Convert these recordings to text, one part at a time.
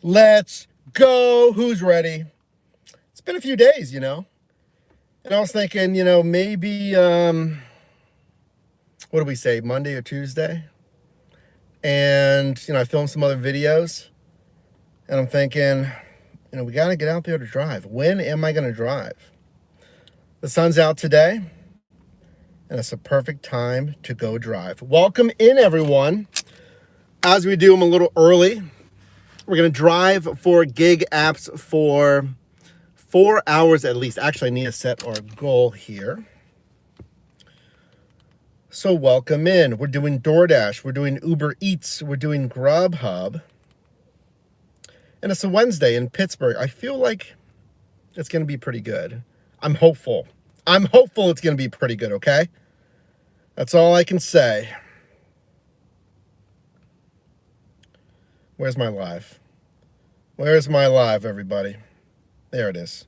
Let's go. Who's ready? It's been a few days, And I was thinking, maybe, what do we say, Monday or Tuesday? And, I filmed some other videos. And I'm thinking, we got to get out there to drive. When am I going to drive? The sun's out today. And it's a perfect time to go drive. Welcome in, everyone. As we do them a little early, we're going to drive for gig apps for 4 hours at least. Actually, I need to set our goal here. So welcome in. We're doing DoorDash. We're doing Uber Eats. We're doing Grubhub. And it's a Wednesday in Pittsburgh. I feel like it's going to be pretty good. I'm hopeful. I'm hopeful it's going to be pretty good, okay? That's all I can say. Where's my live? Where's my live, everybody? There it is.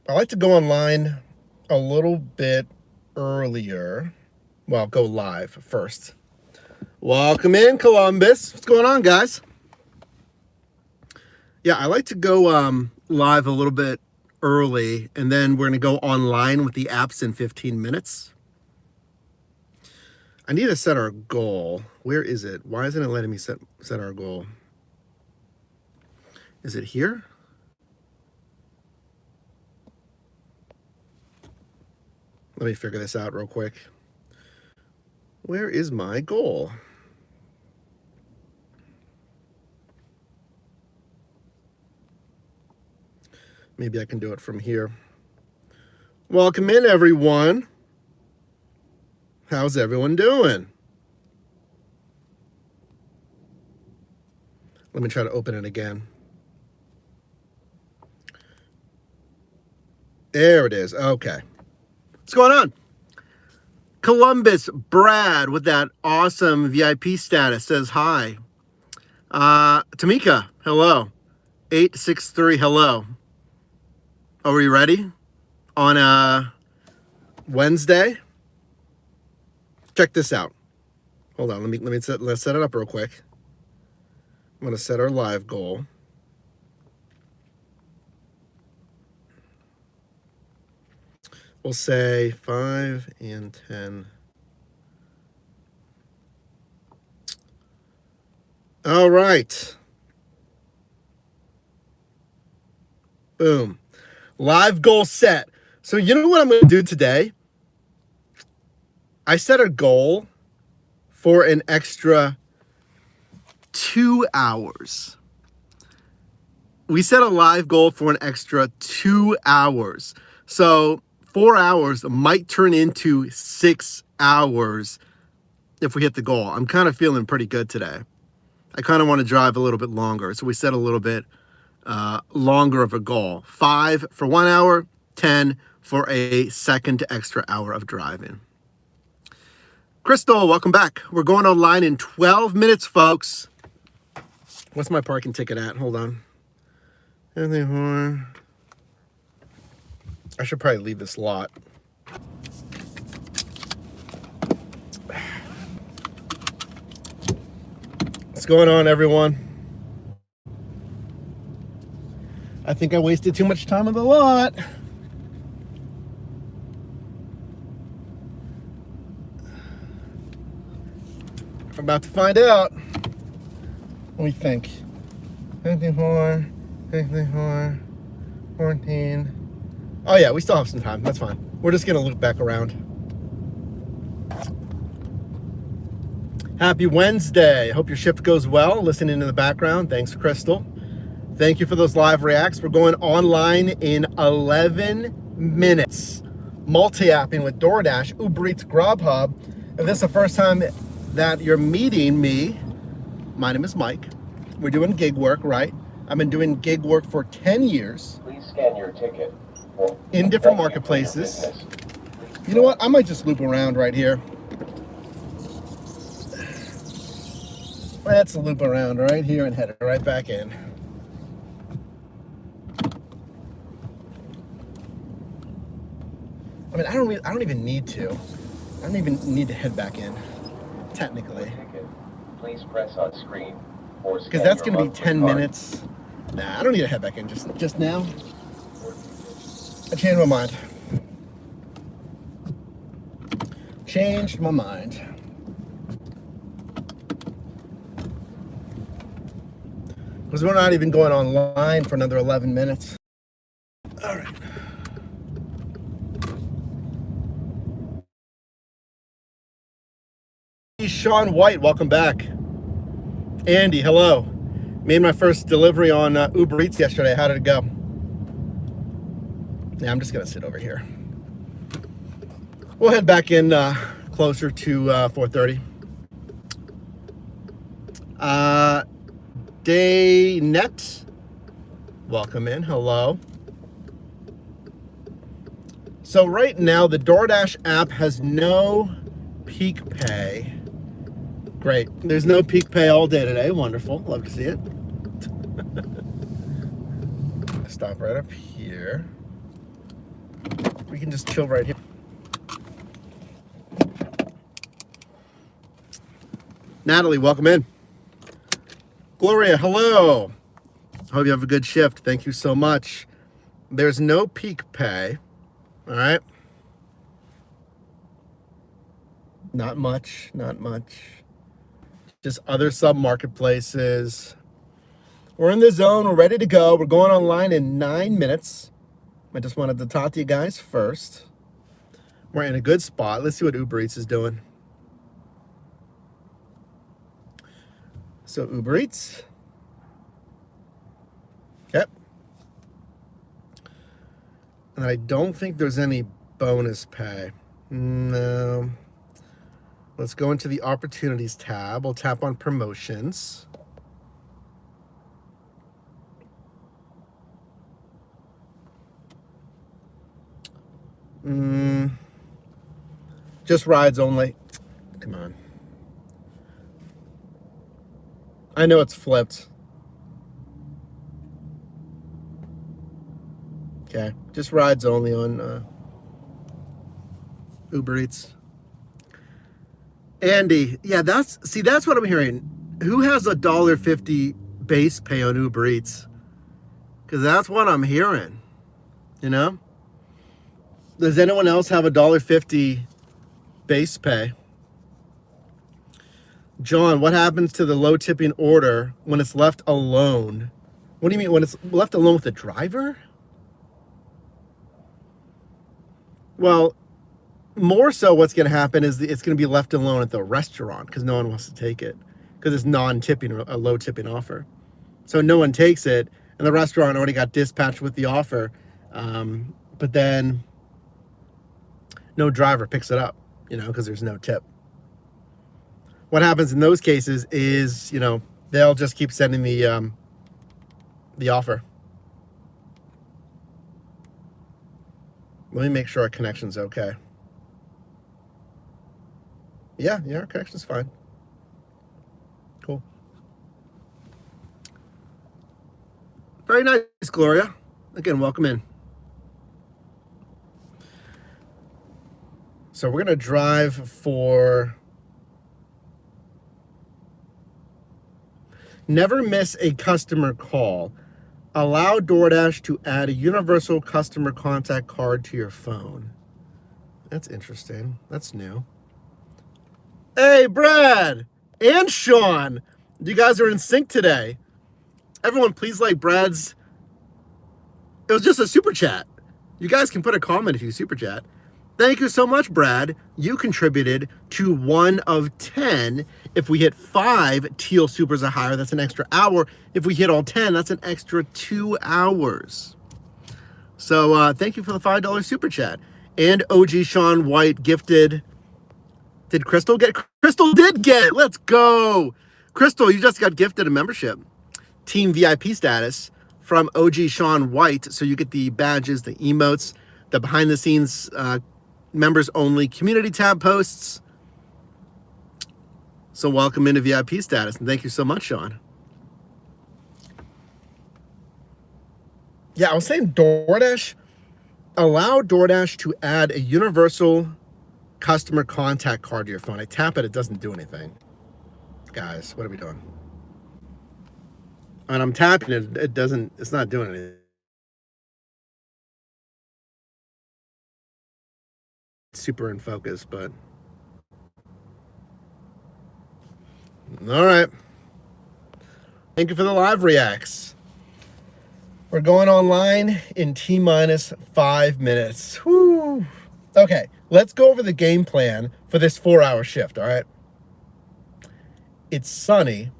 I like to go online a little bit earlier. Well, go live first. Welcome in, Columbus. What's going on, guys? Yeah, I like to go live a little bit early, and then we're going to go online with the apps in 15 minutes. I need to set our goal. Where is it? Why isn't it letting me set our goal? Is it here? Let me figure this out real quick. Where is my goal? Maybe I can do it from here. Welcome in, everyone. How's everyone doing? Let me try to open it again. There it is. Okay. What's going on? Columbus Brad with that awesome VIP status says hi. Tamika, hello. 863, hello. Are we ready on a Wednesday? Check this out. Hold on, let's set it up real quick. I'm gonna set our live goal. We'll say 5 and 10. All right. Boom. Live goal set. So you know what I'm going to do today? I set a goal for an extra 2 hours. We set a live goal for an extra 2 hours. So 4 hours might turn into 6 hours if we hit the goal. I'm kind of feeling pretty good today. I kind of want to drive a little bit longer. So we set a little bit longer of a goal. 5 for 1 hour, 10 for a second extra hour of driving. Crystal, welcome back. We're going online in 12 minutes, folks. What's my parking ticket at? Hold on. I should probably leave this lot. What's going on, everyone? I think I wasted too much time on the lot. I'm about to find out. What do we think? 54, 54, 14. Oh yeah, we still have some time. That's fine. We're just gonna loop back around. Happy Wednesday. Hope your shift goes well. Listening in the background. Thanks, Crystal. Thank you for those live reacts. We're going online in 11 minutes. Multi-apping with DoorDash, Uber Eats, Grubhub. If this is the first time that you're meeting me, my name is Mike. We're doing gig work, right? I've been doing gig work for 10 years. Please scan your ticket. In different marketplaces. You know what? I might just loop around right here. Let's loop around right here and head right back in. I mean, I don't even need to. I don't even need to head back in, technically. Please press on screen. because that's going to be 10 minutes. Nah, I don't need to head back in just now. I changed my mind. Changed my mind. Because we're not even going online for another 11 minutes. All right. Sean White, welcome back. Andy, hello. Made my first delivery on Uber Eats yesterday. How did it go? Yeah, I'm just gonna sit over here. We'll head back in closer to 4:30. Daynet, welcome in. Hello. So right now the DoorDash app has no peak pay. Great. There's no peak pay all day today. Wonderful. Love to see it. Stop right up here. We can just chill right here. Natalie, welcome in. Gloria, hello. Hope you have a good shift. Thank you so much. There's no peak pay. All right. Not much. Just other sub marketplaces. We're in the zone. We're ready to go. We're going online in 9 minutes. I just wanted to talk to you guys first. We're in a good spot. Let's see what Uber Eats is doing. So Uber Eats. Yep. And I don't think there's any bonus pay. No. Let's go into the opportunities tab. We'll tap on promotions. Just rides only. Come on. I know it's flipped. Okay, just rides only on Uber Eats. Andy, yeah, that's what I'm hearing. Who has $1.50 base pay on Uber Eats? Because that's what I'm hearing. You know? Does anyone else have $1.50 base pay? John, what happens to the low tipping order when it's left alone? What do you mean, when it's left alone with the driver? Well, more so what's going to happen is it's going to be left alone at the restaurant because no one wants to take it because it's non-tipping or a low tipping offer. So no one takes it, and the restaurant already got dispatched with the offer, but then no driver picks it up, because there's no tip. What happens in those cases is, they'll just keep sending the offer. Let me make sure our connection's okay. Yeah, our connection's fine. Cool. Very nice, Gloria. Again, welcome in. So we're going to drive for... Never miss a customer call. Allow DoorDash to add a universal customer contact card to your phone. That's interesting. That's new. Hey, Brad and Sean. You guys are in sync today. Everyone, please like Brad's... It was just a super chat. You guys can put a comment if you super chat. Thank you so much, Brad. You contributed to 1 of 10. If we hit 5 teal supers or higher, that's an extra hour. If we hit all 10, that's an extra 2 hours. So thank you for the $5 super chat. And OG Sean White gifted... Did Crystal get? Crystal did get. Let's go. Crystal, you just got gifted a membership. Team VIP status from OG Sean White. So you get the badges, the emotes, the behind the scenes members only community tab posts. So welcome into VIP status. And thank you so much, Sean. Yeah, I was saying DoorDash. Allow DoorDash to add a universal customer contact card to your phone. I tap it, it doesn't do anything. Guys, what are we doing? And I'm tapping it. It doesn't. It's not doing anything. Super in focus, but all right. Thank you for the live reacts. We're going online in T-minus 5 minutes. Woo. Okay, let's go over the game plan for this 4-hour shift, all right? It's sunny.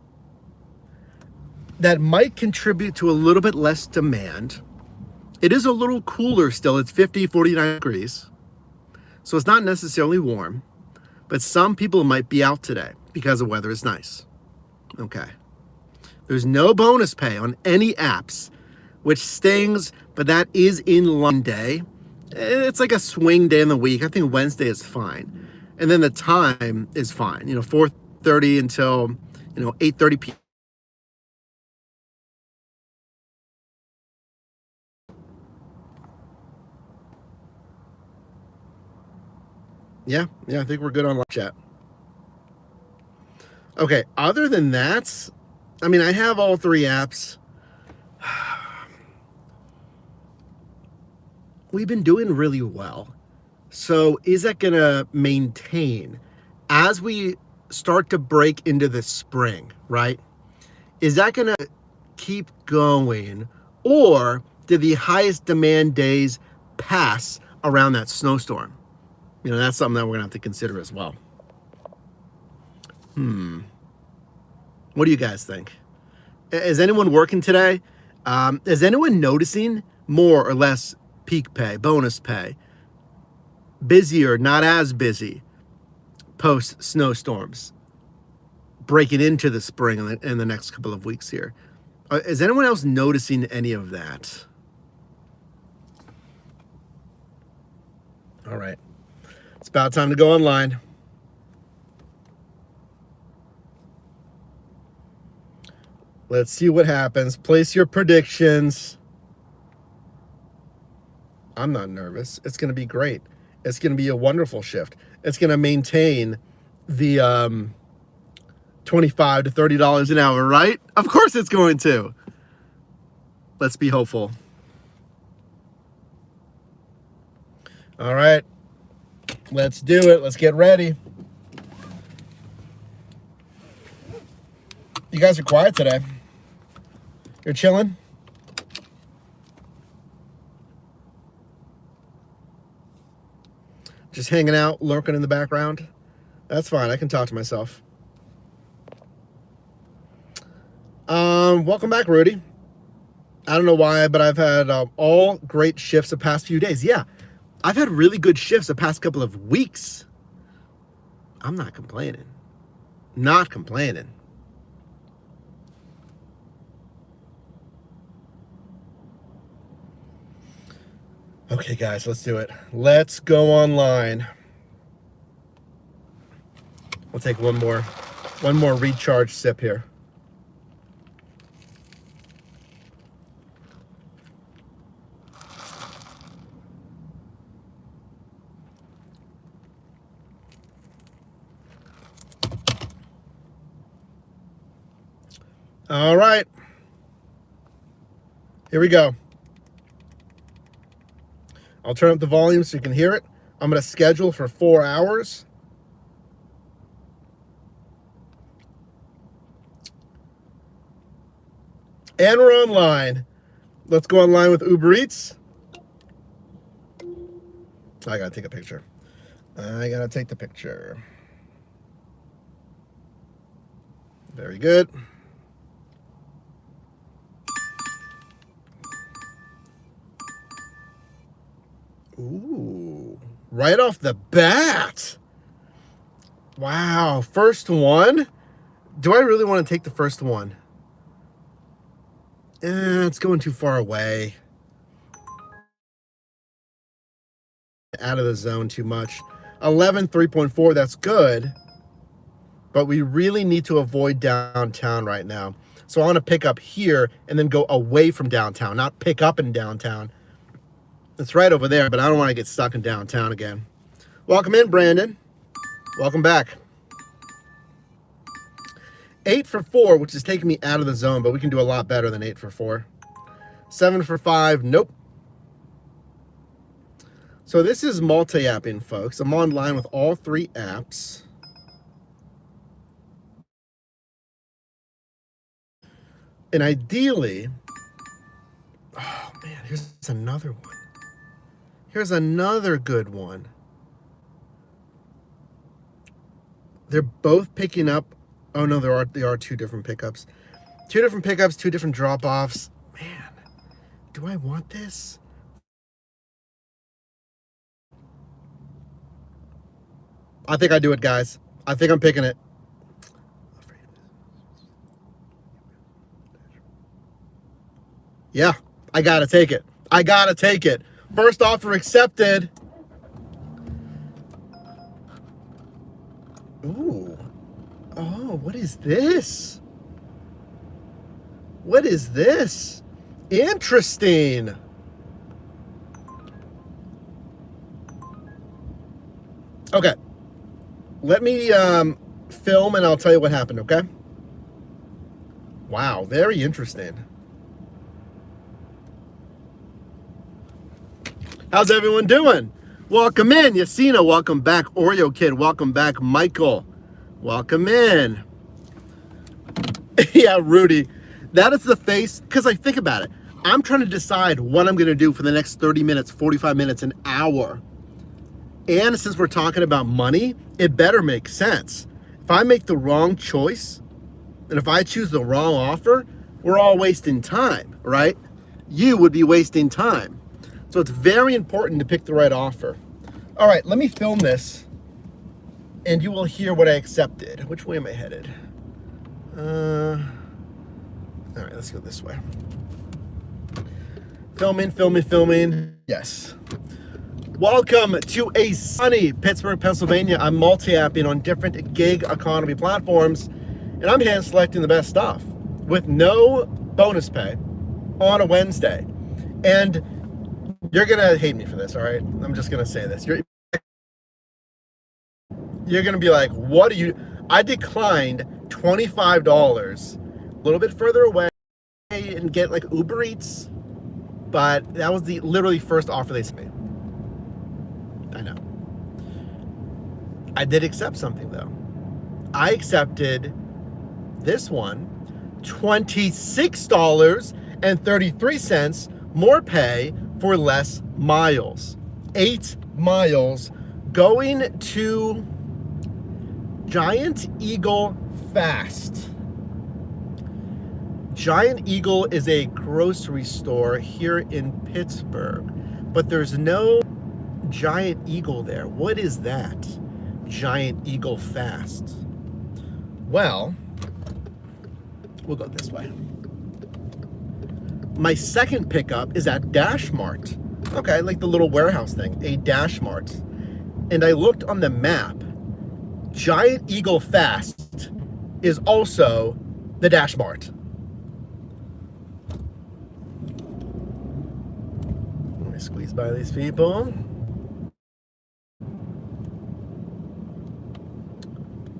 That might contribute to a little bit less demand. It is a little cooler still. It's 50, 49 degrees. So it's not necessarily warm, but some people might be out today because the weather is nice. Okay. There's no bonus pay on any apps, which stings, but that is in line day. It's like a swing day in the week. I think Wednesday is fine. And then the time is fine, 4:30 until, 8:30 p.m. Yeah, I think we're good on live chat. Okay, other than that, I have all 3 apps. We've been doing really well. So is that going to maintain as we start to break into the spring, right? Is that going to keep going, or did the highest demand days pass around that snowstorm? That's something that we're going to have to consider as well. What do you guys think? Is anyone working today? Is anyone noticing more or less peak pay, bonus pay? Busier, not as busy, post snowstorms, breaking into the spring in the next couple of weeks here. Is anyone else noticing any of that? All right. It's about time to go online. Let's see what happens. Place your predictions. I'm not nervous. It's going to be great. It's going to be a wonderful shift. It's going to maintain the $25 to $30 an hour, right? Of course it's going to. Let's be hopeful. All right. Let's do it. Let's get ready. You guys are quiet today. You're chilling? Just hanging out, lurking in the background? That's fine. I can talk to myself. Welcome back, Rudy. I don't know why, but I've had all great shifts the past few days. Yeah, I've had really good shifts the past couple of weeks. I'm not complaining. Not complaining. Okay, guys, let's do it. Let's go online. We'll take one more recharge sip here. All right. Here we go. I'll turn up the volume so you can hear it. I'm going to schedule for 4 hours. And we're online. Let's go online with Uber Eats. I got to take a picture. I got to take the picture. Very good. Ooh, right off the bat. Wow, first one? Do I really want to take the first one? It's going too far away. Out of the zone too much. 11, 3.4, that's good. But we really need to avoid downtown right now. So I want to pick up here and then go away from downtown, not pick up in downtown. It's right over there, but I don't want to get stuck in downtown again. Welcome in, Brandon. Welcome back. 8 for 4, which is taking me out of the zone, but we can do a lot better than 8 for 4. 7 for 5, nope. So this is multi-apping, folks. I'm online with all 3 apps. And ideally, oh man, here's another one. Here's another good one. They're both picking up. Oh no, there are 2 different pickups. 2 different pickups, 2 different drop-offs. Man, do I want this? I think I do it, guys. I think I'm picking it. Yeah, I gotta take it. I gotta take it. First offer accepted. Ooh. Oh, what is this? What is this? Interesting. Okay. Let me film and I'll tell you what happened, okay? Wow, very interesting. How's everyone doing? Welcome in, Yasina. Welcome back, Oreo Kid. Welcome back, Michael. Welcome in. Yeah, Rudy. That is the face, because I think about it. I'm trying to decide what I'm going to do for the next 30 minutes, 45 minutes, an hour. And since we're talking about money, it better make sense. If I make the wrong choice, and if I choose the wrong offer, we're all wasting time, right? You would be wasting time. So it's very important to pick the right offer. All right, let me film this, and you will hear what I accepted. Which way am I headed? All right, let's go this way. Filming. Yes. Welcome to a sunny Pittsburgh, Pennsylvania. I'm multi-apping on different gig economy platforms, and I'm hand selecting the best stuff with no bonus pay on a Wednesday. And you're gonna hate me for this, all right? I'm just gonna say this. You're gonna be like, what are you? I declined $25 a little bit further away and get like Uber Eats, but that was the literally first offer they sent me. I know. I did accept something though. I accepted this one, $26.33 more pay for less miles. 8 miles going to Giant Eagle Fast. Giant Eagle is a grocery store here in Pittsburgh, but there's no Giant Eagle there. What is that? Giant Eagle Fast. Well, we'll go this way. My second pickup is at Dash Mart. Okay, like the little warehouse thing, a Dash Mart. And I looked on the map. Giant Eagle Fast is also the Dash Mart. Let me squeeze by these people.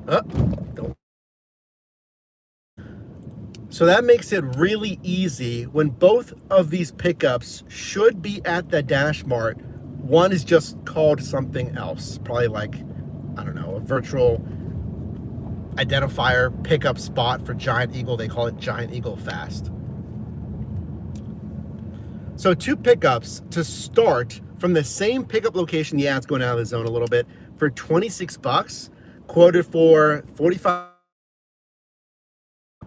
Don't. So that makes it really easy when both of these pickups should be at the Dash Mart. One is just called something else, probably like, I don't know, a virtual identifier pickup spot for Giant Eagle. They call it Giant Eagle Fast. So 2 pickups to start from the same pickup location. Yeah, it's going out of the zone a little bit for 26 bucks, quoted for 45.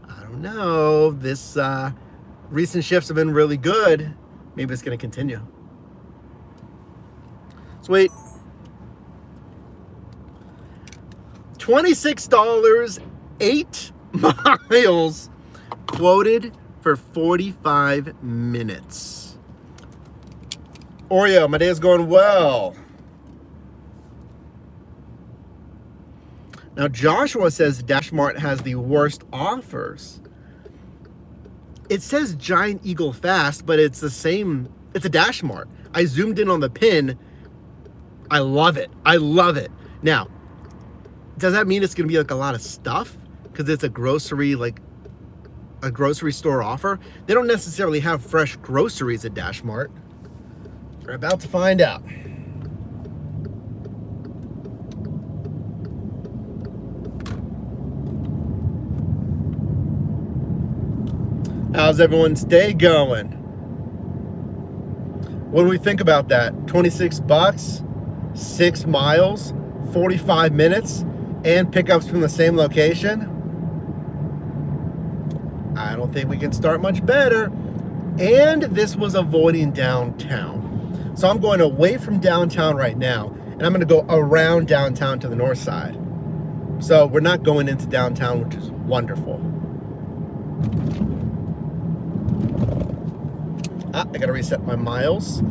I don't know. This recent shifts have been really good. Maybe it's going to continue. Sweet. $26, 8 miles, quoted for 45 minutes. Oreo, my day is going well. Now, Joshua says Dash Mart has the worst offers. It says Giant Eagle Fast, but it's the same. It's a Dash Mart. I zoomed in on the pin. I love it. I love it. Now, does that mean it's going to be like a lot of stuff? because it's a grocery store offer. They don't necessarily have fresh groceries at Dash Mart. We're about to find out. How's everyone's day going? What do we think about that? 26 bucks, 6 miles, 45 minutes, and pickups from the same location? I don't think we can start much better. And this was avoiding downtown. So I'm going away from downtown right now, and I'm going to go around downtown to the north side. So we're not going into downtown, which is wonderful. I gotta reset my miles.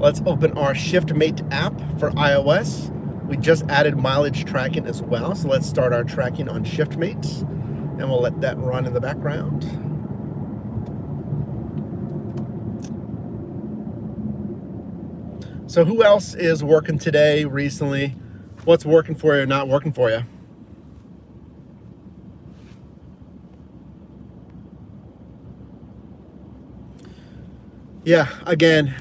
Let's open our ShiftMate app for iOS. We just added mileage tracking as well, so let's start our tracking on ShiftMate, and we'll let that run in the background. So who else is working today, recently? What's working for you or not working for you? Yeah, again,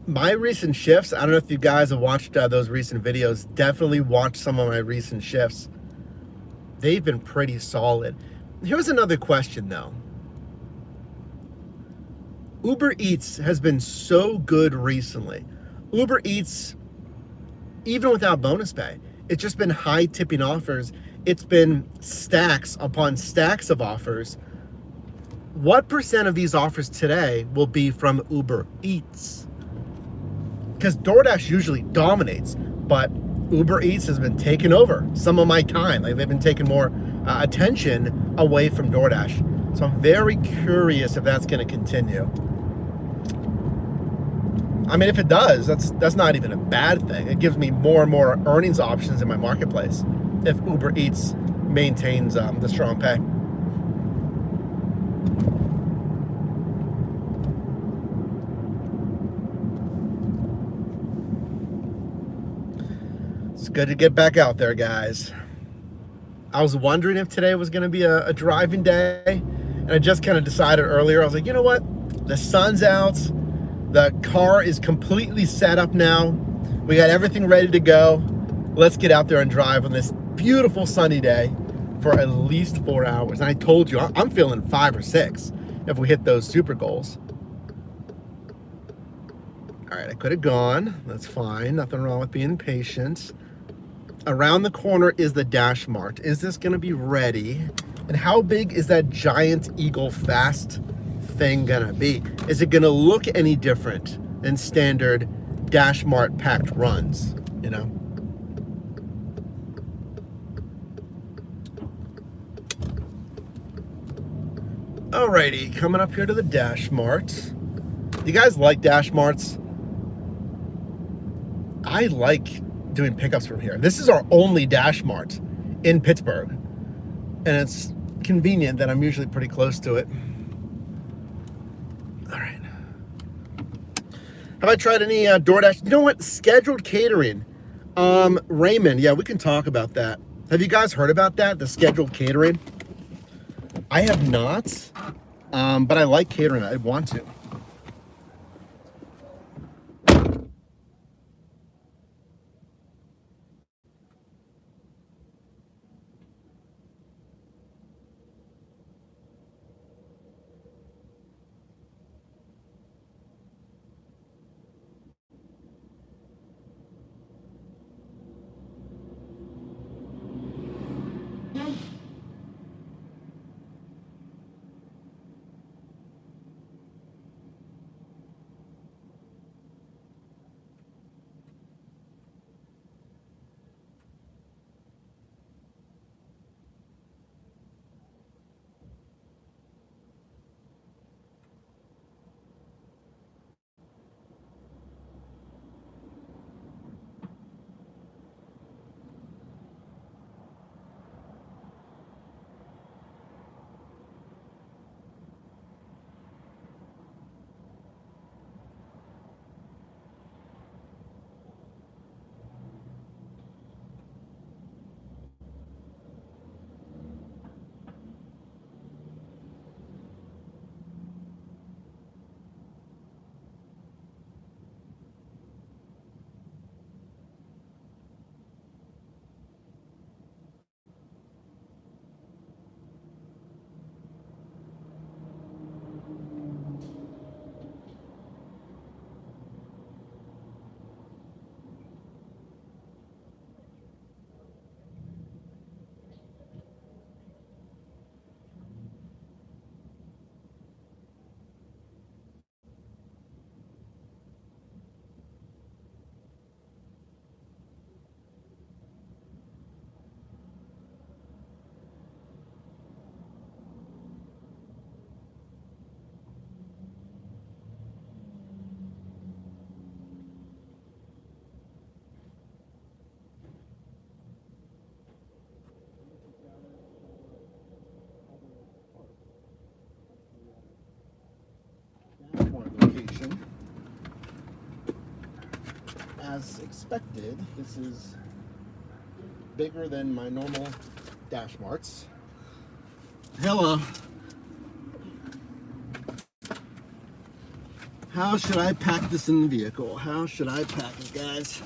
my recent shifts, I don't know if you guys have watched those recent videos. Definitely watch some of my recent shifts. They've been pretty solid. Here's another question though. Uber Eats has been so good recently. Uber Eats, even without bonus pay, it's just been high tipping offers. It's been stacks upon stacks of offers. What percent of these offers today will be from Uber Eats? Because DoorDash usually dominates, but Uber Eats has been taking over some of my time. Like they've been taking more attention away from DoorDash. So I'm very curious if that's going to continue. I mean, if it does, that's not even a bad thing. It gives me more and more earnings options in my marketplace if Uber Eats maintains the strong pay. It's good to get back out there, guys. I was wondering if today was going to be a driving day, and I just kind of decided earlier. I was like, you know what? The sun's out. The car is completely set up now. We got everything ready to go. Let's get out there and drive on this beautiful sunny day for at least 4 hours. And I told you, I'm feeling 5 or 6 if we hit those super goals. All right, I could have gone. That's fine. Nothing wrong with being patient. Around the corner is the Dash Mart. Is this going to be ready? And how big is that giant Eagle Fast thing going to be? Is it going to look any different than standard Dash Mart packed runs, you know? Alrighty, coming up here to the Dash Mart. Do you guys like Dash Marts? I like doing pickups from here. This is our only Dash Mart in Pittsburgh, and it's convenient that I'm usually pretty close to it. All right. Have I tried any DoorDash? You know what? Scheduled catering. Raymond, yeah, we can talk about that. Have you guys heard about that? The scheduled catering? I have not, but I like catering. I want to. as expected, this is bigger than my normal Dash Marts. Hello. How should I pack this in the vehicle? How should I pack it, guys?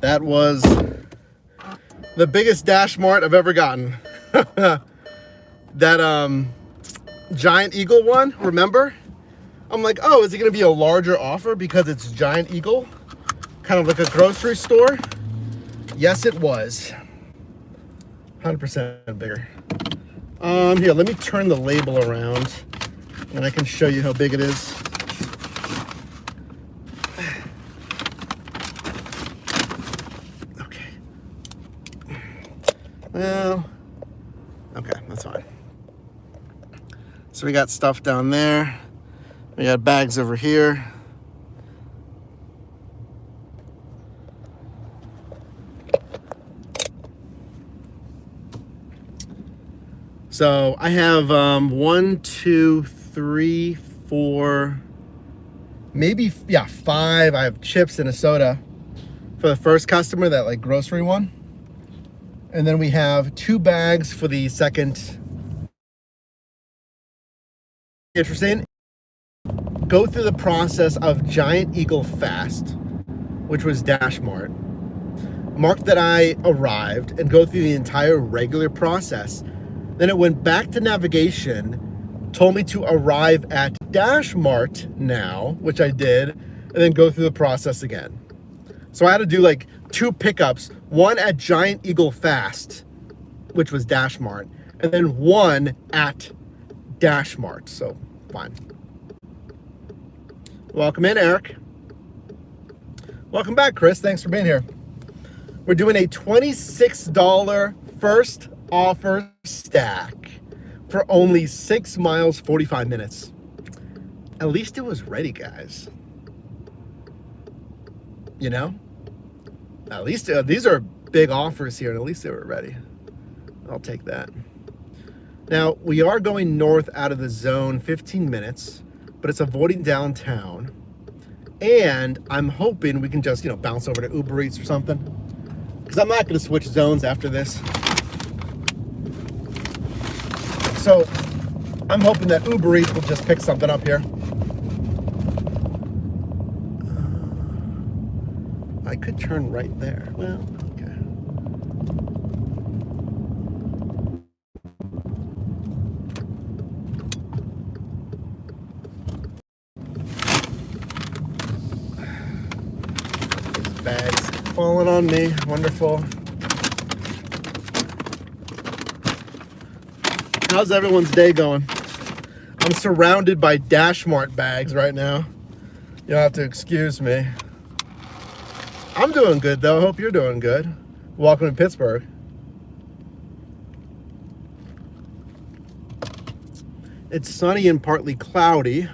That was the biggest Dash Mart I've ever gotten. That Giant Eagle one, remember? I'm like, oh, is it gonna be a larger offer because it's Giant Eagle? Kind of like a grocery store? Yes, it was. 100% bigger. Here, let me turn the label around and I can show you how big it is. Okay. Well, okay, that's fine. So we got stuff down there. We got bags over here. So I have 1, 2, 3, 4, maybe, yeah, 5. I have chips and a soda for the first customer, that like grocery one. And then we have 2 bags for the second. Interesting. Go through the process of Giant Eagle Fast, which was Dash Mart. Mark that I arrived and go through the entire regular process. Then it went back to navigation, told me to arrive at Dash Mart now, which I did, and then go through the process again. So I had to do like 2 pickups, one at Giant Eagle Fast, which was Dash Mart, and then one at Dash Mart. So fine. Welcome in, Eric. Welcome back, Chris. Thanks for being here. We're doing a $26 first offer stack for only 6 miles, 45 minutes. At least it was ready, guys. You know? At least these are big offers here, and at least they were ready. I'll take that. Now, we are going north out of the zone 15 minutes, but it's avoiding downtown. And I'm hoping we can just, bounce over to Uber Eats or something. Because I'm not going to switch zones after this. So I'm hoping that Uber Eats will just pick something up here. I could turn right there. Well, okay. These bags falling on me. Wonderful. How's everyone's day going? I'm surrounded by Dash Mart bags right now. You'll have to excuse me. I'm doing good though. I hope you're doing good. Welcome to Pittsburgh. It's sunny and partly cloudy.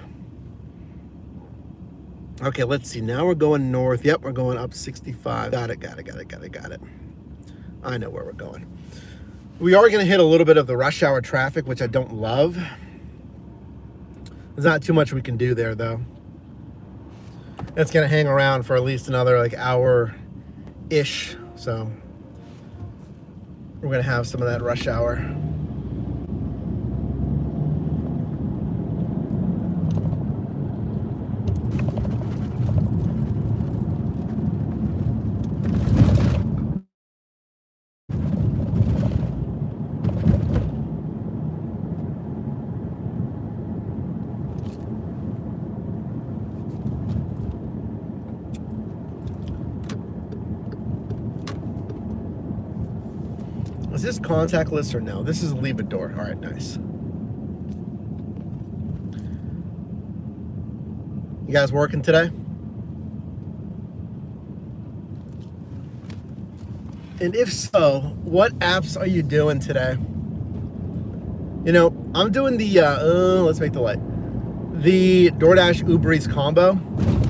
Okay, let's see. Now we're going north. Yep, we're going up 65. Got it. I know where we're going. We are going to hit a little bit of the rush hour traffic, which I don't love. There's not too much we can do there, though. It's going to hang around for at least another hour-ish. So we're going to have some of that rush hour. Is this contactless or no? This is leave a door. All right, nice. You guys working today? And if so, what apps are you doing today? You know, I'm doing the, let's make the light. The DoorDash Uber Eats combo.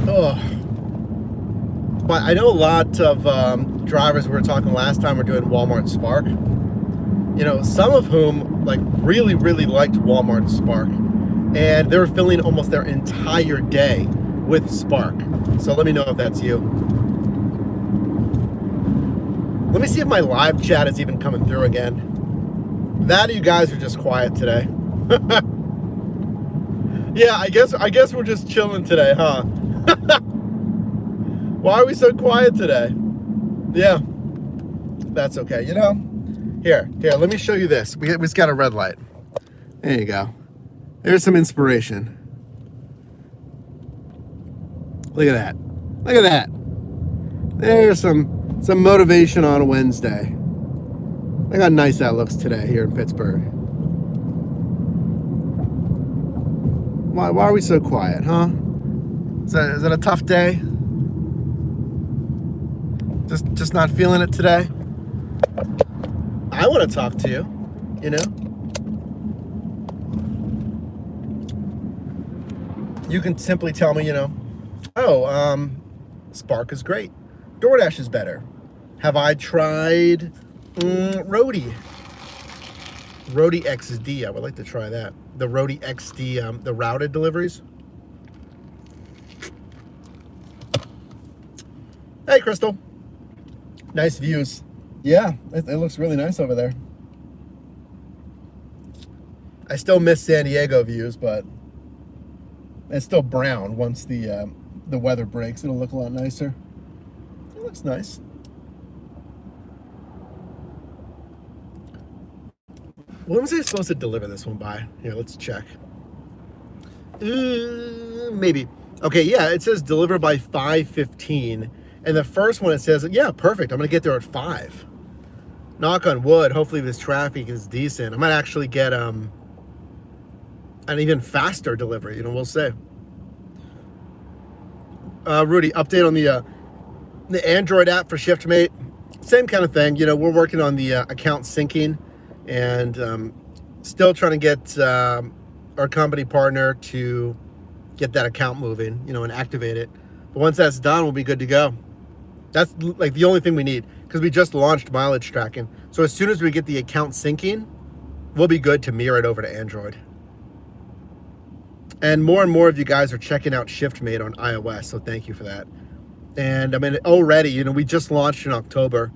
Oh. But I know a lot of drivers we were talking last time are doing Walmart Spark. You know, some of whom like really liked Walmart Spark. And they were filling almost their entire day with Spark. So let me know if that's you. Let me see if my live chat is even coming through again. That you guys are just quiet today. Yeah, I guess we're just chilling today, huh? Why are we so quiet today? Yeah, that's okay. You know, here, let me show you this. We just got a red light. There you go. There's some inspiration. Look at that. Look at that. There's some motivation on a Wednesday. Look how nice that looks today here in Pittsburgh. Why are we so quiet, huh? Is that a tough day? Just not feeling it today? I want to talk to you, you know? You can simply tell me, you know, oh, Spark is great. DoorDash is better. Have I tried Roadie XD? I would like to try that. The Roadie XD, the routed deliveries. Hey, Crystal. Nice views. Yeah, it looks really nice over there. I still miss San Diego views, but it's still brown. Once the weather breaks, it'll look a lot nicer. It looks nice. When was I supposed to deliver this one by? Here, let's check. Maybe. Okay, yeah, it says deliver by 5:15. And the first one, it says, yeah, perfect. I'm going to get there at 5. Knock on wood. Hopefully this traffic is decent. I might actually get an even faster delivery. You know, we'll see. Rudy, update on the Android app for ShiftMate. Same kind of thing. You know, we're working on the account syncing and still trying to get our company partner to get that account moving, you know, and activate it. But once that's done, we'll be good to go. That's like the only thing we need because we just launched mileage tracking. So as soon as we get the account syncing, we'll be good to mirror it over to Android. And more of you guys are checking out ShiftMate on iOS, so thank you for that. And I mean, already, you know, we just launched in October,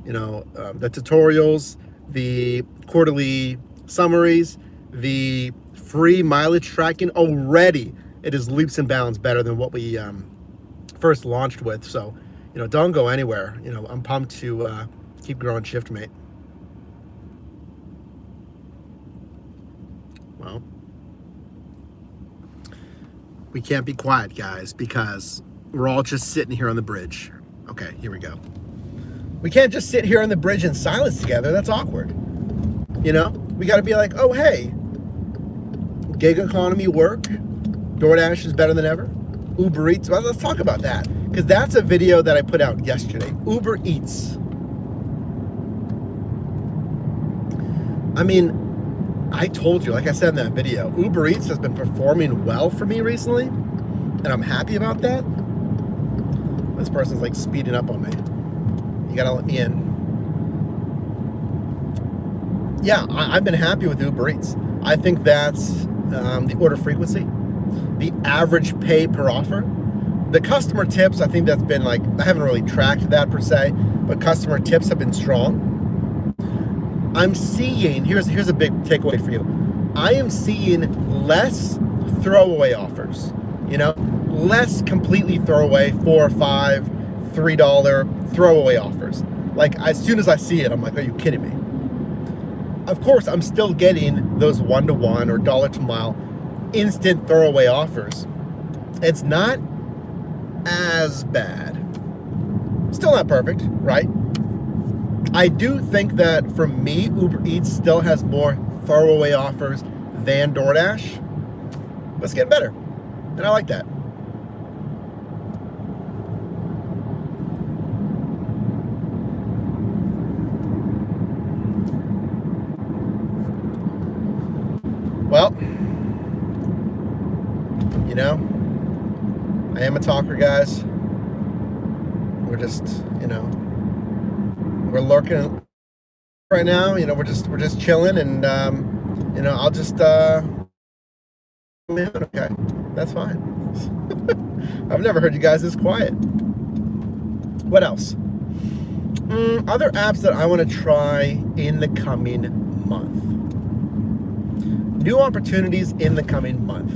you know, the tutorials, the quarterly summaries, the free mileage tracking. Already, it is leaps and bounds better than what we first launched with. So, you know, don't go anywhere. You know, I'm pumped to keep growing ShiftMate. Well, we can't be quiet, guys, because we're all just sitting here on the bridge. Okay, here we go. We can't just sit here on the bridge in silence together. That's awkward. You know, we got to be like, oh, hey, gig economy work. DoorDash is better than ever. Uber Eats. Well, let's talk about that, because that's a video that I put out yesterday. Uber Eats. I mean, I told you, like I said in that video, Uber Eats has been performing well for me recently, and I'm happy about that. This person's like speeding up on me. You gotta let me in. Yeah, I've been happy with Uber Eats. I think that's the order frequency, the average pay per offer, the customer tips. I think that's been like, I haven't really tracked that per se, but customer tips have been strong. I'm seeing, here's a big takeaway for you. I am seeing less throwaway offers, you know, less completely throwaway, $4, $5, $3 throwaway offers. Like, as soon as I see it, I'm like, are you kidding me? Of course, I'm still getting those 1-to-1 or dollar-to-mile instant throwaway offers. It's not as bad. Still not perfect, right? I do think that for me, Uber Eats still has more throwaway offers than DoorDash. But it's getting better, and I like that. Well, you know, I am a talker, guys. We're just, we're lurking right now. We're just chilling, and I'll just okay, that's fine. I've never heard you guys this quiet. What else? Other apps that I want to try in the coming month. New opportunities in the coming month.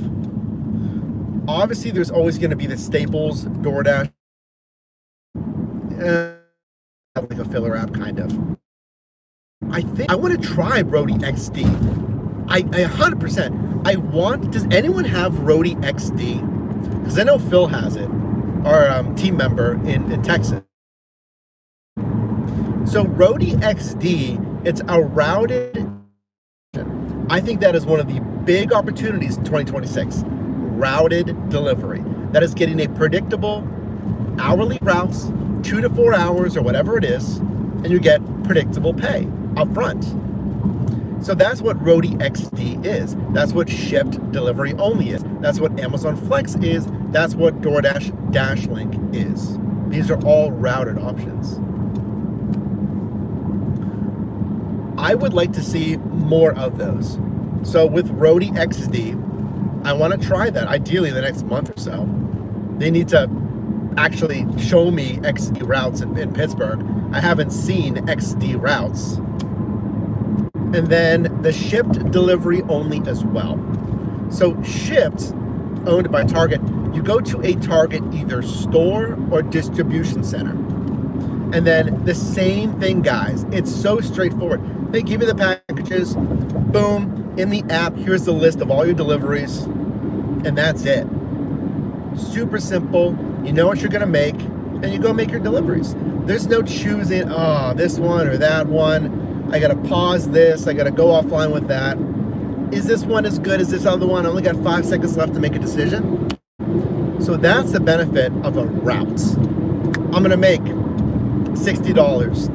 Obviously, there's always going to be the staples, DoorDash, like a filler app, kind of. I think I want to try Roadie XD. I 100%. Does anyone have Roadie XD? Because I know Phil has it, our team member in Texas. So Roadie XD, it's a routed. I think that is one of the big opportunities in 2026. Routed delivery. That is getting a predictable hourly routes, 2 to 4 hours or whatever it is, and you get predictable pay up front. So that's what Roadie XD is. That's what Shipt Delivery Only is. That's what Amazon Flex is. That's what DoorDash Dashlink is. These are all routed options. I would like to see more of those. So with Roadie XD, I want to try that ideally the next month or so. They need to actually show me XD routes in Pittsburgh. I haven't seen XD routes. And then the Shipt Delivery Only as well. So Shipt, owned by Target, you go to a Target either store or distribution center. And then the same thing, guys. It's so straightforward. They give you the packages, boom, in the app, here's the list of all your deliveries, and that's it. Super simple. You know what you're gonna make, and you go make your deliveries. There's no choosing, this one or that one. I gotta pause this, I gotta go offline with that. Is this one as good as this other one? I only got 5 seconds left to make a decision. So that's the benefit of a route. I'm gonna make $60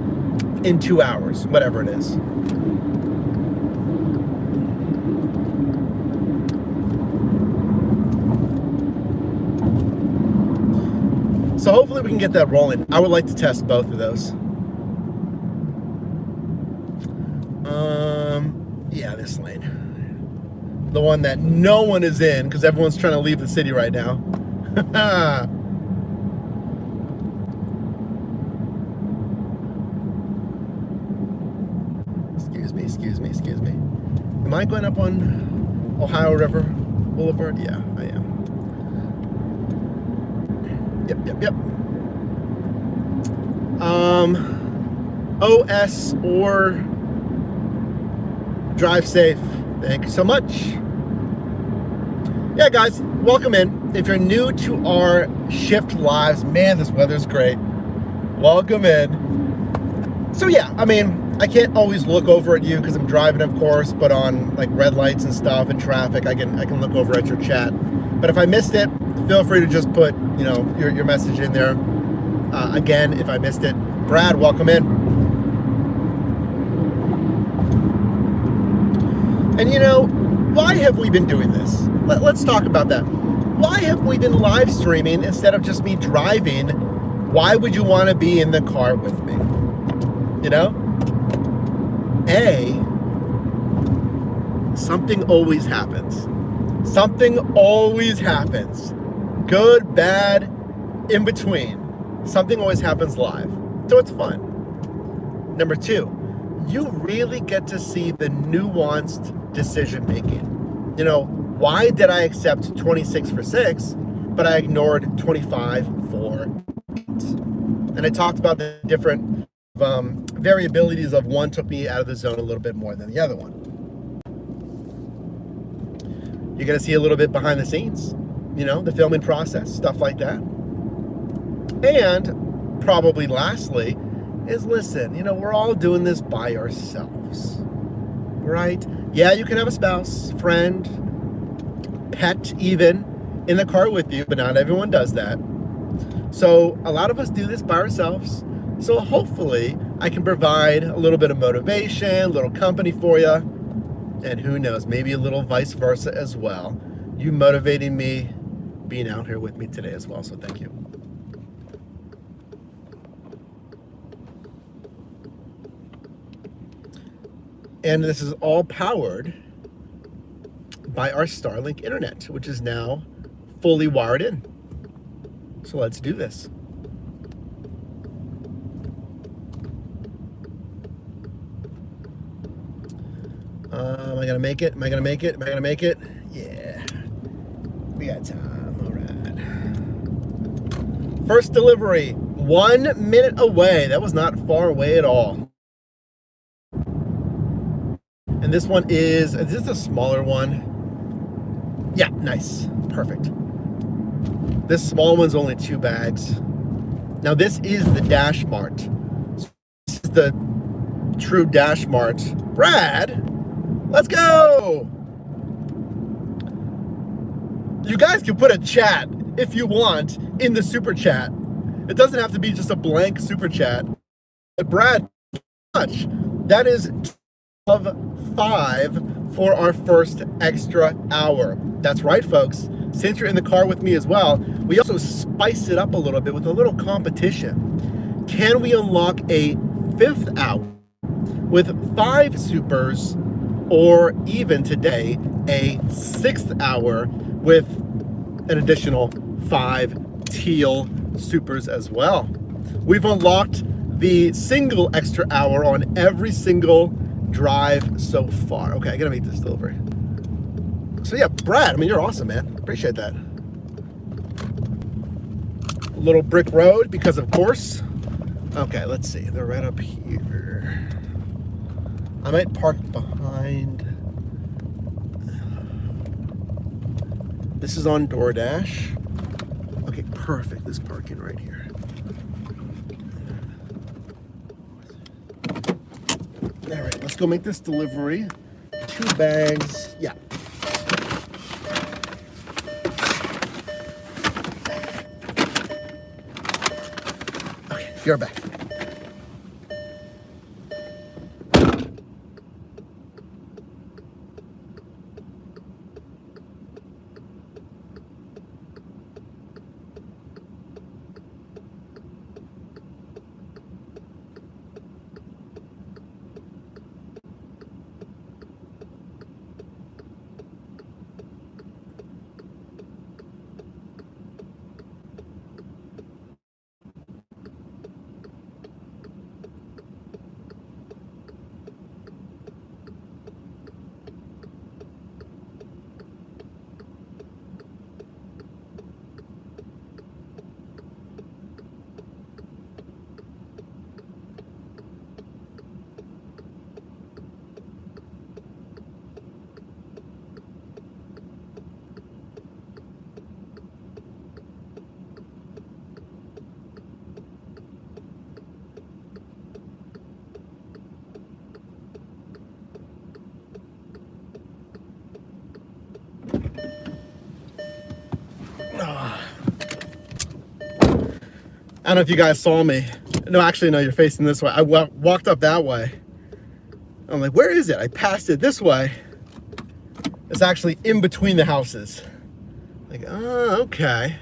in 2 hours, whatever it is. So hopefully we can get that rolling. I would like to test both of those. Yeah, this lane. The one that no one is in because everyone's trying to leave the city right now. Excuse me. Am I going up on Ohio River Boulevard? Yeah, I am. Yep. OS or drive safe. Thank you so much. Yeah, guys, welcome in. If you're new to our shift lives, man, this weather's great. Welcome in. So yeah, I mean, I can't always look over at you because I'm driving, of course, but on like red lights and stuff and traffic, I can look over at your chat. But if I missed it, feel free to just put, your message in there. Again, if I missed it, Brad, welcome in. And why have we been doing this? Let's talk about that. Why have we been live streaming instead of just me driving? Why would you want to be in the car with me? Something always happens. Something always happens. Good, bad, in between. Something always happens live. So it's fun. Number 2, you really get to see the nuanced decision making. Why did I accept 26 for 6, but I ignored 25 for 8? And I talked about the different variabilities of one took me out of the zone a little bit more than the other one. You're going to see a little bit behind the scenes, the filming process, stuff like that. And probably lastly is listen, you know, we're all doing this by ourselves, right? Yeah, you can have a spouse, friend, pet even in the car with you, but not everyone does that. So a lot of us do this by ourselves. So hopefully I can provide a little bit of motivation, a little company for you, and who knows, maybe a little vice versa as well. You motivating me, being out here with me today as well, so thank you. And this is all powered by our Starlink internet, which is now fully wired in. So let's do this. Am I gonna make it? Am I gonna make it? Am I gonna make it? Yeah. We got time. All right. First delivery, 1 minute away. That was not far away at all. And this one is this a smaller one? Yeah, nice. Perfect. This small one's only 2 bags. Now this is the Dash Mart. This is the true Dash Mart. Brad, let's go! You guys can put a chat if you want in the super chat. It doesn't have to be just a blank super chat. But Brad, much. That is 5 for our first extra hour. That's right, folks. Since you're in the car with me as well, we also spice it up a little bit with a little competition. Can we unlock a 5th hour with 5 supers, or even today, a 6th hour with an additional 5 teal supers as well? We've unlocked the single extra hour on every single drive so far. Okay, I gotta make this delivery. So yeah, Brad, I mean, you're awesome, man. Appreciate that. A little brick road, because of course. Okay, let's see. They're right up here. I might park behind. This is on DoorDash. Okay, perfect. This parking right here. All right, let's go make this delivery. 2 bags. Yeah. Okay, you're back. I don't know if you guys saw me. No, actually, no, you're facing this way. I walked up that way. I'm like, where is it? I passed it this way. It's actually in between the houses. Like, oh, okay.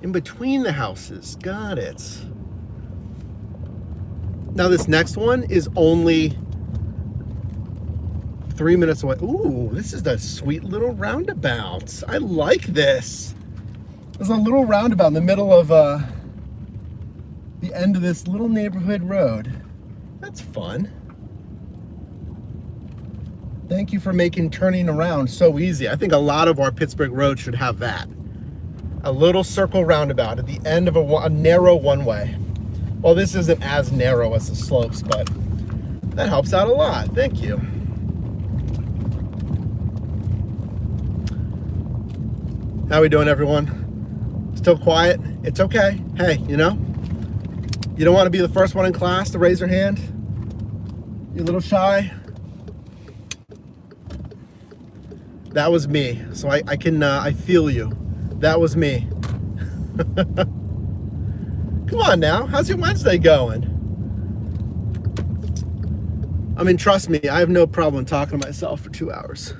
In between the houses. Got it. Now this next one is only 3 minutes away. Ooh, this is a sweet little roundabout. I like this. There's a little roundabout in the middle of the end of this little neighborhood road. That's fun. Thank you for making turning around so easy. I think a lot of our Pittsburgh roads should have that. A little circle roundabout at the end of a narrow one-way. Well, this isn't as narrow as the slopes, but that helps out a lot. Thank you. How we doing, everyone? Still quiet? It's okay. Hey, you You don't want to be the first one in class to raise your hand? You're a little shy? That was me. So I feel you. That was me. Come on now. How's your Wednesday going? I mean, trust me, I have no problem talking to myself for 2 hours.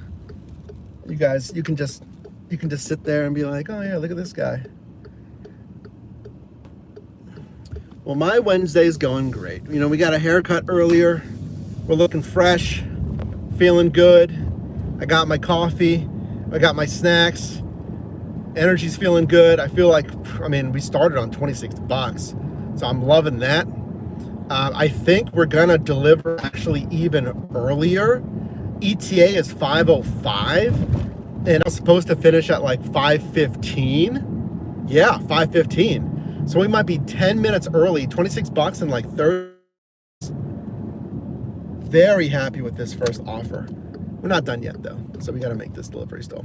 You guys, you can just sit there and be like, oh yeah, look at this guy. Well, my Wednesday's going great. You know, we got a haircut earlier. We're looking fresh, feeling good. I got my coffee. I got my snacks. Energy's feeling good. I feel like, I mean, we started on 26 bucks, so I'm loving that. I think we're gonna deliver actually even earlier. ETA is 5:05, and I'm supposed to finish at like 5:15. Yeah, 5:15. So we might be 10 minutes early, 26 bucks and like 30. Very happy with this first offer. We're not done yet though, so we gotta make this delivery still.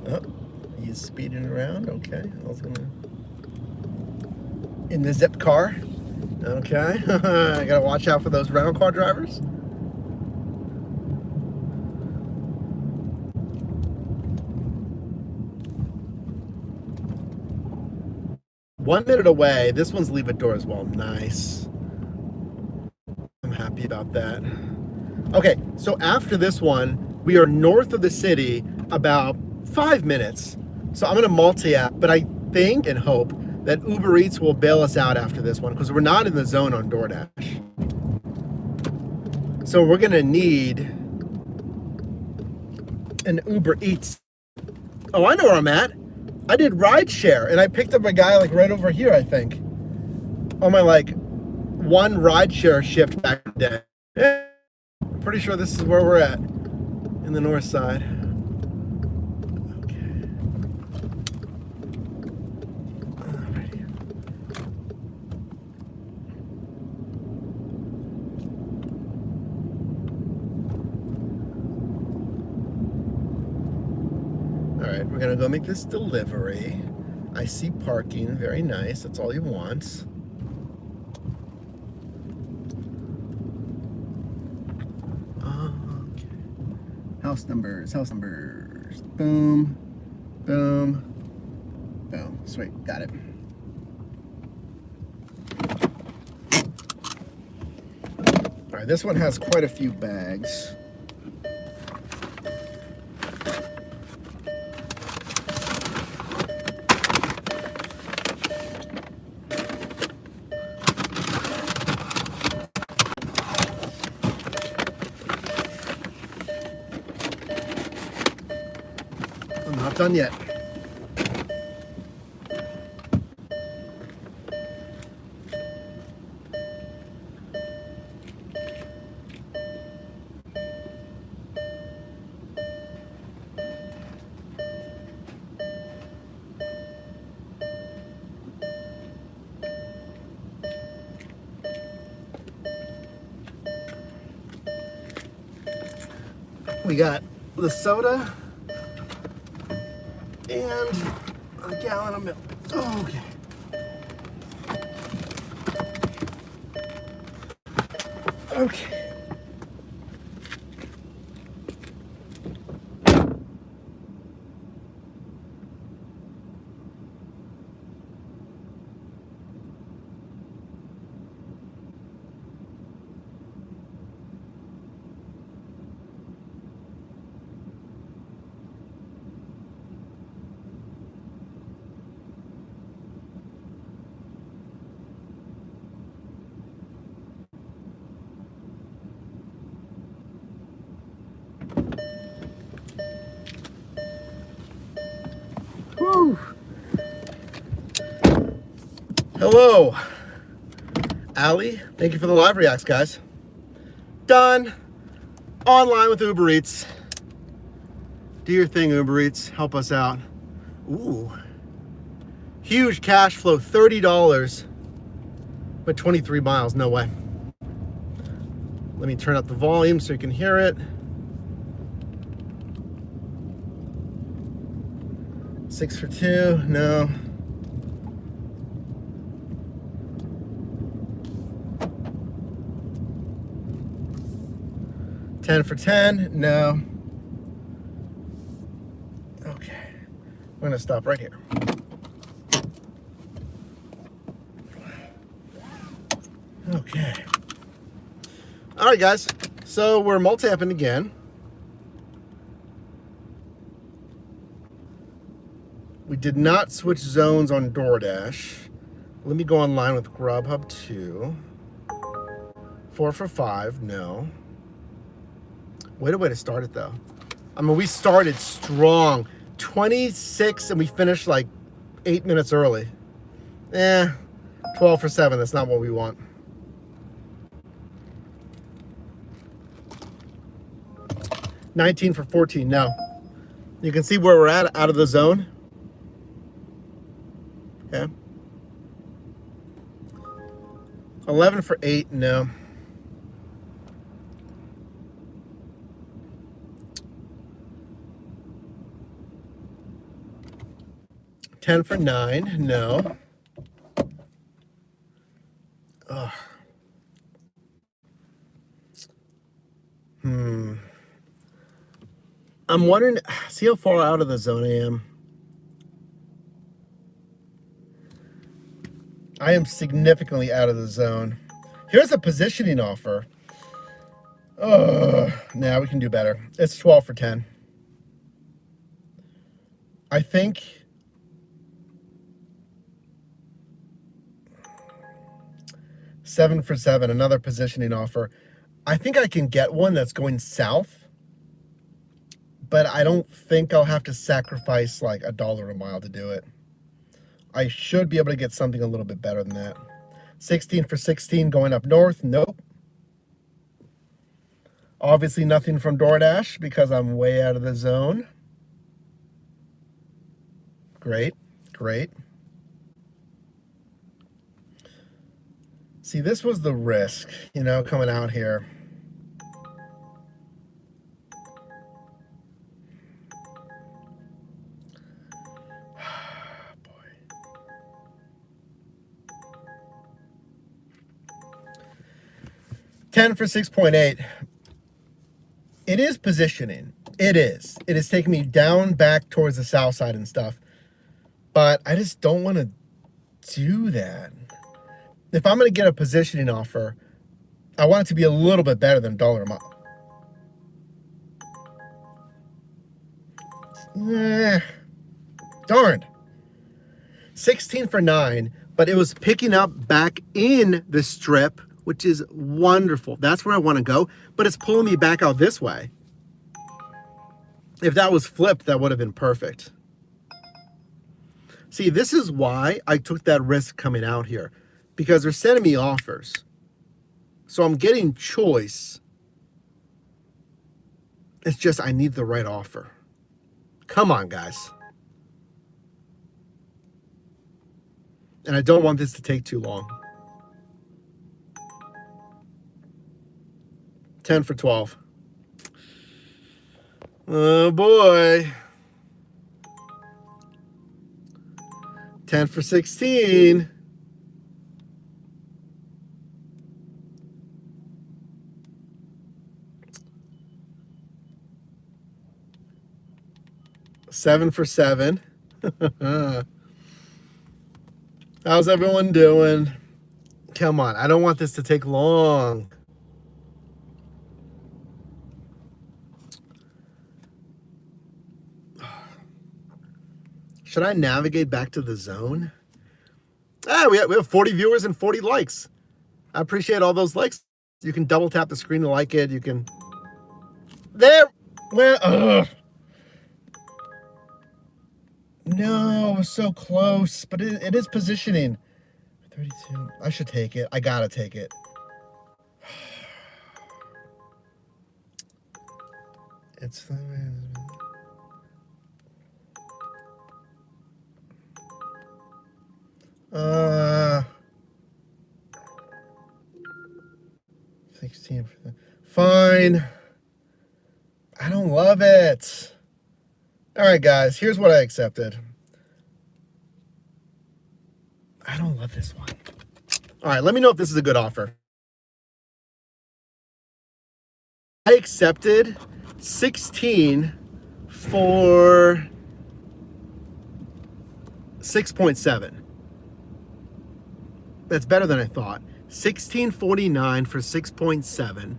Oh, he's speeding around. Okay, I was gonna in the zip car. Okay, I gotta watch out for those rental car drivers. One minute away. This one's leave at door as well. Nice. I'm happy about that. Okay, so after this one, we are north of the city about 5 minutes. So I'm gonna multi-app, but I think and hope that Uber Eats will bail us out after this one because we're not in the zone on DoorDash. So we're gonna need an Uber Eats. Oh, I know where I'm at. I did rideshare and I picked up a guy like right over here, I think. On my like one rideshare shift back in the day. Yeah, I'm pretty sure this is where we're at in the north side. Alright, we're gonna go make this delivery. I see parking, very nice, that's all you want. Okay. House numbers, boom, boom, boom, sweet, got it. Alright, this one has quite a few bags. I'm not done yet. We got the soda and a gallon of milk. Oh, okay. Okay. Woo. Hello, Allie. Thank you for the live reacts, guys. Done. Online with Uber Eats. Do your thing, Uber Eats. Help us out. Ooh. Huge cash flow, $30, but 23 miles, no way. Let me turn up the volume so you can hear it. 6 for 2, no. $10 for 10, no. Okay, I'm gonna stop right here. Okay. All right, guys. So we're multi-apping again. We did not switch zones on DoorDash. Let me go online with Grubhub too. 4 for 5, no. Way to start it though. I mean, we started strong. 26 and we finished like 8 minutes early. 12 for 7, that's not what we want. $19 for 14, no. You can see where we're at, out of the zone. Okay. 11 for 8, no. $10 for 9, no. Ugh. I'm wondering, see how far out of the zone I am? I am significantly out of the zone. Here's a positioning offer. Oh, nah, we can do better. It's 12 for 10. I think $7 for 7, another positioning offer. I think I can get one that's going south, but I don't think I'll have to sacrifice like $1 a mile to do it. I should be able to get something a little bit better than that. 16 for 16 going up north, nope. Obviously nothing from DoorDash because I'm way out of the zone. Great, great. See, this was the risk, you know, coming out here. $10 for 6.8. It is positioning. It is. It is taking me down back towards the south side and stuff. But I just don't want to do that. If I'm going to get a positioning offer, I want it to be a little bit better than $1 a mile. Darn. 16 for 9, but it was picking up back in the strip, which is wonderful. That's where I want to go, but it's pulling me back out this way. If that was flipped, that would have been perfect. See, this is why I took that risk coming out here, because they're sending me offers. So I'm getting choice. It's just I need the right offer. Come on, guys. And I don't want this to take too long. 10 for 12. Oh boy. 10 for 16. $7 for 7. How's everyone doing? Come on, I don't want this to take long. Should I navigate back to the zone? We have 40 viewers and 40 likes. I appreciate all those likes. You can double tap the screen to like it. You can... There! Well, no, so close. But it is positioning. 32. I should take it. I gotta take it. It's... Uh, 16. Fine. I don't love it. All right, guys, here's what I accepted. I don't love this one. All right, let me know if this is a good offer. I accepted 16 for 6.7. That's better than I thought. 1649 for 6.7,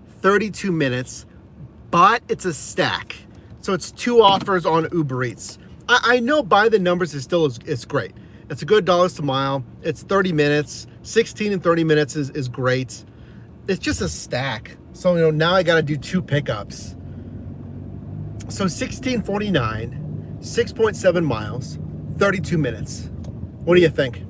32 minutes, but it's a stack. So it's 2 offers on Uber Eats. I know by the numbers it's great. It's a good dollars to mile. It's 30 minutes. 16 and 30 minutes is great. It's just a stack. So, now I got to do 2 pickups. So 1649, 6.7 miles, 32 minutes. What do you think?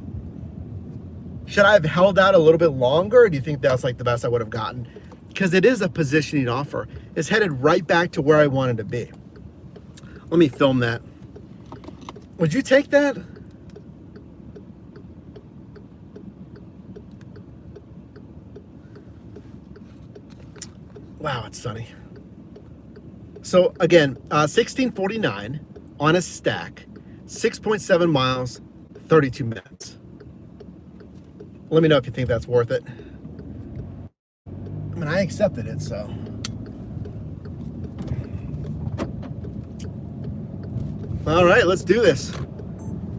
Should I have held out a little bit longer, or do you think that's like the best I would have gotten? Because it is a positioning offer. It's headed right back to where I wanted to be. Let me film that. Would you take that? Wow, it's sunny. So again, 1649 on a stack, 6.7 miles, 32 minutes. Let me know if you think that's worth it. I mean, I accepted it, so. All right, let's do this.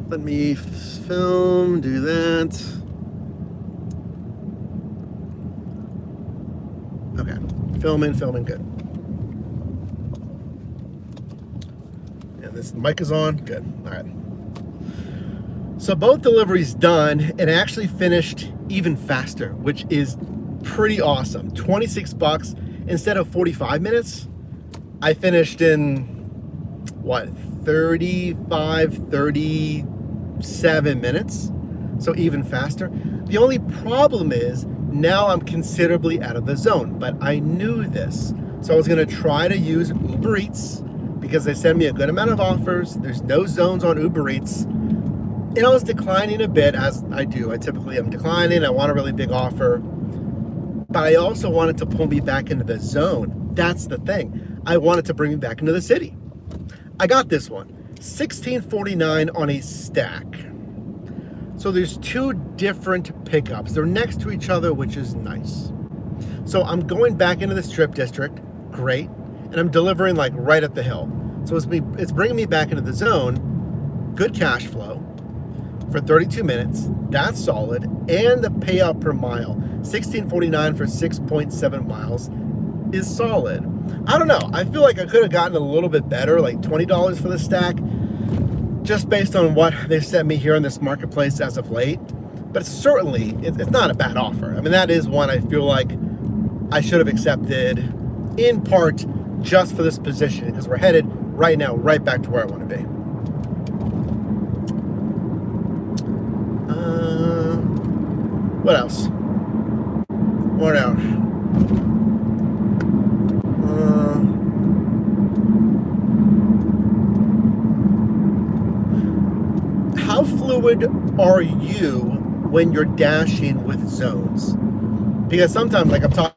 Let me film, do that. Okay, filming, good. And this mic is on, good, all right. So both deliveries done, and actually finished even faster, which is pretty awesome. 26 bucks instead of 45 minutes. I finished in what, 37 minutes. So even faster. The only problem is now I'm considerably out of the zone, but I knew this. So I was gonna try to use Uber Eats because they send me a good amount of offers. There's no zones on Uber Eats. And I was declining a bit, as I do. I typically am declining. I want a really big offer. But I also wanted to pull me back into the zone. That's the thing. I wanted to bring me back into the city. I got this one. 1649 on a stack. So there's 2 different pickups. They're next to each other, which is nice. So I'm going back into the Strip District. Great. And I'm delivering like right up the hill. So it's bringing me back into the zone. Good cash flow. For 32 minutes, that's solid, and the payout per mile, 1649 for 6.7 miles, is solid. I don't know. I feel like I could have gotten a little bit better, like $20 for the stack, just based on what they've sent me here in this marketplace as of late. But certainly, it's not a bad offer. I mean, that is one I feel like I should have accepted, in part just for this position, because we're headed right now right back to where I want to be. What else? What else? How fluid are you when you're dashing with zones? Because sometimes, like I'm talking,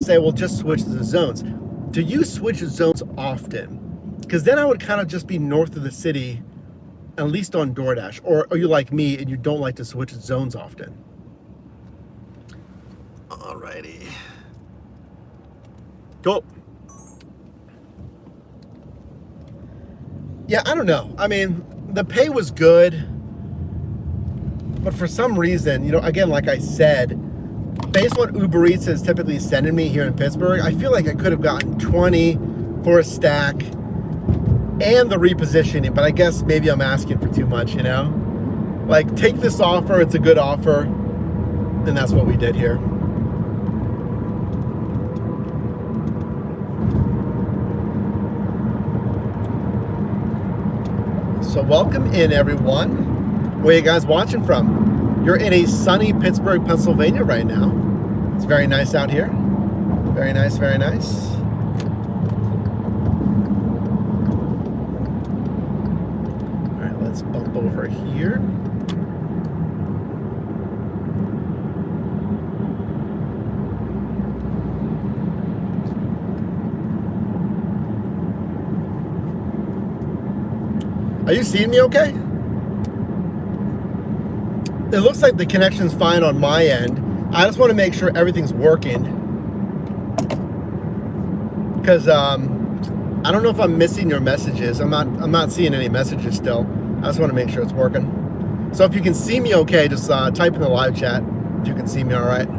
say, well, just switch the zones. Do you switch zones often? Because then I would kind of just be north of the city, at least on DoorDash. Or are you like me and you don't like to switch zones often? Alrighty. Cool. Yeah, I don't know. I mean, the pay was good, but for some reason, again, like I said, based on what Uber Eats is typically sending me here in Pittsburgh, I feel like I could have gotten 20 for a stack and the repositioning, but I guess maybe I'm asking for too much, Like, take this offer, it's a good offer, and that's what we did here. So welcome in, everyone. Where are you guys watching from? You're in a sunny Pittsburgh, Pennsylvania right now. It's very nice out here. Very nice, very nice. All right, let's bump over here. Are you seeing me okay? It looks like the connection's fine on my end. I just want to make sure everything's working. Because I don't know if I'm missing your messages. I'm not seeing any messages still. I just want to make sure it's working. So if you can see me okay, just type in the live chat if you can see me all right.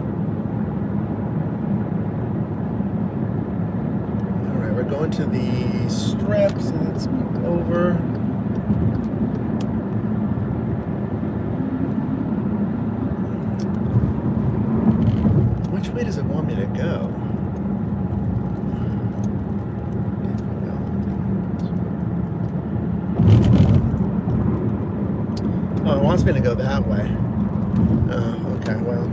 All right, we're going to the Strip, so let's move over. Which way does it want me to go? Oh, it wants me to go that way. Oh, okay, well,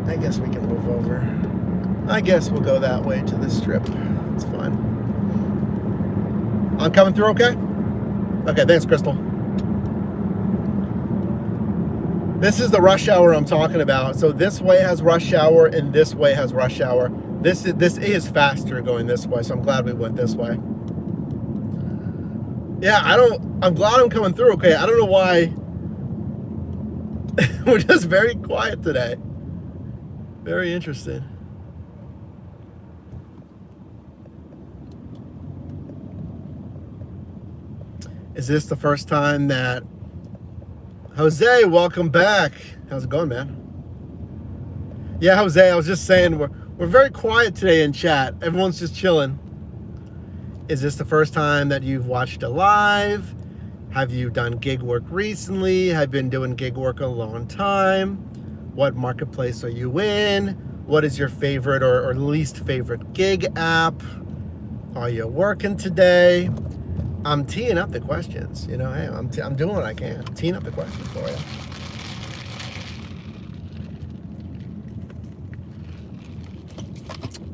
I guess we can move over. I guess we'll go that way to the Strip. It's fine. I'm coming through okay? Okay, thanks, Crystal. This is the rush hour I'm talking about. So this way has rush hour and this way has rush hour. This is faster going this way, so I'm glad we went this way. Yeah, I'm glad I'm coming through okay. I don't know why. We're just very quiet today. Very interesting. Is this the first time that... Jose, welcome back. How's it going, man? Yeah, Jose, I was just saying we're very quiet today in chat. Everyone's just chilling. Is this the first time that you've watched a live? Have you done gig work recently? Have you been doing gig work a long time? What marketplace are you in? What is your favorite or least favorite gig app? Are you working today? I'm teeing up the questions. You know, hey, I'm doing what I can. I'm teeing up the questions for you.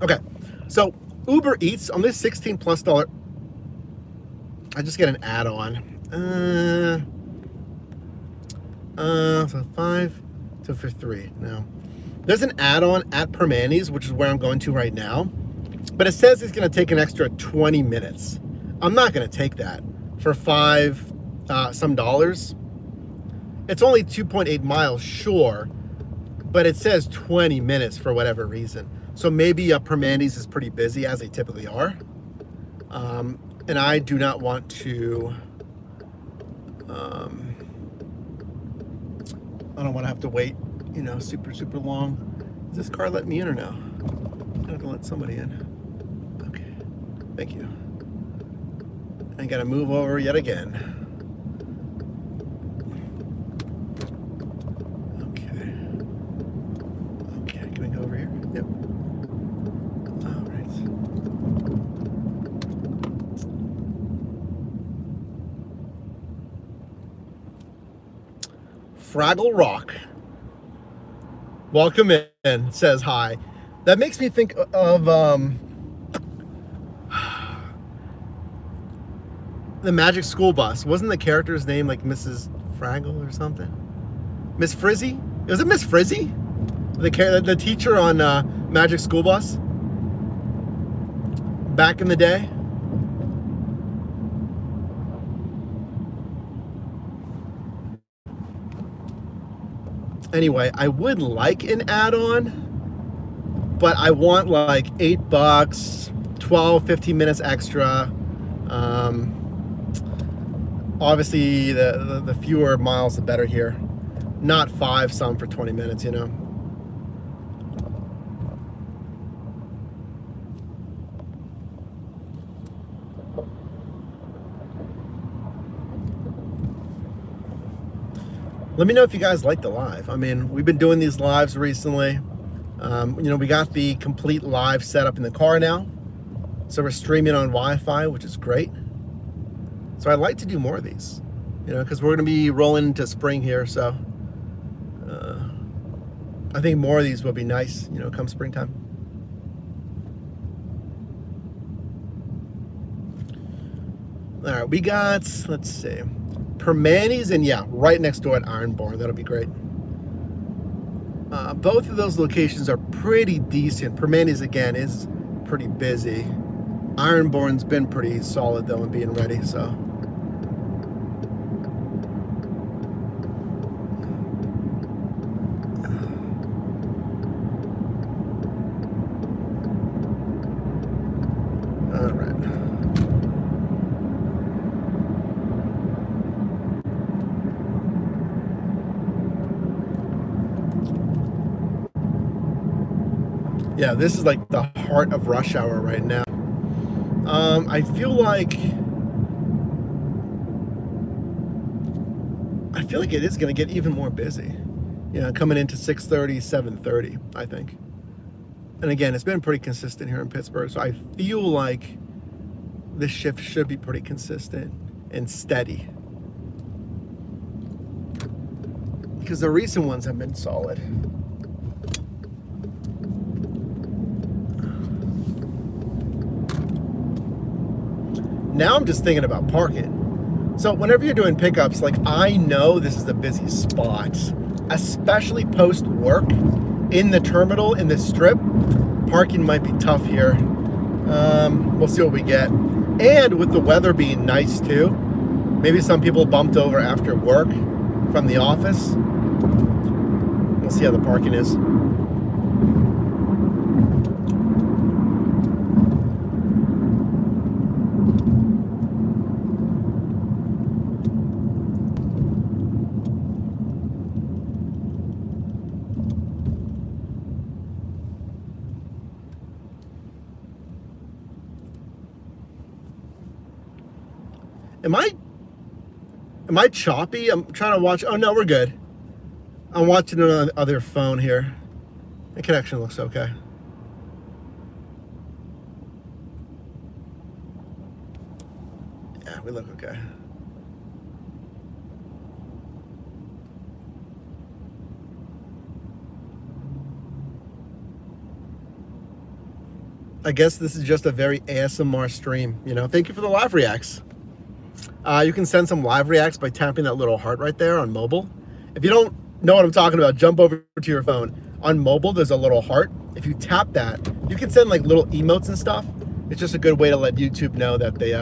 Okay, so Uber Eats on this $16+ I just get an add-on. So 5 to for 3 now. There's an add-on at Permanis, which is where I'm going to right now, but it says it's going to take an extra 20 minutes. I'm not going to take that for some dollars. It's only 2.8 miles, sure, but it says 20 minutes for whatever reason. So maybe Permanis is pretty busy, as they typically are. And I do not want to, I don't want to have to wait, you know, super long. Is this car letting me in or no? I have to let somebody in. Okay, thank you. I gotta move over yet again. Okay, can we go over here? Yep. All right. Fraggle Rock, welcome in, says hi. That makes me think of the Magic School Bus. Wasn't the character's name like Mrs. Fraggle or something? Miss Frizzy? Was it Miss Frizzy? The teacher on Magic School Bus? Back in the day? Anyway, I would like an add-on, but I want like $8, 12, 15 minutes extra. Obviously, the fewer miles, the better here. Not 5 some for 20 minutes, you know. Let me know if you guys like the live. I mean, we've been doing these lives recently. You know, we got the complete live setup in the car now. So we're streaming on Wi-Fi, which is great. So I'd like to do more of these, you know, because we're going to be rolling into spring here. So I think more of these will be nice, you know, come springtime. All right, we got, let's see, Permanis, and yeah, right next door at Iron Barn. That'll be great. Both of those locations are pretty decent. Permanis, again, is pretty busy. Iron Barn's been pretty solid, though, in being ready, so. All right. Yeah, this is like the heart of rush hour right now. I feel like it is going to get even more busy. You know, coming into 6:30, 7:30, I think. And again, it's been pretty consistent here in Pittsburgh, so I feel like this shift should be pretty consistent and steady. Because the recent ones have been solid. Now I'm just thinking about parking. So whenever you're doing pickups, like, I know this is a busy spot, especially post work in the terminal, in the strip. Parking might be tough here. We'll see what we get. And with the weather being nice too, maybe some people bumped over after work from the office. We'll see how the parking is. Am I choppy? I'm trying to watch. Oh no, we're good. I'm watching it on the other phone here. The connection looks okay. Yeah, we look okay. I guess this is just a very ASMR stream, you know. Thank you for the live reacts. You can send some live reacts by tapping that little heart right there on mobile. If you don't know what I'm talking about, jump over to your phone. On mobile, there's a little heart. If you tap that, you can send like little emotes and stuff. It's just a good way to let YouTube know that they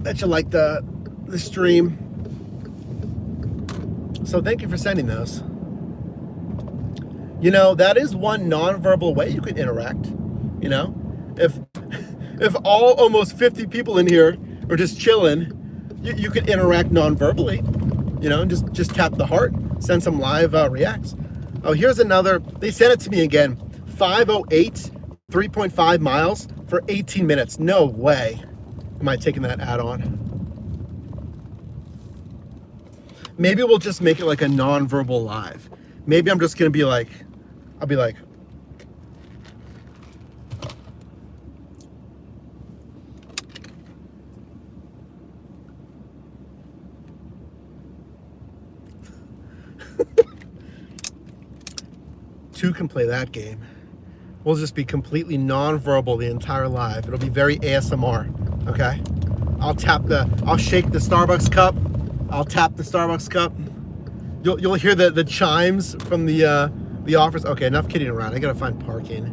that you like the stream. So thank you for sending those. You know, that is one nonverbal way you can interact. You know, if almost 50 people in here are just chilling, you can interact non-verbally, you know, and just tap the heart, send some live reacts. Oh, here's another. They sent it to me again. 508, 3.5 miles for 18 minutes. No way am I taking that add-on. Maybe we'll just make it like a non-verbal live. Maybe I'm just going to be like, I'll be like, two can play that game. We'll just be completely non-verbal the entire live. It'll be very ASMR, okay? I'll shake the Starbucks cup. I'll tap the Starbucks cup. You'll hear the chimes from the office. Okay, enough kidding around. I gotta find parking.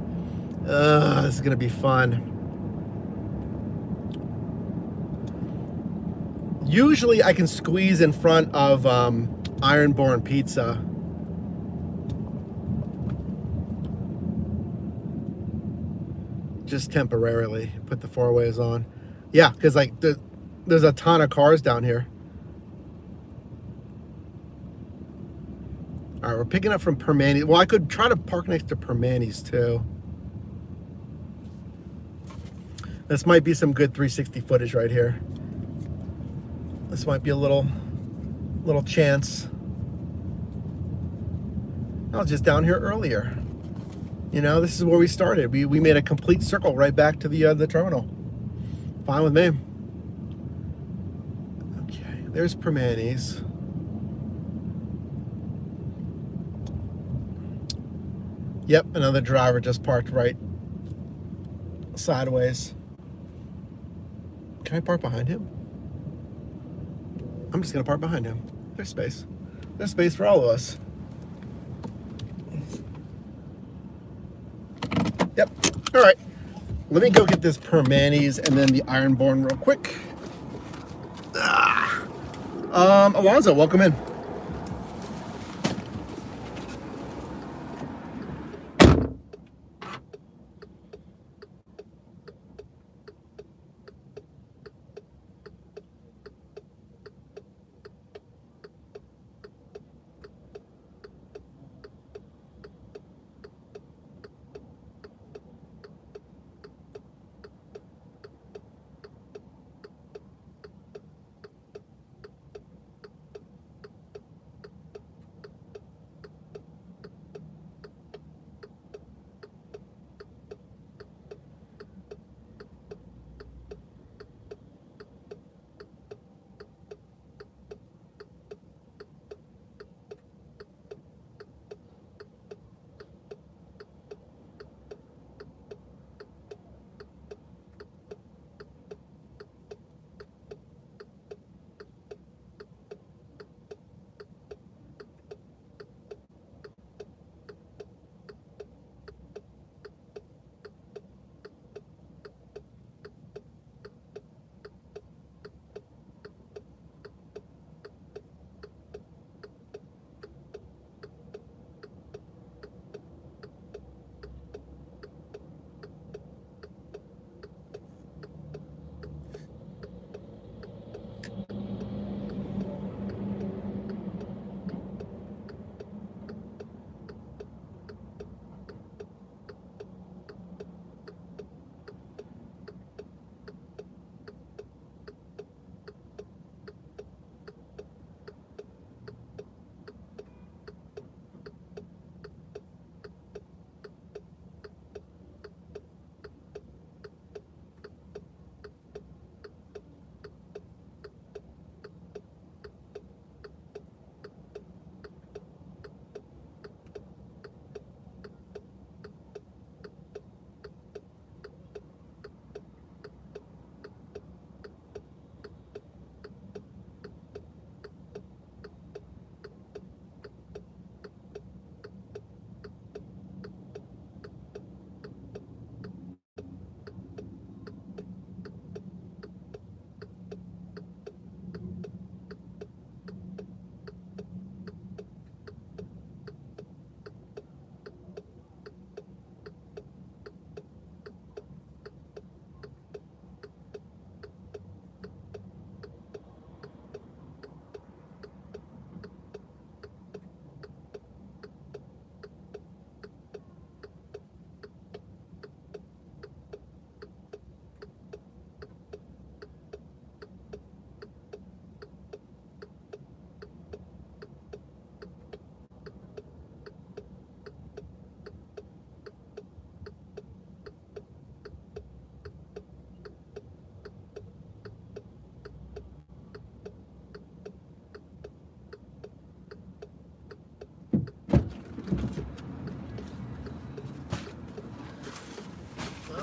This is gonna be fun. Usually I can squeeze in front of Iron Barn Pizza. Just temporarily put the four ways on. Yeah, because like there's a ton of cars down here. All right, we're picking up from Permanis. Well, I could try to park next to Permanis too. This might be some good 360 footage right here. This might be a little chance. I was just down here earlier. You know, this is where we started. We made a complete circle right back to the terminal. Fine with me. Okay, there's Permanis. Yep, another driver just parked right sideways. Can I park behind him? I'm just gonna park behind him. There's space. There's space for all of us. Yep. All right. Let me go get this Permanis and then the Ironborn real quick. Alonzo, welcome in.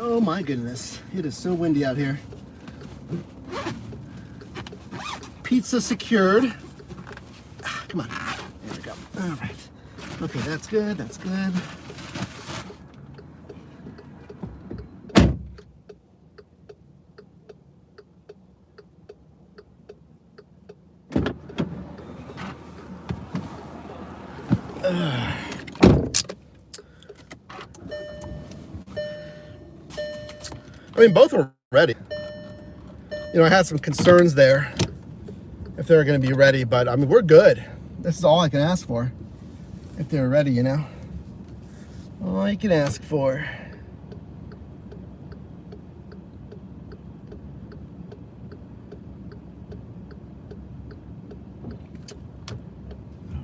Oh my goodness, it is so windy out here. Pizza secured. Come on, there we go. All right. Okay, that's good, that's good. I mean, both were ready. You know, I had some concerns there if they were going to be ready, but I mean, we're good. This is all I can ask for. If they're ready, you know. All you can ask for.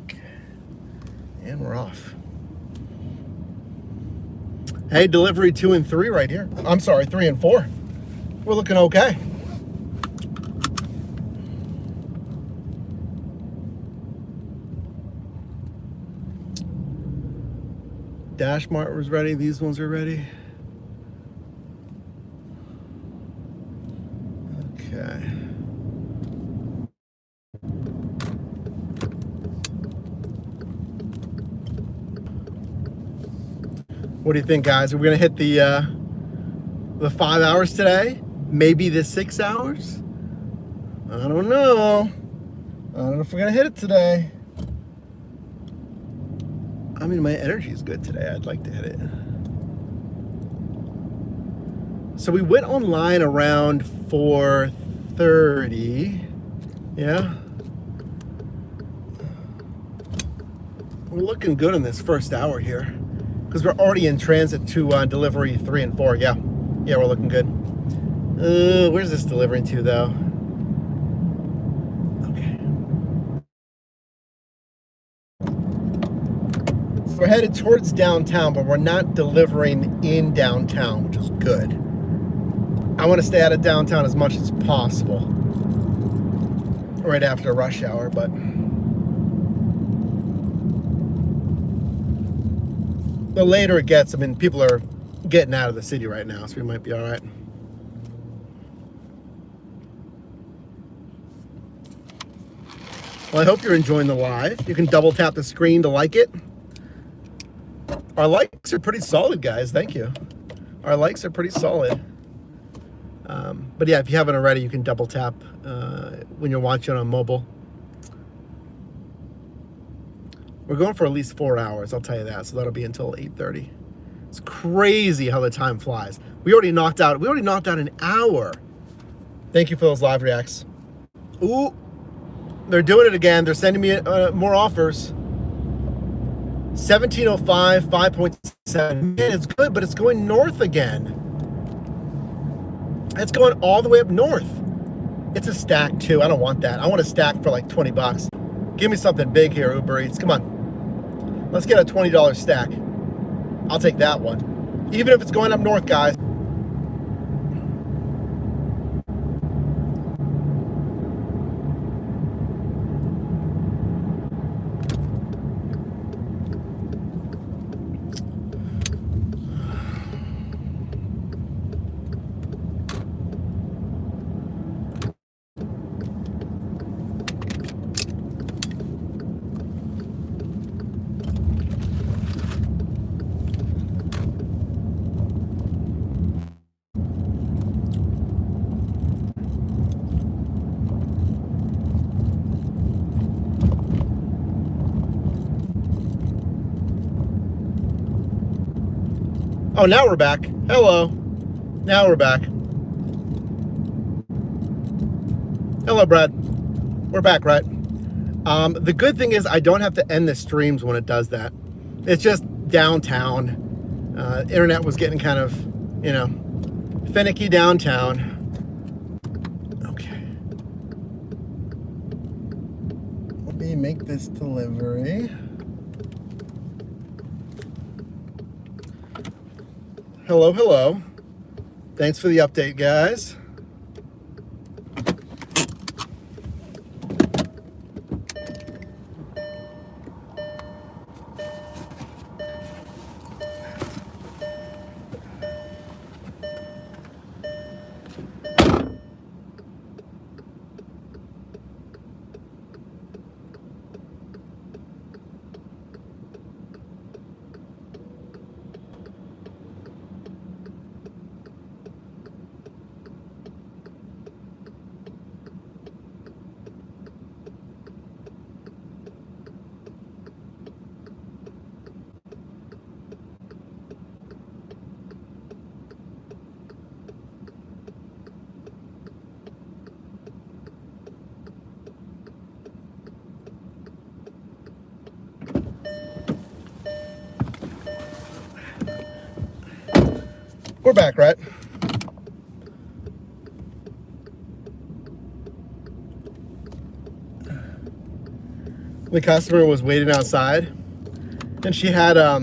Okay. And we're off. Hey, delivery 2 and 3 right here. I'm sorry, 3 and 4. We're looking okay. Dash Mart was ready. These ones are ready. Okay. What do you think, guys? Are we gonna hit the 5 hours today? Maybe the 6 hours? I don't know. I don't know if we're gonna hit it today. I mean, my energy is good today. I'd like to hit it. So we went online around 4:30. Yeah. We're looking good in this first hour here because we're already in transit to delivery 3 and 4. Yeah, we're looking good. Where's this delivering to, though? Okay. So we're headed towards downtown, but we're not delivering in downtown, which is good. I want to stay out of downtown as much as possible right after rush hour, but the later it gets, I mean, people are getting out of the city right now, so we might be all right. Well, I hope you're enjoying the live. You can double tap the screen to like it. Our likes are pretty solid, guys. Thank you. Our likes are pretty solid. But yeah, if you haven't already, you can double tap when you're watching on mobile. We're going for at least 4 hours, I'll tell you that. So that'll be until 8:30. It's crazy how the time flies. We already knocked out an hour. Thank you for those live reacts. Ooh, they're doing it again. They're sending me more offers. 1705, 5.7. Man, it's good, but it's going north again. It's going all the way up north. It's a stack too. I don't want that. I want a stack for like $20. Give me something big here, Uber Eats. Come on. Let's get a $20 stack. I'll take that one. Even if it's going up north, guys. Oh, now we're back. Hello. Now we're back. Hello, Brad. We're back, right? The good thing is I don't have to end the streams when it does that. It's just downtown. Internet was getting kind of, finicky downtown. Okay. Let me make this delivery. Hello, hello. Thanks for the update, guys. We're back, right? The customer was waiting outside, and she had a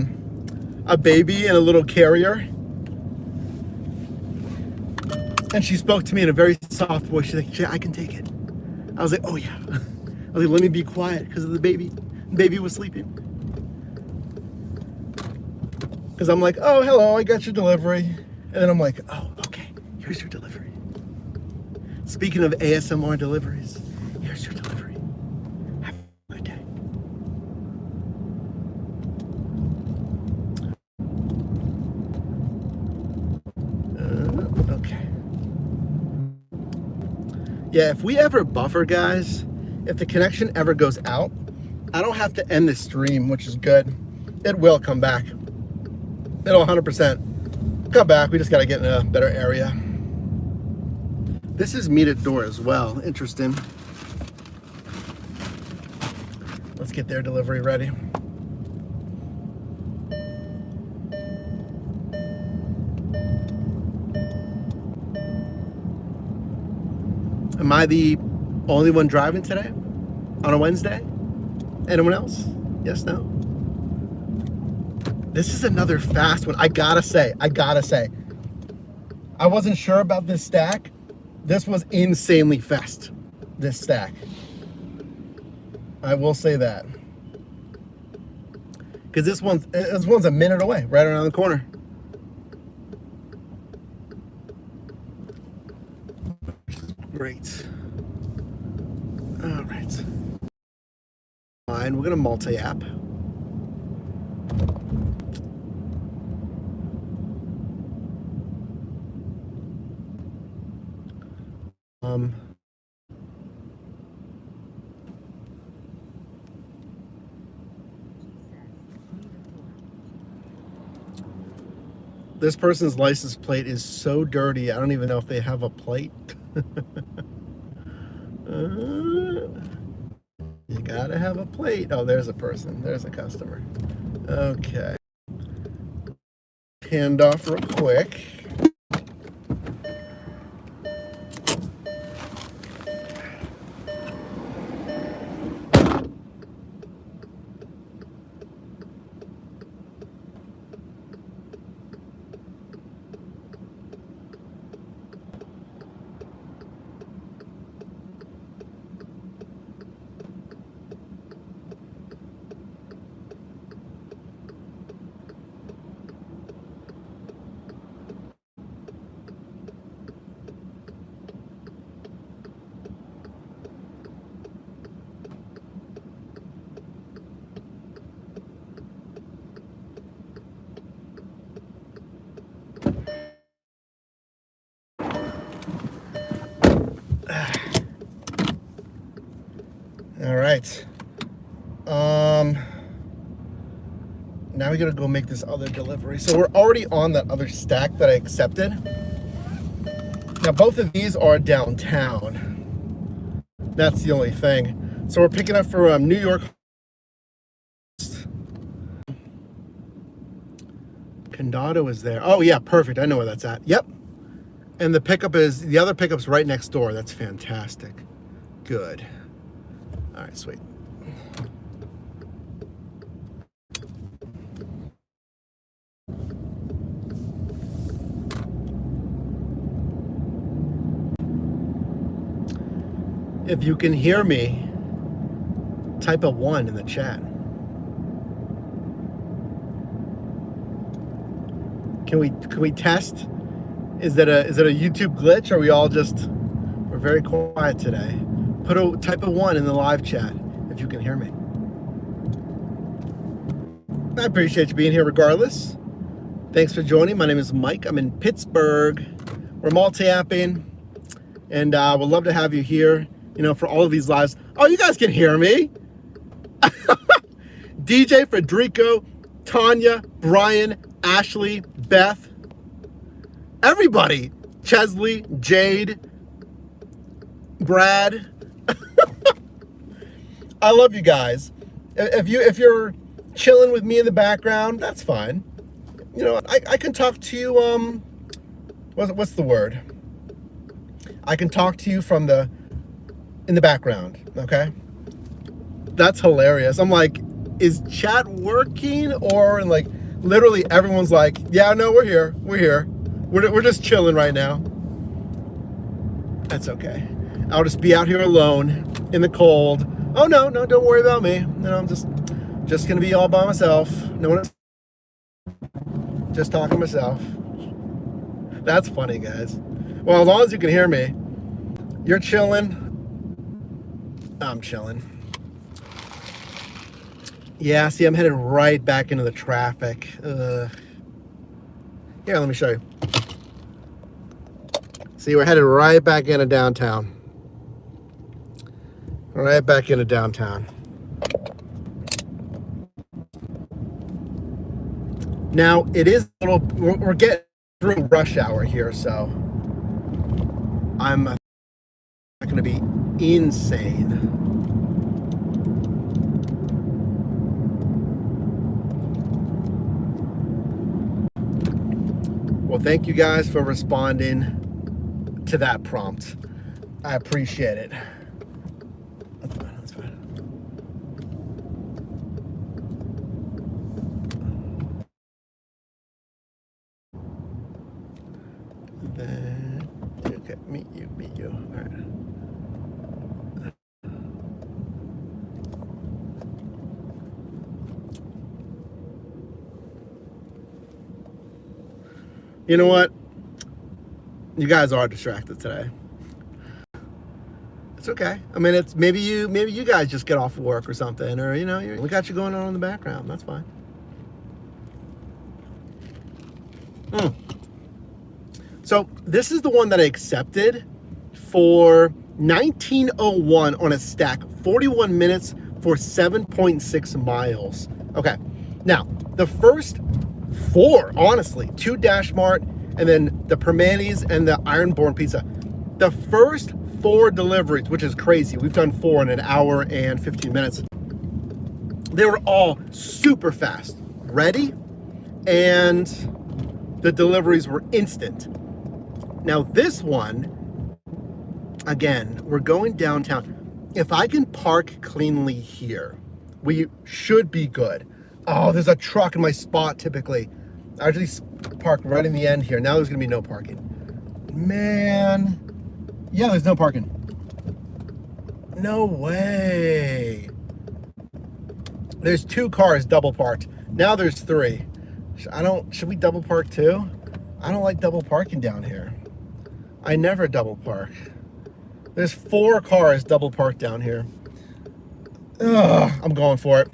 baby in a little carrier. And she spoke to me in a very soft voice. She's like, "Yeah, I can take it." I was like, "Oh yeah." I was like, "Let me be quiet because of the baby. The baby was sleeping." Because I'm like, "Oh, hello, I got your delivery." And then I'm like, "Oh, okay, here's your delivery." Speaking of ASMR deliveries, here's your delivery. Have a good day. Yeah, if we ever buffer, guys, if the connection ever goes out, I don't have to end the stream, which is good. It will come back. It'll 100% come back. We just got to get in a better area. This is metered door as well. Interesting. Let's get their delivery ready. Am I the only one driving today on a Wednesday? Anyone else? Yes, no? This is another fast one. I gotta say. I wasn't sure about this stack. This was insanely fast, this stack. I will say that. Because this one's a minute away, right around the corner. Great. All right. Fine, we're gonna multi-app. This person's license plate is so dirty, I don't even know if they have a plate. You gotta have a plate. Oh, there's a person. There's a customer. Okay. Hand off real quick. All right. Now we gotta go make this other delivery. So we're already on that other stack that I accepted. Now both of these are downtown. That's the only thing. So we're picking up for New York. Condado is there. Oh yeah, perfect. I know where that's at. Yep. And the other pickup's right next door. That's fantastic. Good. All right, sweet. If you can hear me, type a 1 in the chat. Can we test? Is it a YouTube glitch? Or are we all we're very quiet today? Type a 1 in the live chat if you can hear me. I appreciate you being here regardless. Thanks for joining. My name is Mike. I'm in Pittsburgh. We're multi-apping, and we'd love to have you here, for all of these lives. Oh, you guys can hear me. DJ, Federico, Tanya, Brian, Ashley, Beth, everybody. Chesley, Jade, Brad. I love you guys. If you're chilling with me in the background, that's fine. I can talk to you. What's the word? I can talk to you in the background. Okay. That's hilarious. I'm like, is chat working? Or literally everyone's like, yeah, no, we're here. We're just chilling right now. That's okay. I'll just be out here alone in the cold. Oh no, don't worry about me. I'm just gonna be all by myself. No one. Just talking to myself. That's funny, guys. Well, as long as you can hear me, you're chilling. I'm chilling. Yeah, see, I'm headed right back into the traffic. Here, let me show you. See, we're headed right back into downtown. Right back into downtown. Now, it is a little, we're getting through rush hour here, so I'm not going to be insane. Well, thank you guys for responding to that prompt. I appreciate it. That's fine, that's fine. Then, okay, meet you. All right. You know what? You guys are distracted today. It's okay. I mean, it's maybe you guys just get off work or something, or we got you going on in the background. That's fine. So this is the one that I accepted for 1901 on a stack, 41 minutes for 7.6 miles. Okay, now the first four, honestly, 2 Dash Mart and then the Permanis and the Ironborn Pizza. The first 4 deliveries, which is crazy. We've done 4 in an hour and 15 minutes. They were all super fast, ready, and the deliveries were instant. Now this one, again, we're going downtown. If I can park cleanly here, we should be good. Oh, there's a truck in my spot typically. I usually park right in the end here. Now there's gonna be no parking. Man, yeah, there's no parking. No way. There's 2 cars double parked. Now there's 3. Should we double park too? I don't like double parking down here. I never double park. There's 4 cars double parked down here. Ugh, I'm going for it.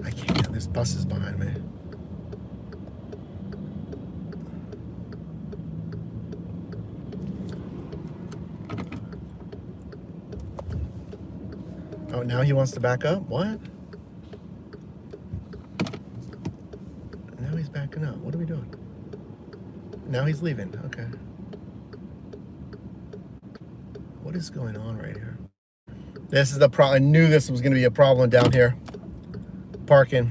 I can't, there's buses behind me. Oh, now he wants to back up? What? Now he's backing up. What are we doing? Now he's leaving. Okay. What is going on right here? This is the problem. I knew this was going to be a problem down here. Parking.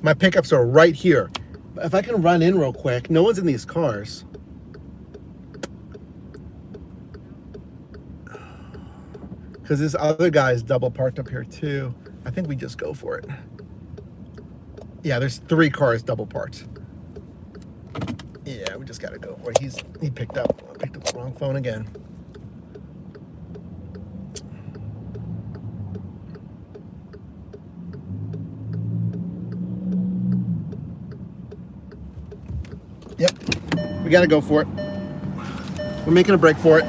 My pickups are right here. If I can run in real quick, no one's in these cars. Because this other guy's double parked up here too. I think we just go for it. Yeah, there's 3 cars double parked. Yeah, we just gotta go for it. He picked up the wrong phone again. Yep, we gotta go for it. We're making a break for it.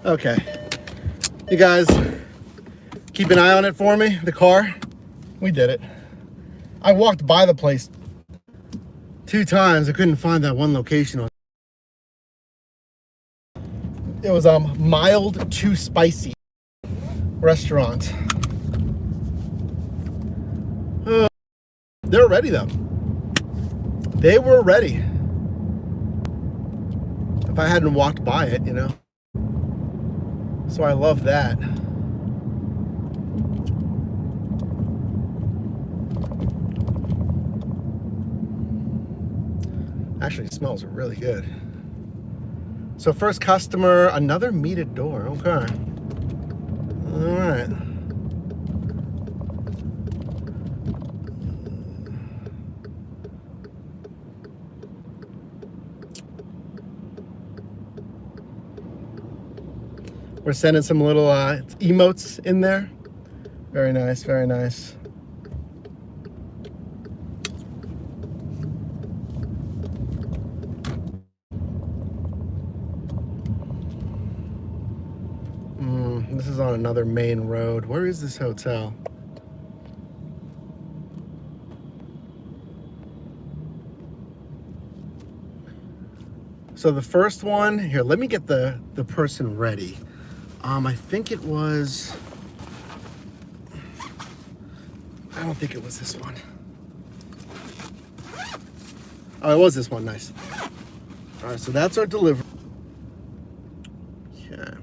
Okay. You guys keep an eye on it for me, the car. We did it. I walked by the place 2 times. I couldn't find that one location. It was mild to spicy restaurant. They're ready though. They were ready. If I hadn't walked by it, you know. So I love that. Actually, it smells really good. So first customer, another metered door. Okay. All right. We're sending some little emotes in there. Very nice, very nice. This is on another main road. Where is this hotel? So the first one, here, let me get the person ready. I think it was, I don't think it was this one. Oh, it was this one, nice. All right, so that's our delivery. Okay.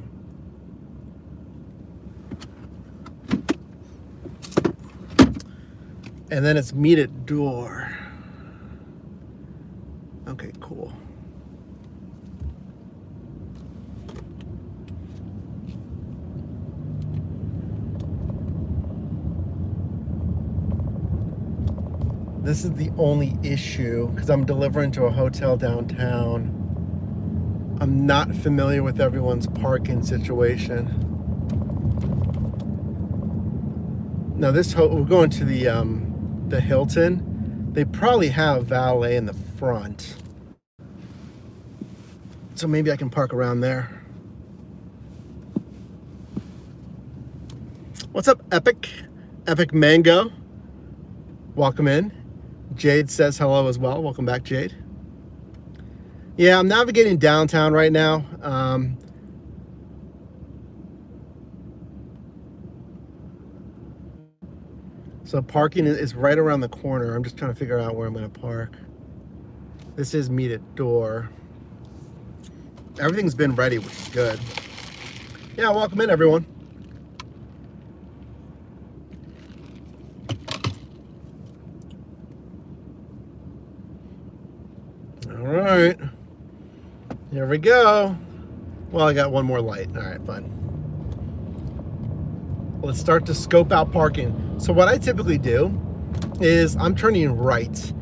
And then it's meet at door. Okay, cool. This is the only issue because I'm delivering to a hotel downtown. I'm not familiar with everyone's parking situation. Now we're going to the Hilton. They probably have valet in the front. So maybe I can park around there. What's up, Epic? Epic Mango. Welcome in. Jade says hello as well. Welcome back, Jade. Yeah, I'm navigating downtown right now. So parking is right around the corner. I'm just trying to figure out where I'm going to park. This is meet at door. Everything's been ready, which is good. Yeah, welcome in, everyone. All right. Here we go. Well, I got one more light. All right, fine. Let's start to scope out parking. So what I typically do is I'm turning right.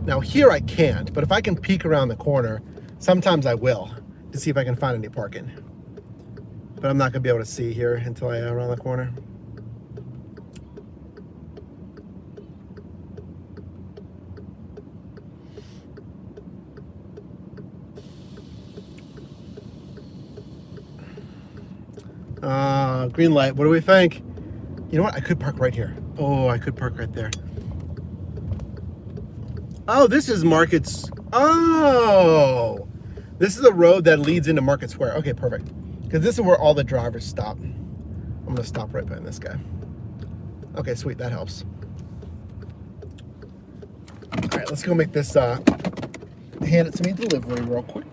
Now here I can't, but if I can peek around the corner, sometimes I will to see if I can find any parking. But I'm not gonna be able to see here until I around the corner. Green light, what do we think? You know what, I could park right here. Oh, I could park right there. Oh, this is Market's, oh! This is the road that leads into Market Square. Okay, perfect. Because this is where all the drivers stop. I'm gonna stop right behind this guy. Okay, sweet, that helps. All right, let's go make this hand it to me delivery real quick.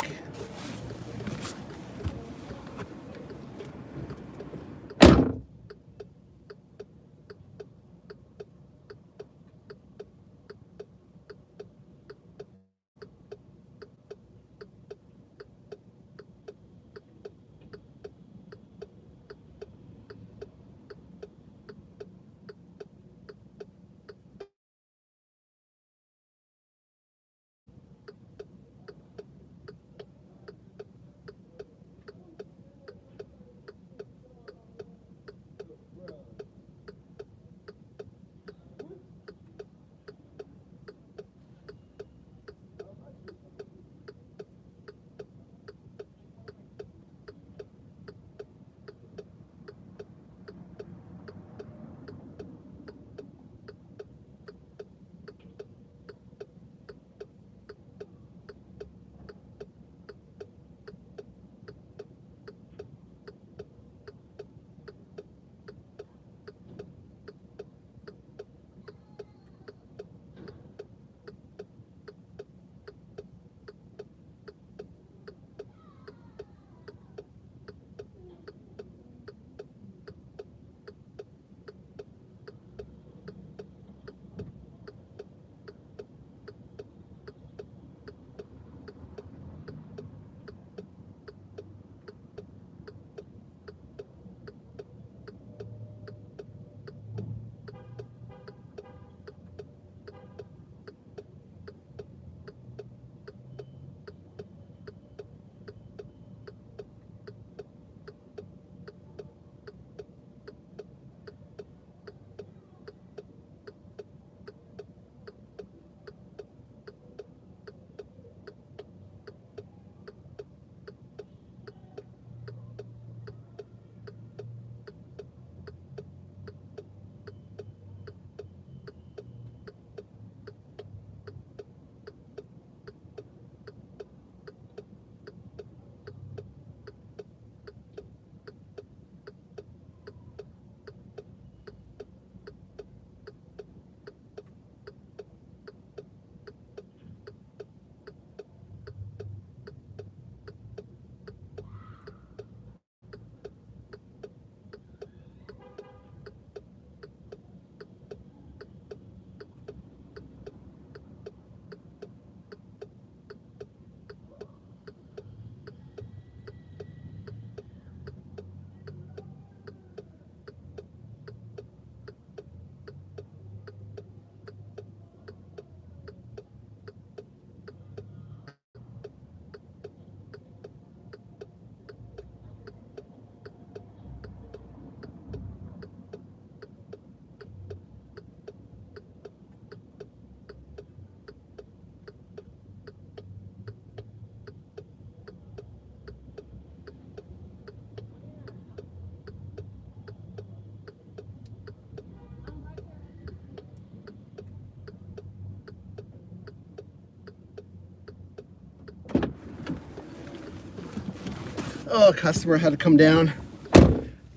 Oh, a customer had to come down.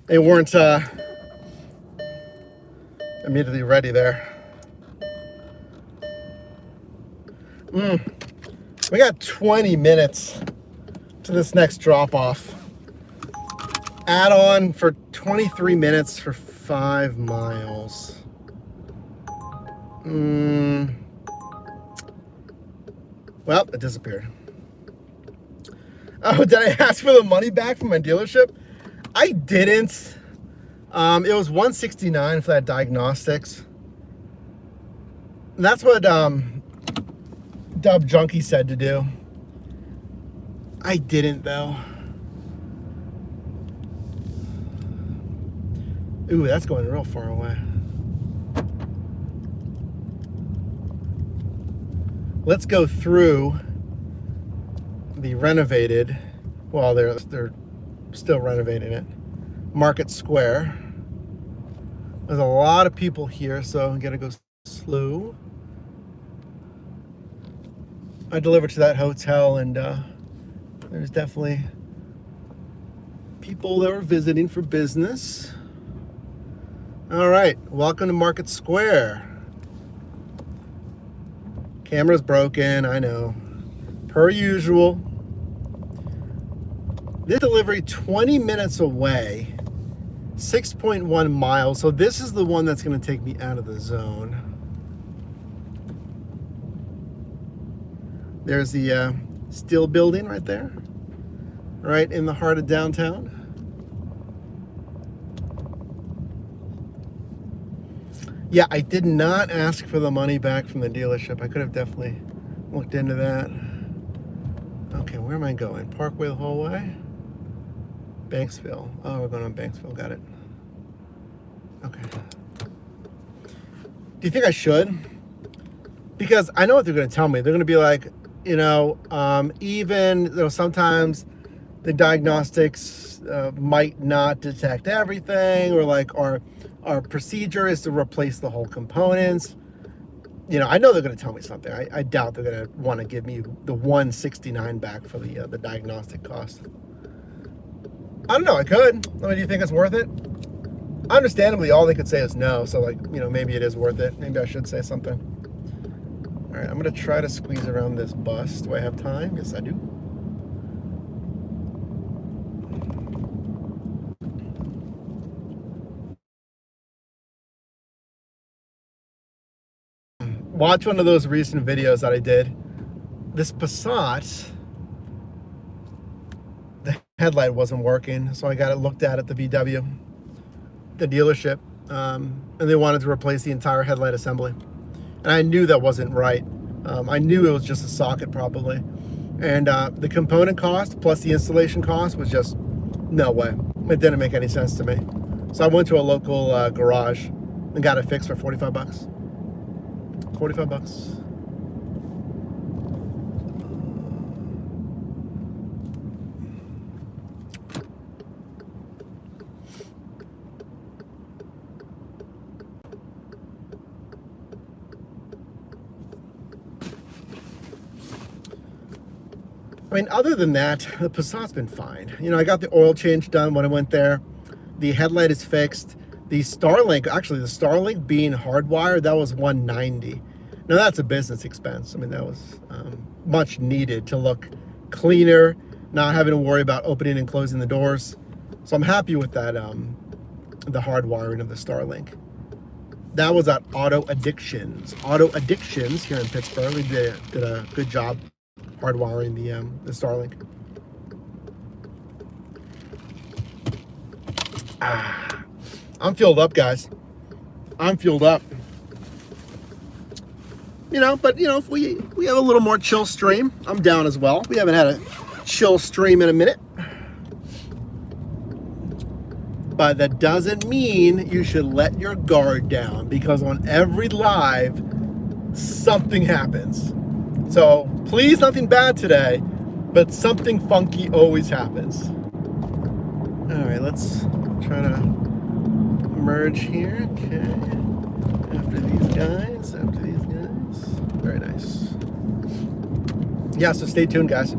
They weren't immediately ready there. We got 20 minutes to this next drop off. Add on for 23 minutes for 5 miles. Well, it disappeared. Oh, did I ask for the money back from my dealership? I didn't. It was $169 for that diagnostics. And that's what Dub Junkie said to do. I didn't though. Ooh, that's going real far away. Let's go through the renovated, well, they're still renovating it, Market Square. There's a lot of people here, so I'm gonna go slow. I delivered to that hotel, and there's definitely people that were visiting for business. All right, welcome to Market Square. Camera's broken, I know. Per usual. This delivery 20 minutes away, 6.1 miles. So this is the one that's going to take me out of the zone. There's the steel building right there, right in the heart of downtown. Yeah, I did not ask for the money back from the dealership. I could have definitely looked into that. Okay, where am I going? Parkway the whole way? Banksville. Oh, we're going on Banksville. Got it. Okay. Do you think I should? Because I know what they're going to tell me. They're going to be like, even though sometimes the diagnostics might not detect everything, or like our procedure is to replace the whole components. I know they're going to tell me something. I doubt they're going to want to give me the $169 back for the diagnostic cost. I don't know. I could. I mean, do you think it's worth it? Understandably, all they could say is no. So, maybe it is worth it. Maybe I should say something. All right, I'm going to try to squeeze around this bus. Do I have time? Yes, I do. Watch one of those recent videos that I did. This Passat, the headlight wasn't working, so I got it looked at the VW, the dealership, and they wanted to replace the entire headlight assembly. And I knew that wasn't right. I knew it was just a socket probably. And the component cost plus the installation cost was just no way. It didn't make any sense to me. So I went to a local garage and got it fixed for 45 bucks. 45 bucks. I mean, other than that, the Passat's been fine. I got the oil change done when I went there. The headlight is fixed. The Starlink being hardwired, that was $190. Now that's a business expense. I mean, that was much needed to look cleaner, not having to worry about opening and closing the doors. So I'm happy with that, the hardwiring of the Starlink. That was at Auto Addictions. Auto Addictions here in Pittsburgh. They did a good job hardwiring the Starlink. I'm fueled up, guys. I'm fueled up. But if we have a little more chill stream, I'm down as well. We haven't had a chill stream in a minute. But that doesn't mean you should let your guard down, because on every live, something happens. So please, nothing bad today, but something funky always happens. All right, let's try to merge here. Okay. After these guys. Very nice. Yeah, so stay tuned, guys.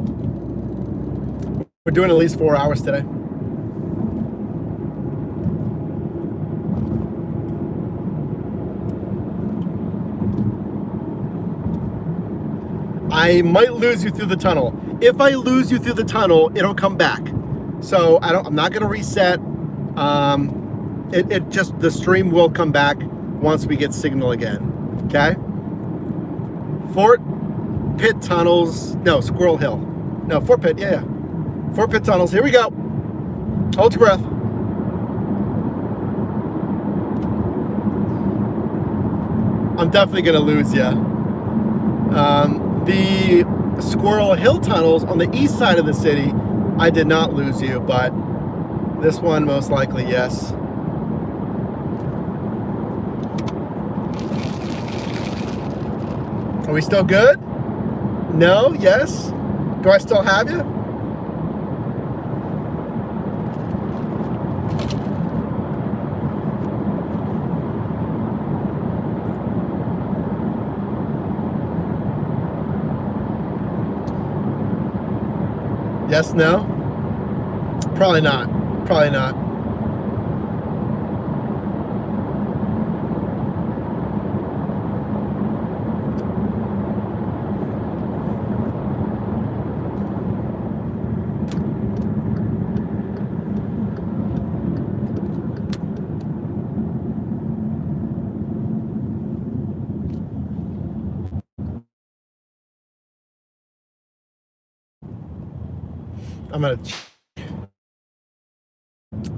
We're doing at least 4 hours today. I might lose you through the tunnel. If I lose you through the tunnel, it'll come back. So I'm not gonna reset. It just, the stream will come back once we get signal again, okay? Fort Pitt tunnels, no, Squirrel Hill. No, Fort Pitt, yeah. Fort Pitt tunnels, here we go. Hold your breath. I'm definitely gonna lose you. The Squirrel Hill tunnels on the east side of the city, I did not lose you, but this one most likely, yes. Are we still good? No? Yes? Do I still have you? Yes, no? Probably not. Probably not.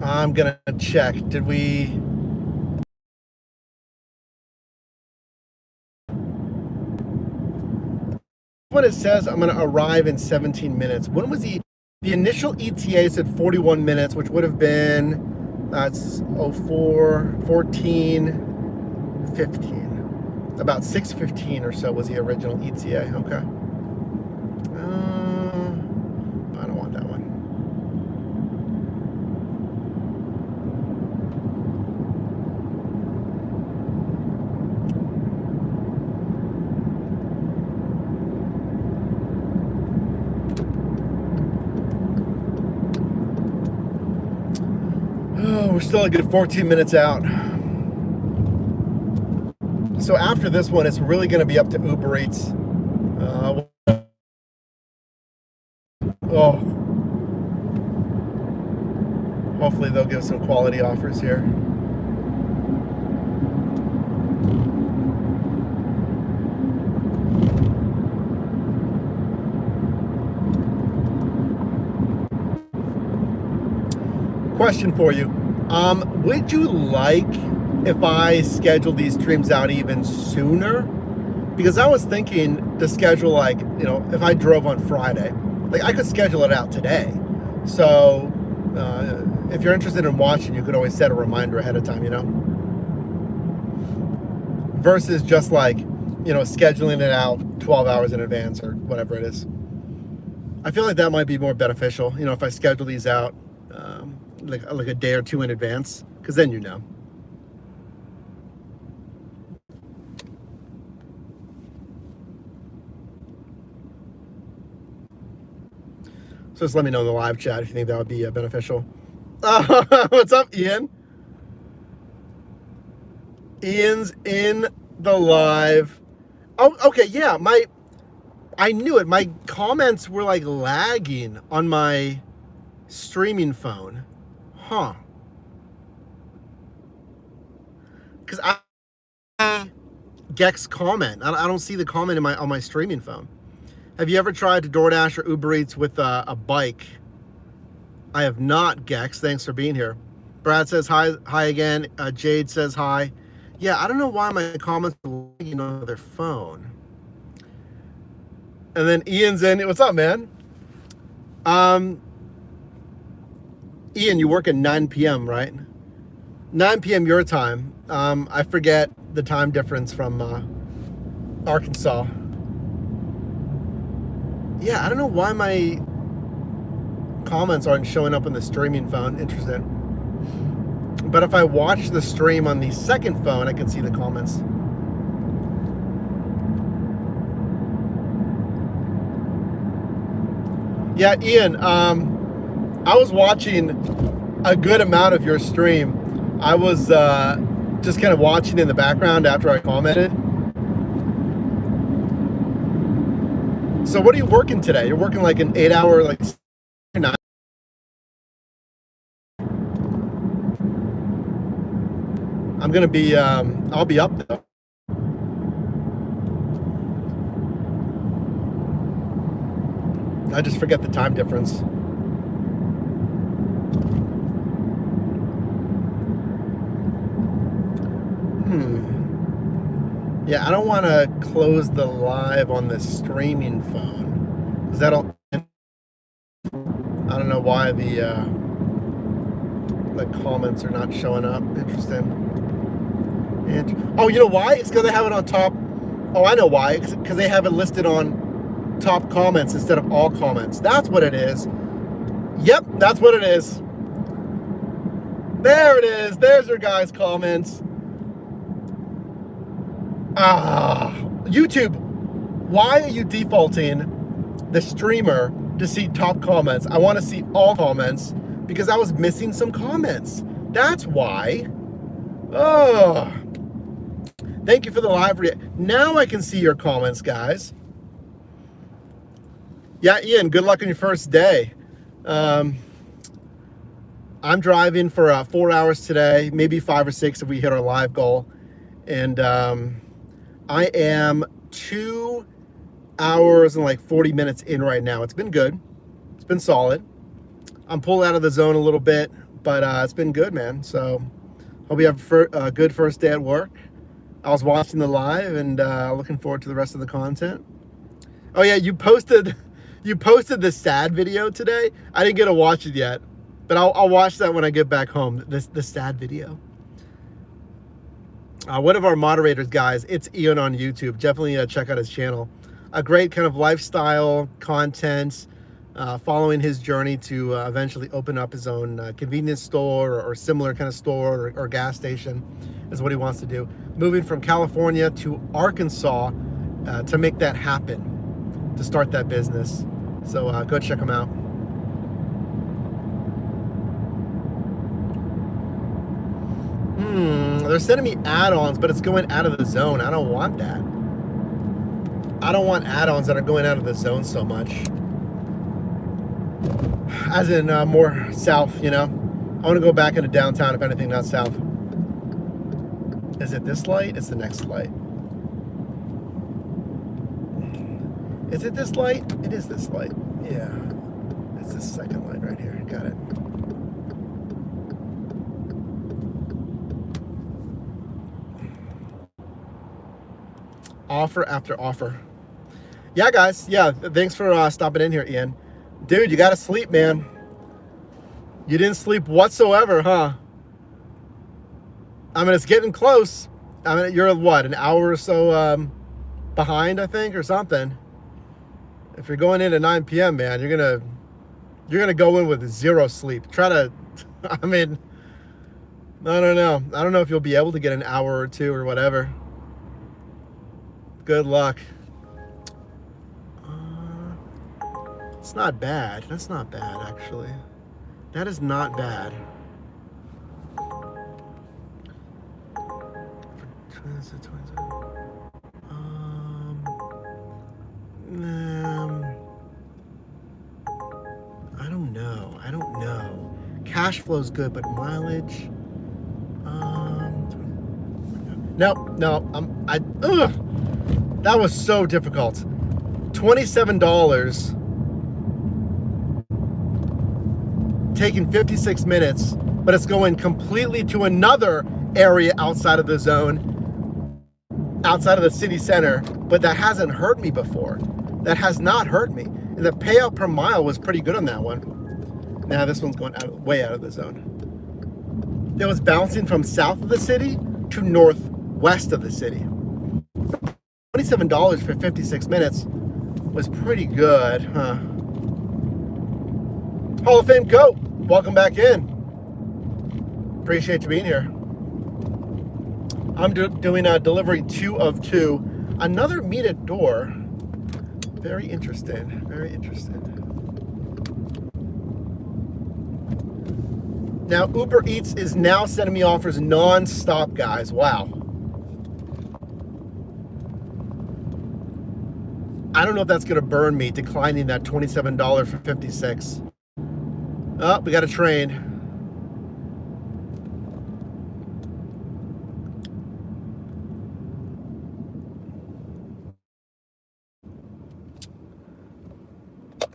I'm gonna check. Did we? When it says I'm gonna arrive in 17 minutes, when was the initial ETA said 41 minutes, which would have been, that's 04, 14, 15. About 6:15 or so was the original ETA, okay. I don't want that one. Oh, we're still a good 14 minutes out. So after this one, it's really going to be up to Uber Eats. Hopefully they'll give some quality offers here. Question for you. Would you like if I schedule these streams out even sooner? Because I was thinking to schedule, like, you know, if I drove on Friday, like I could schedule it out today. So if you're interested in watching, you could always set a reminder ahead of time, you know? Versus just like, you know, scheduling it out 12 hours in advance or whatever it is. I feel like that might be more beneficial, you know, if I schedule these out like a day or two in advance, because then you know. So just let me know in the live chat if you think that would be beneficial. What's up, Ian? Ian's in the live. Oh, okay, yeah. I knew it. My comments were like lagging on my streaming phone. Huh. Because I Gex comment. I don't see the comment on my streaming phone. Have you ever tried to DoorDash or Uber Eats with a bike? I have not, Gex. Thanks for being here. Brad says hi again. Jade says hi. Yeah, I don't know why my comments are lagging on their phone. And then Ian's in. What's up, man? Ian, you work at 9 p.m., right? 9 p.m. your time. I forget the time difference from Arkansas. Yeah, I don't know why my comments aren't showing up on the streaming phone. Interesting. But if I watch the stream on the second phone, I can see the comments. Yeah, Ian, I was watching a good amount of your stream. I was just kind of watching in the background after I commented. So what are you working today? You're working like an 8-hour, like 9. I'm gonna be, I'll be up though. I just forget the time difference. Yeah, I don't want to close the live on the streaming phone, because that'll, I don't know why the comments are not showing up. Interesting. And oh, you know why? It's because they have it on top. Oh, I know why. It's because they have it listed on top comments instead of all comments. That's what it is. Yep, that's what it is. There it is. There's your guys' comments. YouTube, why are you defaulting the streamer to see top comments? I want to see all comments because I was missing some comments. That's why. Oh, thank you for the live now I can see your comments, guys. Yeah, Ian, good luck on your first day. I'm driving for 4 hours today, maybe 5 or 6 if we hit our live goal. And I am 2 hours and like 40 minutes in right now. It's been good. It's been solid. I'm pulled out of the zone a little bit, but it's been good, man. So hope you have a good first day at work. I was watching the live and looking forward to the rest of the content. Oh yeah, you posted the sad video today. I didn't get to watch it yet, but I'll watch that when I get back home. The sad video. One of our moderators, guys, it's Ian on YouTube. Definitely check out his channel. A great kind of lifestyle content, following his journey to eventually open up his own convenience store or similar kind of store or gas station is what he wants to do. Moving from California to Arkansas to make that happen, to start that business. So go check him out. They're sending me add-ons, but it's going out of the zone. I don't want that. I don't want add-ons that are going out of the zone so much. As in more south, you know? I want to go back into downtown, if anything, not south. Is it this light? It's the next light. Is it this light? It is this light. Yeah. It's this second light right here. Got it. Offer after offer. Yeah, guys. Yeah, thanks for stopping in here, Ian. Dude, you gotta sleep, man. You didn't sleep whatsoever, huh? I mean, it's getting close. I mean, you're what, an hour or so behind, I think, or something. If you're going in at 9 p.m., man, you're gonna go in with 0 sleep. Try to, I mean, I don't know. I don't know if you'll be able to get an hour or 2 or whatever. Good luck. It's not bad. That's not bad, actually. That is not bad. I don't know. Cash flow's good, but mileage. No. That was so difficult. $27. Taking 56 minutes, but it's going completely to another area outside of the zone, outside of the city center, but that hasn't hurt me before. That has not hurt me. And the payout per mile was pretty good on that one. Now this one's going way out of the zone. It was bouncing from south of the city to northwest of the city. $27 for 56 minutes was pretty good, huh? Hall of Fame Goat, welcome back in. Appreciate you being here. I'm doing a delivery 2 of 2. Another meet at door. Very interesting, very interesting. Now, Uber Eats is now sending me offers non-stop, guys. Wow. I don't know if that's going to burn me, declining that $27 for 56. Oh, we got a train.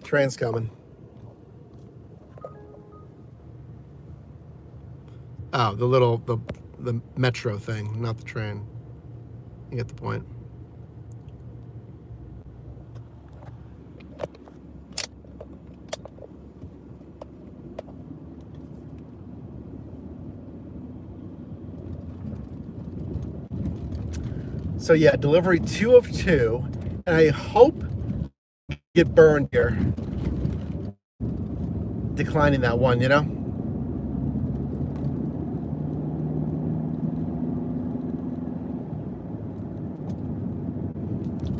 Train's coming. Oh, the metro thing, not the train. You get the point. So yeah, delivery 2 of 2, and I hope I get burned here. Declining that one, you know?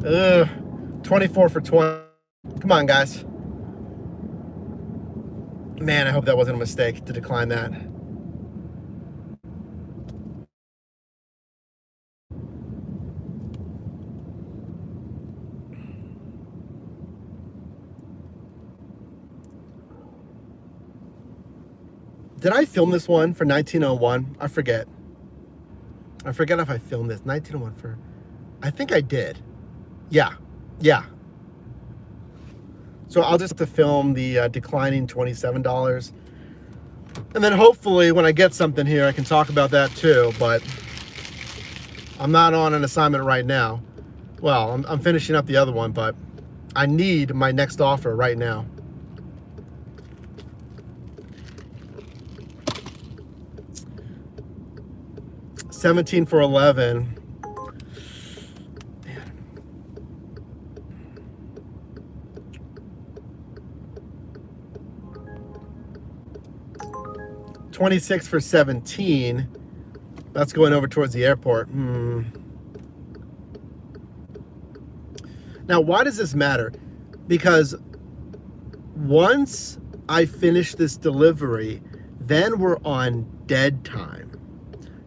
Ugh, 24 for 20. Come on, guys. Man, I hope that wasn't a mistake to decline that. Did I film this one for 1901? I forget. I forget if I filmed this. 1901 for... I think I did. Yeah. So I'll just have to film the declining $27. And then hopefully when I get something here, I can talk about that too. But I'm not on an assignment right now. Well, I'm finishing up the other one, but I need my next offer right now. $17 for 11. Man. 26 for 17. That's going over towards the airport. Now, why does this matter? Because once I finish this delivery, then we're on dead time.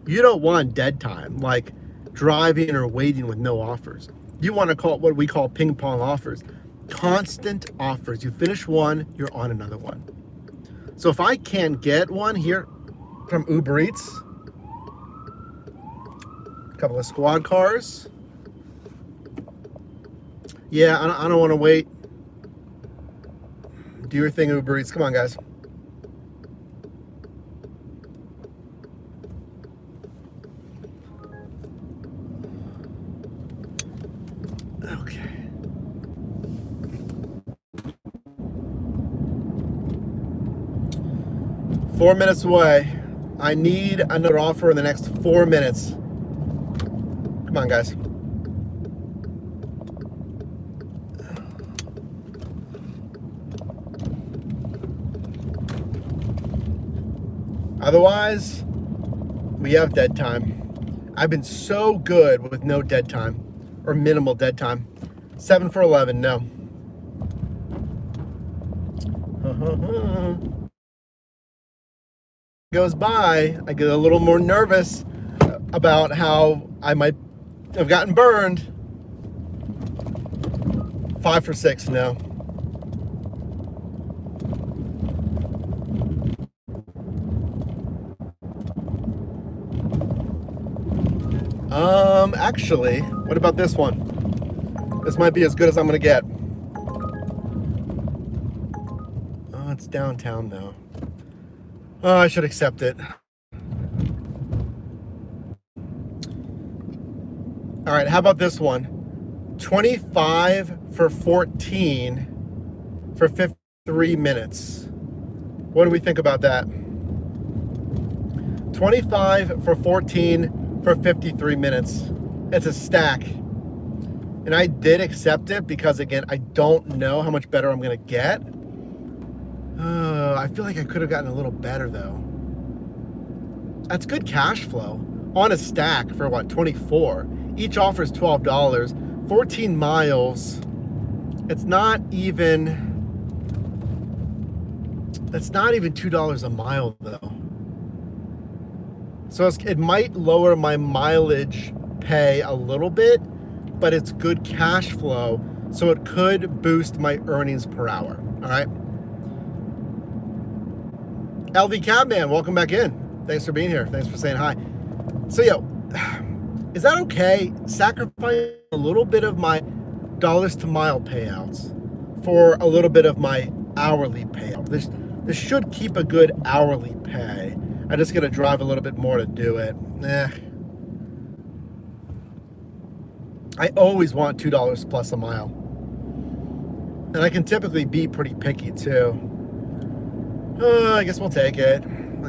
You don't want dead time, like driving or waiting with no offers. You want to call it what we call ping pong offers. Constant offers. You finish one, you're on another one. So if I can't get one here from Uber Eats, a couple of squad cars. Yeah, I don't want to wait. Do your thing, Uber Eats. Come on, guys. Okay. Four minutes away. I need another offer in the next 4 minutes. Come on, guys. Otherwise, we have dead time. I've been so good with no dead time or minimal dead time. 7 for 11, no. Goes by, I get a little more nervous about how I might have gotten burned. 5 for 6, no. Actually, what about this one? This might be as good as I'm gonna get. Oh, it's downtown though. Oh, I should accept it. All right, how about this one? 25 for 14 for 53 minutes. What do we think about that? 25 for 14 for 53 minutes. It's a stack. And I did accept it because, again, I don't know how much better I'm going to get. I feel like I could have gotten a little better, though. That's good cash flow on a stack for, what, 24. Each offer is $12. 14 miles. It's not even... That's not even $2 a mile, though. So it might lower my mileage pay a little bit, but it's good cash flow, so it could boost my earnings per hour. All right. LV Cabman, welcome back in. Thanks for being here. Thanks for saying hi. So, is that okay? Sacrificing a little bit of my dollars to mile payouts for a little bit of my hourly payout. This should keep a good hourly pay. I just got to drive a little bit more to do it. I always want $2 plus a mile. And I can typically be pretty picky too. I guess we'll take it. And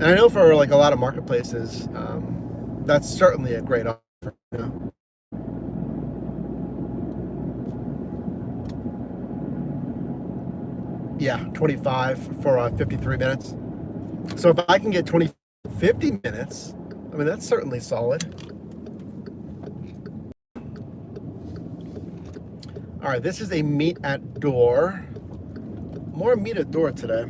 I know for like a lot of marketplaces, that's certainly a great offer. You know? Yeah, 25 for 53 minutes. So if I can get 50 minutes, I mean, that's certainly solid. All right, this is a meet at door. More meet at door today.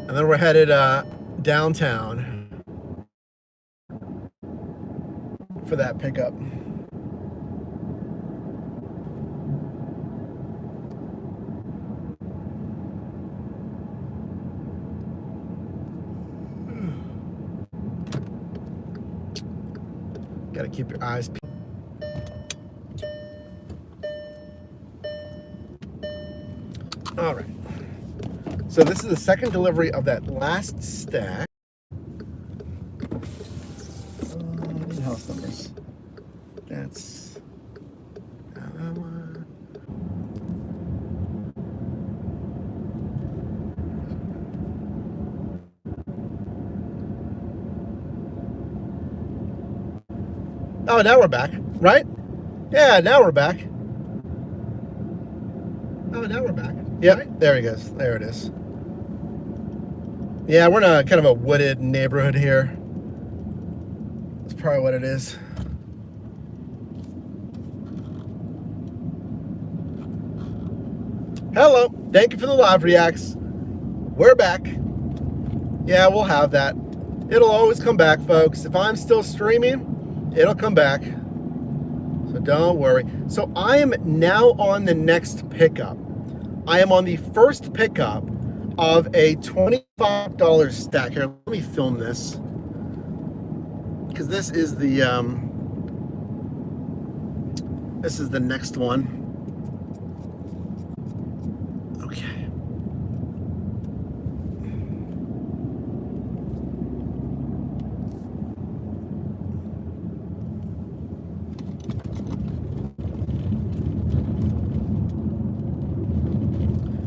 And then we're headed downtown for that pickup. Got to keep your eyes peeled. All right. So this is the second delivery of that last stack. House numbers. That's that one. Oh, now we're back, right? Yeah, now we're back. Oh, now we're back. Yep, right? There he goes. There it is. Yeah, we're in a kind of a wooded neighborhood here. That's probably what it is. Hello. Thank you for the live reacts. We're back. Yeah, we'll have that. It'll always come back, folks. If I'm still streaming, it'll come back. So don't worry. So I am now on the next pickup. I am on the first pickup of a $25 stack. Here, let me film this, because this is the next one. Okay.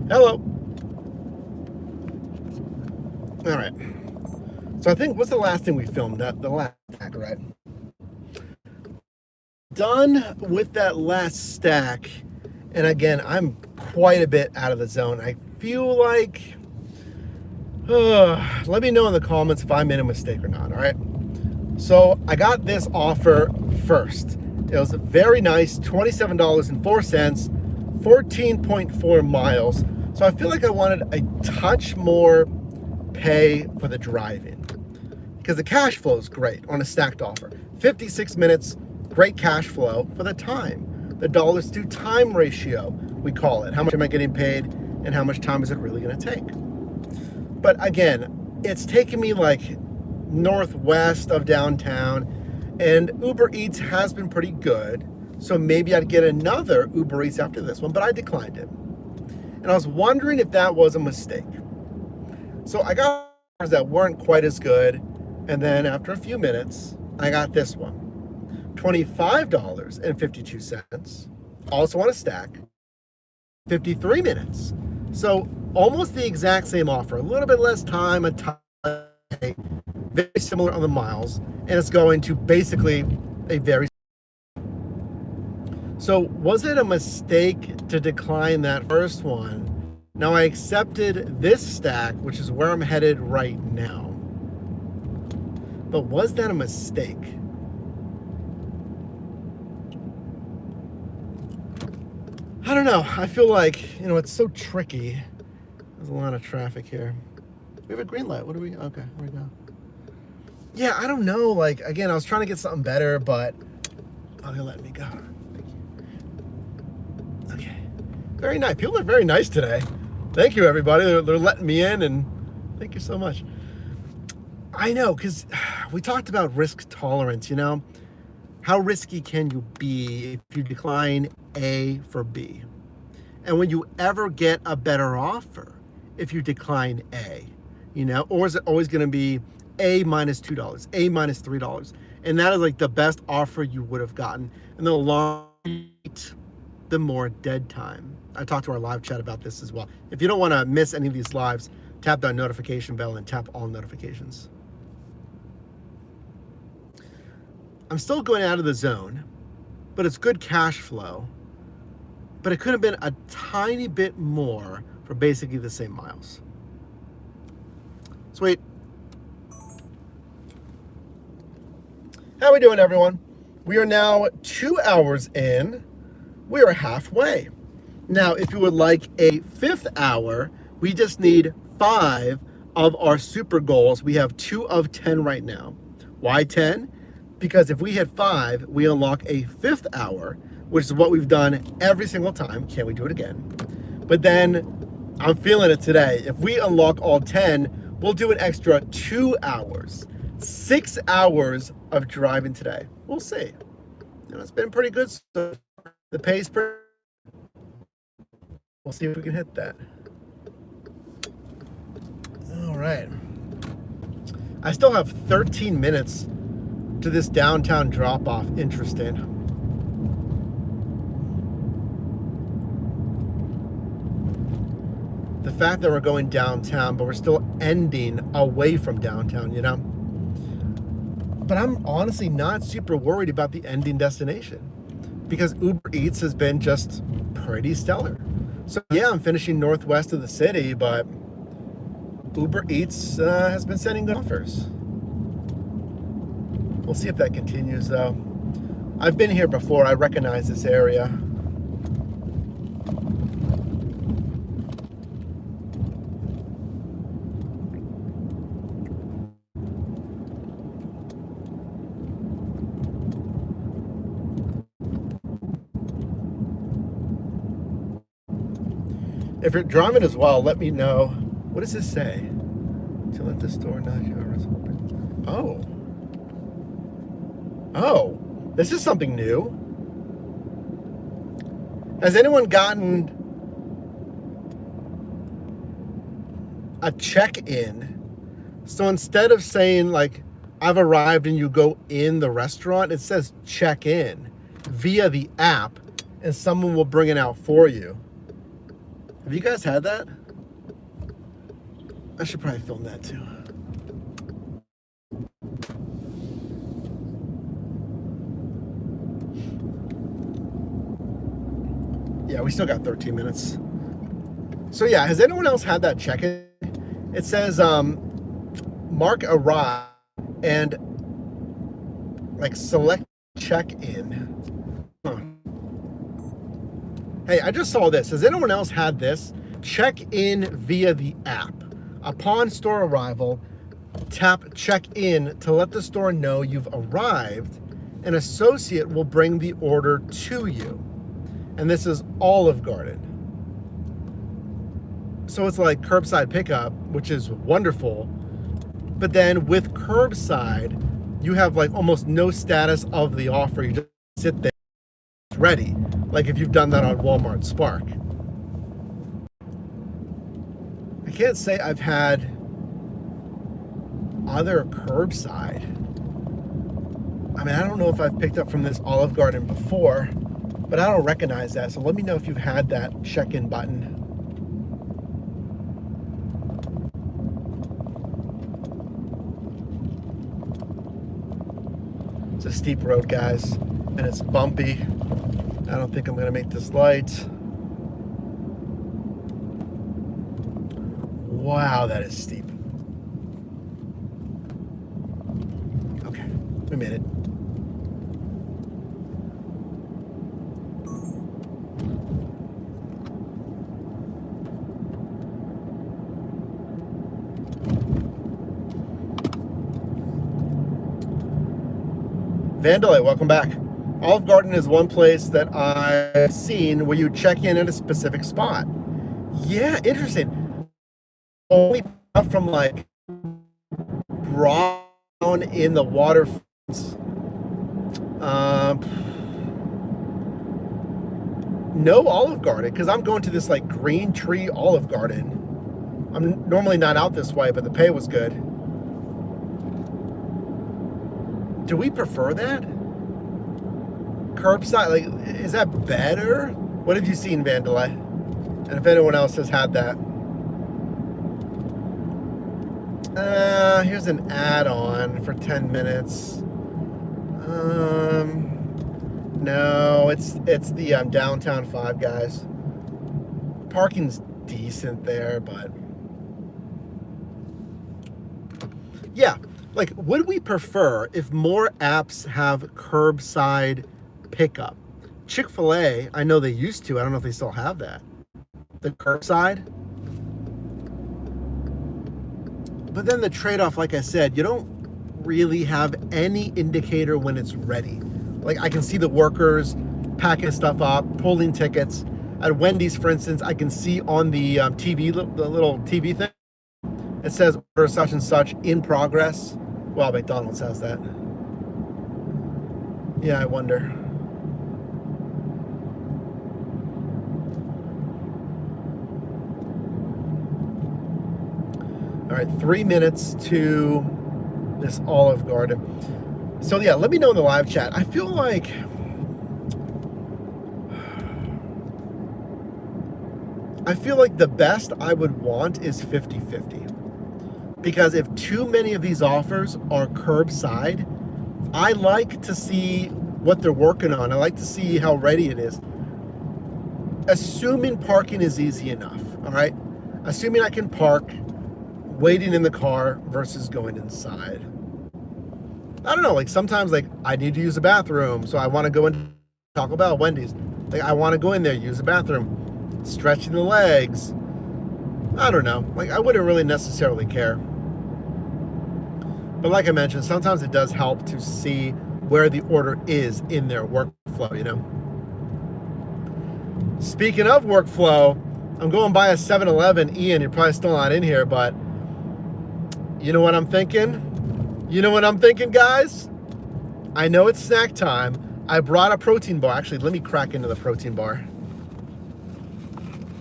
Hello. All right. So I think, what's the last thing we filmed? The last stack, right? Done with that last stack. And again, I'm quite a bit out of the zone. I feel like, let me know in the comments if I made a mistake or not, all right? So I got this offer first. It was very nice, $27.04, 14.4 miles. So I feel like I wanted a touch more pay for the drive-in, because the cash flow is great on a stacked offer. 56 minutes, great cash flow for the time. The dollars to time ratio, we call it. How much am I getting paid and how much time is it really going to take? But again, it's taken me like northwest of downtown, and Uber Eats has been pretty good. So maybe I'd get another Uber Eats after this one, but I declined it. And I was wondering if that was a mistake. So I got offers that weren't quite as good. And then after a few minutes, I got this one. $25.52. Also on a stack. 53 minutes. So almost the exact same offer. A little bit less time, a time, very similar on the miles. And it's going to basically a very... So was it a mistake to decline that first one? Now I accepted this stack, which is where I'm headed right now. But was that a mistake? don't know. I feel like, it's so tricky. There's a lot of traffic here. We have a green light. What do we? Okay, here we go. Yeah, I don't know. Like, again, I was trying to get something better, but they're letting me go. Thank you. Okay. Very nice. People are very nice today. Thank you, everybody. They're letting me in, and thank you so much. I know, because we talked about risk tolerance, How risky can you be if you decline A for B? And when you ever get a better offer, if you decline A, or is it always going to be A minus $2, A minus $3? And that is like the best offer you would have gotten. And the longer, the more dead time. I talked to our live chat about this as well. If you don't want to miss any of these lives, tap that notification bell and tap all notifications. I'm still going out of the zone, but it's good cash flow. But it could have been a tiny bit more for basically the same miles. Sweet. How we doing, everyone? We are now 2 hours in. We are halfway. Now, if you would like a 5th hour, we just need 5 of our super goals. We have 2 of 10 right now. Why 10? Because if we hit 5, we unlock a 5th hour, which is what we've done every single time. Can we do it again? But then I'm feeling it today. If we unlock all 10, we'll do an extra 2 hours, 6 hours of driving today. We'll see. It's been pretty good. So the pace, we'll see if we can hit that. All right. I still have 13 minutes to this downtown drop-off. Interesting. The fact that we're going downtown, but we're still ending away from downtown, But I'm honestly not super worried about the ending destination because Uber Eats has been just pretty stellar. So yeah, I'm finishing northwest of the city, but Uber Eats has been sending good offers. We'll see if that continues, though. I've been here before. I recognize this area. If you're driving as well, let me know. What does this say? To let the store know your hours open. Oh, this is something new. Has anyone gotten a check-in? So instead of saying like, I've arrived and you go in the restaurant, it says check in via the app and someone will bring it out for you. Have you guys had that? I should probably film that too. Yeah, we still got 13 minutes. So yeah, has anyone else had that check-in? It says mark arrive and like select check-in. Huh. Hey, I just saw this. Has anyone else had this? Check in via the app. Upon store arrival, tap check in to let the store know you've arrived. An associate will bring the order to you. And this is Olive Garden. So it's like curbside pickup, which is wonderful. But then with curbside, you have like almost no status of the offer. You just sit there, it's ready. Like if you've done that on Walmart Spark. I can't say I've had other curbside. I mean, I don't know if I've picked up from this Olive Garden before, but I don't recognize that. So let me know if you've had that check-in button. It's a steep road, guys, and it's bumpy. I don't think I'm gonna make this light. Wow, that is steep. Okay, we made it. Vandalay, welcome back. Olive Garden is one place that I've seen where you check in at a specific spot. Yeah, interesting. Only from like Brown in the waterfronts. No Olive Garden, because I'm going to this like Green Tree Olive Garden. I'm normally not out this way, but the pay was good. Do we prefer that? Curbside, like, is that better? What have you seen, Vandalay? And if anyone else has had that. Here's an add-on for 10 minutes. No, it's the downtown Five Guys. Parking's decent there, but yeah, like, would we prefer if more apps have curbside pickup? Chick-fil-A, I know they used to. I don't know if they still have that. The curbside. But then the trade-off, like I said, you don't really have any indicator when it's ready. Like, I can see the workers packing stuff up, pulling tickets. At Wendy's, for instance, I can see on the TV, the little TV thing, it says order such and such in progress. Well, McDonald's has that. Yeah, I wonder. All right, 3 minutes to this Olive Garden. So yeah, let me know in the live chat. I feel like the best I would want is 50-50. Because if too many of these offers are curbside, I like to see what they're working on. I like to see how ready it is. Assuming parking is easy enough, all right? Assuming I can park waiting in the car versus going inside. I don't know, like sometimes like I need to use a bathroom, so I want to go in Taco Bell, Wendy's. Like I want to go in there, use the bathroom, stretching the legs. I don't know, like I wouldn't really necessarily care. But like I mentioned, sometimes it does help to see where the order is in their workflow, you know? Speaking of workflow, I'm going by a 7-Eleven. Ian, you're probably still not in here, but you know what I'm thinking? You know what I'm thinking, guys? I know it's snack time. I brought a protein bar. Actually, let me crack into the protein bar.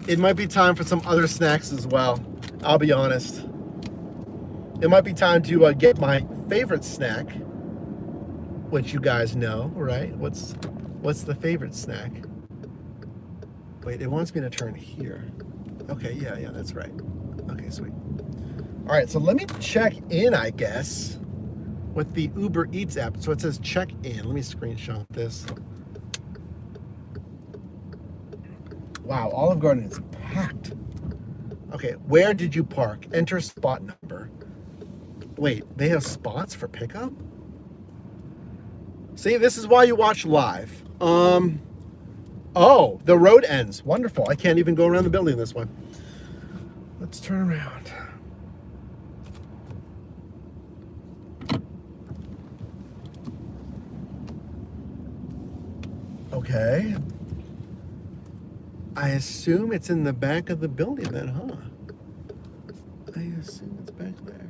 It might be time for some other snacks as well. I'll be honest. It might be time to get my favorite snack, which you guys know, right? What's the favorite snack? Wait, it wants me to turn here. Okay, yeah, that's right. Okay, sweet. All right, so let me check in, I guess, with the Uber Eats app. So it says check in. Let me screenshot this. Wow, Olive Garden is packed. Okay, where did you park? Enter spot number. Wait, they have spots for pickup? See, this is why you watch live. Oh, the road ends. Wonderful. I can't even go around the building this way. Let's turn around. Okay. I assume it's in the back of the building then, huh? I assume it's back there.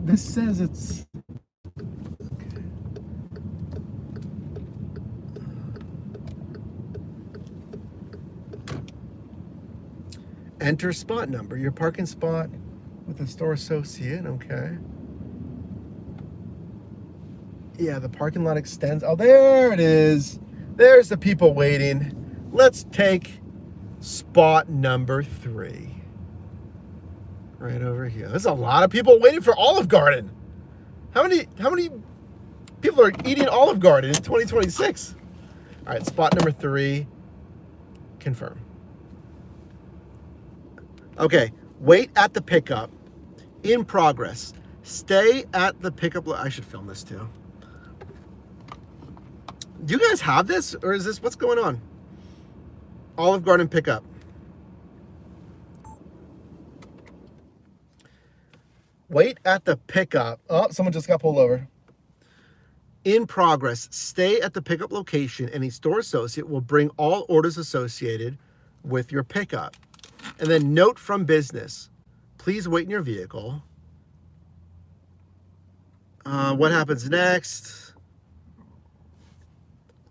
This says it's... Okay. Enter spot number. Your parking spot with a store associate. Okay. Yeah, the parking lot extends. Oh, there it is. There's the people waiting. Let's take spot number 3. Right over here. There's a lot of people waiting for Olive Garden. How many people are eating Olive Garden in 2026? All right, spot number 3. Confirm. Okay, wait at the pickup. In progress. Stay at the pickup. I should film this too. Do you guys have this, or is this what's going on? Olive Garden pickup. Wait at the pickup. Oh, someone just got pulled over. In progress. Stay at the pickup location and a store associate will bring all orders associated with your pickup. And then note from business. Please wait in your vehicle. What happens next?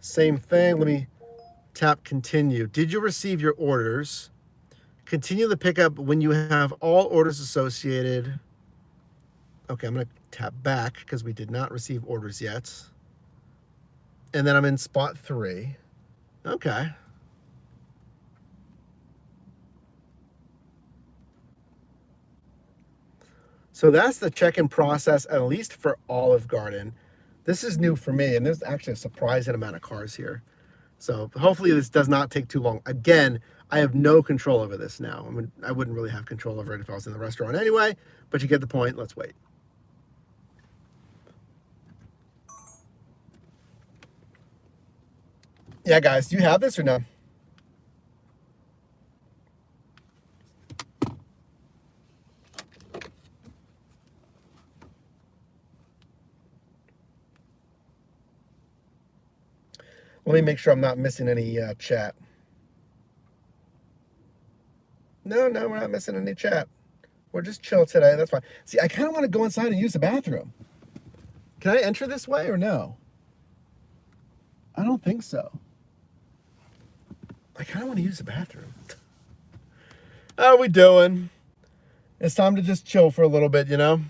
Same thing. Let me tap continue. Did you receive your orders? Continue the pickup when you have all orders associated. Okay, I'm going to tap back because we did not receive orders yet. And then I'm in spot 3. Okay. So that's the check-in process, at least for Olive Garden. This is new for me, and there's actually a surprising amount of cars here. So hopefully this does not take too long. Again, I have no control over this now. I mean, I wouldn't really have control over it if I was in the restaurant anyway, but you get the point. Let's wait. Yeah, guys, do you have this or no? Let me make sure I'm not missing any chat. No, we're not missing any chat. We're just chill today. That's fine. See, I kind of want to go inside and use the bathroom. Can I enter this way or no? I don't think so. I kind of want to use the bathroom. How are we doing? It's time to just chill for a little bit, you know?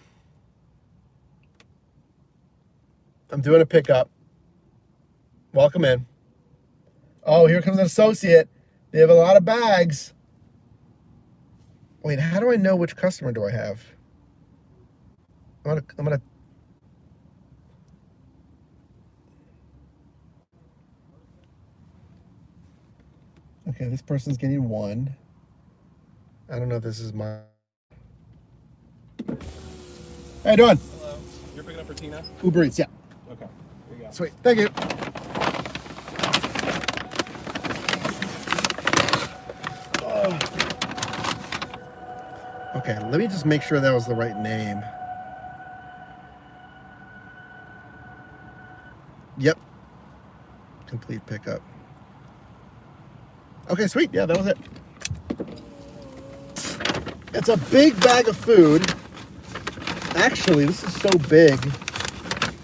I'm doing a pickup. Welcome in. Oh, here comes an associate. They have a lot of bags. Wait, how do I know which customer do I have? I'm gonna. Okay, this person's getting 1. I don't know if this is my. How you doing? Hello. You're picking up for Tina? Uber Eats, yeah. Okay. Here you go. Sweet. Thank you. Oh. Okay, let me just make sure that was the right name. Yep. Complete pickup. Okay, sweet. Yeah, that was it. It's a big bag of food. Actually, this is so big,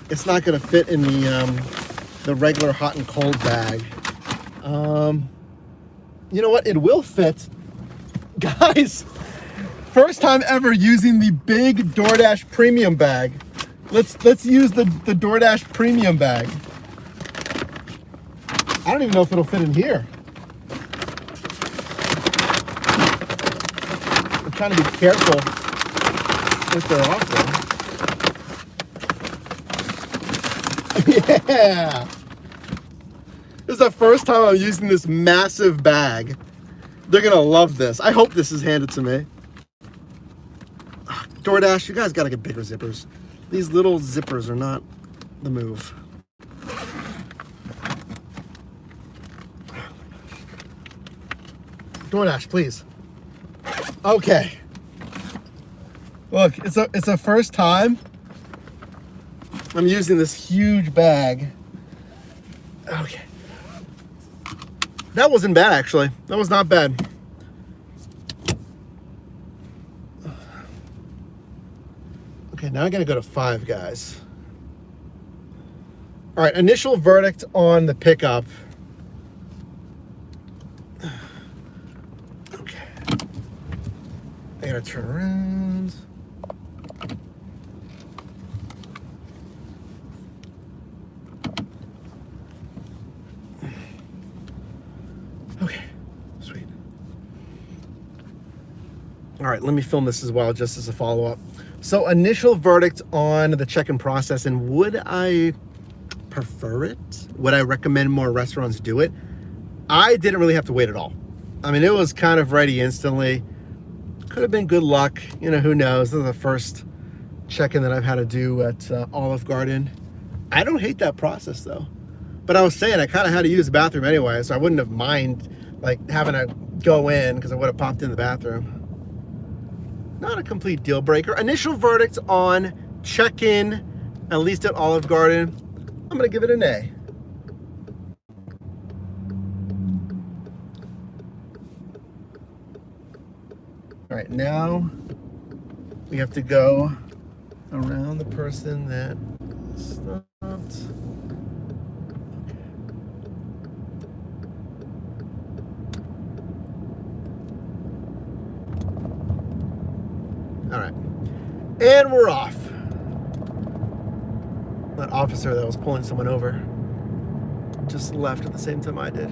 it's not going to fit in the regular hot and cold bag. You know what? It will fit. Guys, first time ever using the big DoorDash premium bag. Let's use the DoorDash premium bag. I don't even know if it'll fit in here. I'm trying to be careful with their offering. Yeah. This is the first time I'm using this massive bag. They're gonna love this. I hope this is handed to me. DoorDash, you guys gotta get bigger zippers. These little zippers are not the move. DoorDash, please. Okay. Look, it's a first time I'm using this huge bag. Okay. That wasn't bad, actually. That was not bad. Okay, now I gotta go to Five Guys. All right, initial verdict on the pickup. Okay. I gotta turn around. Okay, sweet. All right, let me film this as well, just as a follow-up. So initial verdict on the check-in process, and would I prefer it? Would I recommend more restaurants do it? I didn't really have to wait at all. I mean, it was kind of ready instantly. Could have been good luck. You know, who knows? This is the first check-in that I've had to do at Olive Garden. I don't hate that process, though. But I was saying I kind of had to use the bathroom anyway, so I wouldn't have mind like having to go in because I would have popped in the bathroom. not a complete deal breaker. Initial verdict on check-in, at least at Olive Garden, I'm gonna give it an A. All right, now we have to go around the person that stopped. All right, and we're off. That officer that was pulling someone over just left at the same time I did.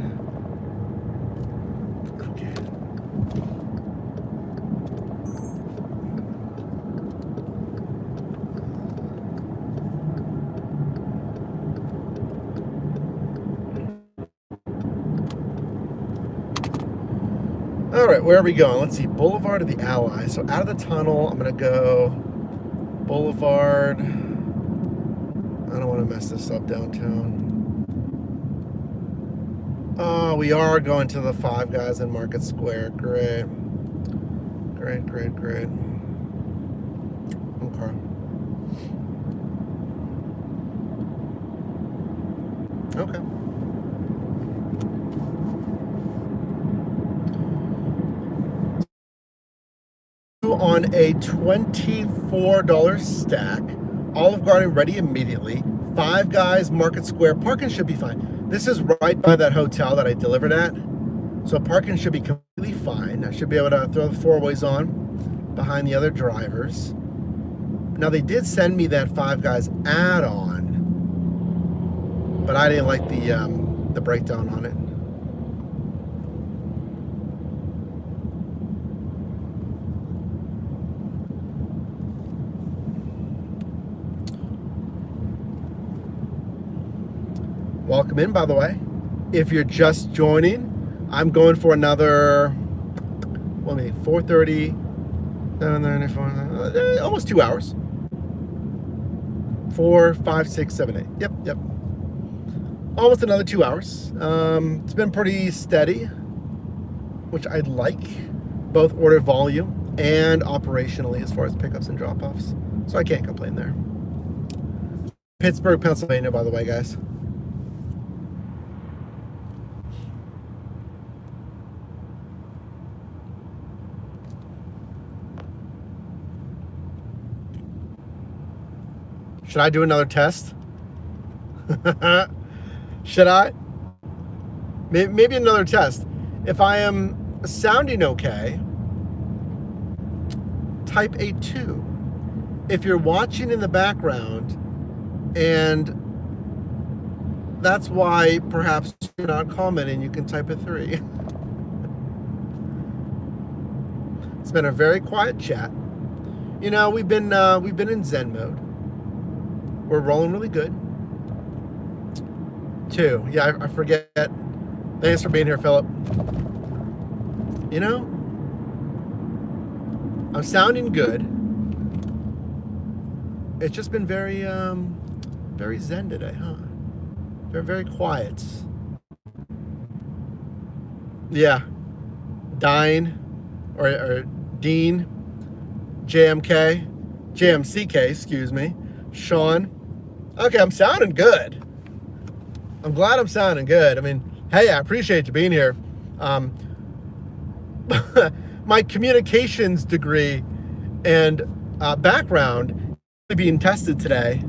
Okay. All right, where are we going? Let's see, Boulevard of the Allies. So out of the tunnel, I'm gonna go Boulevard. I don't want to mess this up downtown. Oh, we are going to the Five Guys in Market Square. Great. Great, great, great. Okay. Okay. On a $24 stack, Olive Garden ready immediately. Five Guys, Market Square. Parking should be fine. This is right by that hotel that I delivered at. So parking should be completely fine. I should be able to throw the four-ways on behind the other drivers. Now they did send me that Five Guys add-on, but I didn't like the breakdown on it. Welcome in, by the way. If you're just joining, I'm going for another, 4:30, 7:94, almost 2 hours. 4, 5, 6, 7, 8. Yep. Almost another 2 hours. It's been pretty steady, which I'd like, both order volume and operationally as far as pickups and drop-offs. So I can't complain there. Pittsburgh, Pennsylvania, by the way, guys. Should I do another test? Should I? Maybe another test. If I am sounding okay, type a 2. If you're watching in the background and that's why perhaps you're not commenting, you can type a 3. It's been a very quiet chat. You know, we've been in Zen mode. We're rolling really good. 2. Yeah, I forget. Thanks for being here, Philip. You know, I'm sounding good. It's just been very zen today, huh? Very, very quiet. Yeah. Dine, or Dean, JMCK, excuse me. Sean. Okay, I'm sounding good. I'm glad I'm sounding good. I mean, hey, I appreciate you being here. My communications degree and background is being tested today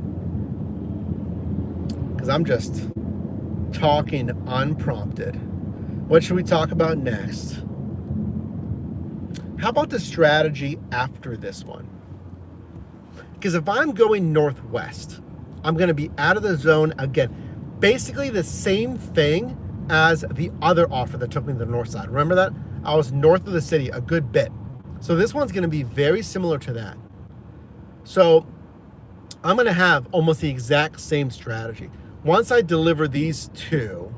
because I'm just talking unprompted. What should we talk about next? How about the strategy after this one? Because if I'm going northwest, I'm going to be out of the zone again. Basically the same thing as the other offer that took me to the north side. Remember that? I was north of the city a good bit. So this one's going to be very similar to that. So I'm going to have almost the exact same strategy. Once I deliver these two,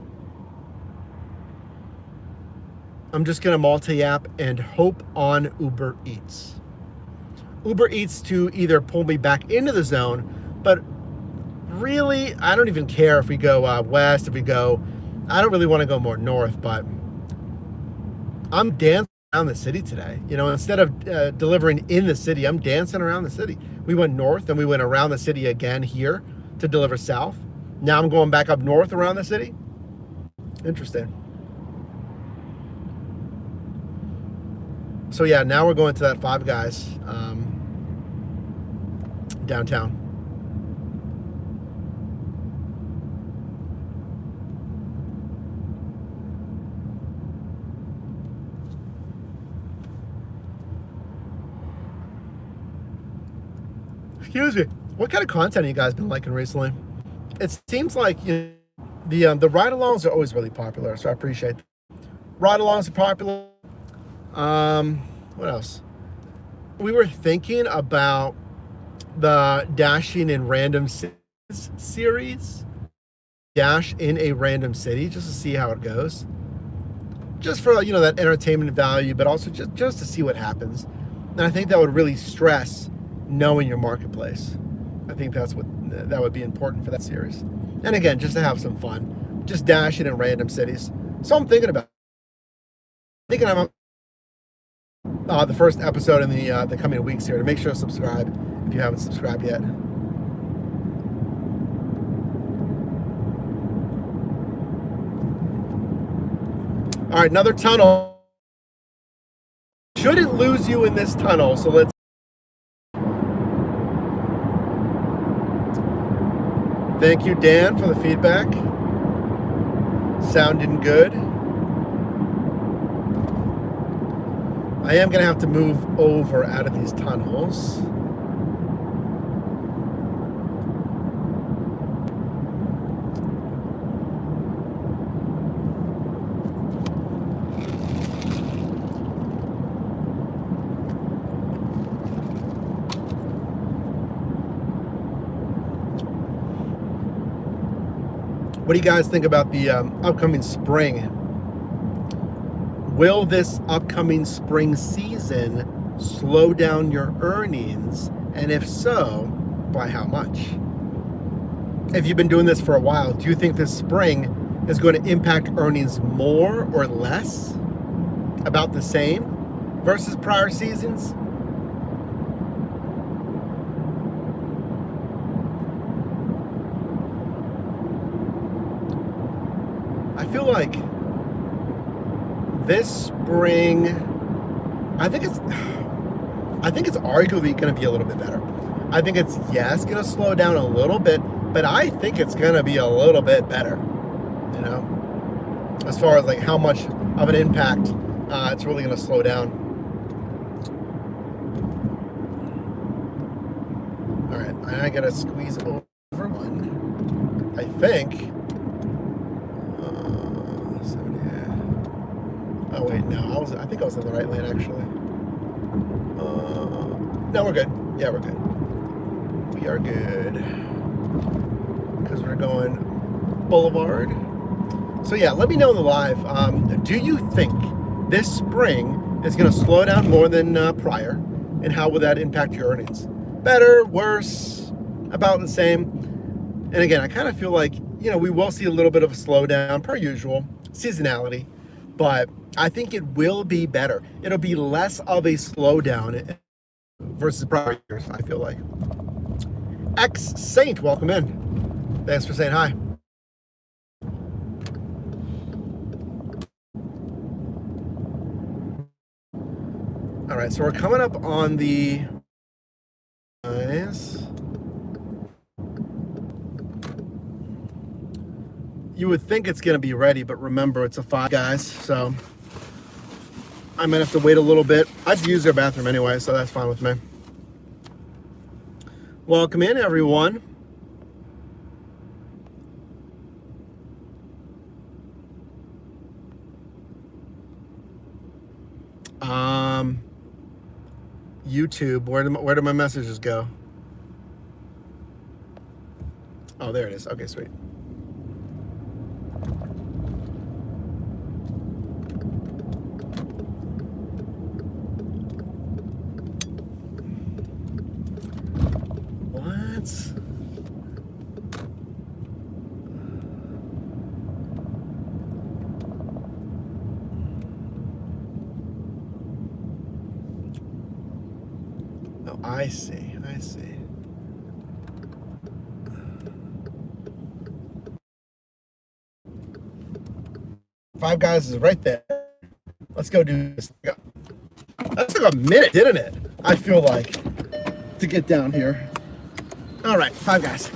I'm just going to multi-app and hope on Uber Eats. Uber Eats to either pull me back into the zone, but really, I don't even care if we go west, I don't really want to go more north, but I'm dancing around the city today. You know, instead of delivering in the city, I'm dancing around the city. We went north and we went around the city again here to deliver south. Now I'm going back up north around the city. Interesting. So yeah, now we're going to that Five Guys downtown. Excuse me. What kind of content have you guys been liking recently? It seems like, you know, the ride-alongs are always really popular, so I appreciate that. Ride-alongs are popular. What else? We were thinking about the Dashing in Random Cities series. Dash in a random city just to see how it goes. Just for, you know, that entertainment value, but also just to see what happens. And I think that would really stress knowing your marketplace. I think that would be important for that series. And again, just to have some fun. Just dashing in random cities. So I'm thinking about the first episode in the coming weeks here. To make sure to subscribe if you haven't subscribed yet. All right, another tunnel. Shouldn't lose you in this tunnel, so let's. Thank you, Dan, for the feedback. Sounding good. I am going to have to move over out of these tunnels. What do you guys think about the upcoming spring? Will this upcoming spring season slow down your earnings? And if so, by how much? If you've been doing this for a while, do you think this spring is going to impact earnings more or less? About the same versus prior seasons? I feel like this spring, I think it's arguably going to be a little bit better. I think it's, yes, going to slow down a little bit, but I think it's going to be a little bit better, you know, as far as like how much of an impact it's really going to slow down. All right, I got to squeeze over one, I think. Oh wait, no, I think I was in the right lane actually. No, we're good. Yeah, we're good. We are good. Because we're going Boulevard. So yeah, let me know in the live. Do you think this spring is going to slow down more than prior? And how will that impact your earnings? Better, worse, about the same? And again, I kind of feel like, you know, we will see a little bit of a slowdown per usual, seasonality, but I think it will be better. It'll be less of a slowdown versus prior years, I feel like. X Saint, welcome in. Thanks for saying hi. All right, so we're coming up on the... Nice. You would think it's going to be ready, but remember, it's a Five Guys, so I might have to wait a little bit. I'd use their bathroom anyway, so that's fine with me. Welcome in, everyone. YouTube, where do my messages go? Oh, there it is. Okay, sweet. I see. I see. Five Guys is right there. Let's go do this. That took a minute, didn't it? I feel like to get down here. All right, Five Guys.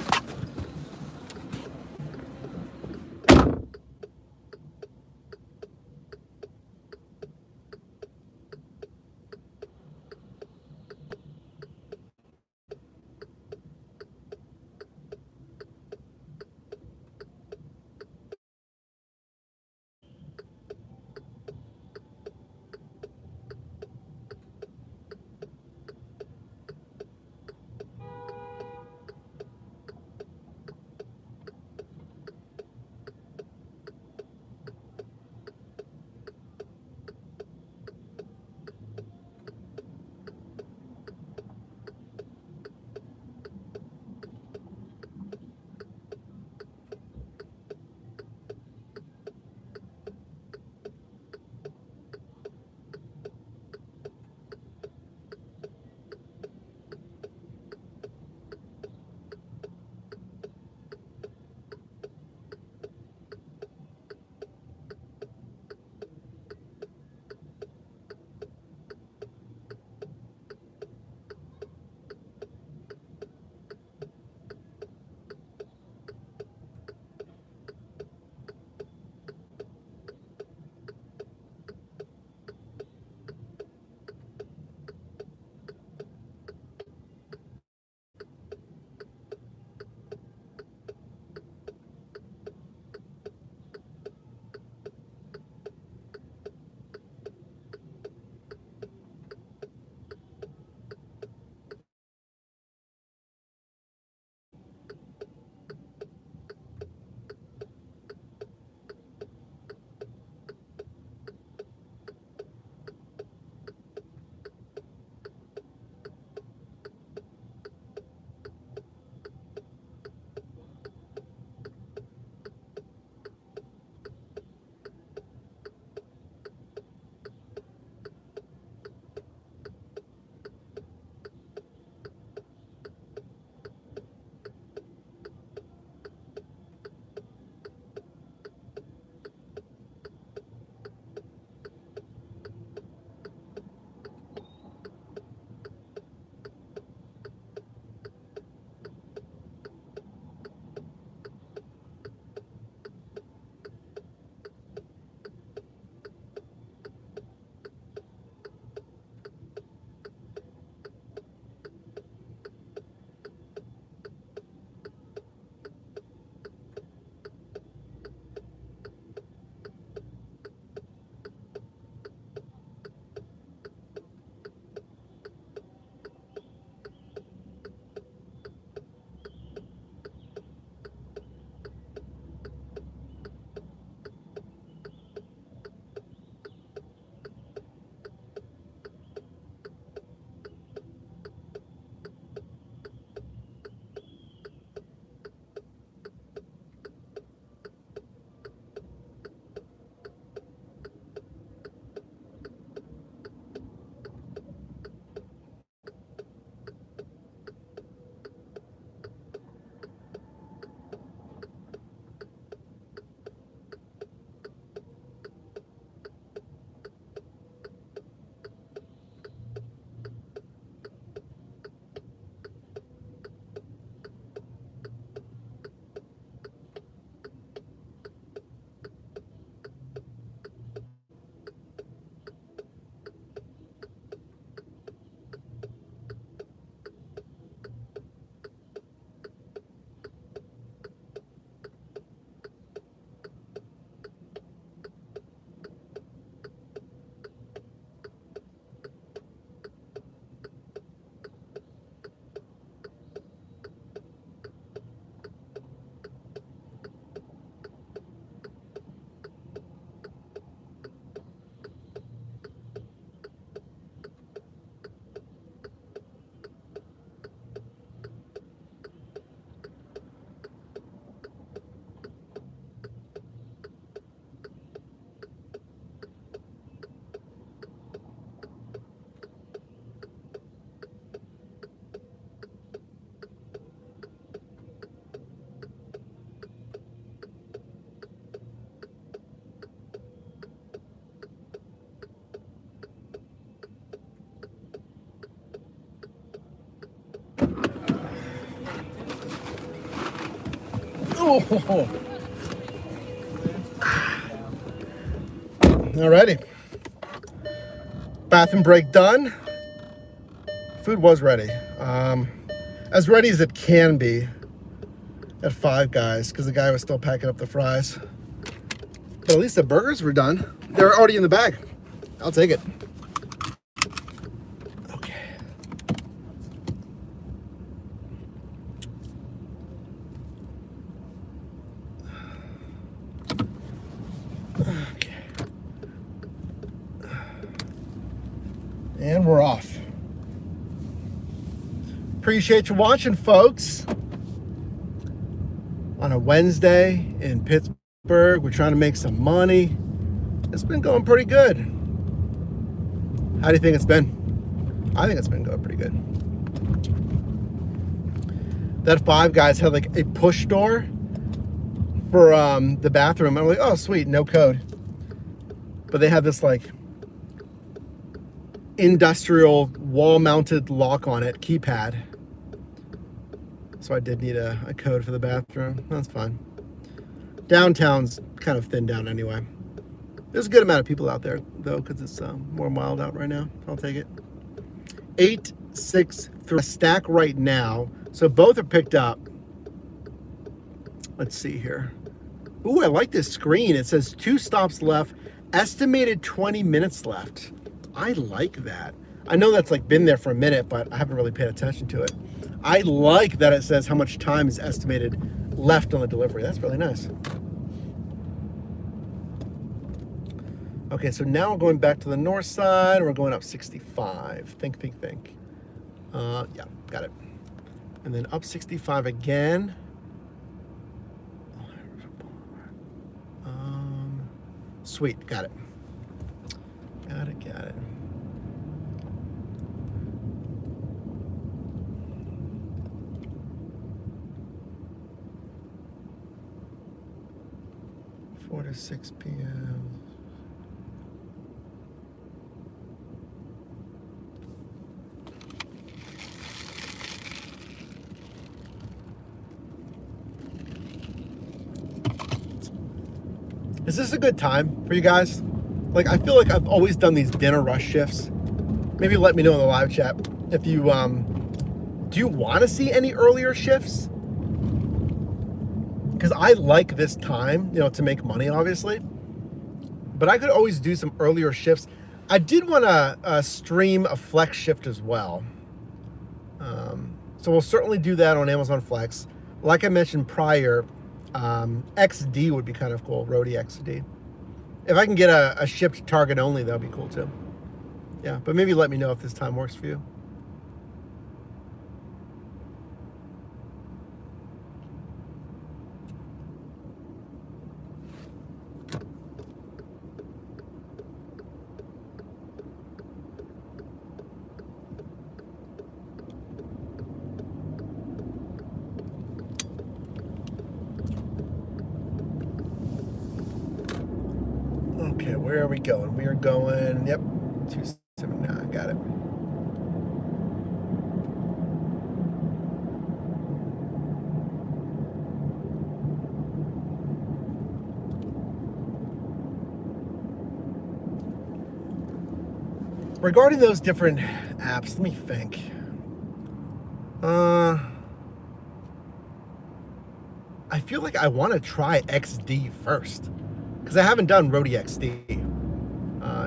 Oh. Alrighty. Bathroom break done. Food was ready. As ready as it can be at Five Guys, because the guy was still packing up the fries. But at least the burgers were done. They're already in the bag. I'll take it. Okay. Okay. And we're off. Appreciate you watching, folks. On a Wednesday in Pittsburgh, we're trying to make some money. It's been going pretty good. How do you think it's been? I think it's been going pretty good. That Five Guys had like a push door for the bathroom. I'm like, oh sweet, no code. But they have this like industrial wall-mounted lock on it, keypad. So I did need a code for the bathroom. That's fine. Downtown's kind of thinned down anyway. There's a good amount of people out there, though, because it's more wild out right now. I'll take it. 863 stack right now. So both are picked up. Let's see here. Ooh, I like this screen. It says 2 stops left, estimated 20 minutes left. I like that. I know that's like been there for a minute, but I haven't really paid attention to it. I like that it says how much time is estimated left on the delivery. That's really nice. Okay, so now we're going back to the north side. We're going up 65. Think. Yeah, got it. And then up 65 again. Sweet, got it. Got it. Four to 6 p.m. Is this a good time for you guys? Like, I feel like I've always done these dinner rush shifts. Maybe let me know in the live chat if you, do you want to see any earlier shifts? Because I like this time, to make money, obviously. But I could always do some earlier shifts. I did want to stream a flex shift as well. So we'll certainly do that on Amazon Flex. Like I mentioned prior, XD would be kind of cool, Roadie XD. If I can get a shipped target only, that would be cool too. Yeah, but maybe let me know if this time works for you. Okay, where are we going? We are going, yep, 279, got it. Regarding those different apps, let me think. I feel like I want to try XD first, because I haven't done Roadie XD.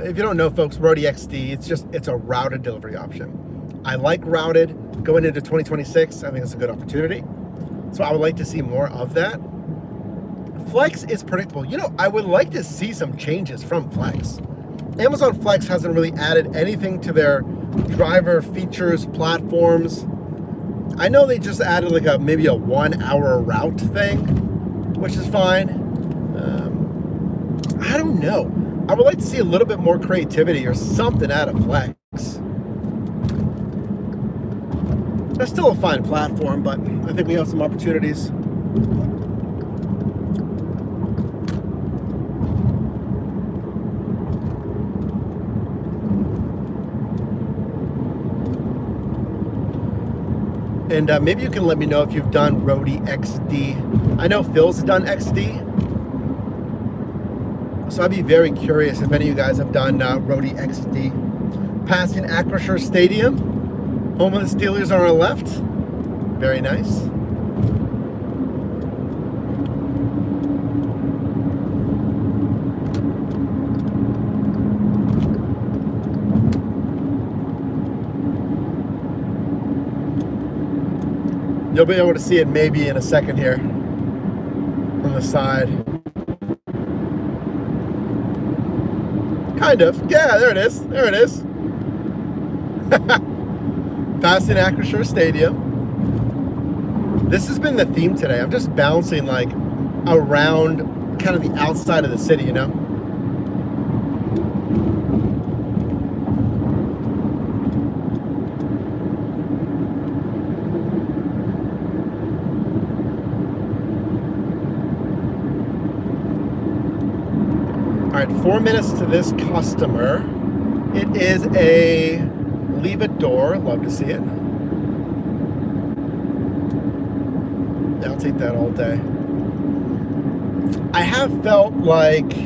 If you don't know, folks, Roadie XD, it's a routed delivery option. I like routed. Going into 2026, I think it's a good opportunity. So I would like to see more of that. Flex is predictable. I would like to see some changes from Flex. Amazon Flex hasn't really added anything to their driver features, platforms. I know they just added like maybe a 1 hour route thing, which is fine. I don't know. I would like to see a little bit more creativity or something out of Flex. That's still a fine platform, but I think we have some opportunities. And maybe you can let me know if you've done Roadie XD. I know Phil's done XD. So I'd be very curious if any of you guys have done Roadie XD. Passing Acrisure Stadium. Home of the Steelers on our left. Very nice. You'll be able to see it maybe in a second here on the side. Kind of. Yeah, there it is. There it is. Passing Acrisure Stadium. This has been the theme today. I'm just bouncing like around kind of the outside of the city, you know? All right, 4 minutes to this customer. It is a leave it door. Love to see it. Yeah, I'll take that all day. I have felt like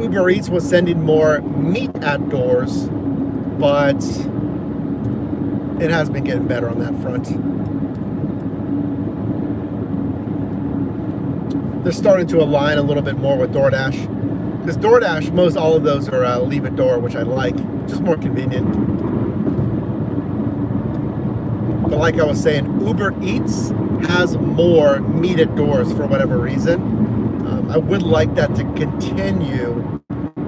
Uber Eats was sending more meat at doors, but it has been getting better on that front. They're starting to align a little bit more with DoorDash, because DoorDash, most all of those are leave it door, which I like, just more convenient. But like I was saying, Uber Eats has more meat at doors for whatever reason. I would like that to continue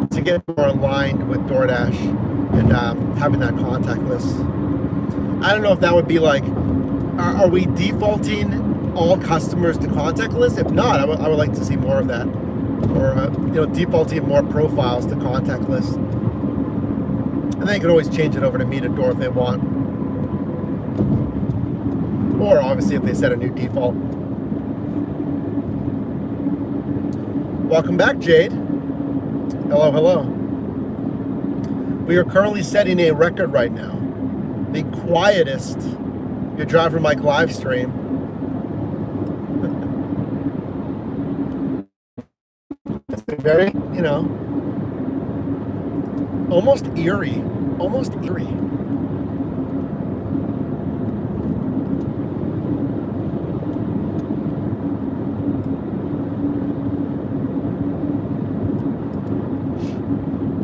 to get more aligned with DoorDash and having that contactless. I don't know if that would be like, are we defaulting all customers to contactless? If not, I would like to see more of that, or defaulting more profiles to contactless. And they can always change it over to meet at door if they want, or obviously if they set a new default. Welcome back, Jade. Hello, hello. We are currently setting a record right now, the quietest Your Driver Mike live stream. Very, almost eerie. Almost eerie.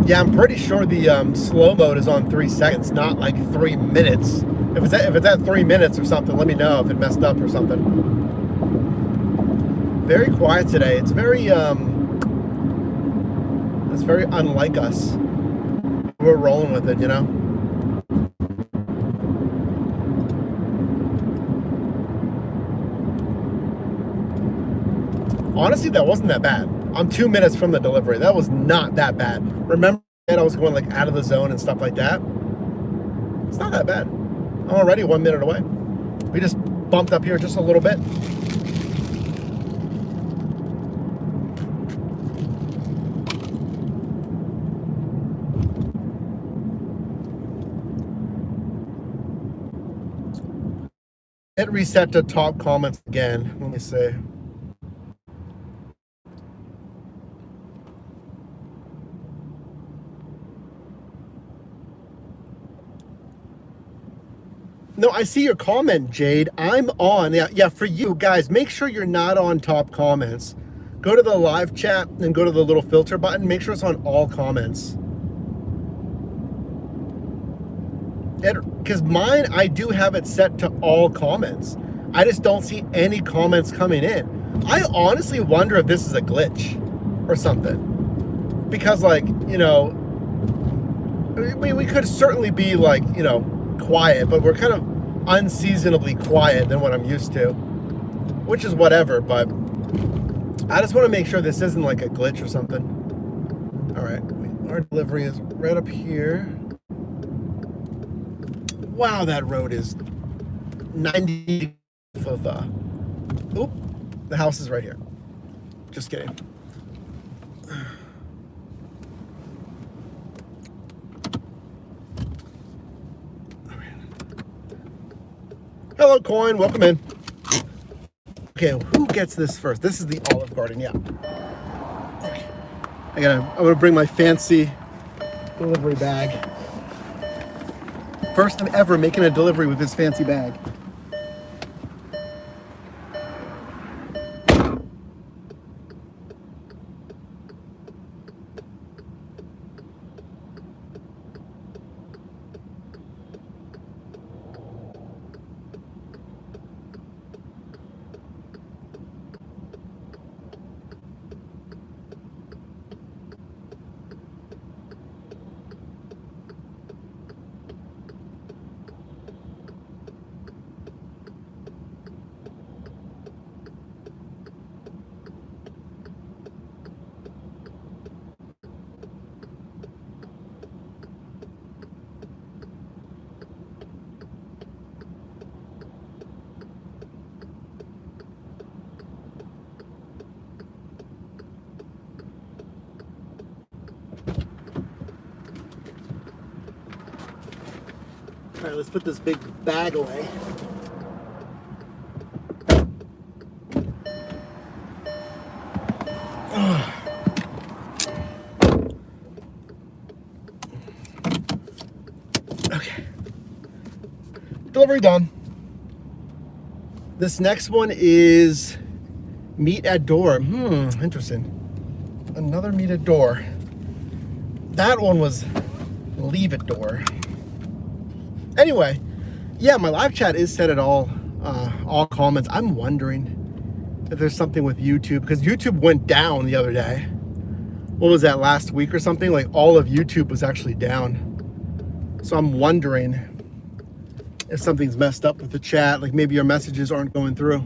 Yeah, I'm pretty sure the slow mode is on 3 seconds, not like 3 minutes. If it's at 3 minutes or something, let me know if it messed up or something. Very quiet today. It's very unlike us. We're rolling with it, Honestly, that wasn't that bad. I'm 2 minutes from the delivery. That was not that bad. Remember I was going like out of the zone and stuff like that? It's not that bad. I'm already 1 minute away. We just bumped up here just a little bit. Hit reset to top comments again. Let me see. No, I see your comment, Jade. I'm on. Yeah, for you guys, make sure you're not on top comments. Go to the live chat and go to the little filter button. Make sure it's on all comments. Because mine, I do have it set to all comments. I just don't see any comments coming in. I honestly wonder if this is a glitch or something. Because, like, we could certainly be, like, quiet, but we're kind of unseasonably quiet than what I'm used to, which is whatever, but I just want to make sure this isn't like a glitch or something. All right, our delivery is right up here. Wow, that road is 90 of oop, the house is right here. Just kidding. Hello, Coin. Welcome in. Okay, who gets this first? This is the Olive Garden, yeah. Okay. I'm gonna bring my fancy delivery bag. First time ever making a delivery with this fancy bag. All right, let's put this big bag away. Okay. Delivery done. This next one is meat at door. Interesting. Another meat at door. That one was leave at door. Anyway, yeah, my live chat is set at all comments. I'm wondering if there's something with YouTube, because YouTube went down the other day. What was that, last week or something? Like all of YouTube was actually down. So I'm wondering if something's messed up with the chat, like maybe your messages aren't going through.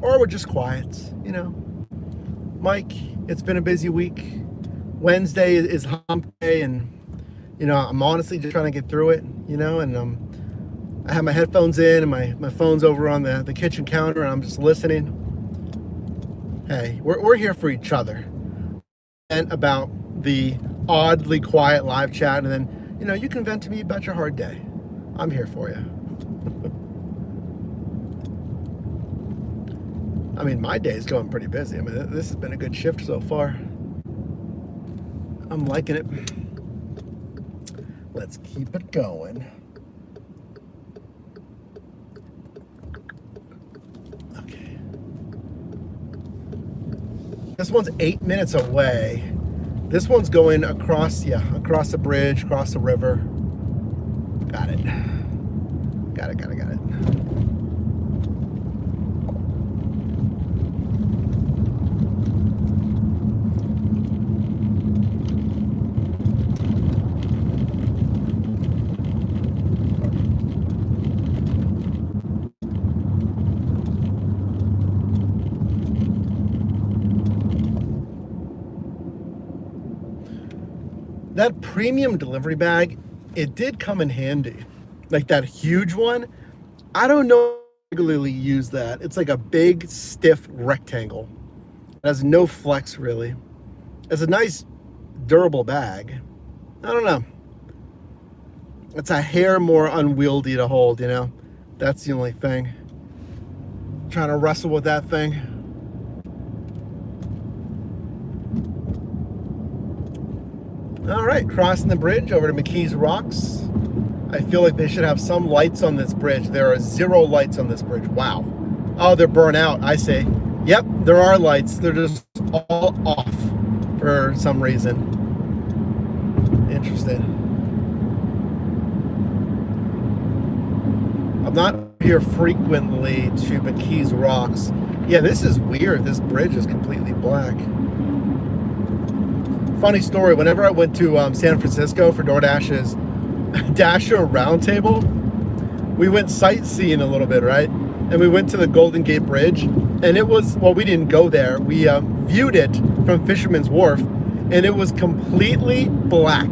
Or we're just quiet, you know. Mike, it's been a busy week. Wednesday is hump day, and you know, I'm honestly just trying to get through it, you know, and I have my headphones in and my phone's over on the kitchen counter, and I'm just listening. Hey, we're here for each other. And about the oddly quiet live chat, and then, you know, you can vent to me about your hard day. I'm here for you. I mean, my day is going pretty busy. I mean, this has been a good shift so far. I'm liking it. Let's keep it going. Okay. This one's 8 minutes away. This one's going across the bridge, across the river. Got it. Got it. That premium delivery bag, it did come in handy. Like that huge one, I don't know regularly use that. It's like a big, stiff rectangle. It has no flex, really. It's a nice, durable bag. I don't know. It's a hair more unwieldy to hold, you know? That's the only thing. Trying to wrestle with that thing. All right, crossing the bridge over to McKees Rocks. I feel like they should have some lights on this bridge. There are 0 lights on this bridge. Wow. Oh, they're burnt out, I see. Yep, there are lights. They're just all off for some reason. Interesting. I'm not here frequently to McKees Rocks. Yeah, this is weird. This bridge is completely black. Funny story, whenever I went to San Francisco for DoorDash's Dasher Roundtable, we went sightseeing a little bit, right? And we went to the Golden Gate Bridge, and it was, well, we didn't go there. We viewed it from Fisherman's Wharf, and it was completely black.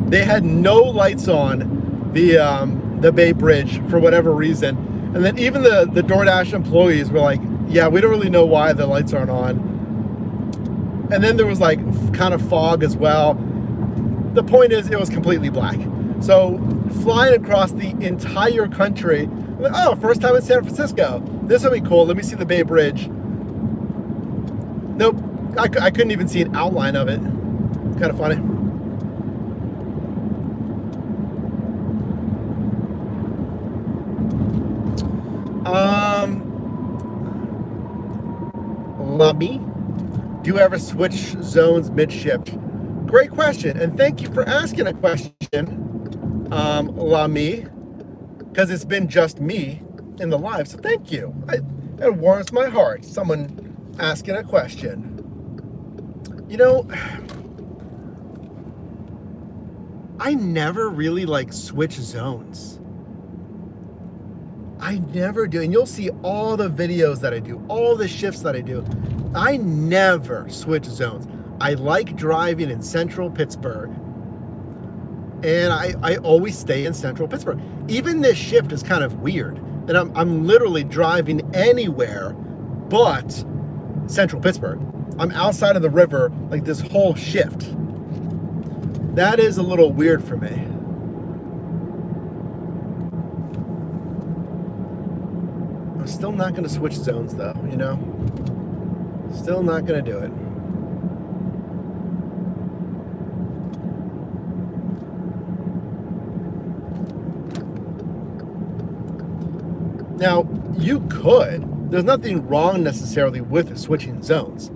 They had no lights on the Bay Bridge for whatever reason. And then even the DoorDash employees were like, yeah, we don't really know why the lights aren't on. And then there was like kind of fog as well. The point is, it was completely black. So flying across the entire country, oh, first time in San Francisco. This will be cool. Let me see the Bay Bridge. Nope, I couldn't even see an outline of it. Kind of funny. Lami, do you ever switch zones mid-shift? Great question, and thank you for asking a question, Lami, because it's been just me in the live, so thank you. It warms my heart, someone asking a question. You know, I never really switch zones. I never do, and you'll see all the videos that I do, all the shifts that I do. I never switch zones. I like driving in central Pittsburgh, and I always stay in central Pittsburgh. Even this shift is kind of weird, that I'm literally driving anywhere but central Pittsburgh. I'm outside of the river this whole shift. That is a little weird for me. I'm still not going to switch zones though, you know? Still not going to do it. Now, you could. There's nothing wrong necessarily with switching zones.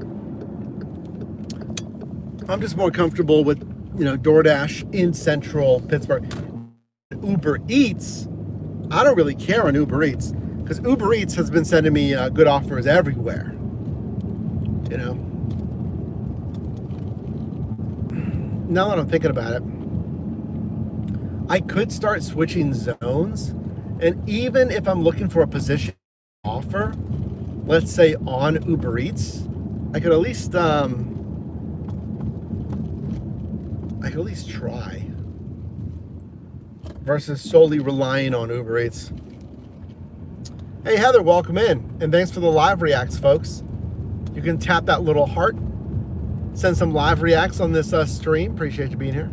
I'm just more comfortable with, DoorDash in central Pittsburgh. Uber Eats, I don't really care on Uber Eats, because Uber Eats has been sending me good offers everywhere. Now that I'm thinking about it, I could start switching zones, and even if I'm looking for a position offer, let's say on Uber Eats, I could at least try versus solely relying on Uber Eats. Hey Heather, welcome in, and thanks for the live reacts, folks. You can tap that little heart, send some live reacts on this stream. Appreciate you being here.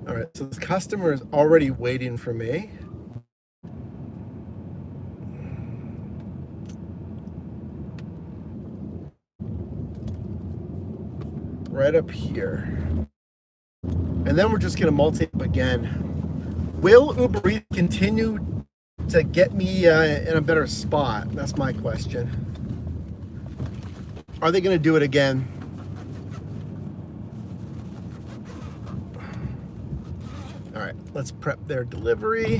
All right, so this customer is already waiting for me. Right up here. And then we're just gonna multi-up again. Will Uber Eats continue to get me in a better spot? That's my question. Are they gonna do it again? All right, let's prep their delivery.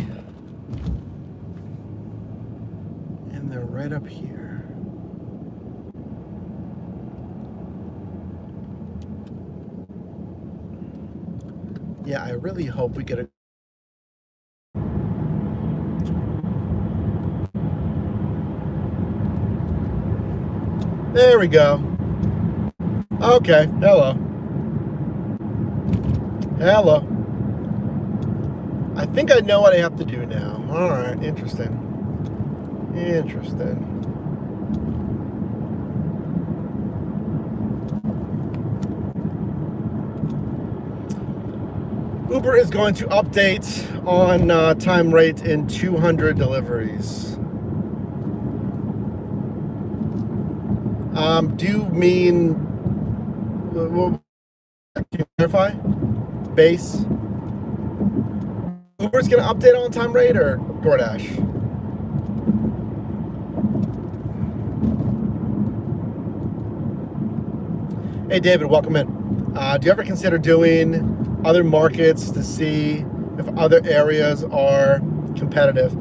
And they're right up here. Yeah, I really hope we get a... There we go. Okay, hello. Hello. I think I know what I have to do now. All right, interesting. Interesting. Uber is going to update on time rate in 200 deliveries. Do you mean, can you clarify? Base? Uber's going to update on time rate or DoorDash? Hey David, welcome in. Do you ever consider doing other markets to see if other areas are competitive?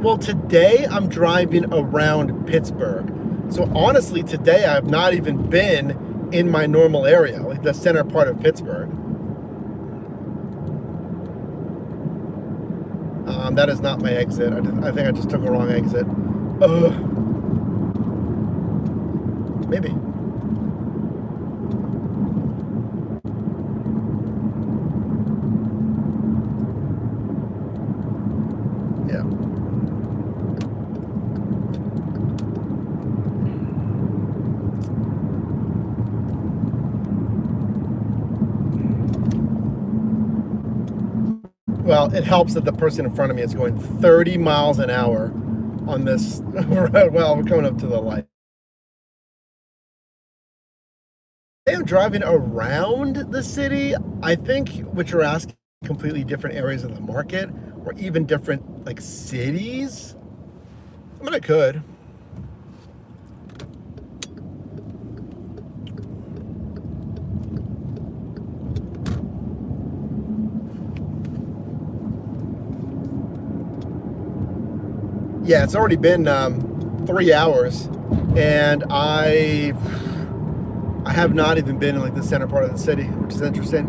Well, today I'm driving around Pittsburgh. So honestly, today I have not even been in my normal area, like the center part of Pittsburgh. That is not my exit. I think I just took a wrong exit. Maybe. Well, it helps that the person in front of me is going 30 miles an hour on this. Well, we're coming up to the light. I am driving around the city. I think what you're asking, completely different areas of the market, or even different like cities. I mean, I could. Yeah, it's already been 3 hours, and I have not even been in like the center part of the city, which is interesting.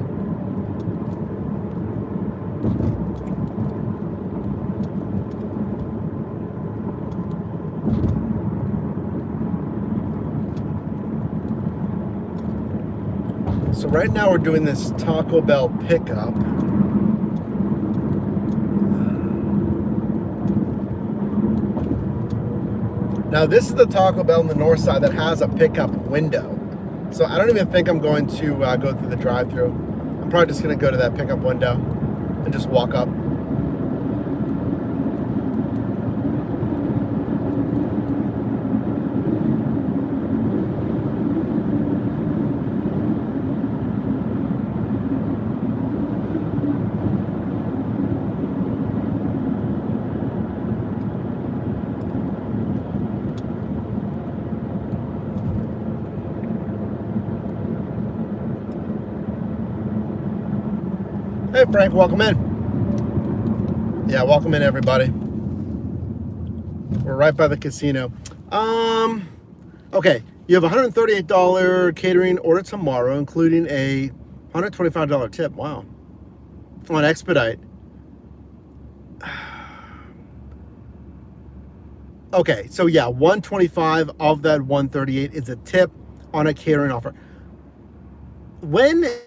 So right now we're doing this Taco Bell pickup. Now this is the Taco Bell on the north side that has a pickup window. So I don't even think I'm going to go through the drive-thru. I'm probably just going to go to that pickup window and just walk up. Hey Frank, welcome in. Yeah, welcome in everybody. We're right by the casino. Okay, you have a $138 catering order tomorrow, including a $125 tip. Wow. On Expedite. Okay, so yeah, 125 of that 138 is a tip on a catering offer. When is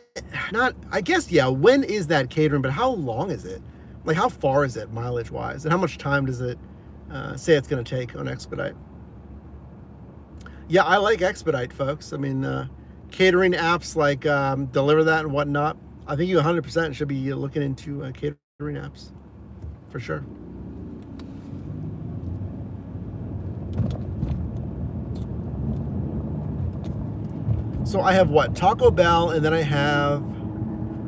that catering, but how long is it? Like, how far is it mileage wise? And how much time does it say it's going to take on Expedite? Yeah, I like Expedite, folks. I mean, catering apps like Deliver That and whatnot. I think you 100% should be looking into catering apps for sure. So I have what? Taco Bell, and then I have,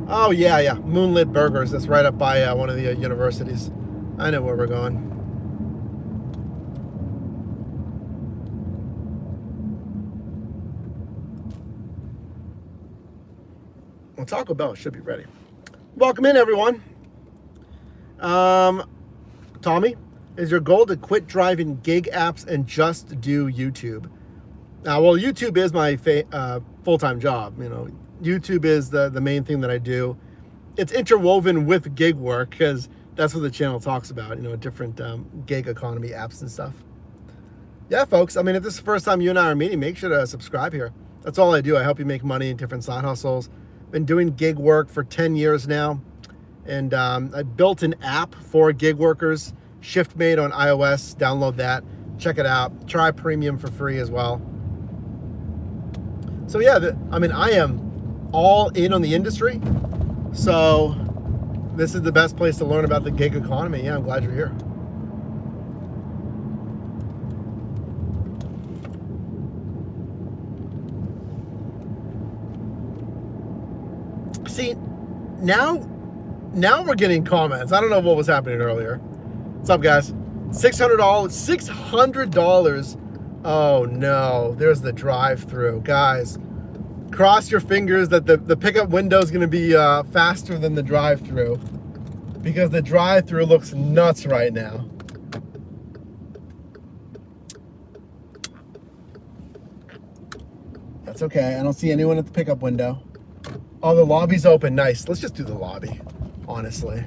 oh yeah, Moonlit Burgers. That's right up by one of the universities. I know where we're going. Well, Taco Bell should be ready. Welcome in, everyone. Tommy, is your goal to quit driving gig apps and just do YouTube? Well, YouTube is my full-time job. You know, YouTube is the main thing that I do. It's interwoven with gig work because that's what the channel talks about, you know, different gig economy apps and stuff. Yeah, folks, I mean, if this is the first time you and I are meeting, make sure to subscribe here. That's all I do. I help you make money in different side hustles. Been doing gig work for 10 years now. And I built an app for gig workers, ShiftMade on iOS. Download that. Check it out. Try Premium for free as well. So yeah, I am all in on the industry. So this is the best place to learn about the gig economy. Yeah, I'm glad you're here. See, now we're getting comments. I don't know what was happening earlier. What's up, guys? $600. Oh no, there's the drive-through. Guys, cross your fingers that the pickup window is going to be faster than the drive-through, because the drive-through looks nuts right now. That's okay. I don't see anyone at the pickup window. Oh, the lobby's open. Nice. Let's just do the lobby, honestly.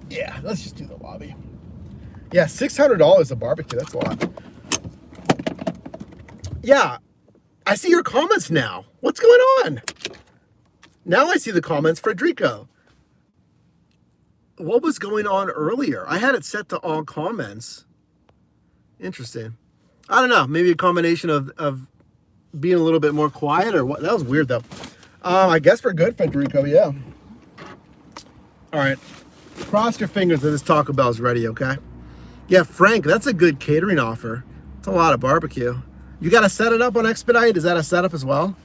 Yeah, let's just do the lobby. Yeah, $600 a barbecue. That's a lot. Yeah, I see your comments now. What's going on? Now I see the comments, Frederico. What was going on earlier? I had it set to all comments. Interesting. I don't know. Maybe a combination of being a little bit more quiet or what. That was weird, though. I guess we're good, Federico. Yeah. All right. Cross your fingers that this Taco Bell's ready, okay? Yeah, Frank, that's a good catering offer. It's a lot of barbecue. You got to set it up on Expedite? Is that a setup as well?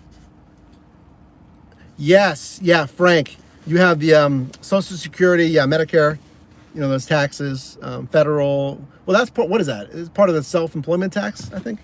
Yes. Yeah, Frank. You have the Social Security, yeah, Medicare, you know, those taxes, federal. Well, that's part, what is that? It's part of the self-employment tax, I think.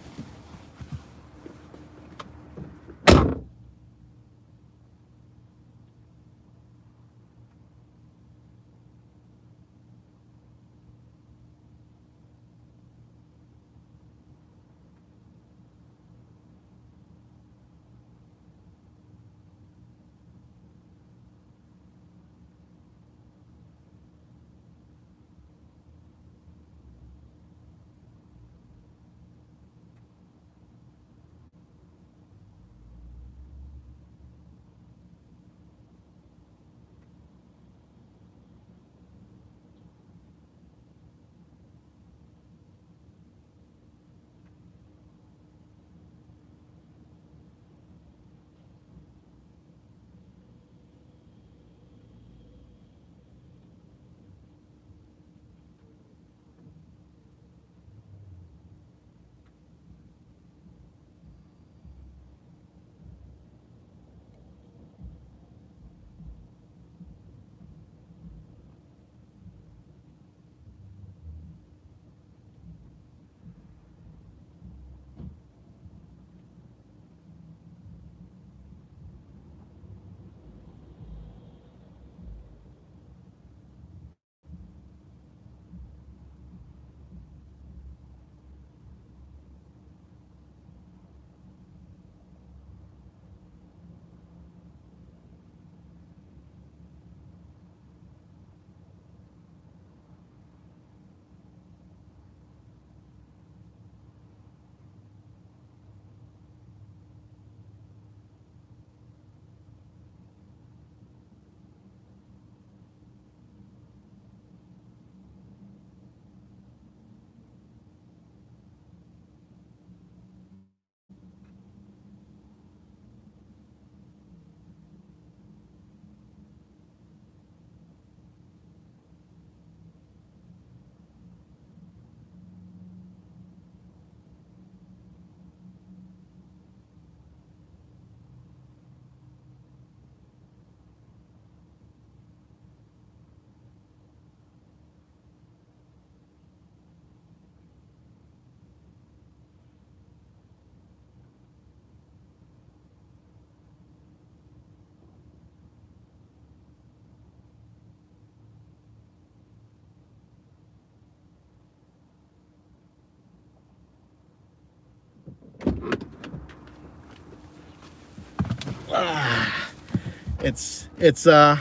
It's oh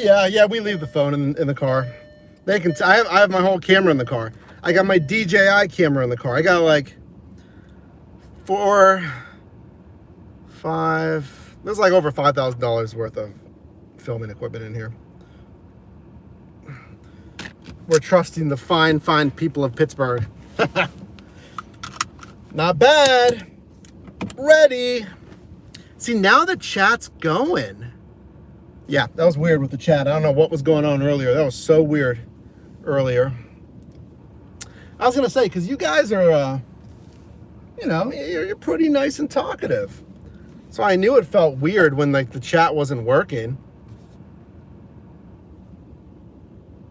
yeah, we leave the phone in the car. They can, I have my whole camera in the car. I got my DJI camera in the car. I got like 4, 5, there's like over $5,000 worth of filming equipment in here. We're trusting the fine people of Pittsburgh. Not bad. Ready. See, now the chat's going. Yeah, that was weird with the chat. I don't know what was going on earlier. That was so weird earlier. I was going to say, because you guys are, you know, you're pretty nice and talkative. So I knew it felt weird when, like, the chat wasn't working.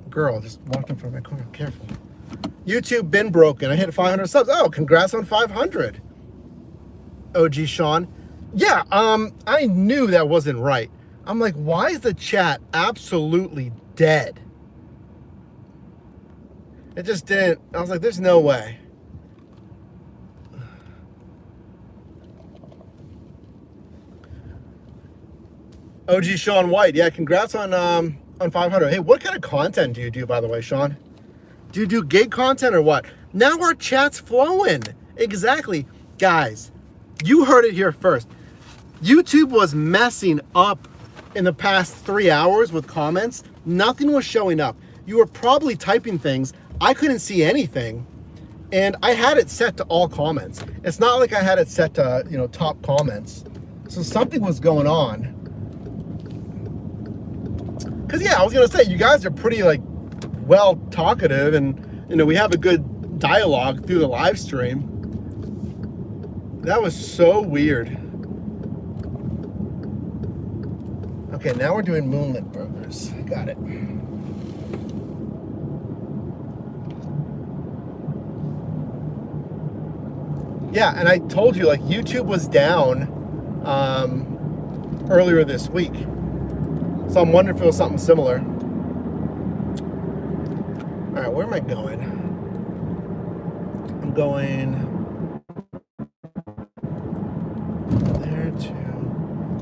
Girl just walked in front of my car. Careful. YouTube been broken. I hit 500 subs. Oh, congrats on 500. OG Sean. Yeah, I knew that wasn't right. I'm like, why is the chat absolutely dead? It just didn't. I was like, there's no way. OG Sean White. Yeah, congrats on 500. Hey, what kind of content do you do, by the way, Sean? Do you do gig content or what? Now our chat's flowing. Exactly. Guys, you heard it here first. YouTube was messing up in the past 3 hours with comments. Nothing was showing up. You were probably typing things. I couldn't see anything. And I had it set to all comments. It's not like I had it set to, you know, top comments. So something was going on. Because, yeah, I was going to say, you guys are pretty, like, well talkative, and, you know, we have a good dialogue through the live stream. That was so weird. Okay, now we're doing Moonlit Burgers. Got it. Yeah, and I told you, like, YouTube was down earlier this week. So I'm wondering if it was something similar. All right, where am I going? I'm going there to...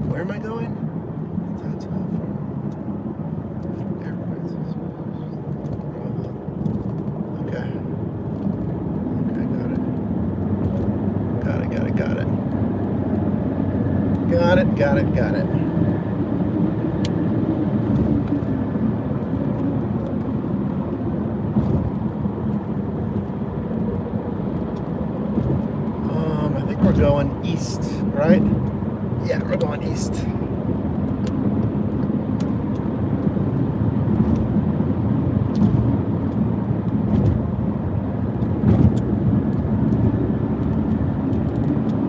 Where am I going? Okay. Okay, got it. Got it. I think we're going east, right? Yeah, we're going east.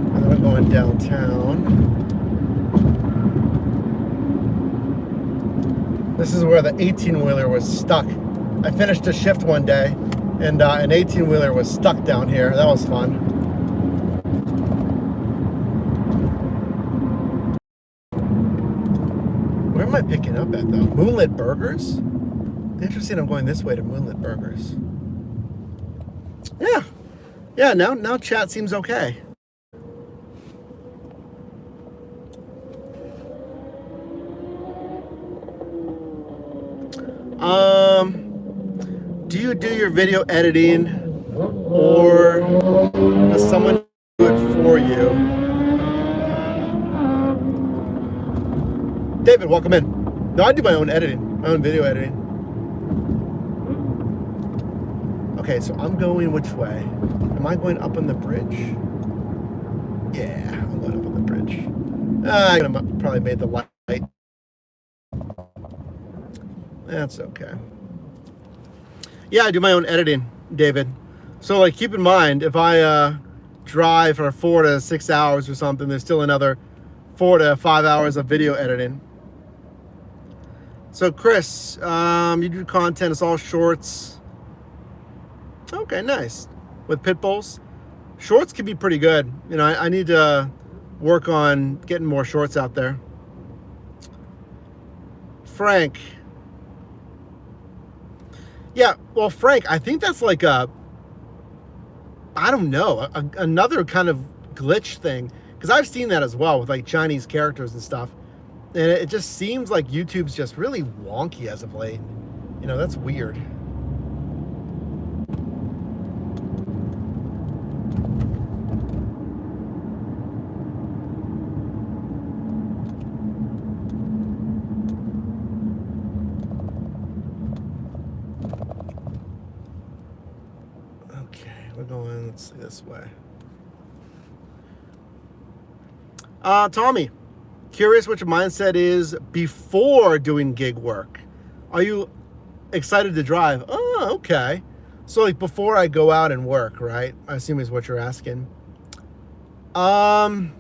And then we're going downtown. This is where the 18-wheeler was stuck. I finished a shift one day, and an 18-wheeler was stuck down here. That was fun. Where am I picking up at, though? Moonlit Burgers? Interesting, I'm going this way to Moonlit Burgers. Yeah. Yeah, now chat seems okay. Do you do your video editing, or does someone do it for you? David, welcome in. No, I do my own editing, my own video editing. Okay, so I'm going which way? Am I going up on the bridge? Yeah, I'm going up on the bridge. I probably made the light. That's okay. Yeah, I do my own editing, David. So, like, keep in mind, if I drive for 4 to 6 hours or something, there's still another 4 to 5 hours of video editing. So, Chris, you do content, it's all shorts. Okay, nice. With pit bulls. Shorts can be pretty good. You know, I need to work on getting more shorts out there. Frank. Yeah, well, Frank, I think that's like I don't know, another kind of glitch thing. Because I've seen that as well with like Chinese characters and stuff. And it just seems like YouTube's just really wonky as of late. You know, that's weird. Let's see this way. Tommy, curious what your mindset is before doing gig work. Are you excited to drive? Oh, okay. So like before I go out and work, right? I assume is what you're asking. I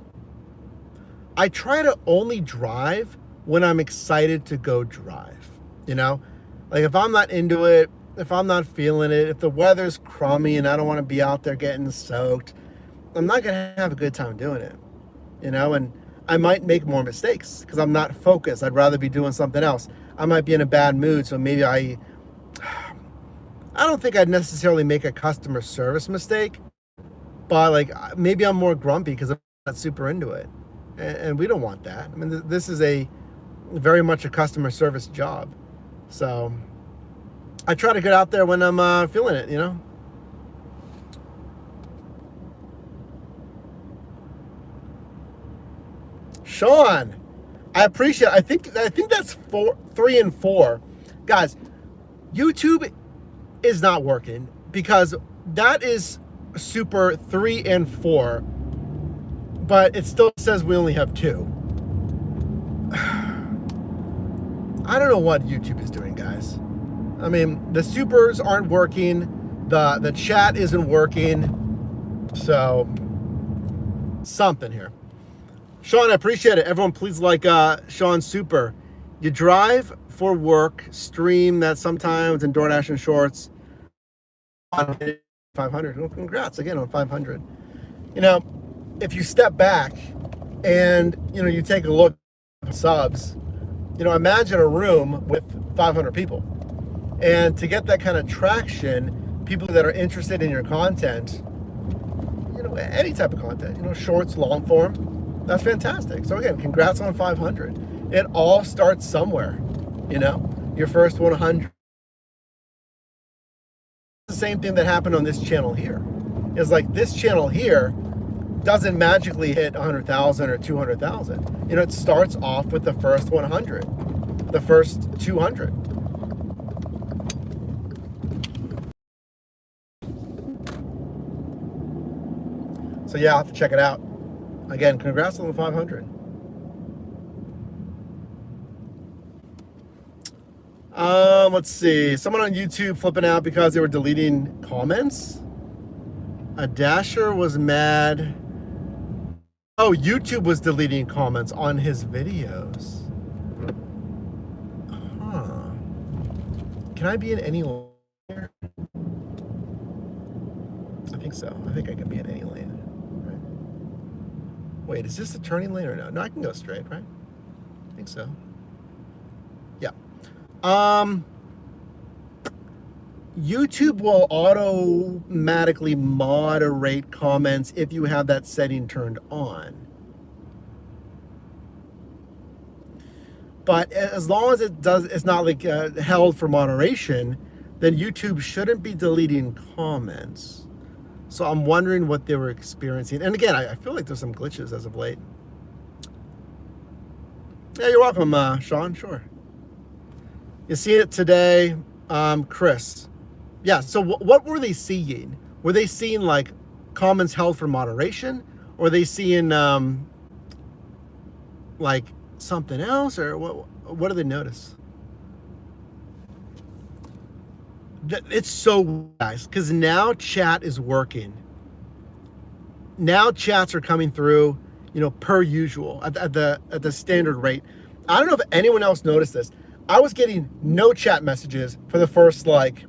try to only drive when I'm excited to go drive. You know, like if I'm not into it, if I'm not feeling it, if the weather's crummy and I don't want to be out there getting soaked, I'm not going to have a good time doing it, you know, and I might make more mistakes because I'm not focused. I'd rather be doing something else. I might be in a bad mood, so maybe I don't think I'd necessarily make a customer service mistake, but like maybe I'm more grumpy because I'm not super into it, and we don't want that. I mean, this is a very much a customer service job, so I try to get out there when I'm feeling it, you know. Sean, I appreciate it. I think that's 3 and 4. Guys, YouTube is not working because that is super 3 and 4, but it still says we only have 2. I don't know what YouTube is doing, guys. I mean, the supers aren't working. The chat isn't working. So, something here. Sean, I appreciate it. Everyone, please like Sean Super. You drive for work, stream that sometimes in DoorDash and Shorts. 500. Well, congrats again on 500. You know, if you step back and, you know, you take a look at subs, you know, imagine a room with 500 people. And to get that kind of traction, people that are interested in your content, you know, any type of content, you know, shorts, long form, that's fantastic. So again, congrats on 500. It all starts somewhere, you know, your first 100. The same thing that happened on this channel here is like this channel here doesn't magically hit 100,000 or 200,000. You know, it starts off with the first 100, the first 200. So yeah, I'll have to check it out. Again, congrats on the 500. Let's see. Someone on YouTube flipping out because they were deleting comments. A Dasher was mad. Oh, YouTube was deleting comments on his videos. Huh. Can I be in any lane here? I think so. I think I can be in any lane. Right. Wait, is this a turning lane or no? No, I can go straight, right? I think so. Yeah. YouTube will automatically moderate comments if you have that setting turned on. But as long as it's not like held for moderation, then YouTube shouldn't be deleting comments. So I'm wondering what they were experiencing. And again, I feel like there's some glitches as of late. Yeah, you're welcome, Sean, sure. You see it today, Chris. Yeah, so what were they seeing? Were they seeing like comments held for moderation? Or were they seeing like something else? Or what do they notice? It's so, guys, because now chat is working. Now chats are coming through, you know, per usual at the standard rate. I don't know if anyone else noticed this. I was getting no chat messages for the first like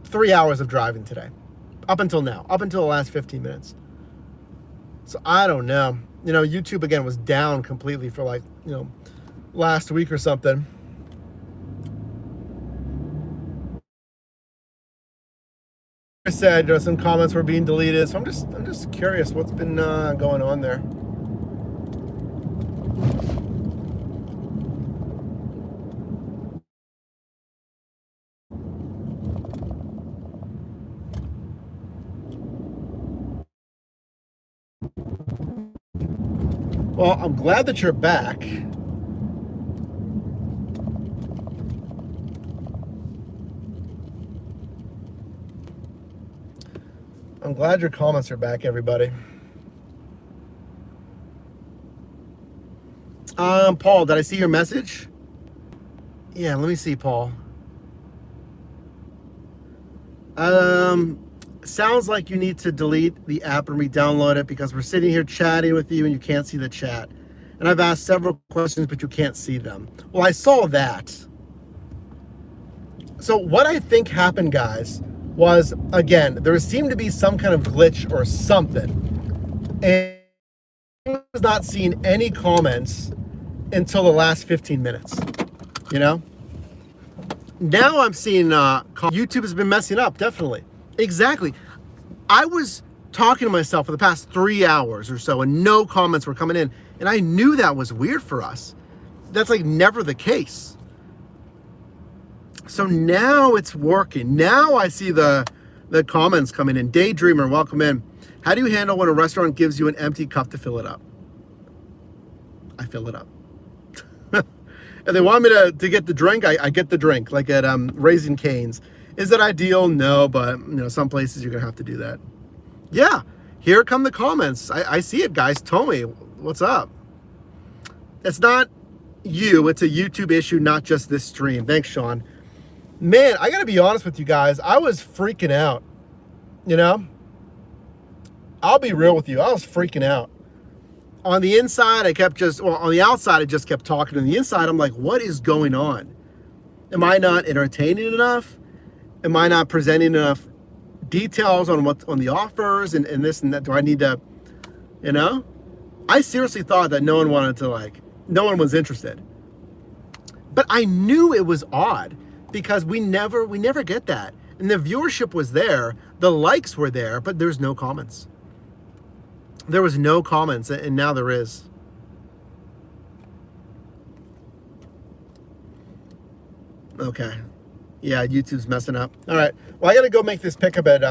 3 hours of driving today, up until now, up until the last 15 minutes. So I don't know. You know, YouTube again was down completely for like, you know, last week or something. I said, you know, some comments were being deleted, so I'm just curious what's been going on there. Well, I'm glad that you're back. I'm glad your comments are back, everybody. Paul, did I see your message? Yeah, let me see, Paul. Sounds like you need to delete the app and re-download it because we're sitting here chatting with you and you can't see the chat. And I've asked several questions, but you can't see them. Well, I saw that. So what I think happened, guys, was, again, there seemed to be some kind of glitch or something. And I was not seeing any comments until the last 15 minutes, you know? Now I'm seeing YouTube has been messing up, definitely. Exactly. I was talking to myself for the past 3 hours or so and no comments were coming in. And I knew that was weird for us. That's like never the case. So now it's working. Now I see the comments coming in. Daydreamer, welcome in. How do you handle when a restaurant gives you an empty cup to fill it up? I fill it up. If they want me to get the drink, I get the drink, like at Raising Cane's. Is that ideal? No, but you know, some places you're gonna have to do that. Yeah, here come the comments. I see it, guys. Tommy, what's up? It's not you. It's a YouTube issue, not just this stream. Thanks, Sean. Man, I gotta be honest with you guys. I was freaking out. You know, I'll be real with you. I was freaking out. On the inside, on the outside, I just kept talking. On the inside, I'm like, what is going on? Am I not entertaining enough? Am I not presenting enough details on the offers and this and that? Do I need to, you know? I seriously thought that no one was interested. But I knew it was odd because we never get that. And the viewership was there, the likes were there, but there's no comments. There was no comments, and now there is. Okay. Yeah, YouTube's messing up. All right. Well, I got to go make this pickup at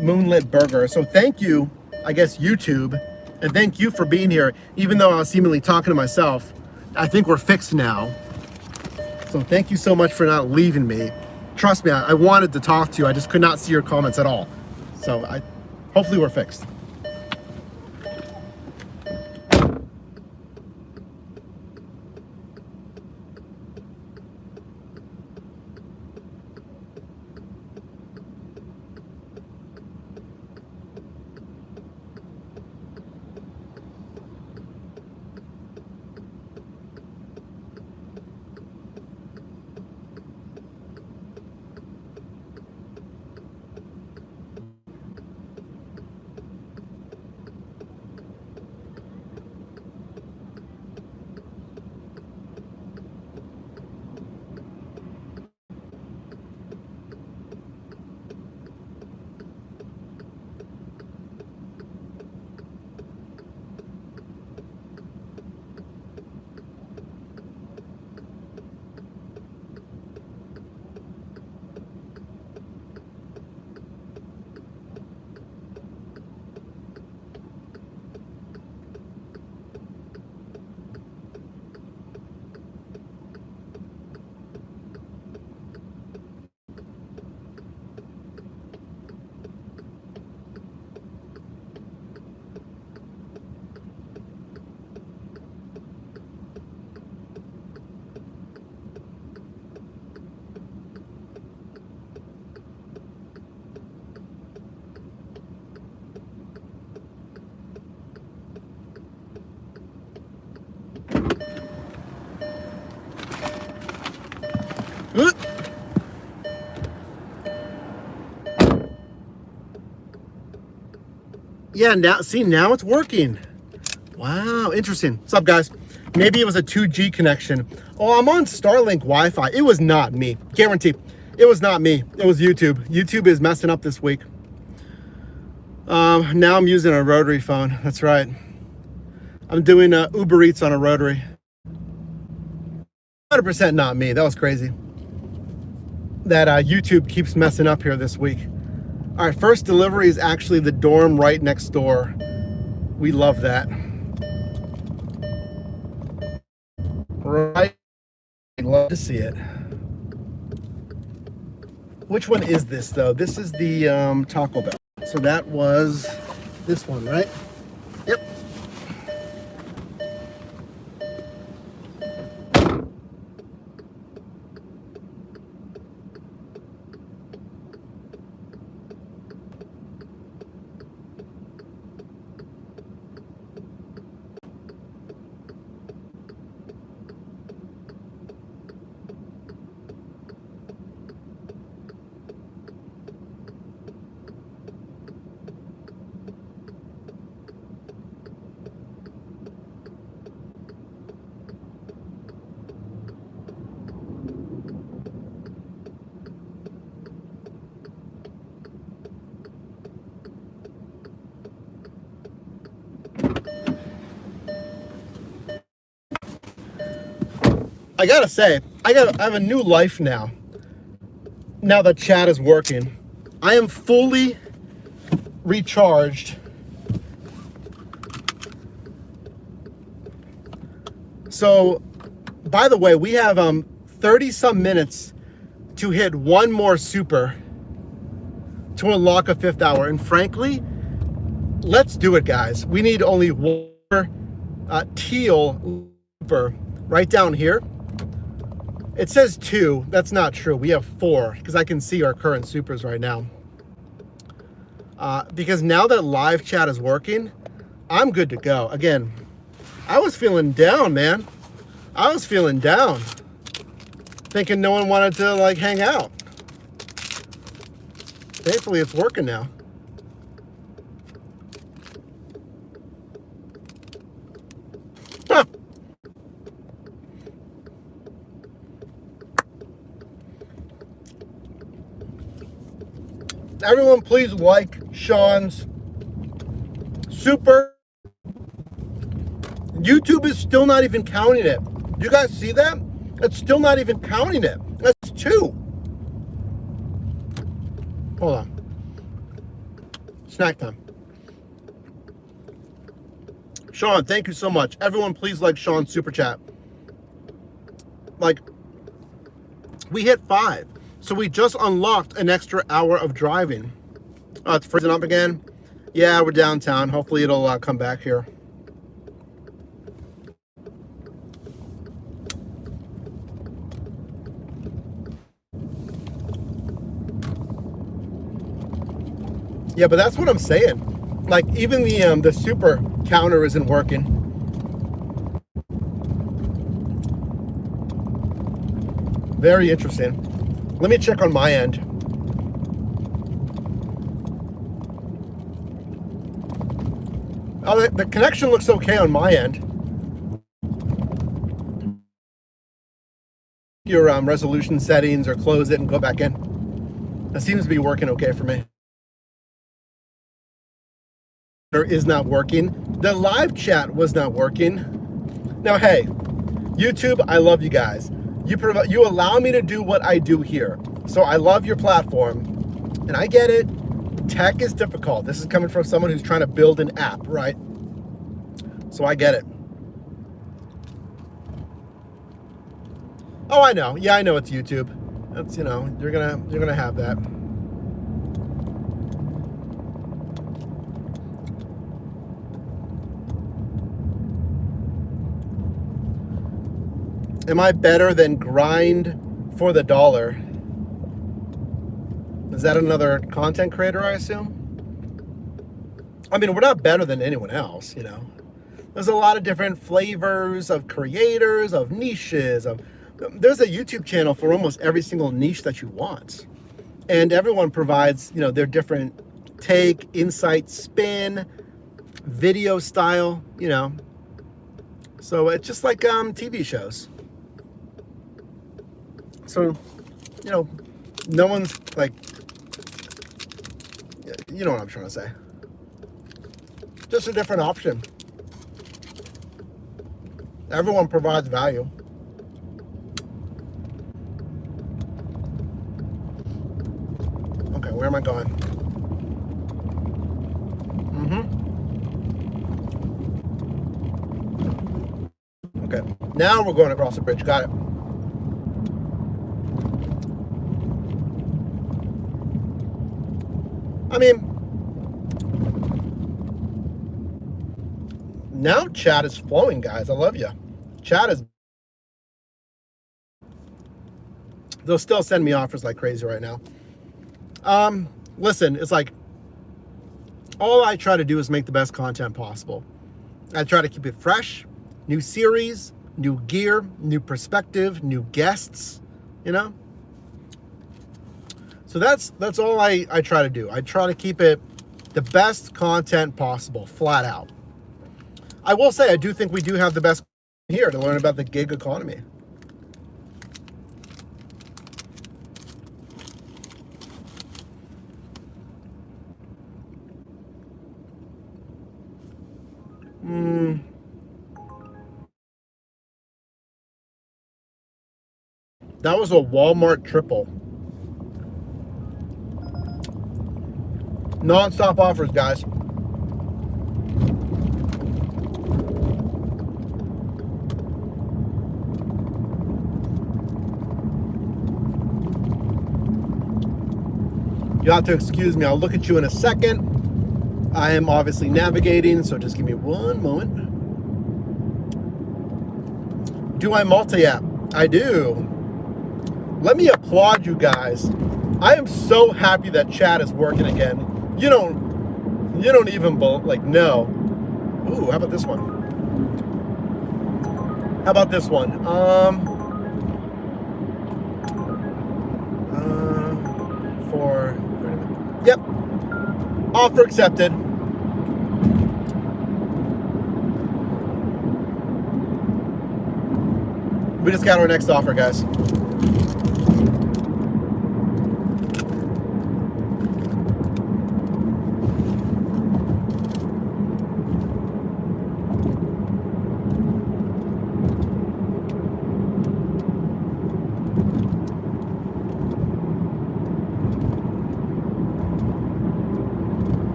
Moonlit Burger. So thank you, I guess, YouTube. And thank you for being here. Even though I was seemingly talking to myself, I think we're fixed now. So thank you so much for not leaving me. Trust me, I wanted to talk to you. I just could not see your comments at all. So hopefully we're fixed. Yeah, now it's working. Wow, interesting. What's up, guys? Maybe it was a 2G connection. Oh, I'm on Starlink Wi-Fi. It was not me. Guarantee. It was not me. It was YouTube. YouTube is messing up this week. Now I'm using a rotary phone. That's right. I'm doing Uber Eats on a rotary. 100% not me. That was crazy. That YouTube keeps messing up here this week. All right, first delivery is actually the dorm right next door. We love that. Right, I'd love to see it. Which one is this though? This is the Taco Bell. So that was this one, right? Yep. I gotta say, I have a new life now. Now that chat is working, I am fully recharged. So, by the way, we have 30 some minutes to hit one more super to unlock a 5th hour. And frankly, let's do it, guys. We need only one teal super right down here, it says 2. That's not true. We have 4 because I can see our current supers right now. Because now that live chat is working, I'm good to go. Again, I was feeling down, man. I was feeling down. Thinking no one wanted to like hang out. Thankfully it's working now. Huh. Everyone please like Sean's super. YouTube is still not even counting it. You guys see that? It's still not even counting it. That's 2. Hold on. Snack time. Sean, thank you so much. Everyone please like Sean's super chat. Like, we hit 5. So we just unlocked an extra hour of driving. Oh, it's freezing up again. Yeah, we're downtown. Hopefully it'll come back here. Yeah, but that's what I'm saying. Like, even the super counter isn't working. Very interesting. Let me check on my end. Oh, the connection looks okay on my end. Your resolution settings or close it and go back in. That seems to be working okay for me. Is not working. The live chat was not working. Now, hey, YouTube, I love you guys. You allow me to do what I do here. So I love your platform, and I get it. Tech is difficult. This is coming from someone who's trying to build an app, right? So I get it. Oh, I know. Yeah, I know it's YouTube. That's, you know, you're gonna have that. Am I better than Grind for the Dollar? Is that another content creator, I assume? I mean, we're not better than anyone else, you know. There's a lot of different flavors of creators, of niches, there's a YouTube channel for almost every single niche that you want. And everyone provides, you know, their different take, insight, spin, video style, you know. So it's just like TV shows. So, you know, no one's like, you know what I'm trying to say. Just a different option. Everyone provides value. Okay, where am I going? Okay, now we're going across the bridge. Got it. I mean, now chat is flowing, guys. I love you. Chat is... They'll still send me offers like crazy right now. Listen, it's like, all I try to do is make the best content possible. I try to keep it fresh, new series, new gear, new perspective, new guests, you know? So that's all I try to do. I try to keep it the best content possible, flat out. I will say, I do think we do have the best here to learn about the gig economy. That was a Walmart triple. Non-stop offers, guys. You'll have to excuse me. I'll look at you in a second. I am obviously navigating, so just give me one moment. Do I multi-app? I do. Let me applaud you guys. I am so happy that chat is working again. You don't even know. Ooh, how about this one? How about this one? For 30 minutes. Yep. Offer accepted. We just got our next offer, guys.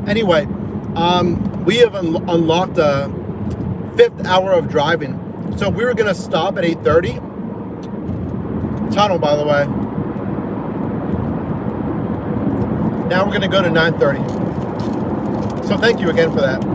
Anyway, we have unlocked a 5th hour of driving. So we were gonna stop at 8:30. Tunnel, by the way. Now we're gonna go to 9:30. So thank you again for that.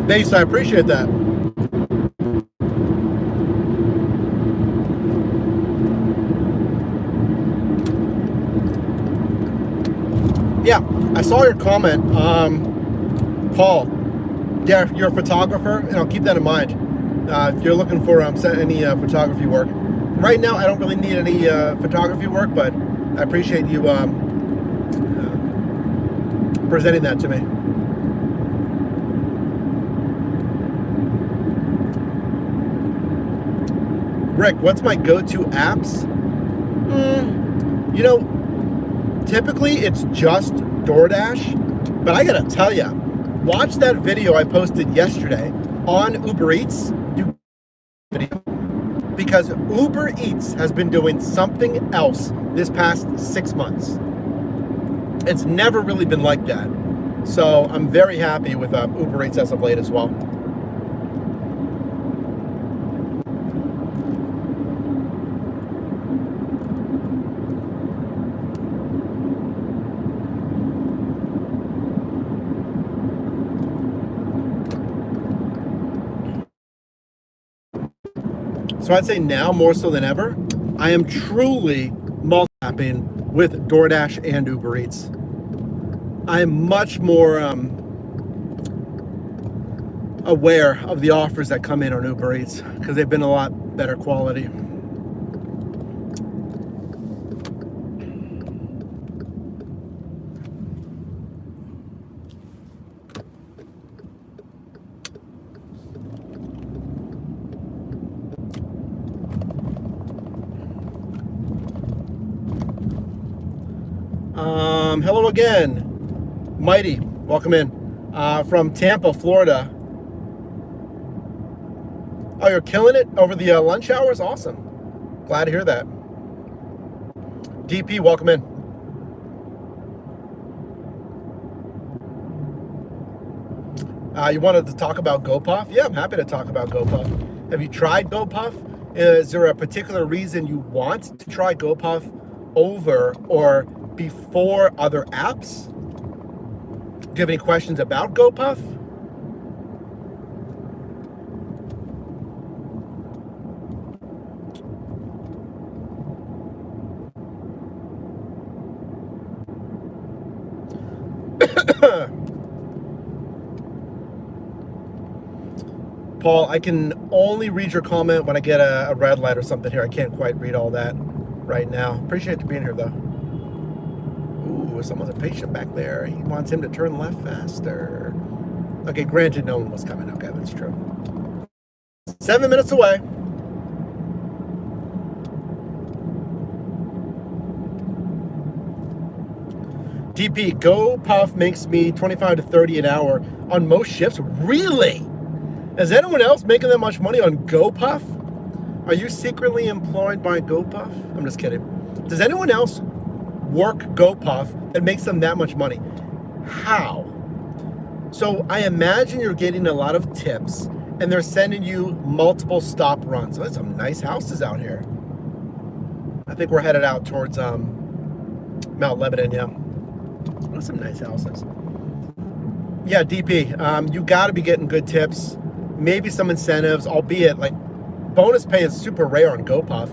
Base, I appreciate that. Yeah, I saw your comment, Paul. Yeah, you're a photographer, and I'll keep that in mind. If you're looking for any photography work. Right now, I don't really need any photography work, but I appreciate you presenting that to me. Rick, what's my go-to apps? Typically it's just DoorDash, but I gotta tell you, watch that video I posted yesterday on Uber Eats video, because Uber Eats has been doing something else this past 6 months. It's never really been like that. So I'm very happy with Uber Eats as of late as well. So I'd say now more so than ever, I am truly multi-apping with DoorDash and Uber Eats. I am much more aware of the offers that come in on Uber Eats because they've been a lot better quality. Hello again, Mighty. Welcome in from Tampa, Florida. Oh, you're killing it over the lunch hours? Awesome. Glad to hear that. DP, welcome in. You wanted to talk about GoPuff? Yeah, I'm happy to talk about GoPuff. Have you tried GoPuff? Is there a particular reason you want to try GoPuff over or before other apps? Do you have any questions about GoPuff? Paul. I can only read your comment when I get a red light or something here. I can't quite read all that right now. Appreciate you being here, though. Ooh, someone's impatient back there. He wants him to turn left faster. Okay, granted, no one was coming. Okay, that's true. 7 minutes away. DP, GoPuff makes me 25 to 30 an hour on most shifts. Really? Is anyone else making that much money on GoPuff? Are you secretly employed by GoPuff? I'm just kidding. Does anyone else work GoPuff that makes them that much money? How? So I imagine you're getting a lot of tips and they're sending you multiple stop runs. So there's some nice houses out here. I think we're headed out towards Mount Lebanon, yeah. Those are some nice houses. Yeah, DP, you got to be getting good tips. Maybe some incentives, albeit like bonus pay is super rare on GoPuff.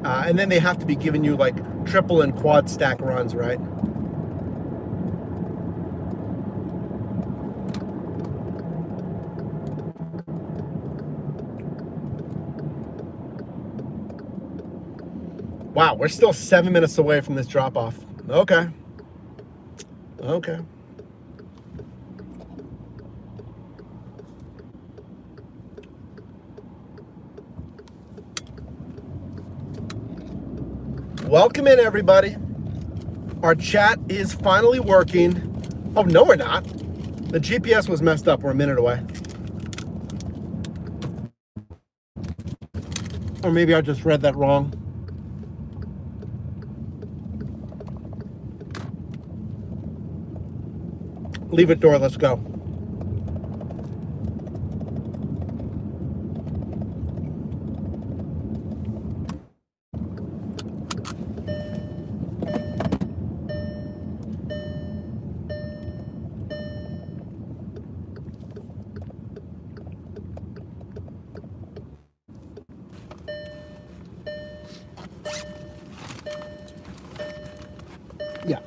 And then they have to be giving you like triple and quad stack runs, right? Wow, we're still 7 minutes away from this drop off. Okay. Okay. Welcome in, everybody. Our chat is finally working. Oh, no, we're not. The GPS was messed up. We're a minute away. Or maybe I just read that wrong. Leave it door. Let's go. Yeah.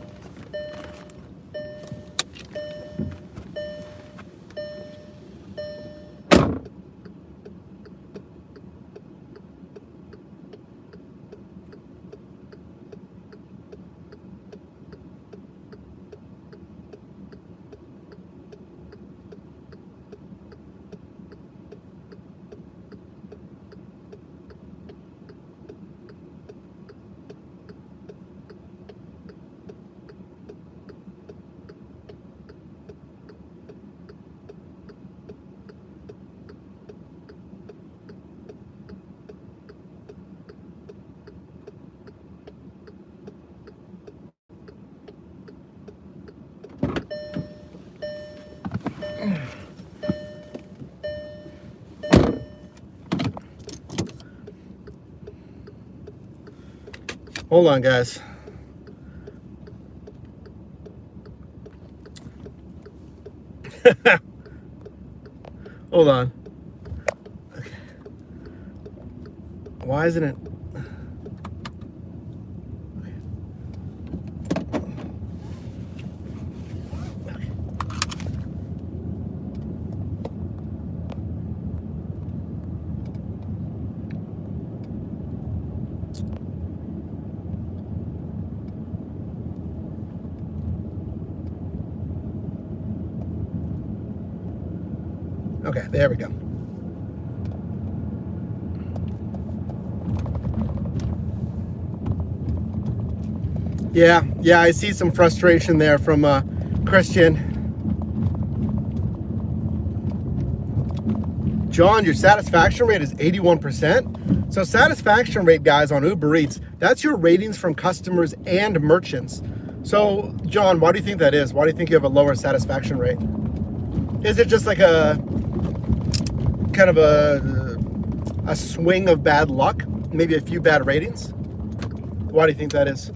Hold on, guys. Hold on. Okay. Why isn't it? Okay, there we go. Yeah, I see some frustration there from Christian. John, your satisfaction rate is 81%. So satisfaction rate, guys, on Uber Eats, that's your ratings from customers and merchants. So, John, why do you think that is? Why do you think you have a lower satisfaction rate? Is it just like a kind of a swing of bad luck? Maybe a few bad ratings? Why do you think that is?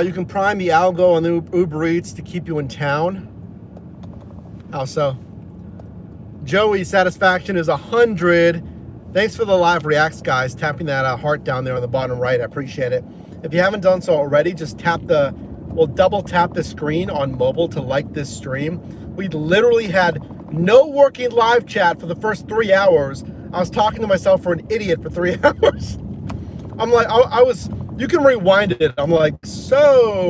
You can prime the algo on the Uber Eats to keep you in town. How so? Joey, satisfaction is 100. Thanks for the live reacts, guys. Tapping that heart down there on the bottom right. I appreciate it. If you haven't done so already, just double tap the screen on mobile to like this stream. We literally had no working live chat for the first 3 hours. I was talking to myself for an idiot for 3 hours. I'm like, you can rewind it. I'm like, so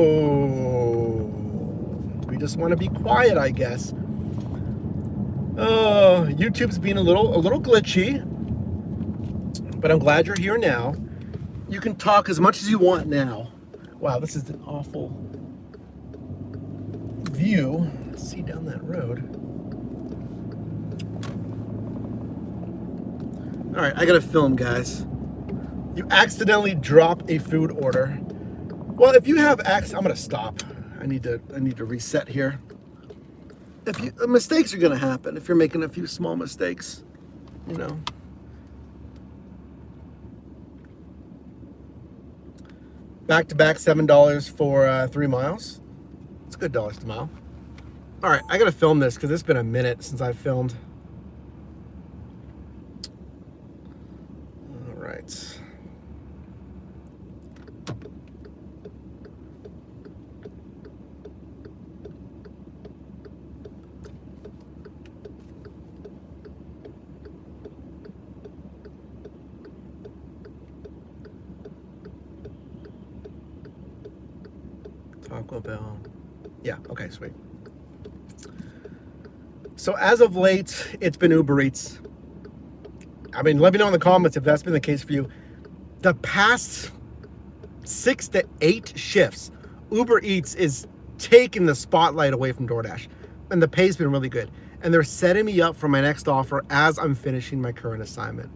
we just want to be quiet, I guess. YouTube's being a little glitchy, but I'm glad you're here now. You can talk as much as you want now. Wow, this is an awful view. Let's see down that road. All right, I gotta film, guys. You accidentally drop a food order. Well, if you have I'm gonna stop. I need to reset here. Mistakes are gonna happen if you're making a few small mistakes, you know. Back to back $7 for 3 miles. It's good dollars to mile. All right, I gotta film this because it's been a minute since I've filmed. All right. Taco Bell. Yeah, okay, sweet. So as of late, it's been Uber Eats. I mean, let me know in the comments if that's been the case for you. The past 6 to 8 shifts, Uber Eats is taking the spotlight away from DoorDash. And the pay's been really good. And they're setting me up for my next offer as I'm finishing my current assignment.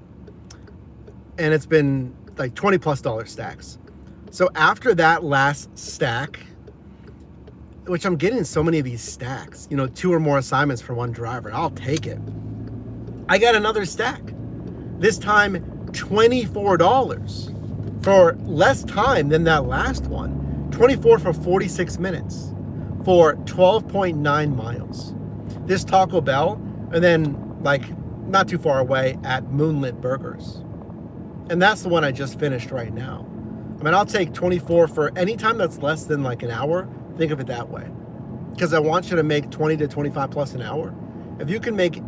And it's been like $20+ stacks. So after that last stack, which I'm getting so many of these stacks, 2 or more assignments for one driver, I'll take it. I got another stack. This time, $24 for less time than that last one. 24 for 46 minutes for 12.9 miles. This Taco Bell, and then like not too far away at Moonlit Burgers. And that's the one I just finished right now. I mean, I'll take 24 for any time that's less than like an hour. Think of it that way. Because I want you to make 20 to 25 plus an hour. If you can make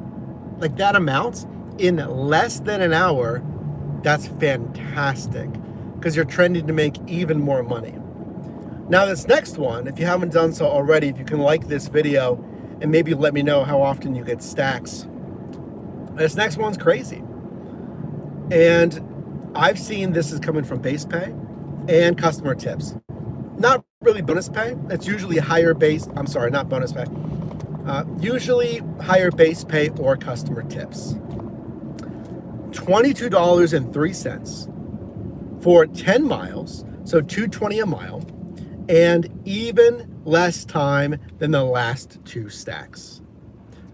like that amount in less than an hour, that's fantastic. Because you're trending to make even more money. Now this next one, if you haven't done so already, if you can like this video and maybe let me know how often you get stacks. This next one's crazy. And I've seen this is coming from base pay and customer tips. Not really bonus pay. It's usually higher base. I'm sorry, not bonus pay. Usually higher base pay or customer tips. $22.03 for 10 miles, so $2.20 a mile, and even less time than the last 2 stacks.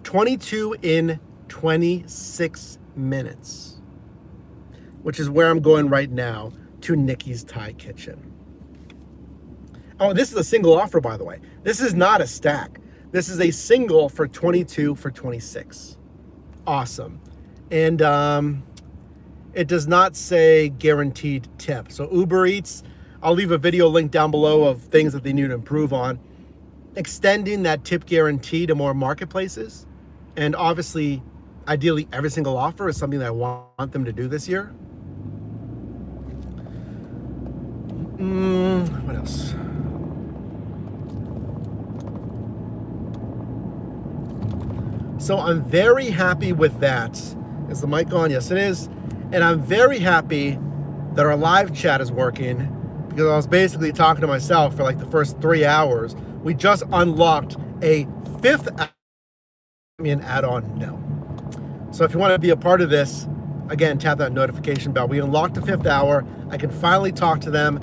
22 in 26 minutes, which is where I'm going right now, to Nikki's Thai Kitchen. Oh, this is a single offer, by the way. This is not a stack. This is a single for 22 for 26. Awesome. And it does not say guaranteed tip. So Uber Eats, I'll leave a video link down below of things that they need to improve on. Extending that tip guarantee to more marketplaces. And obviously, ideally, every single offer is something that I want them to do this year. What else? So I'm very happy with that. Is the mic on? Yes, it is. And I'm very happy that our live chat is working, because I was basically talking to myself for like the first 3 hours. We just unlocked a 5th add-on. No. So if you want to be a part of this, again, tap that notification bell. We unlocked the 5th hour. I can finally talk to them.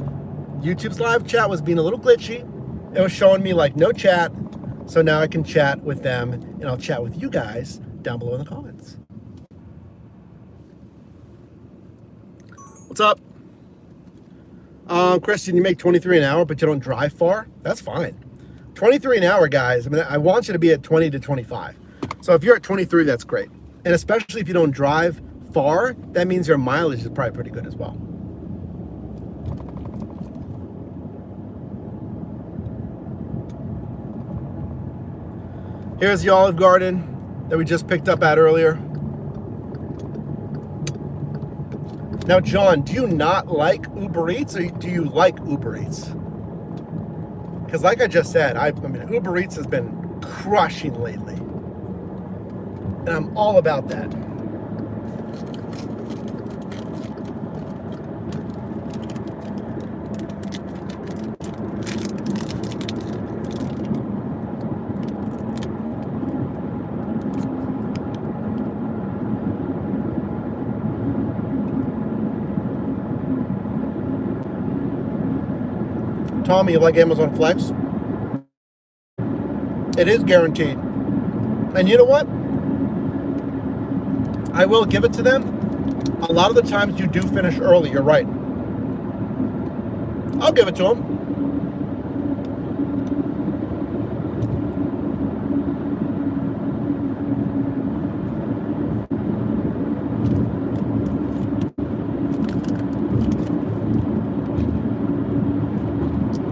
YouTube's live chat was being a little glitchy. It was showing me like no chat. So now I can chat with them, and I'll chat with you guys down below in the comments. What's up? Christian, you make 23 an hour, but you don't drive far? That's fine. 23 an hour, guys. I mean, I want you to be at 20 to 25. So if you're at 23, that's great. And especially if you don't drive far, that means your mileage is probably pretty good as well. Here's the Olive Garden that we just picked up at earlier. Now, John, do you not like Uber Eats, or do you like Uber Eats? Because like I just said, I mean, Uber Eats has been crushing lately. And I'm all about that. Tommy, you like Amazon Flex? It is guaranteed. And you know what? I will give it to them. A lot of the times you do finish early, you're right. I'll give it to them.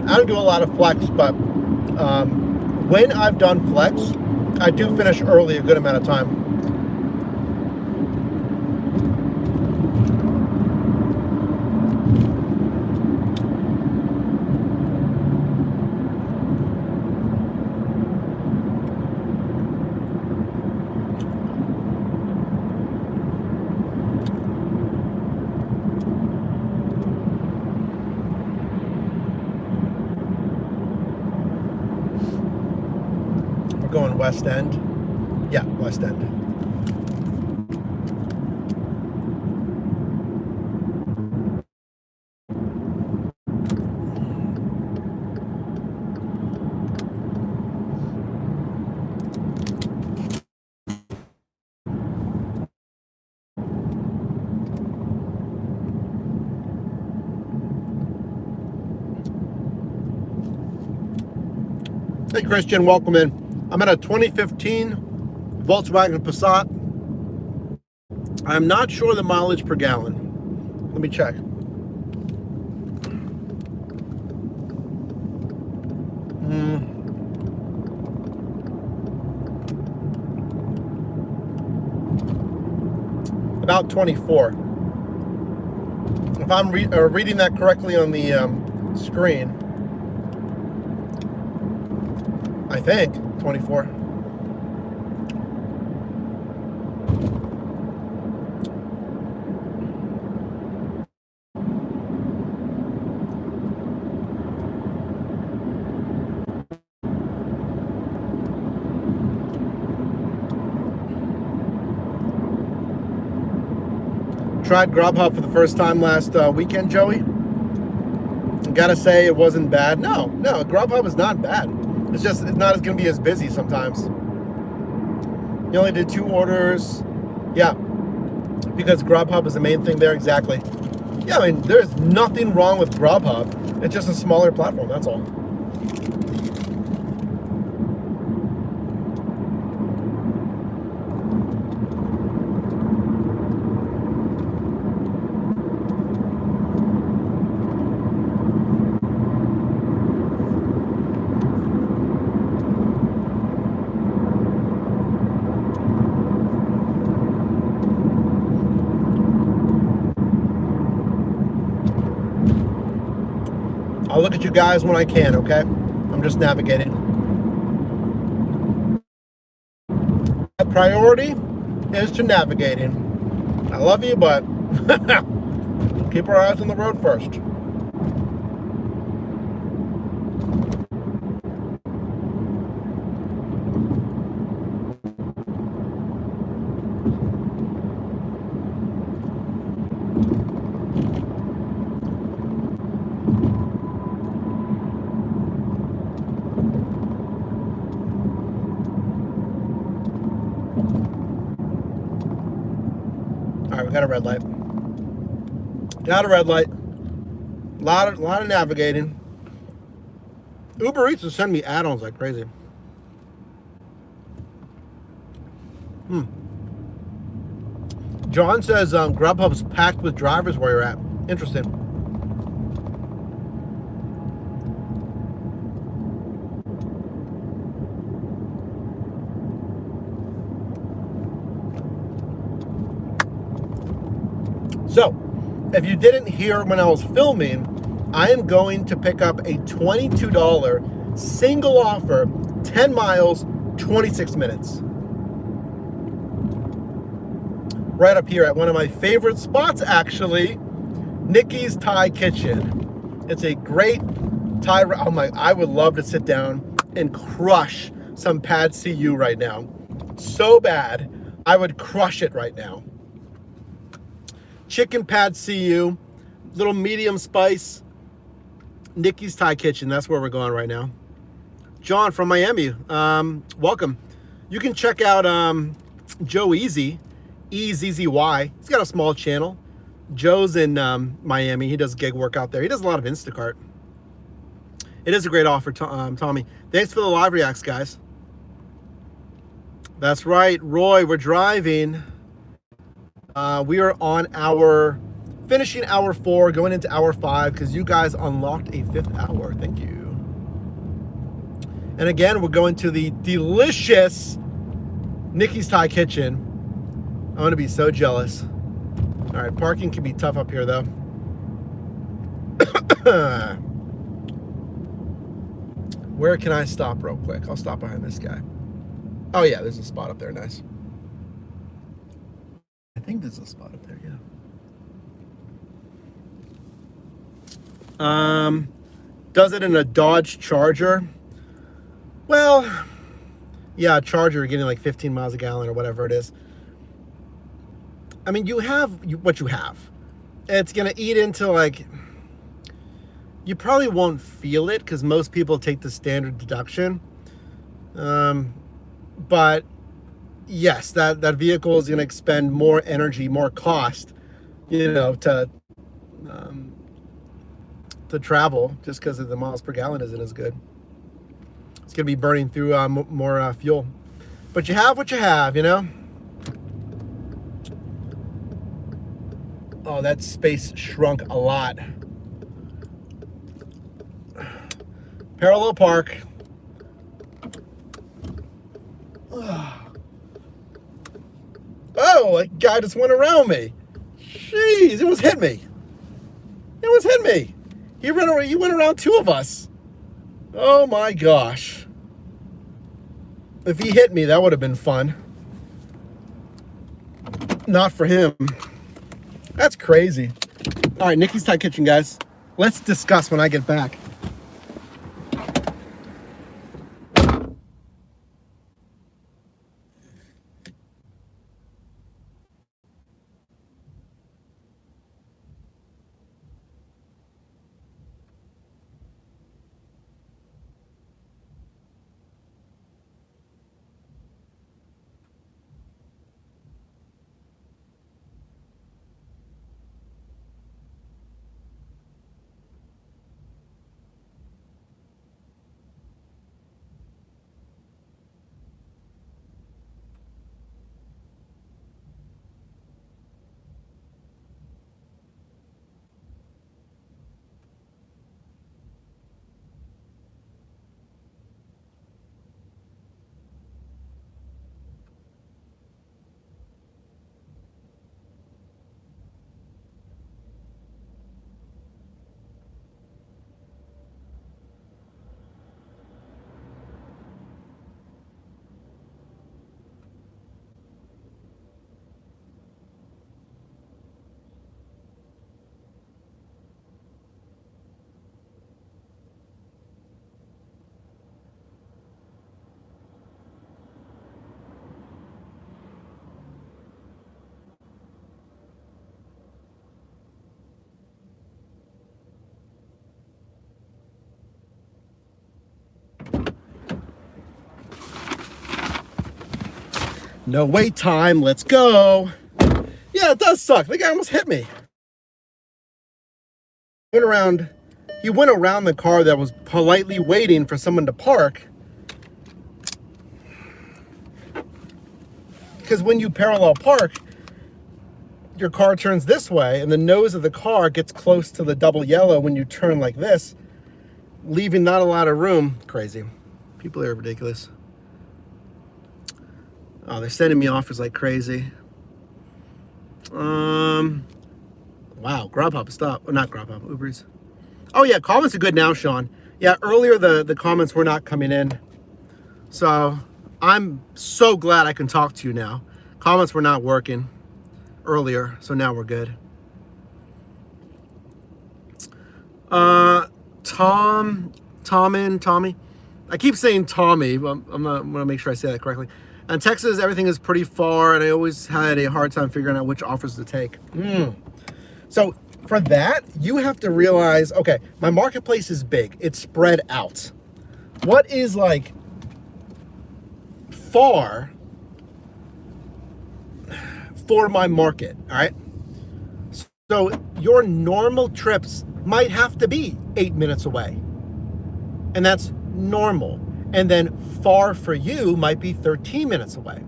I don't do a lot of Flex, but when I've done Flex, I do finish early a good amount of time. Going West End. Yeah, West End. Hey Christian, welcome in. I'm at a 2015 Volkswagen Passat. I'm not sure the mileage per gallon. Let me check. About 24. If I'm reading that correctly on the screen, I think 24. Tried Grubhub for the first time last weekend, Joey. Gotta say it wasn't bad. No, Grubhub is not bad. It's just it's not going to be as busy sometimes. You only did 2 orders. Yeah, because Grubhub is the main thing there. Exactly. Yeah, I mean, there's nothing wrong with Grubhub. It's just a smaller platform, that's all. I'll look at you guys when I can, okay? I'm just navigating. My priority is to navigating. I love you, but keep our eyes on the road first. All right, we got a red light. Got a red light. Lot of navigating. Uber Eats will send me add-ons like crazy. John says Grubhub's packed with drivers where you're at. Interesting. if you didn't hear when I was filming, I am going to pick up a $22 single offer, 10 miles, 26 minutes. Right up here at one of my favorite spots, actually, Nikki's Thai Kitchen. It's a great Thai. Oh my! I would love to sit down and crush some Pad See Ew right now. So bad, I would crush it right now. Chicken Pad See Ew, little medium spice. Nikki's Thai Kitchen. That's where we're going right now. John from Miami. Welcome. You can check out Joe Easy, EZZY. He's got a small channel. Joe's in Miami. He does gig work out there. He does a lot of Instacart. It is a great offer, Tommy. Thanks for the live reacts, guys. That's right, Roy. We're driving. We are on finishing hour 4, going into hour 5, because you guys unlocked a 5th hour. Thank you. And again, we're going to the delicious Nikki's Thai Kitchen. I'm going to be so jealous. All right, parking can be tough up here, though. Where can I stop real quick? I'll stop behind this guy. Oh, yeah, there's a spot up there. Nice. I think there's a spot up there, yeah. Does it in a Dodge Charger? Well, yeah, Charger getting like 15 miles a gallon or whatever it is. I mean, you have what you have. It's going to eat into like, you probably won't feel it because most people take the standard deduction. But yes, that vehicle is going to expend more energy, more cost, to travel, just because the miles per gallon isn't as good. It's going to be burning through more fuel. But you have what you have, Oh, that space shrunk a lot. Parallel park. Oh, that guy just went around me. Jeez, it almost hit me. It almost hit me. He went around 2 of us. Oh my gosh. If he hit me, that would have been fun. Not for him. That's crazy. All right, Nikki's Thai Kitchen, guys. Let's discuss when I get back. No wait time. Let's go. Yeah, it does suck. The guy almost hit me. He went around the car that was politely waiting for someone to park. Because when you parallel park, your car turns this way and the nose of the car gets close to the double yellow when you turn like this, leaving not a lot of room. Crazy. People are ridiculous. Oh, they're sending me offers like crazy. Wow, Wow, Grubhub, stop. Not Grubhub, Uber Eats. Oh yeah, comments are good now, Sean. Yeah, earlier the comments were not coming in. So I'm so glad I can talk to you now. Comments were not working earlier, so now we're good. Tommy. I keep saying Tommy, but I'm gonna make sure I say that correctly. In Texas, everything is pretty far, and I always had a hard time figuring out which offers to take. So for that, you have to realize, okay, my marketplace is big. It's spread out. What is like far for my market, all right? So your normal trips might have to be 8 minutes away. And that's normal. And then far for you might be 13 minutes away.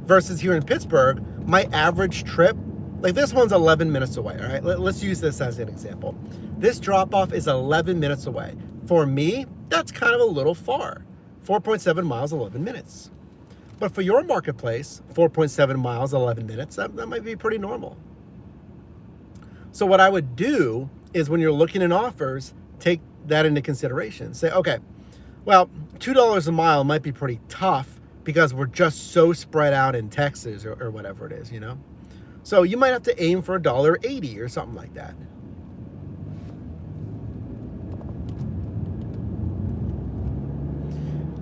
Versus here in Pittsburgh, my average trip, like this one's 11 minutes away, all right? Let's use this as an example. This drop-off is 11 minutes away. For me, that's kind of a little far. 4.7 miles, 11 minutes. But for your marketplace, 4.7 miles, 11 minutes, that might be pretty normal. So what I would do is when you're looking at offers, take that into consideration. Say, okay, well, $2 a mile might be pretty tough because we're just so spread out in Texas or whatever it is, you know? So you might have to aim for $1.80 or something like that.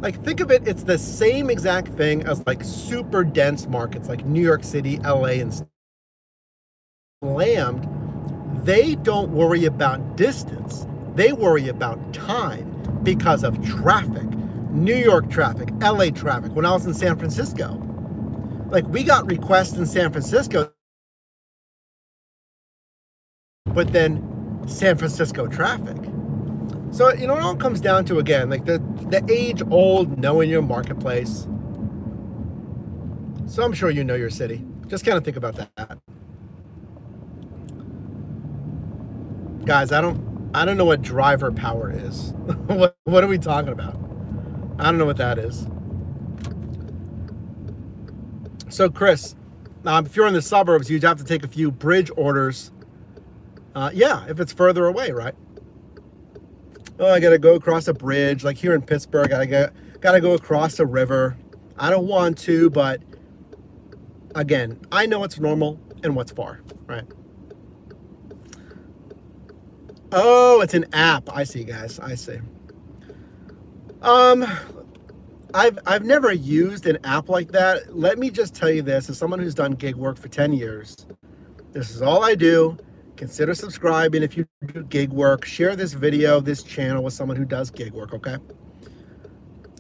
Like, think of it, it's the same exact thing as like super dense markets like New York City, LA, and Land. They don't worry about distance. They worry about time because of traffic. New York traffic, LA traffic. When I was in San Francisco, like we got requests in San Francisco, but then San Francisco traffic. So, you know, it all comes down to, again, like the age-old knowing your marketplace. So I'm sure you know your city. Just kind of think about that. Guys, I don't know what driver power is. What are we talking about? I don't know what that is. So Chris, if you're in the suburbs, you'd have to take a few bridge orders. Yeah, if it's further away, right? Oh, I gotta go across a bridge. Like here in Pittsburgh, I gotta go across a river. I don't want to, but again, I know what's normal and what's far, right? Oh, it's an app. I see, guys. I see. I've never used an app like that. Let me just tell you this, as someone who's done gig work for 10 years, this is all I do. Consider subscribing if you do gig work. Share this video, this channel with someone who does gig work, okay?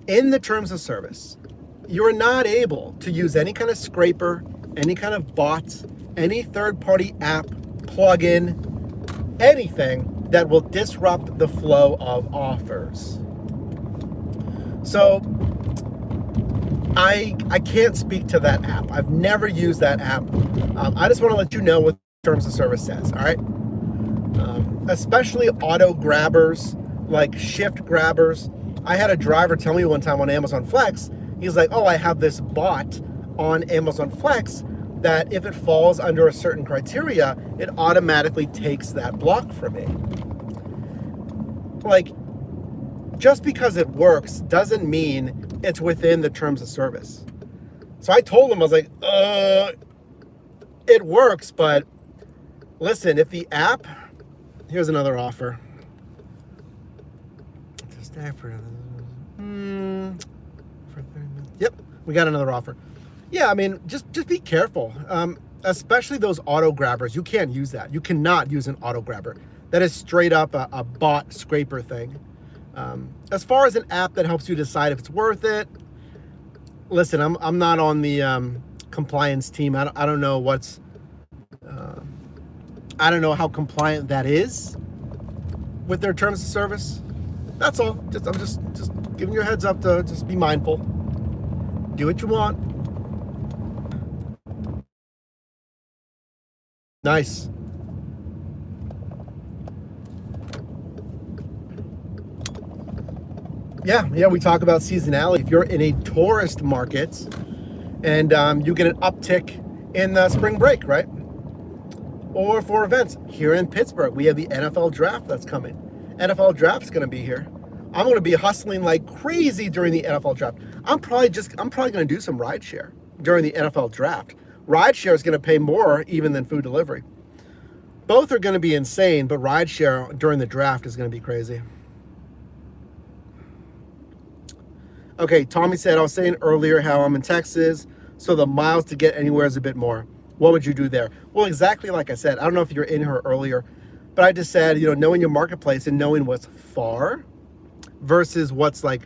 In the terms of service, you're not able to use any kind of scraper, any kind of bot, any third-party app, plugin, anything that will disrupt the flow of offers. So I can't speak to that app. I've never used that app. I just want to let you know what terms of service says, all right? Especially auto grabbers, like shift grabbers. I had a driver tell me one time on Amazon Flex, he's like, oh, I have this bot on Amazon Flex that if it falls under a certain criteria, it automatically takes that block from me. Like, just because it works doesn't mean it's within the terms of service. So I told him, I was like, it works, but listen, if the app, here's another offer. Yep, we got another offer. Yeah, I mean, just be careful. Especially those auto grabbers. You can't use that. You cannot use an auto grabber. That is straight up a bot scraper thing. As far as an app that helps you decide if it's worth it, listen, I'm not on the compliance team. I don't know what's, I don't know how compliant that is with their terms of service. That's all. I'm just giving you a heads up to just be mindful. Do what you want. Nice. Yeah, we talk about seasonality. If you're in a tourist market and you get an uptick in the spring break, right? Or for events here in Pittsburgh, we have the NFL draft that's coming. NFL draft's going to be here. I'm going to be hustling like crazy during the NFL draft. I'm probably going to do some rideshare during the NFL draft. Rideshare is going to pay more even than food delivery. Both are going to be insane, but rideshare during the draft is going to be crazy. Okay, Tommy said, I was saying earlier how I'm in Texas, so the miles to get anywhere is a bit more. What would you do there? Well, exactly like I said. I don't know if you're in here earlier, but I just said, knowing your marketplace and knowing what's far versus what's like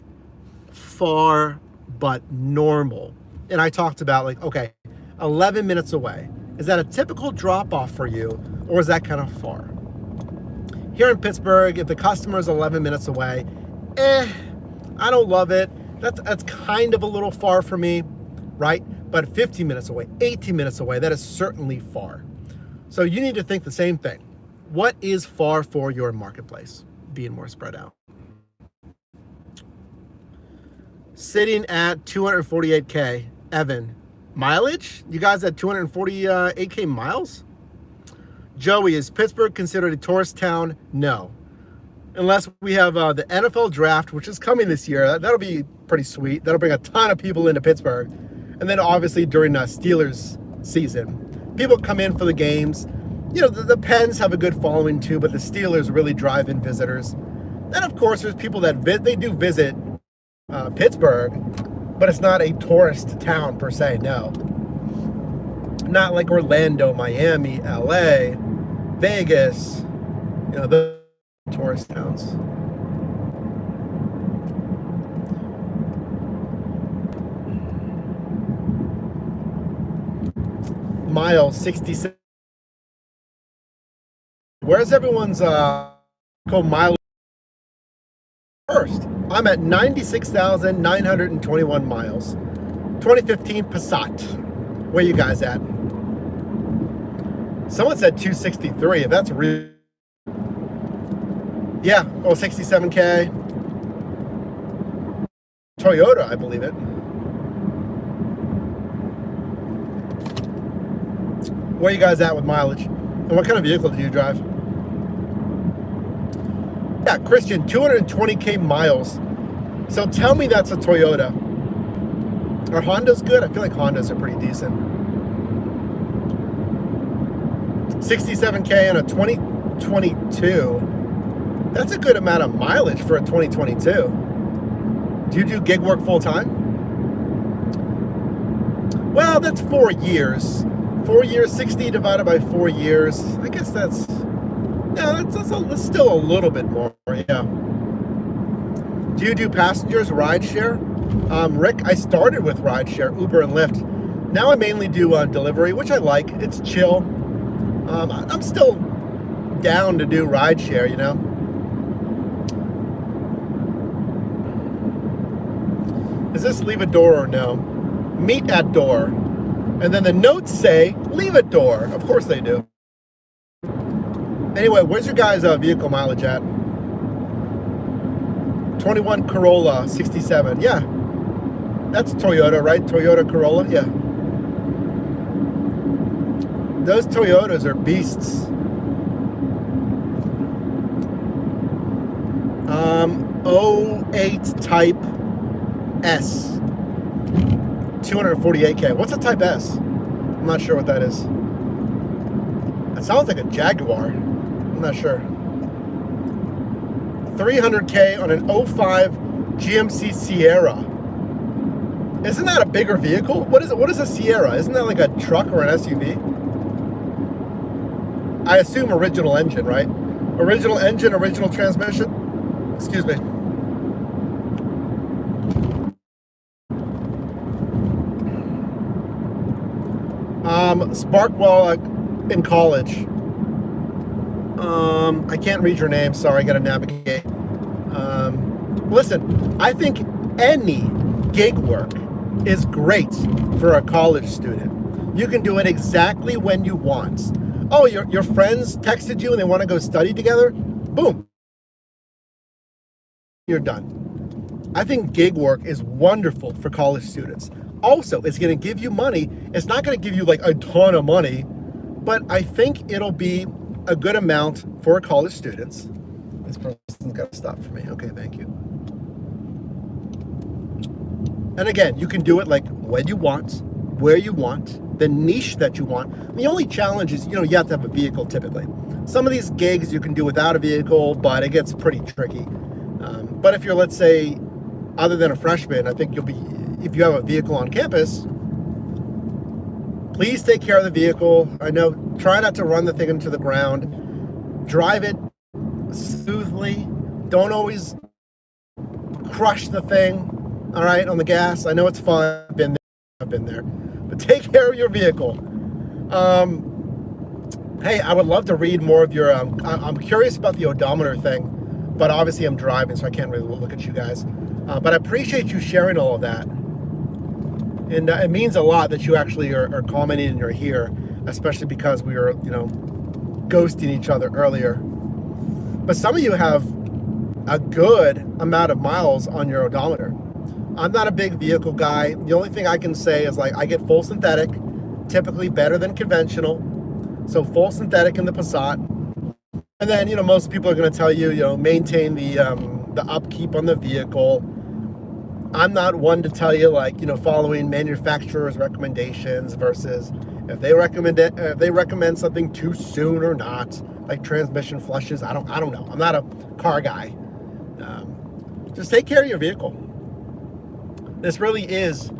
far but normal. And I talked about like, okay, 11 minutes away. Is that a typical drop off for you, or is that kind of far? Here in Pittsburgh, if the customer is 11 minutes away, I don't love it. That's kind of a little far for me, right? But 15 minutes away, 18 minutes away, that is certainly far. So you need to think the same thing. What is far for your marketplace? Being more spread out. Sitting at 248K, Evan. Mileage? You guys at 248K miles? Joey, is Pittsburgh considered a tourist town? No. Unless we have the NFL draft, which is coming this year. That'll be pretty sweet. That'll bring a ton of people into Pittsburgh. And then obviously during Steelers season, people come in for the games. The Pens have a good following too, but the Steelers really drive in visitors. And of course, there's people that they do visit Pittsburgh, but it's not a tourist town per se, no. Not like Orlando, Miami, LA, Vegas, the tourist towns. Miles, 67. Where's everyone's mile first? I'm at 96,921 miles. 2015 Passat. Where you guys at? Someone said 263. If that's real. Yeah. 67K. Toyota, I believe it. Where you guys at with mileage? And what kind of vehicle do you drive? Yeah, Christian, 220K miles. So tell me that's a Toyota. Are Hondas good? I feel like Hondas are pretty decent. 67K on a 2022. That's a good amount of mileage for a 2022. Do you do gig work full time? Well, that's 4 years. 4 years, 60 divided by 4 years. I guess that's still a little bit more, yeah. Do you do passengers, rideshare? Rick, I started with rideshare, Uber and Lyft. Now I mainly do delivery, which I like. It's chill. I'm still down to do rideshare, Is this leave a door or no? Meet at door. And then the notes say, leave a door. Of course they do. Anyway, where's your guys' vehicle mileage at? 21 Corolla, 67. Yeah. That's Toyota, right? Toyota Corolla, yeah. Those Toyotas are beasts. 08 Type S. 248K. What's a Type S? I'm not sure what that is. It sounds like a Jaguar. I'm not sure. 300K on an 05 GMC Sierra. Isn't that a bigger vehicle? What is it? What is a Sierra? Isn't that like a truck or an SUV? I assume original engine, right? Original engine, original transmission. Excuse me. Sparkwell in college. I can't read your name. Sorry, I got to navigate. Listen, I think any gig work is great for a college student. You can do it exactly when you want. Oh, your friends texted you and they want to go study together? Boom. You're done. I think gig work is wonderful for college students. Also, it's going to give you money. It's not going to give you like a ton of money, but I think it'll be a good amount for college students. This person's got to stop for me. Okay, thank you. And again, you can do it like when you want, where you want, the niche that you want. The only challenge is, you have to have a vehicle typically. Some of these gigs you can do without a vehicle, but it gets pretty tricky. But if you're, let's say, other than a freshman, I think you'll be, if you have a vehicle on campus, please take care of the vehicle. I know, try not to run the thing into the ground. Drive it smoothly. Don't always crush the thing, all right, on the gas. I know it's fun. I've been there. But take care of your vehicle. Hey, I would love to read more of your, I'm curious about the odometer thing, but obviously I'm driving, so I can't really look at you guys. But I appreciate you sharing all of that. And it means a lot that you actually are commenting and you're here, especially because we were, ghosting each other earlier. But some of you have a good amount of miles on your odometer. I'm not a big vehicle guy. The only thing I can say is, like, I get full synthetic, typically better than conventional. So full synthetic in the Passat. And then, most people are going to tell you, maintain the upkeep on the vehicle. I'm not one to tell you, like, following manufacturer's recommendations versus if they recommend something too soon or not, like transmission flushes. I don't know. I'm not a car guy. Just take care of your vehicle. This really is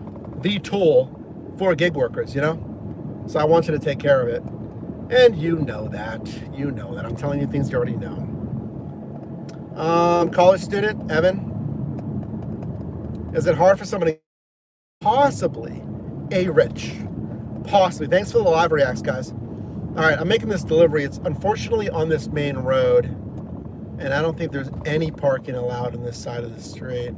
the tool for gig workers, So I want you to take care of it. And you know that. I'm telling you things you already know. College student, Evan. Is it hard for somebody? Possibly. A-Rich. Possibly. Thanks for the live reacts, guys. All right, I'm making this delivery. It's unfortunately on this main road, and I don't think there's any parking allowed on this side of the street.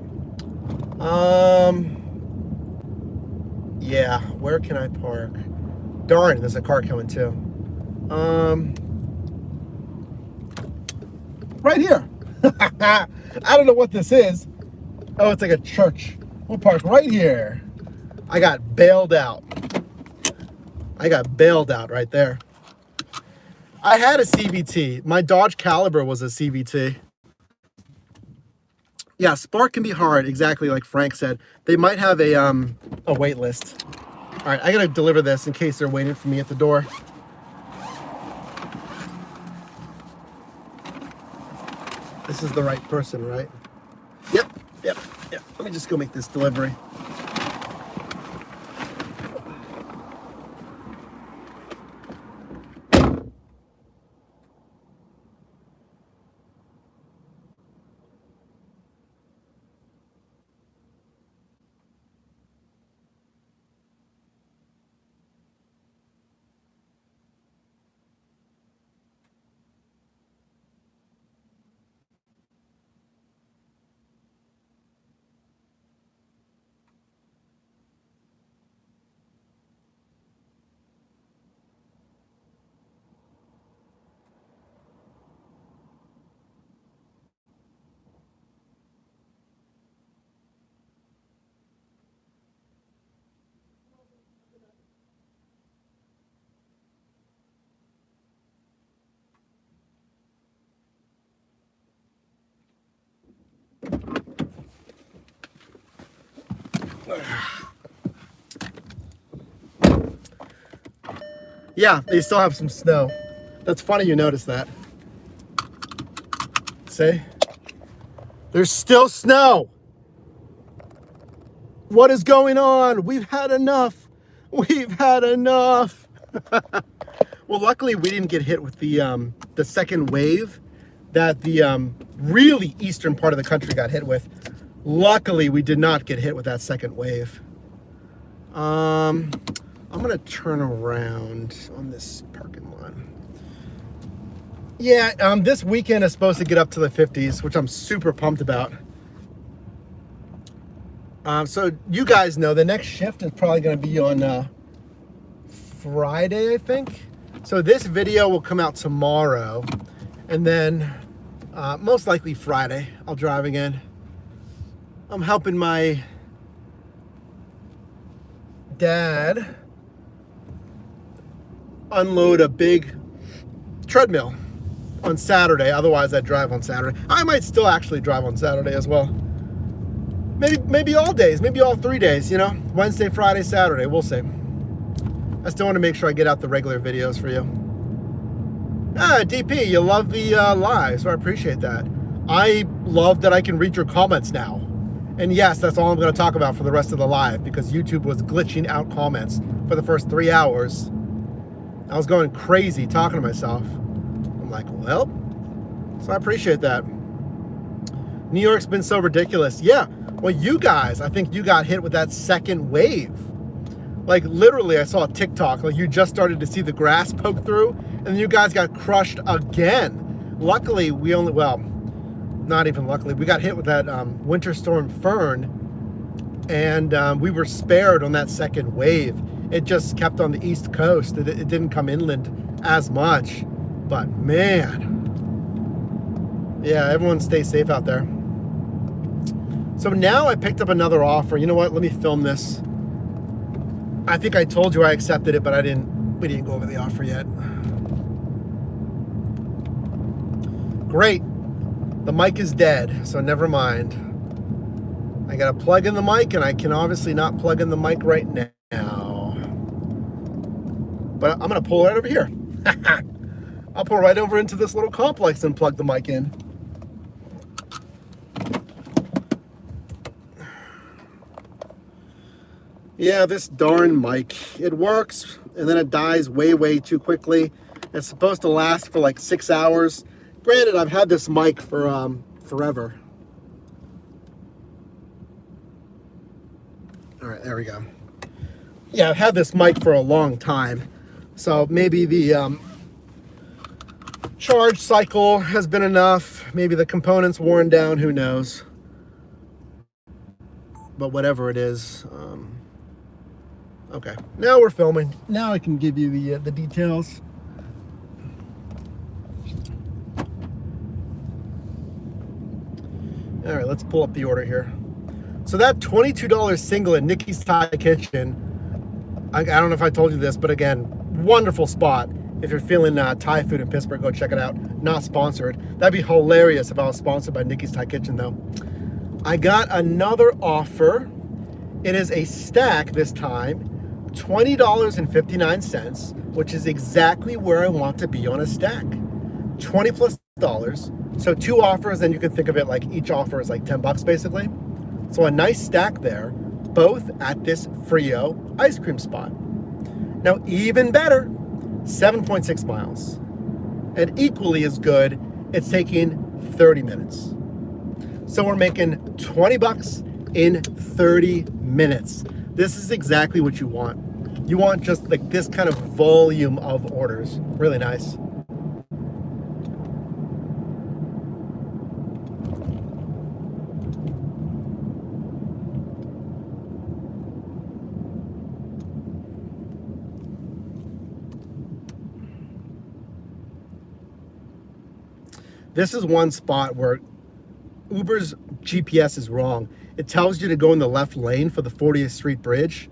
Yeah, where can I park? Darn, there's a car coming too. Right here. I don't know what this is. Oh, it's like a church. We'll park right here. I got bailed out. Right there. I had a CVT. My Dodge Caliber was a CVT. Yeah, Spark can be hard, exactly like Frank said. They might have a wait list. All right, I gotta deliver this in case they're waiting for me at the door. This is the right person, right? Yep. Let me just go make this delivery. Yeah, they still have some snow. That's funny you notice that. See? There's still snow. What is going on? We've had enough. Well, luckily we didn't get hit with the second wave that the really eastern part of the country got hit with. Luckily, we did not get hit with that second wave. I'm gonna turn around on this parking lot. Yeah, this weekend is supposed to get up to the 50s, which I'm super pumped about. So you guys know the next shift is probably gonna be on Friday, I think. So this video will come out tomorrow, and then most likely Friday, I'll drive again. I'm helping my dad unload a big treadmill on Saturday. Otherwise, I'd drive on Saturday. I might still actually drive on Saturday as well. Maybe all days, maybe all 3 days, you know? Wednesday, Friday, Saturday, we'll see. I still want to make sure I get out the regular videos for you. DP, you love the live, so I appreciate that. I love that I can read your comments now. And yes, that's all I'm going to talk about for the rest of the live, because YouTube was glitching out comments for the first 3 hours. I was going crazy talking to myself. I'm like, well, so I appreciate that. New York's been so ridiculous. Yeah, well, you guys, I think you got hit with that second wave. Like literally, I saw a TikTok, like you just started to see the grass poke through, and then you guys got crushed again. Luckily, we only, well, not even luckily, we got hit with that winter storm Fern, and we were spared on that second wave. It just kept on the East Coast. It didn't come inland as much, but man, yeah, everyone stay safe out there. So now I picked up another offer. You know what? Let me film this. I think I told you I accepted it, but we didn't go over the offer yet. Great. The mic is dead, so never mind. I gotta plug in the mic, and I can obviously not plug in the mic right now. But I'm gonna pull right over here. I'll pull right over into this little complex and plug the mic in. Yeah, this darn mic, it works and then it dies way too quickly. It's supposed to last for like 6 hours. Granted, I've had this mic for forever. All right, there we go. Yeah, I've had this mic for a long time. So maybe the charge cycle has been enough. Maybe the component's worn down, who knows. But whatever it is, okay, now we're filming. Now I can give you the details. All right, let's pull up the order here. So that $22 single at Nikki's Thai Kitchen, I don't know if I told you this, but again, wonderful spot. If you're feeling Thai food in Pittsburgh, go check it out. Not sponsored. That'd be hilarious if I was sponsored by Nikki's Thai Kitchen though. I got another offer. It is a stack this time, $20.59, which is exactly where I want to be on a stack. $20 plus. So 2 offers, and you can think of it like each offer is like 10 bucks basically. So a nice stack there, both at this Frio ice cream spot. Now even better, 7.6 miles. And equally as good, it's taking 30 minutes. So we're making 20 bucks in 30 minutes. This is exactly what you want. You want just like this kind of volume of orders. Really nice. This is one spot where Uber's GPS is wrong. It tells you to go in the left lane for the 40th Street Bridge,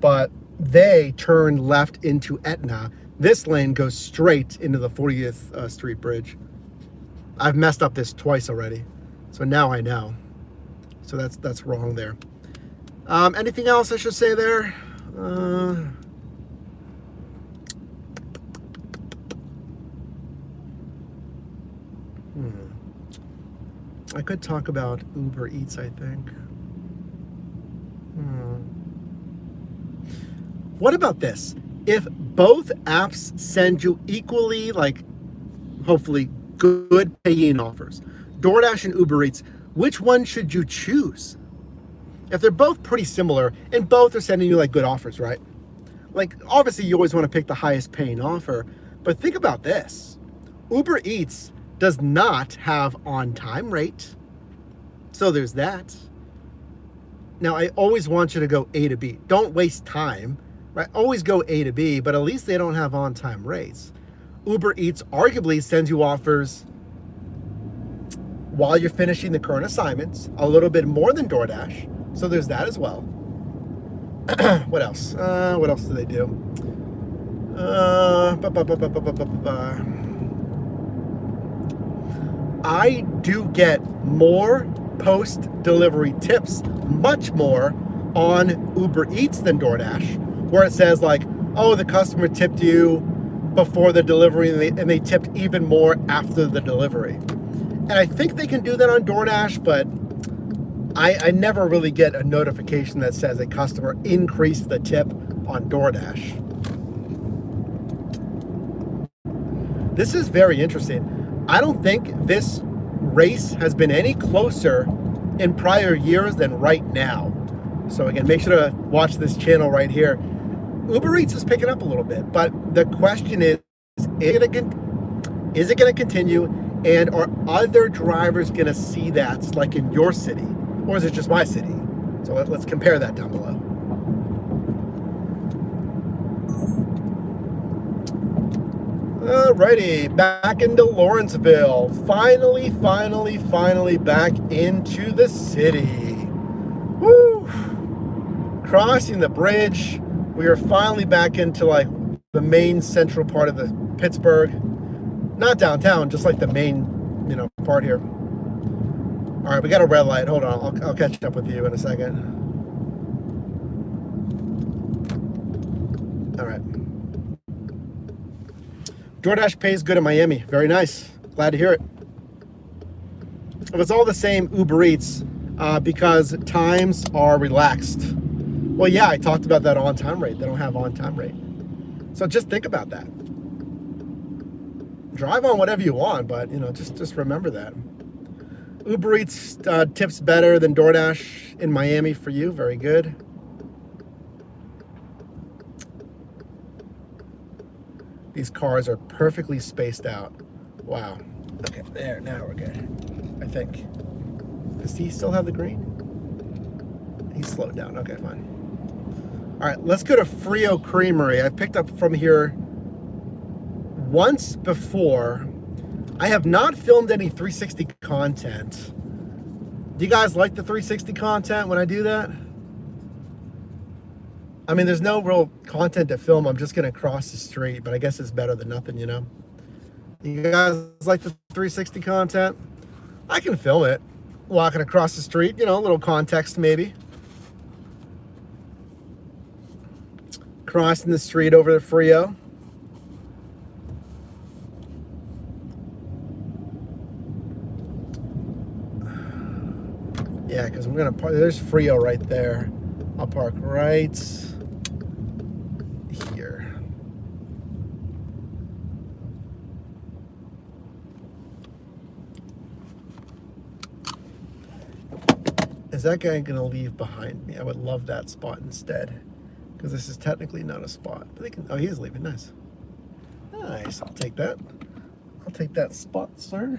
but they turn left into Etna. This lane goes straight into the 40th Street Bridge. I've messed up this twice already, so now I know. So that's wrong there. Anything else I should say there? I could talk about Uber Eats, I think. What about this? If both apps send you equally, like, hopefully good paying offers, DoorDash and Uber Eats, which one should you choose? If they're both pretty similar and both are sending you like good offers, right? Like, obviously you always want to pick the highest paying offer, but think about this. Uber Eats does not have on-time rate. So there's that. Now, I always want you to go A to B. Don't waste time, right? Always go A to B, but at least they don't have on-time rates. Uber Eats arguably sends you offers while you're finishing the current assignments, a little bit more than DoorDash. So there's that as well. What else? What else do they do? Ba, ba, ba, ba, ba, ba, ba, ba. I do get more post-delivery tips, much more, on Uber Eats than DoorDash, where it says like, oh, the customer tipped you before the delivery and they tipped even more after the delivery. And I think they can do that on DoorDash, but I never really get a notification that says a customer increased the tip on DoorDash. This is very interesting. I don't think this race has been any closer in prior years than right now. So again, make sure to watch this channel right here. Uber Eats is picking up a little bit, but the question is it going to continue? And are other drivers going to see that, like in your city? Or is it just my city? So let's compare that down below. Alrighty, back into Lawrenceville. Finally back into the city. Woo! Crossing the bridge. We are finally back into like the main central part of the Pittsburgh. Not downtown, just like the main, part here. All right, we got a red light. Hold on, I'll catch up with you in a second. All right. DoorDash pays good in Miami. Very nice. Glad to hear it. If it's all the same, Uber Eats, because times are relaxed. Well, yeah, I talked about that on-time rate. They don't have on-time rate. So just think about that. Drive on whatever you want, but, just remember that. Uber Eats tips better than DoorDash in Miami for you. Very good. These cars are perfectly spaced out. Wow. Okay, there, now we're good. I think. Does he still have the green? He's slowed down. Okay, fine. All right, let's go to Frio Creamery. I've picked up from here once before. I have not filmed any 360 content. Do you guys like the 360 content when I do that? I mean, there's no real content to film. I'm just going to cross the street, but I guess it's better than nothing, You guys like the 360 content? I can film it. Walking across the street, a little context maybe. Crossing the street over to Frio. Yeah, because we're going to park. There's Frio right there. I'll park right here. Is that guy going to leave behind me? I would love that spot instead, because this is technically not a spot. But they can. Oh, he is leaving. Nice. Nice. I'll take that. I'll take that spot, sir.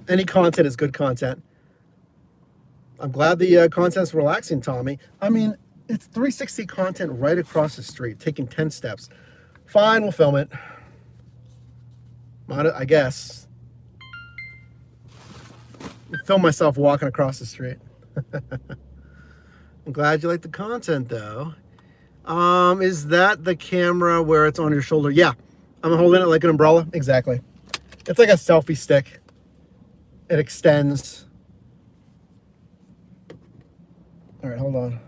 Any content is good content. I'm glad the content's relaxing, Tommy. I mean, it's 360 content right across the street, taking 10 steps. Fine, we'll film it. I guess. I'll film myself walking across the street. I'm glad you like the content, though. Is that the camera where it's on your shoulder? Yeah, I'm holding it like an umbrella. Exactly. It's like a selfie stick. It extends. All right, hold on.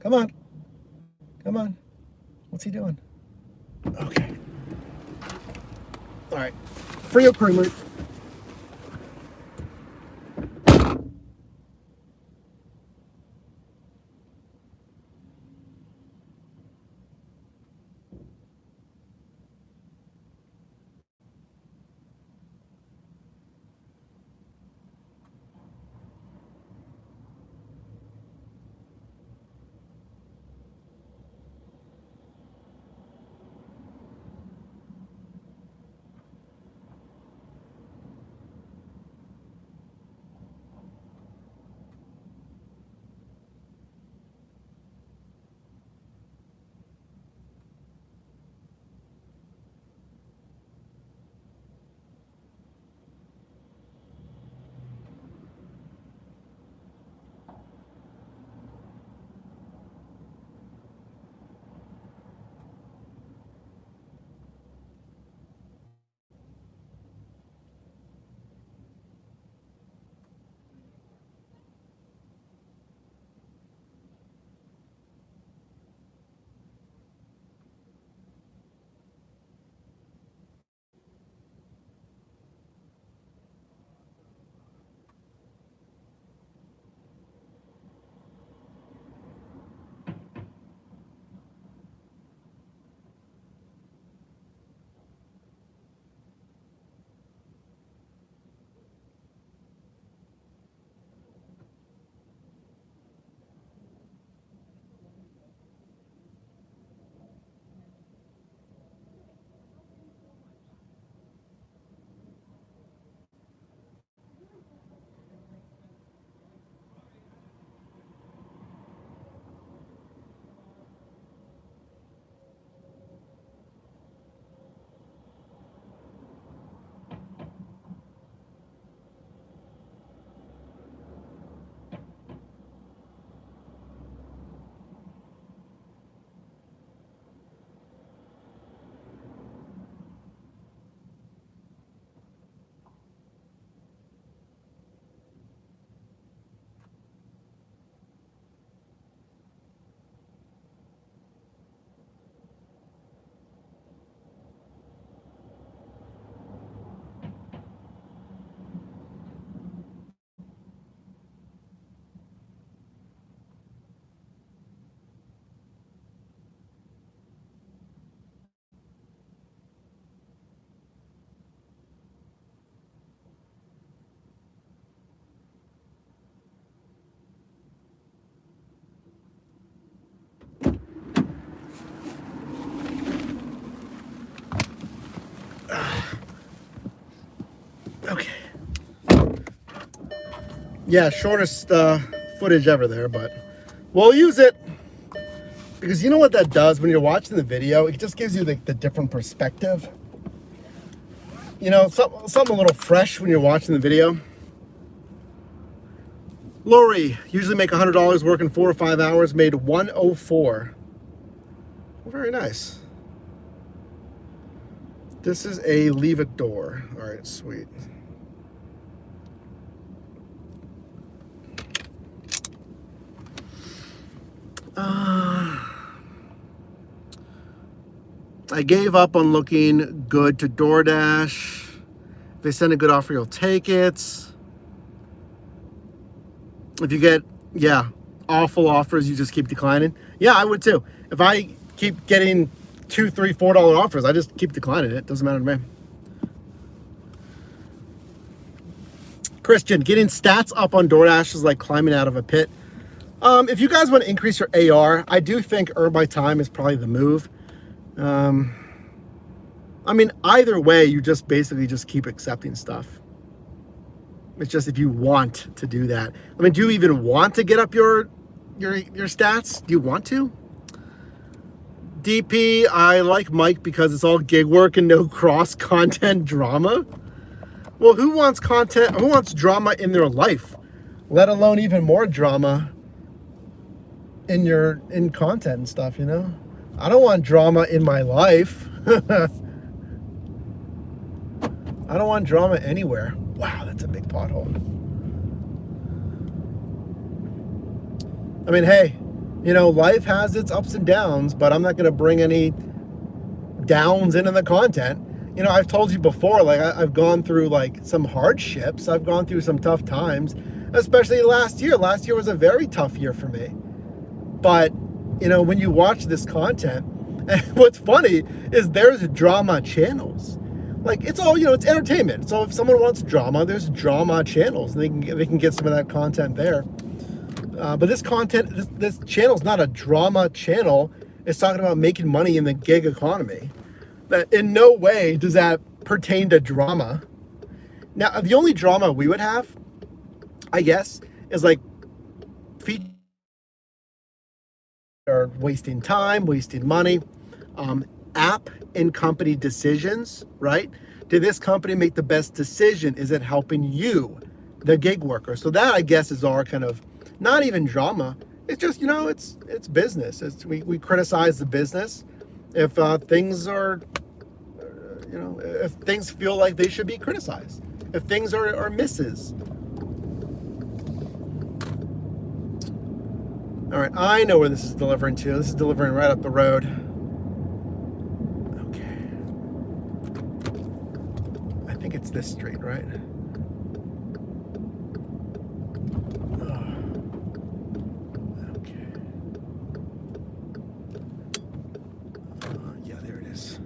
Come on. Come on. What's he doing? Okay. All right. Frio Creamery. Yeah, shortest footage ever there, but we'll use it. Because you know what that does when you're watching the video? It just gives you the different perspective. You know, something a little fresh when you're watching the video. Lori, usually make $100 working 4 or 5 hours, made 104. Well, very nice. This is a leave it door. All right, sweet. I gave up on looking good to DoorDash. If they send a good offer, you'll take it. If you get, awful offers, you just keep declining. Yeah, I would too. If I keep getting $2, $3, $4 offers, I just keep declining it. Doesn't matter to me. Christian, getting stats up on DoorDash is like climbing out of a pit. If you guys want to increase your AR, I do think Earn by Time is probably the move. I mean, either way, you just basically just keep accepting stuff. It's just if you want to do that. I mean, do you even want to get up your stats? Do you want to? DP, I like Mike because it's all gig work and no cross content drama. Well, who wants content? Who wants drama in their life? Let alone even more drama in content and stuff, you know? I don't want drama in my life. I don't want drama anywhere. Wow, that's a big pothole. I mean, hey, you know, life has its ups and downs, but I'm not going to bring any downs into the content. You know, I've told you before, like, I've gone through, like, some hardships. I've gone through some tough times, especially last year. Last year was a very tough year for me. But, you know, when you watch this content, and what's funny is there's drama channels. Like, it's all, you know, it's entertainment. So if someone wants drama, there's drama channels. They can get some of that content there. But this content, this channel is not a drama channel. It's talking about making money in the gig economy. That in no way does that pertain to drama. Now, the only drama we would have, I guess, is like feature or wasting time, wasting money, app and company decisions, right? Did this company make the best decision? Is it helping you, the gig worker? So that, I guess, is our kind of, not even drama. It's just, you know, it's business. We criticize the business. If things are, you know, if things feel like they should be criticized. If things are misses. All right, I know where this is delivering to. This is delivering right up the road. Okay. I think it's this street, right? Yeah, there it is.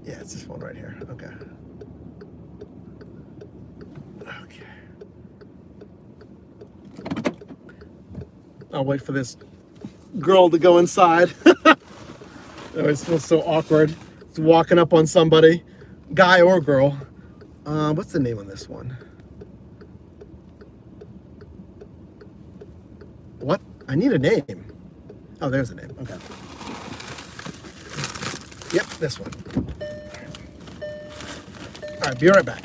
Yeah, it's this one right here. Okay. Okay. I'll wait for this girl to go inside. It always feels so awkward. It's walking up on somebody, guy or girl. What's the name on this one? What? I need a name. Oh, there's a name. Okay. Yep, this one. All right, be right back.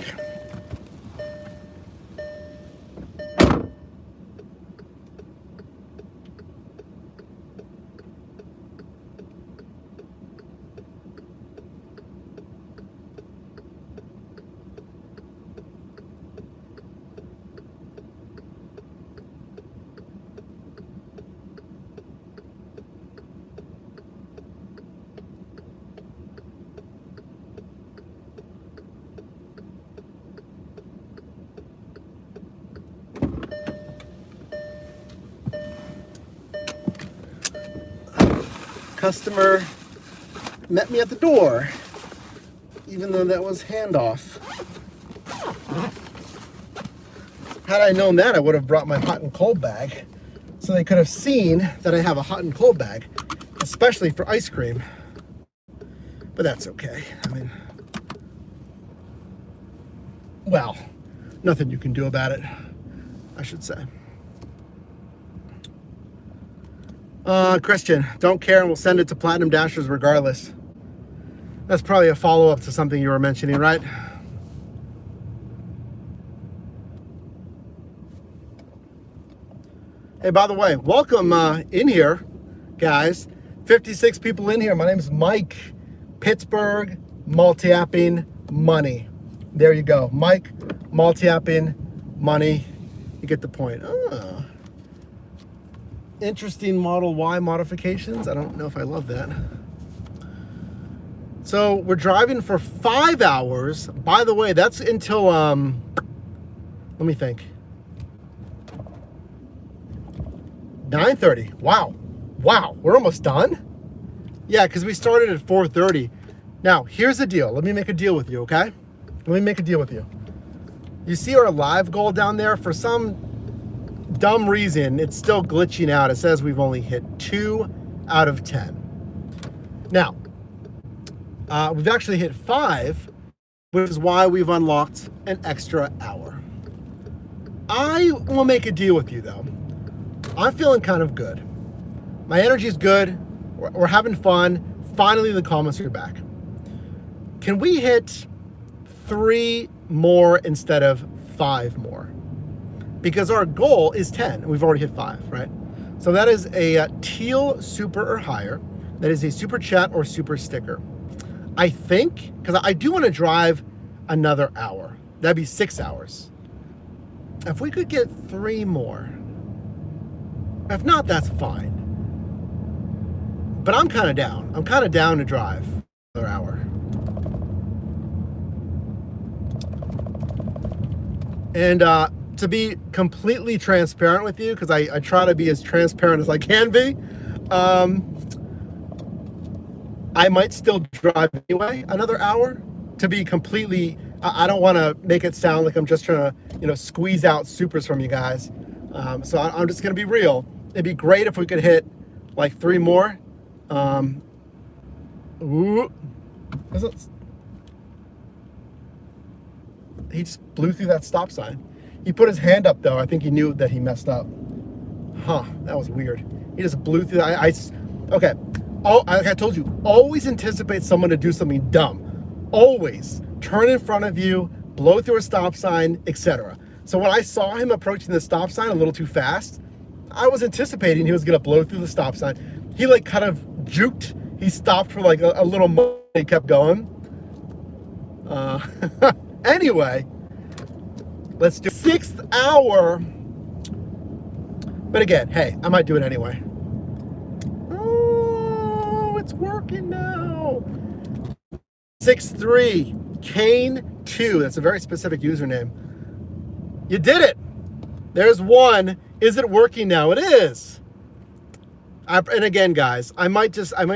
Customer met me at the door, even though that was handoff. Had I known that, I would have brought my hot and cold bag so they could have seen that I have a hot and cold bag especially for ice cream. But that's okay. I mean, well, nothing you can do about it, I should say. Christian, don't care and we'll send it to Platinum Dashers regardless. That's probably a follow-up to something you were mentioning, right? Hey, by the way, welcome in here, guys. 56 people in here. My name is Mike, Pittsburgh, multi-apping money. There you go. Mike, multi-apping money. You get the point. Oh. Interesting Model Y modifications. I don't know if I love that. So we're driving for 5 hours. By the way, that's until, let me think. 9:30. Wow. We're almost done? Yeah, because we started at 4:30. Now, here's the deal. Let me make a deal with you, okay? Let me make a deal with you. You see our live goal down there? For some dumb reason, it's still glitching out. It says we've only hit 2 out of 10. Now, we've actually hit 5, which is why we've unlocked an extra hour. I will make a deal with you, though. I'm feeling kind of good. My energy is good. We're having fun. Finally, the comments are back. Can we hit 3 more instead of 5 more? Because our goal is 10. We've already hit 5, right? So that is a teal super or higher. That is a super chat or super sticker. I think, because I do want to drive another hour. That'd be 6 hours. If we could get 3 more. If not, that's fine. But I'm kind of down. I'm kind of down to drive another hour. And to be completely transparent with you, because I try to be as transparent as I can be, I might still drive anyway another hour. To be completely, I don't want to make it sound like I'm just trying to, squeeze out supers from you guys. So I'm just going to be real. It'd be great if we could hit like 3 more. He just blew through that stop sign. He put his hand up though. I think he knew that he messed up. Huh, that was weird. He just blew through that. Okay. Like I told you, always anticipate someone to do something dumb. Always turn in front of you, blow through a stop sign, etc. So when I saw him approaching the stop sign a little too fast, I was anticipating he was gonna blow through the stop sign. He like kind of juked. He stopped for like a little moment. He kept going. Anyway, let's do 6th hour. But again, hey, I might do it anyway. Oh, it's working now. 6-3 Kane 2. That's a very specific username. You did it. There's 1. Is it working now? It is. And again, guys, I might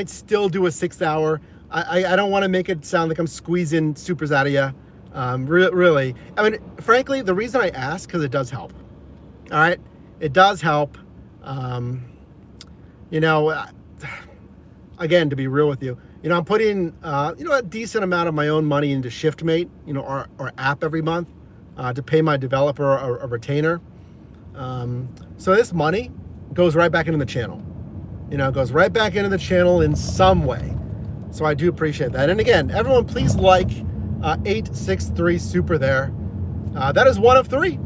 still do a 6th hour. I don't want to make it sound like I'm squeezing supers out of you. Really. I mean, frankly, the reason I ask, because it does help. All right? It does help. Again, to be real with you, I'm putting, a decent amount of my own money into ShiftMate, our app every month to pay my developer a retainer. So this money goes right back into the channel. Goes right back into the channel in some way. So I do appreciate that. And again, everyone, please like 863 Super there. That is 1 of 3.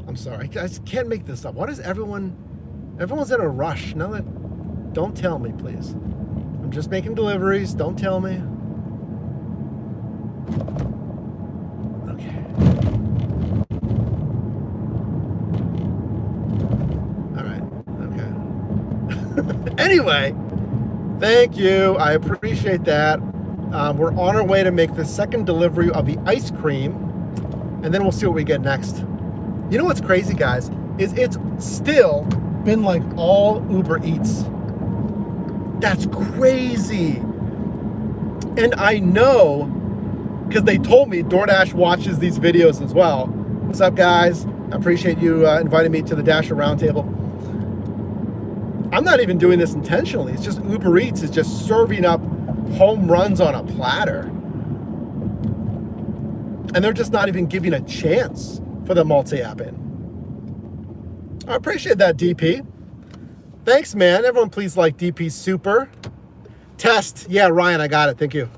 I'm sorry, I just can't make this up. What is everyone's in a rush. No, don't tell me, please. I'm just making deliveries. Don't tell me. Okay. All right. Okay. Anyway, thank you. I appreciate that. We're on our way to make the 2nd delivery of the ice cream, and then we'll see what we get next. You know what's crazy, guys, is it's still been like all Uber Eats. That's crazy. And I know, because they told me DoorDash watches these videos as well. What's up, guys? I appreciate you inviting me to the Dasher Roundtable. I'm not even doing this intentionally. It's just Uber Eats is just serving up home runs on a platter. And they're just not even giving a chance for the multi-app in. I appreciate that, DP. Thanks, man. Everyone please like DP Super. Test. Yeah, Ryan, I got it. Thank you.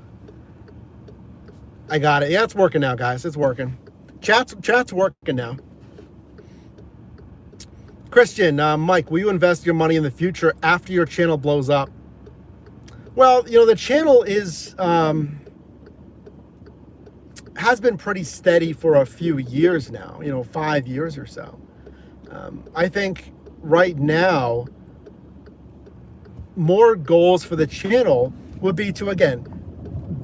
I got it. Yeah, it's working now, guys. It's working. Chat's working now. Christian, Mike, will you invest your money in the future after your channel blows up? Well, you know, the channel is has been pretty steady for a few years now, you know, 5 years or so. I think right now, more goals for the channel would be to, again,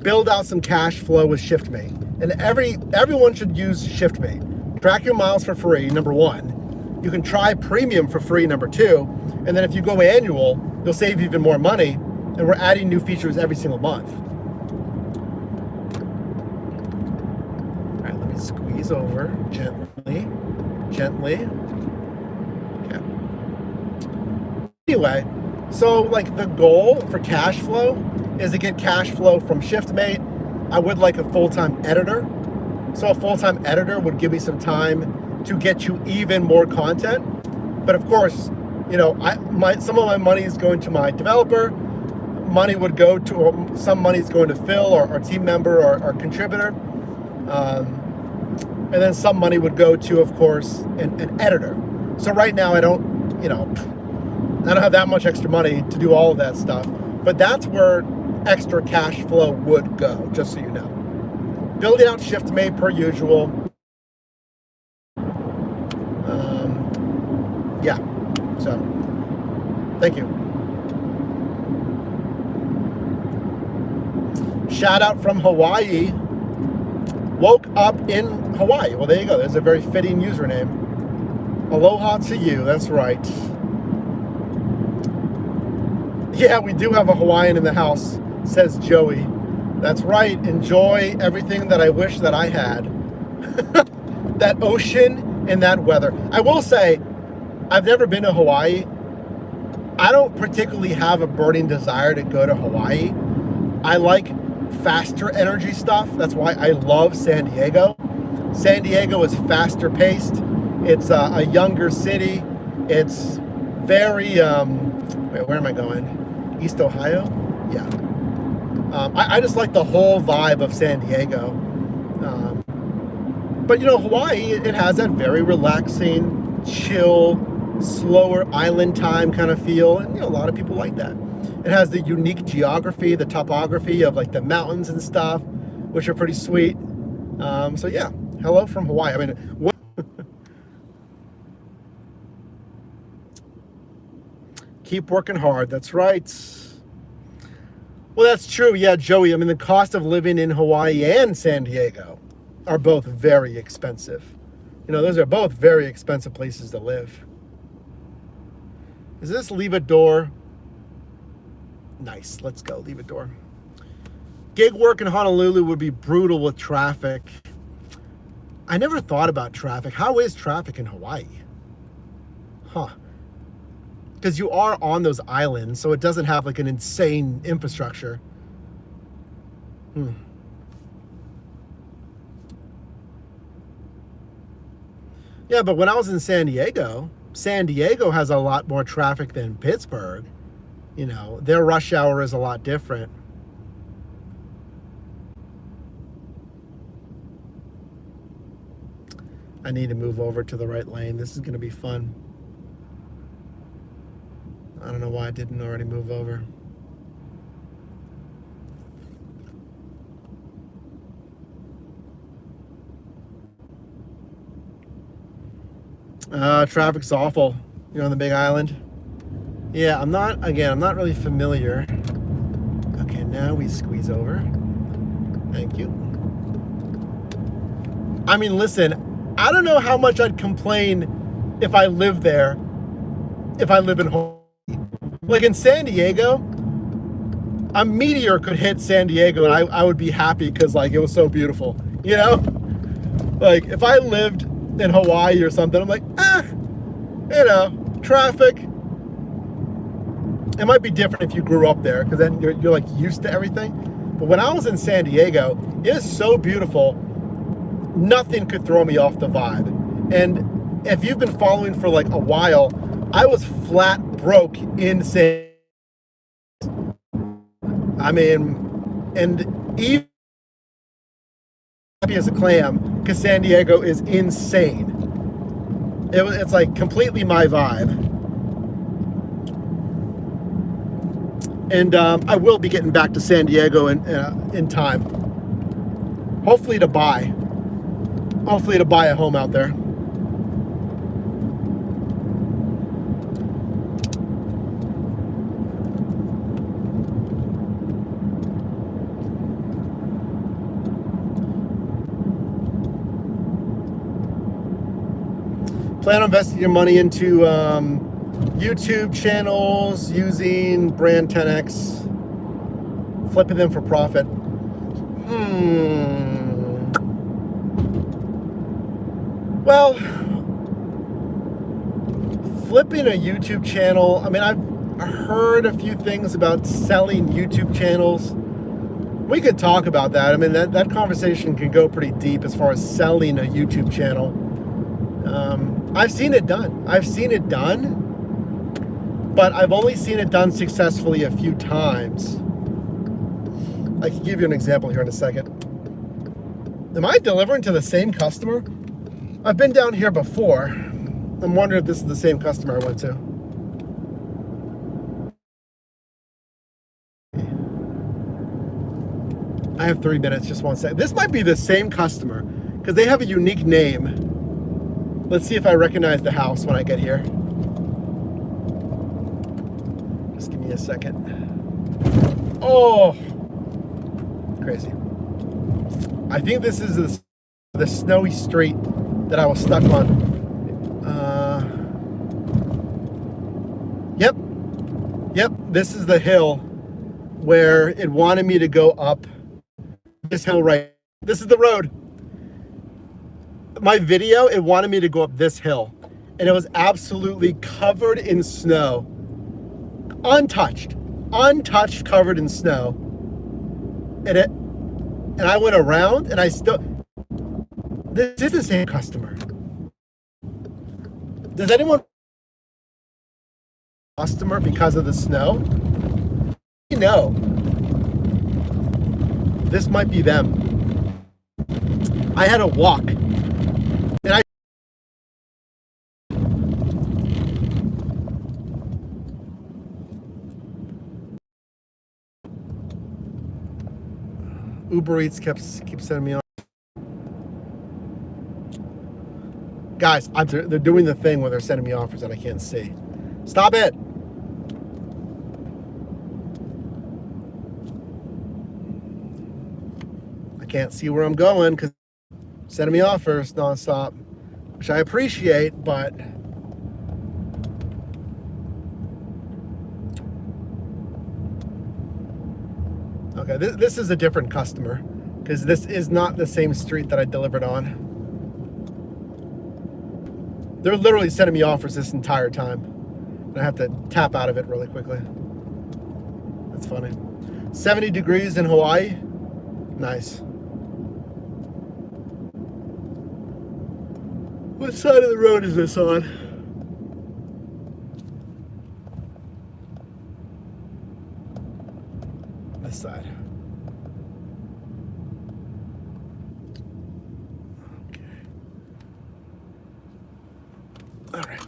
build out some cash flow with ShiftMate. And everyone should use ShiftMate. Track your miles for free, number one. You can try premium for free, number two. And then if you go annual, you'll save even more money. And we're adding new features every single month. All right, let me squeeze over gently. Okay. Anyway, so like the goal for cash flow is to get cash flow from ShiftMate. I would like a full-time editor. So a full-time editor would give me some time to get you even more content. But of course, you know, some of my money is going to my developer. Money would go to, some money is going to Phil, or team member, or contributor. And then some money would go to, of course, an editor. So right now I don't have that much extra money to do all of that stuff. But that's where extra cash flow would go, just so you know. Building out ShiftMate per usual. Yeah, so thank you. Shout out from Hawaii. Woke up in Hawaii. Well, there you go. There's a very fitting username. Aloha to you. That's right. Yeah, we do have a Hawaiian in the house, says Joey. That's right. Enjoy everything that I wish that I had. That ocean and that weather. I will say, I've never been to Hawaii. I don't particularly have a burning desire to go to Hawaii. I like faster energy stuff. That's why I love San Diego. San Diego is faster paced. It's a younger city. It's very, wait, where am I going? East Ohio? Yeah. I just like the whole vibe of San Diego. But you know, Hawaii, it has that very relaxing, chill, slower island time kind of feel. And you know, a lot of people like that. It has the unique geography, the topography of like the mountains and stuff, which are pretty sweet. So yeah, hello from Hawaii. I mean, what? Keep working hard. That's right. Well, that's true. Yeah, Joey. I mean, the cost of living in Hawaii and San Diego are both very expensive. You know, those are both very expensive places to live. Is this leave a door? Nice. Let's go. Leave a door. Gig work in Honolulu would be brutal with traffic. I never thought about traffic. How is traffic in Hawaii? Huh. Because you are on those islands, so it doesn't have like an insane infrastructure. Yeah, but when I was in San Diego has a lot more traffic than Pittsburgh. You know, their rush hour is a lot different. I need to move over to the right lane. This is going to be fun. I don't know why I didn't already move over. Traffic's awful. You're on the Big Island. Yeah, I'm not really familiar. Okay, now we squeeze over. Thank you. I mean, listen, I don't know how much I'd complain if I lived there, if I live in Hawaii. Like in San Diego, a meteor could hit San Diego and I would be happy because like it was so beautiful, you know? Like if I lived in Hawaii or something, I'm like, you know, traffic, It might be different if you grew up there, because then you're like used to everything. But when I was in San Diego, it is so beautiful. Nothing could throw me off the vibe. And if you've been following for like a while, I was flat broke in San. I mean, and even happy as a clam because San Diego is insane. It's like completely my vibe. And I will be getting back to San Diego in time. Hopefully to buy a home out there. Plan on investing your money into YouTube channels using Brand 10X, flipping them for profit. Well, flipping a YouTube channel, I mean, I've heard a few things about selling YouTube channels. We could talk about that. I mean, that conversation can go pretty deep as far as selling a YouTube channel. I've seen it done. But I've only seen it done successfully a few times. I can give you an example here in a second. Am I delivering to the same customer? I've been down here before. I'm wondering if this is the same customer I went to. I have 3 minutes, just 1 second. This might be the same customer because they have a unique name. Let's see if I recognize the house when I get here. Just give me a second. Oh, crazy. I think this is the snowy street that I was stuck on. Yep, this is the hill where it wanted me to go up this hill right. This is the road. My video, it wanted me to go up this hill, and it was absolutely covered in snow. Untouched, covered in snow. And I went around, and this is the same customer. Does anyone customer because of the snow? No. This might be them. I had to walk. And Uber Eats keeps sending me on. Guys, they're doing the thing where they're sending me offers that I can't see. Stop it. I can't see where I'm going because sending me offers nonstop, which I appreciate, but okay, this is a different customer because this is not the same street that I delivered on. They're literally sending me offers this entire time, and I have to tap out of it really quickly. That's funny. 70 degrees in Hawaii. Nice. What side of the road is this on? This side. Okay. All right.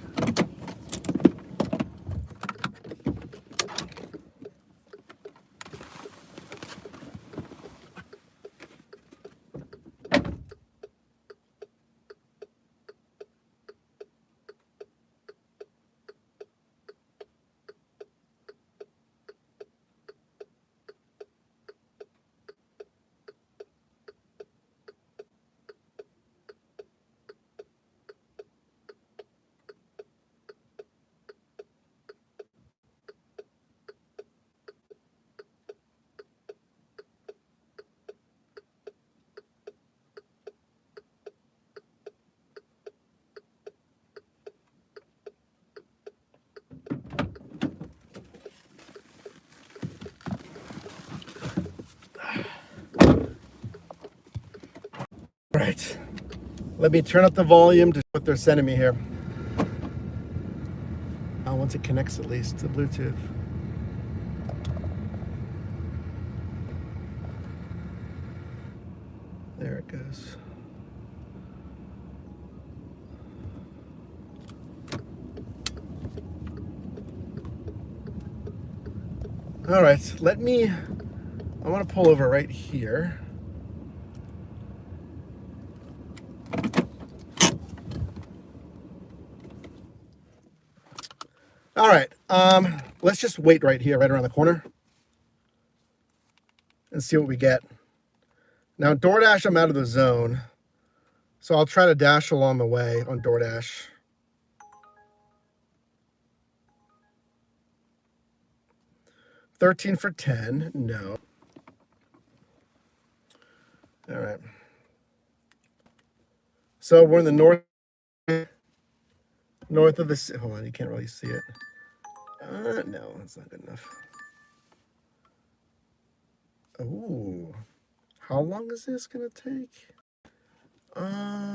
Let me turn up the volume to what they're sending me here. Once it connects at least to Bluetooth. There it goes. All right, I want to pull over right here. All right, let's just wait right here, right around the corner, and see what we get. Now, DoorDash, I'm out of the zone, so I'll try to dash along the way on DoorDash. $13 for 10, no. All right. So we're in the north of the, hold on, you can't really see it. No, that's not good enough. Ooh, how long is this gonna take? For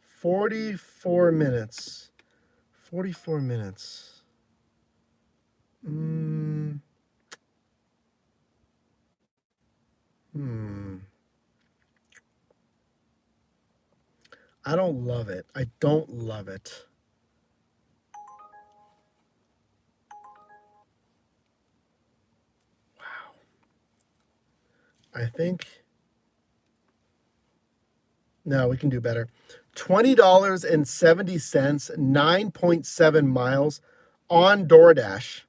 44 minutes. 44 minutes. I don't love it. I don't love it. Wow. I think, no, we can do better. $20.70, 9.7 miles on DoorDash.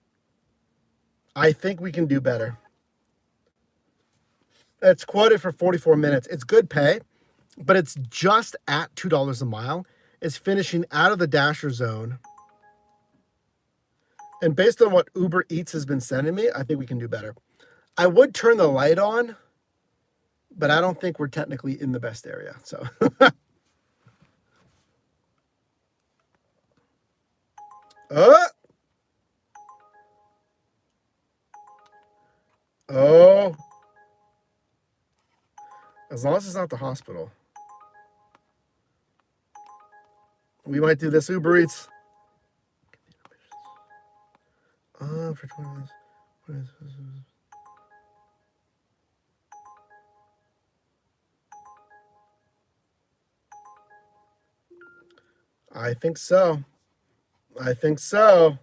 I think we can do better. It's quoted for 44 minutes. It's good pay, but it's just at $2 a mile. It's finishing out of the Dasher zone. And based on what Uber Eats has been sending me, I think we can do better. I would turn the light on, but I don't think we're technically in the best area. So oh, as long as it's not the hospital. We might do this Uber Eats. For 20 minutes. I think so. I think so.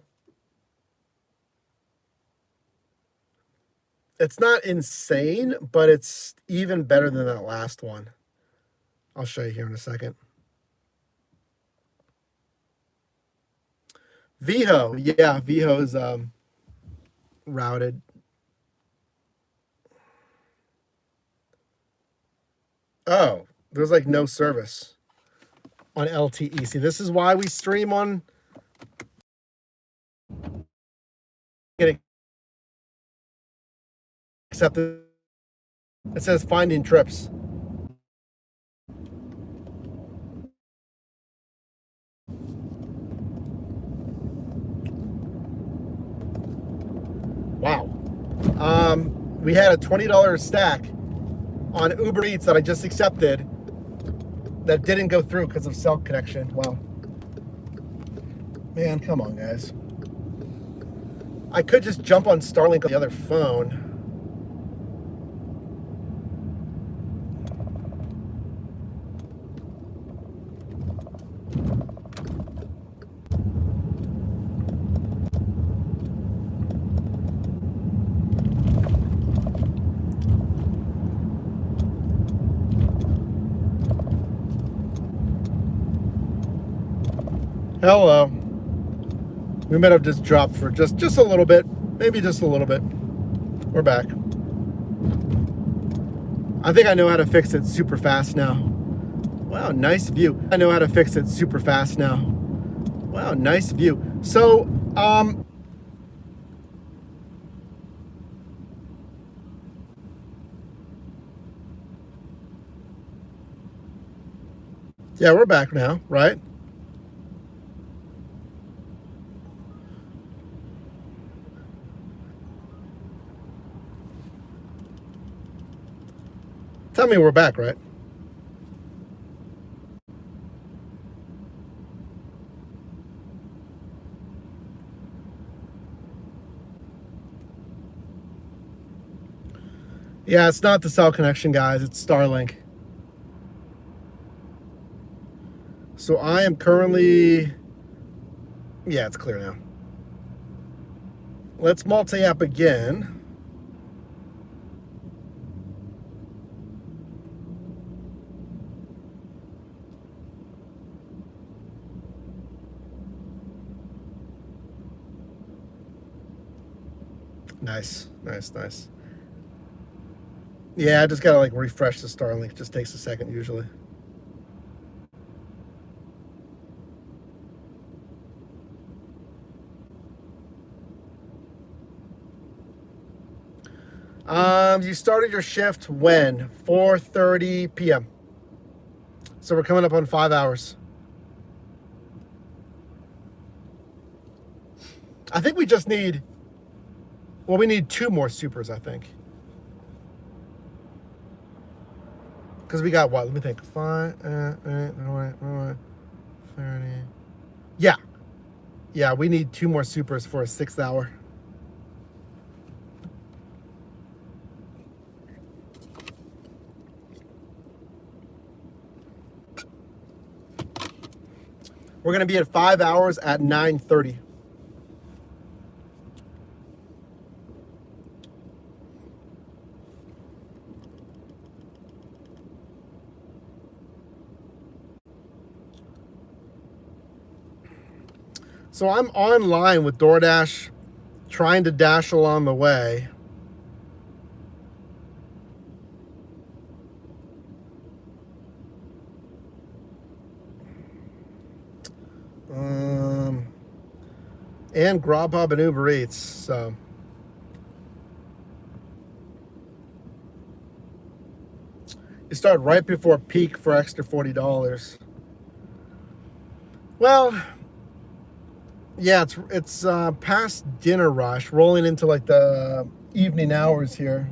It's not insane, but it's even better than that last one. I'll show you here in a second. Veho. Yeah, Veho's routed. Oh, there's like no service on LTE. See, this is why we stream on. Except it says finding trips. Wow. We had a $20 stack on Uber Eats that I just accepted that didn't go through because of cell connection. Wow. Man, come on, guys. I could just jump on Starlink on the other phone. Hello. We might have just dropped for just a little bit. Maybe just a little bit. We're back. I think I know how to fix it super fast now. Wow, nice view. I know how to fix it super fast now. Wow, nice view. So, yeah, we're back now, right? Tell me we're back, right? Yeah, it's not the cell connection, guys. It's Starlink. So I am currently... Yeah, it's clear now. Let's multi-app again. Nice, nice, nice. Yeah, I just gotta like refresh the Starlink. It just takes a second usually. You started your shift when? 4:30 p.m. So we're coming up on 5 hours. I think we just need, well, we need 2 more supers, I think. Because we got what? Let me think. 30. Yeah. Yeah, we need 2 more supers for a 6th hour. We're going to be at 5 hours at 9:30. So I'm online with DoorDash, trying to dash along the way. And Grubhub and Uber Eats. So you start right before peak for extra $40. Well, yeah, it's past dinner rush, rolling into like the evening hours here.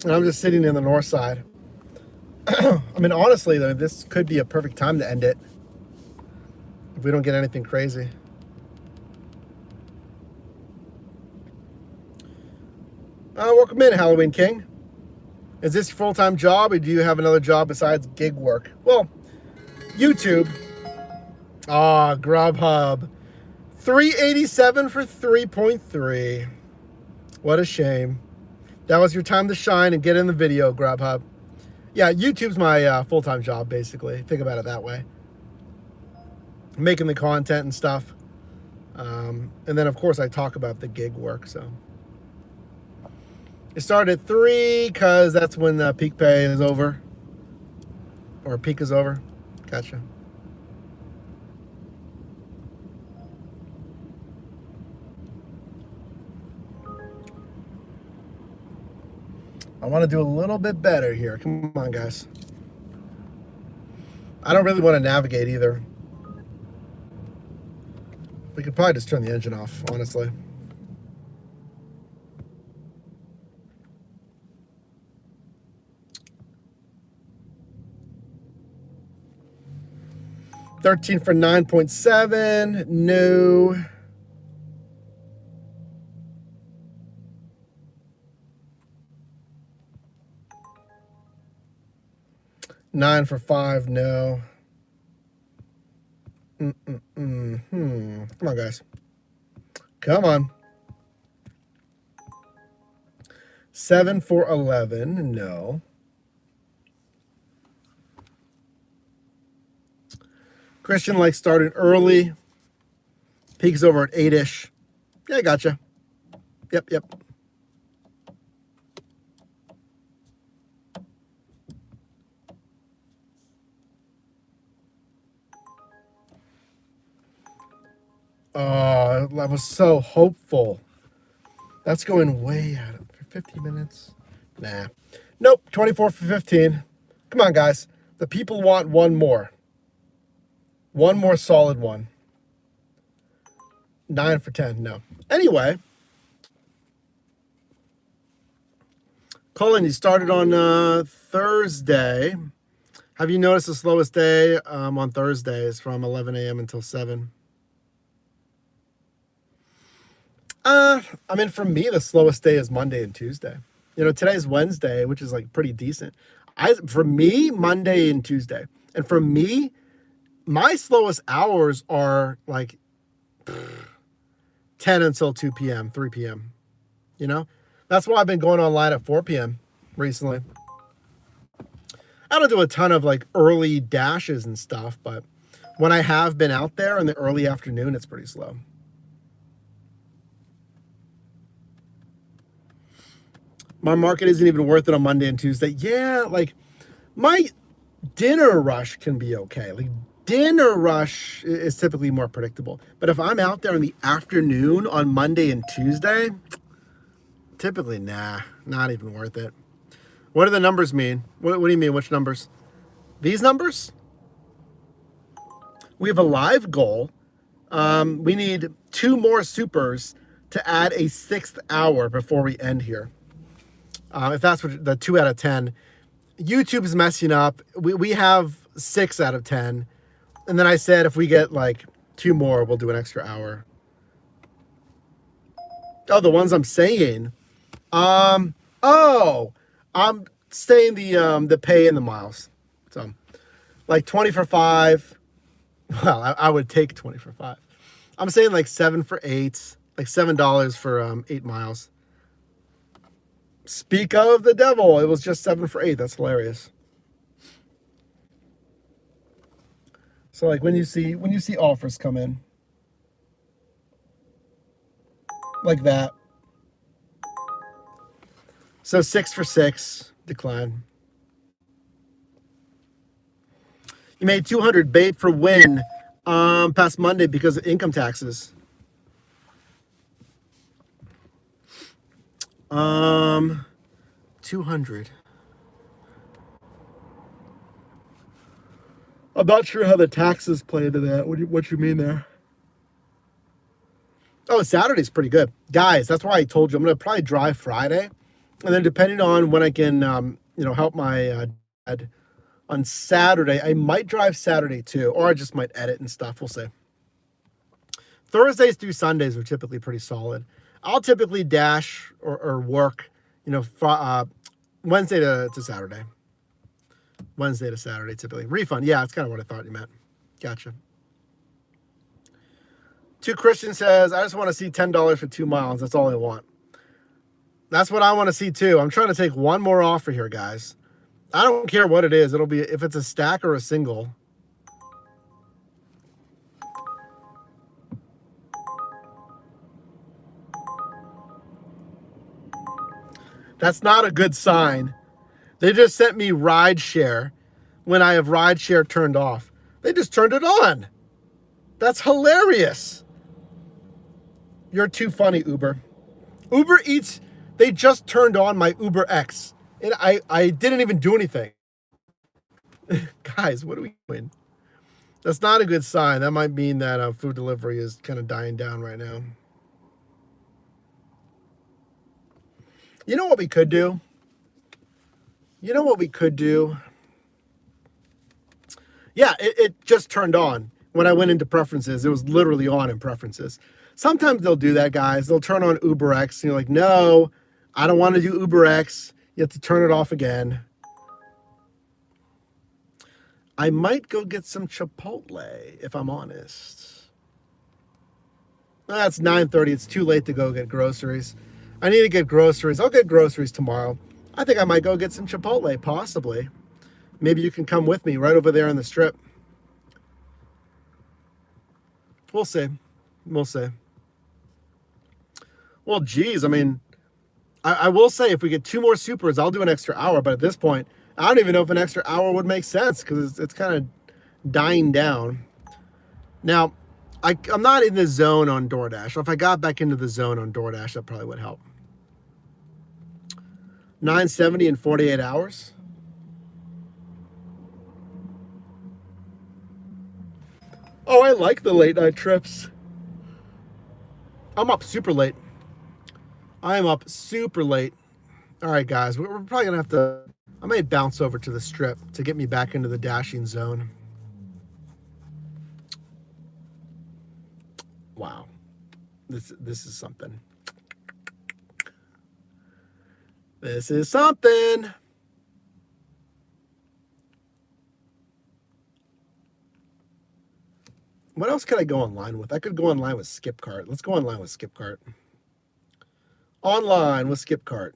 And I'm just sitting in the north side. I mean, honestly, though, this could be a perfect time to end it if we don't get anything crazy. Welcome in, Halloween King. Is this your full-time job, or do you have another job besides gig work? Well, YouTube. Grubhub. $3.87 for 3.3. What a shame. That was your time to shine and get in the video, Grubhub. Yeah, YouTube's my full-time job, basically. Think about it that way. Making the content and stuff. And then, of course, I talk about the gig work, so. It started at 3 because that's when the peak pay is over. Or peak is over. Gotcha. I want to do a little bit better here. Come on, guys. I don't really want to navigate either. We could probably just turn the engine off, honestly. $13 for 9.7. No. $9 for 5. No. Come on, guys. Come on. $7 for 11. No. Christian likes starting early. Peak's over at 8-ish. Yeah, gotcha. Yep. Oh, I was so hopeful. That's going way out for 50 minutes. Nah. Nope, 24 for 15. Come on, guys. The people want one more. One more solid one. 9 for 10. No. Anyway. Colin, you started on Thursday. Have you noticed the slowest day on Thursdays from 11 a.m. until 7? I mean, for me, the slowest day is Monday and Tuesday. You know, today's Wednesday, which is like pretty decent. For me, Monday and Tuesday. And for me, my slowest hours are like 10 until 2 p.m., 3 p.m. You know, that's why I've been going online at 4 p.m. recently. I don't do a ton of like early dashes and stuff, but when I have been out there in the early afternoon, it's pretty slow. My market isn't even worth it on Monday and Tuesday. Yeah, like my dinner rush can be okay. Like dinner rush is typically more predictable. But if I'm out there in the afternoon on Monday and Tuesday, typically, nah, not even worth it. What do the numbers mean? What do you mean? Which numbers? These numbers? We have a live goal. We need 2 more supers to add a 6th hour before we end here. If that's what the 2 out of 10, YouTube's messing up. We have 6 out of 10. And then I said, if we get like 2 more, we'll do an extra hour. Oh, the ones I'm saying. I'm saying the pay and the miles. So like 20 for 5. Well, I would take 20 for 5. I'm saying like 7 for 8, like $7 for 8 miles. Speak of the devil, it was just 7 for 8. That's hilarious. So like when you see offers come in like that. So 6 for 6, decline. You made 200 bait for win past Monday because of income taxes. 200. I'm not sure how the taxes play into that. What you mean there? Oh, Saturday's pretty good. Guys, that's why I told you I'm going to probably drive Friday. And then depending on when I can, help my dad on Saturday, I might drive Saturday too. Or I just might edit and stuff. We'll see. Thursdays through Sundays are typically pretty solid. I'll typically dash or work, Wednesday to Saturday. Wednesday to Saturday, typically. Refund. Yeah, that's kind of what I thought you meant. Gotcha. 2 Christian says, I just want to see $10 for 2 miles. That's all I want. That's what I want to see too. I'm trying to take one more offer here, guys. I don't care what it is. It'll be if it's a stack or a single. That's not a good sign. They just sent me ride share when I have ride share turned off. They just turned it on. That's hilarious. You're too funny, Uber. Uber Eats, they just turned on my Uber X. And I didn't even do anything. Guys, what are we doing? That's not a good sign. That might mean that food delivery is kind of dying down right now. You know what we could do? Yeah, it just turned on. When I went into preferences, it was literally on in preferences. Sometimes they'll do that, guys. They'll turn on Uber X, and you're like, no, I don't want to do Uber X. You have to turn it off again. I might go get some Chipotle, if I'm honest. That's 9:30. It's too late to go get groceries. I need to get groceries. I'll get groceries tomorrow. I think I might go get some Chipotle, possibly. Maybe you can come with me right over there on the strip. We'll see. Well, geez, I mean, I will say if we get 2 more supers, I'll do an extra hour. But at this point, I don't even know if an extra hour would make sense because it's kind of dying down. Now, I'm not in the zone on DoorDash. If I got back into the zone on DoorDash, that probably would help. 970 in 48 hours. Oh, I like the late night trips. I'm up super late. I am up super late. All right, guys, we're probably gonna have to. I may bounce over to the strip to get me back into the dashing zone. Wow, this is something. This is something. What else could I go online with? I could go online with Skipkart. Let's go online with Skipkart. Online with Skipkart.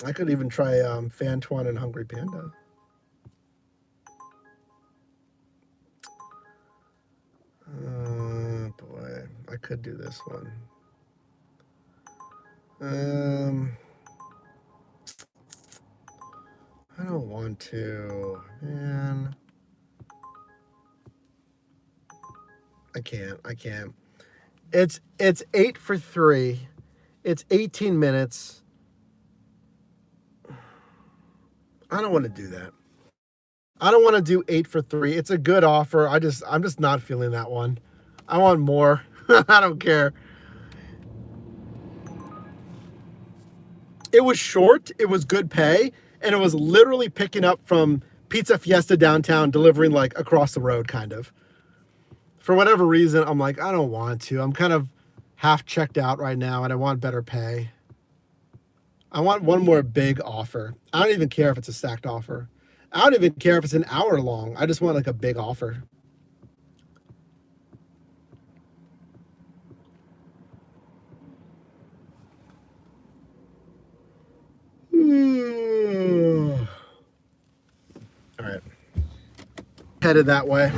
I could even try Fantuan and Hungry Panda. Boy, I could do this one. I don't want to, man. I can't. It's 8 for 3. It's 18 minutes. I don't want to do that. I don't want to do 8 for 3. It's a good offer. I'm just not feeling that one. I want more. I don't care. It was short, it was good pay, and it was literally picking up from Pizza Fiesta downtown, delivering like across the road, kind of. For whatever reason, I'm like, I don't want to. I'm kind of half checked out right now, and I want better pay. I want one more big offer. I don't even care if it's a stacked offer. I don't even care if it's an hour long. I just want like a big offer. All right. Headed that way.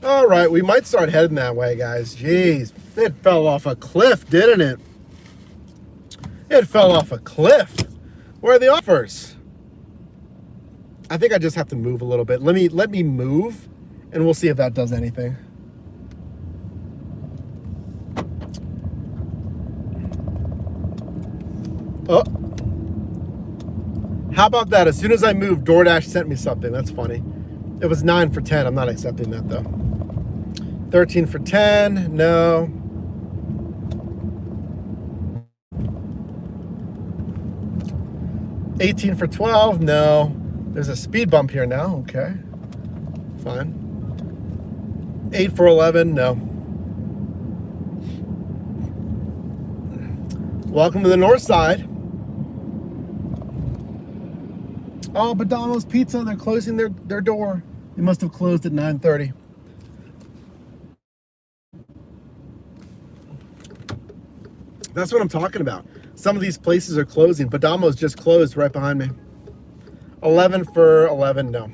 All right, we might start heading that way, guys. Jeez, it fell off a cliff, didn't it? It fell off a cliff. Where are the offers? I think I just have to move a little bit. Let me move, and we'll see if that does anything. Oh, how about that? As soon as I moved, DoorDash sent me something. That's funny. It was 9 for 10. I'm not accepting that though. 13 for 10. No. $18 for 12. No. There's a speed bump here now. Okay. Fine. 8 for 11. No. Welcome to the north side. Oh, Badano's Pizza. They're closing their door. They must have closed at 9:30. That's what I'm talking about. Some of these places are closing. Badamo's just closed right behind me. 11 for 11, no.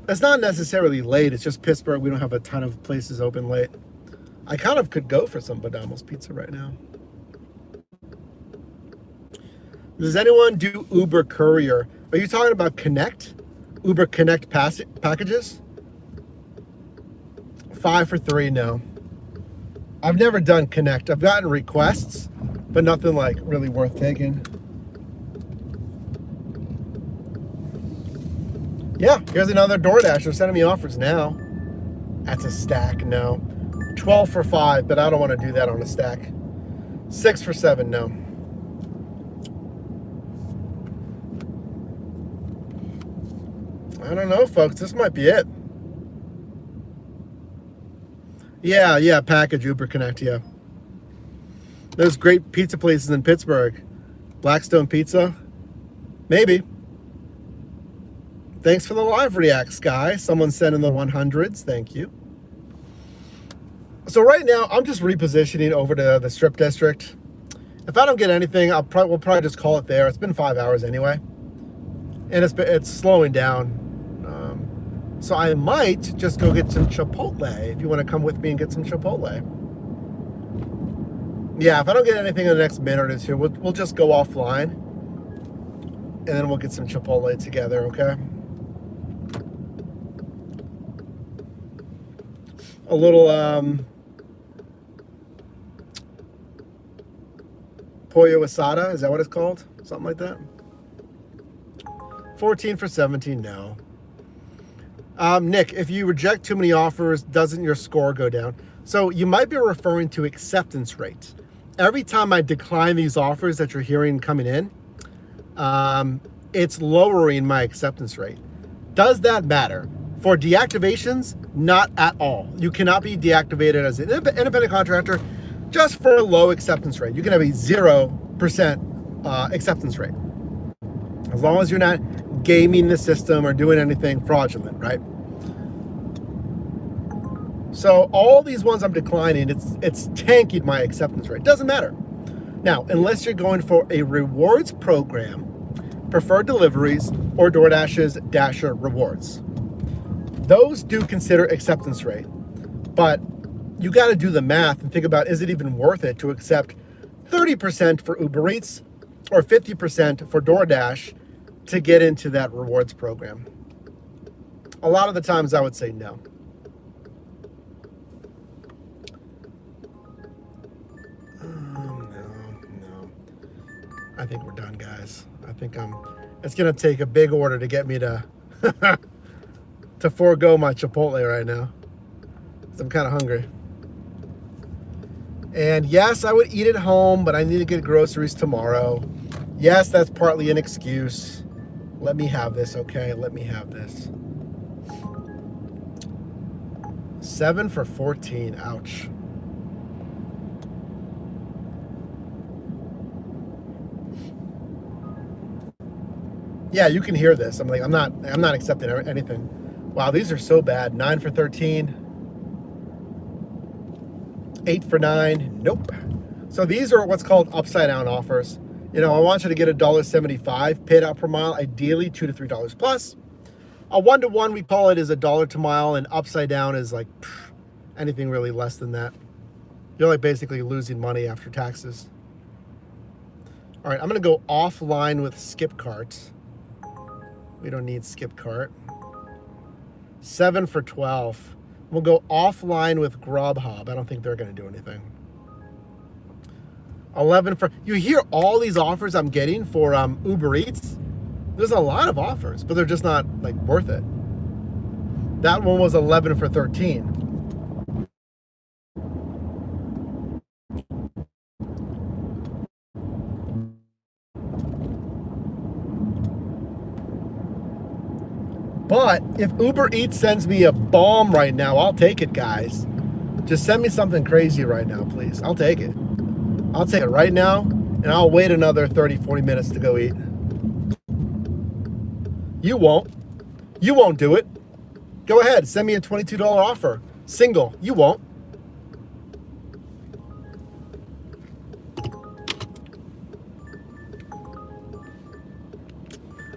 It's not necessarily late. It's just Pittsburgh. We don't have a ton of places open late. I kind of could go for some Badamo's Pizza right now. Does anyone do Uber Courier? Are you talking about Connect? Uber Connect packages? 5 for 3, no. I've never done Connect. I've gotten requests, but nothing like really worth taking. Yeah, here's another DoorDash. They're sending me offers now. That's a stack, no. 12 for 5, but I don't want to do that on a stack. 6 for 7, no. I don't know, folks. This might be it. Yeah, package Uber Connect, yeah. There's great pizza places in Pittsburgh. Blackstone Pizza? Maybe. Thanks for the live react, Sky. Someone sent in the 100s. Thank you. So right now, I'm just repositioning over to the Strip District. If I don't get anything, we'll probably just call it there. It's been 5 hours anyway. And it's slowing down. So I might just go get some Chipotle if you want to come with me and get some Chipotle. Yeah, if I don't get anything in the next minute or two, we'll just go offline. And then we'll get some Chipotle together, okay? A little pollo asada, is that what it's called? Something like that. 14 for 17, no. Nick, if you reject too many offers, doesn't your score go down? So you might be referring to acceptance rate. Every time I decline these offers that you're hearing coming in, it's lowering my acceptance rate. Does that matter? For deactivations, not at all. You cannot be deactivated as an independent contractor just for a low acceptance rate. You can have a 0% acceptance rate. As long as you're not gaming the system or doing anything fraudulent, right? So all these ones I'm declining, it's tanking my acceptance rate. Doesn't matter. Now, unless you're going for a rewards program, preferred deliveries, or DoorDash's Dasher rewards. Those do consider acceptance rate, but you got to do the math and think about, is it even worth it to accept 30% for Uber Eats or 50% for DoorDash to get into that rewards program? A lot of the times I would say no. No. I think we're done, guys. I think it's going to take a big order to get me to to forego my Chipotle right now. I'm kind of hungry. And yes, I would eat at home, but I need to get groceries tomorrow. Yes, that's partly an excuse. Let me have this, okay? Let me have this. 7 for 14. Ouch. Yeah, you can hear this. I'm not accepting anything. Wow, these are so bad. 9 for 13. 8 for 9. Nope. So these are what's called upside down offers. You know, I want you to get $1.75 paid out per mile, ideally $2 to $3 plus. A 1-to-1, we call it, is $1 to mile, and upside down is like anything really less than that. You're like basically losing money after taxes. All right, I'm gonna go offline with Skip Cart. We don't need Skip Cart. 7 for 12. We'll go offline with Grubhub. I don't think they're going to do anything. 11 for... You hear all these offers I'm getting for Uber Eats? There's a lot of offers, but they're just not like worth it. That one was 11 for 13. But if Uber Eats sends me a bomb right now, I'll take it, guys. Just send me something crazy right now, please. I'll take it. I'll take it right now, and I'll wait another 30, 40 minutes to go eat. You won't. You won't do it. Go ahead. Send me a $22 offer. Single. You won't.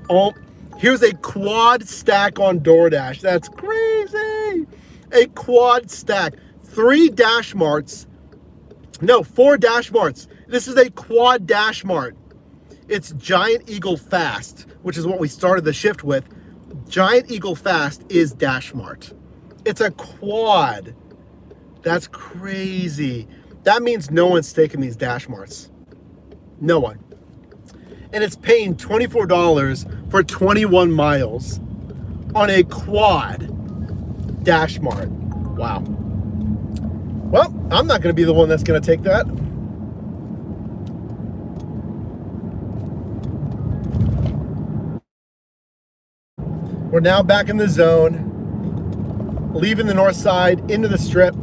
Oh. Here's a quad stack on DoorDash. That's crazy. A quad stack. 3 Dash Marts. No, 4 Dash Marts. This is a quad Dash Mart. It's Giant Eagle Fast, which is what we started the shift with. Giant Eagle Fast is Dash Mart. It's a quad. That's crazy. That means no one's taking these Dash Marts. No one. And it's paying $24 for 21 miles on a quad Dash Mart. Wow. Well, I'm not going to be the one that's going to take that. We're now back in the zone, leaving the north side into the strip.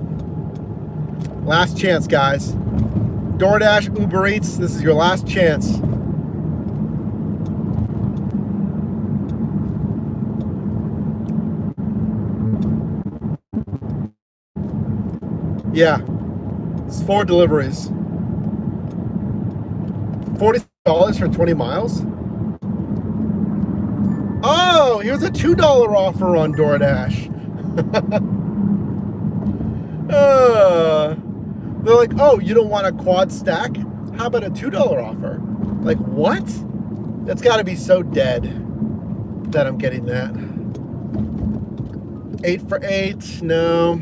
Last chance, guys. DoorDash, Uber Eats, this is your last chance. Yeah, it's 4 deliveries. $40 for 20 miles? Oh, here's a $2 offer on DoorDash. They're like, oh, you don't want a quad stack? How about a $2 offer? Like, what? That's got to be so dead that I'm getting that. 8 for 8, no.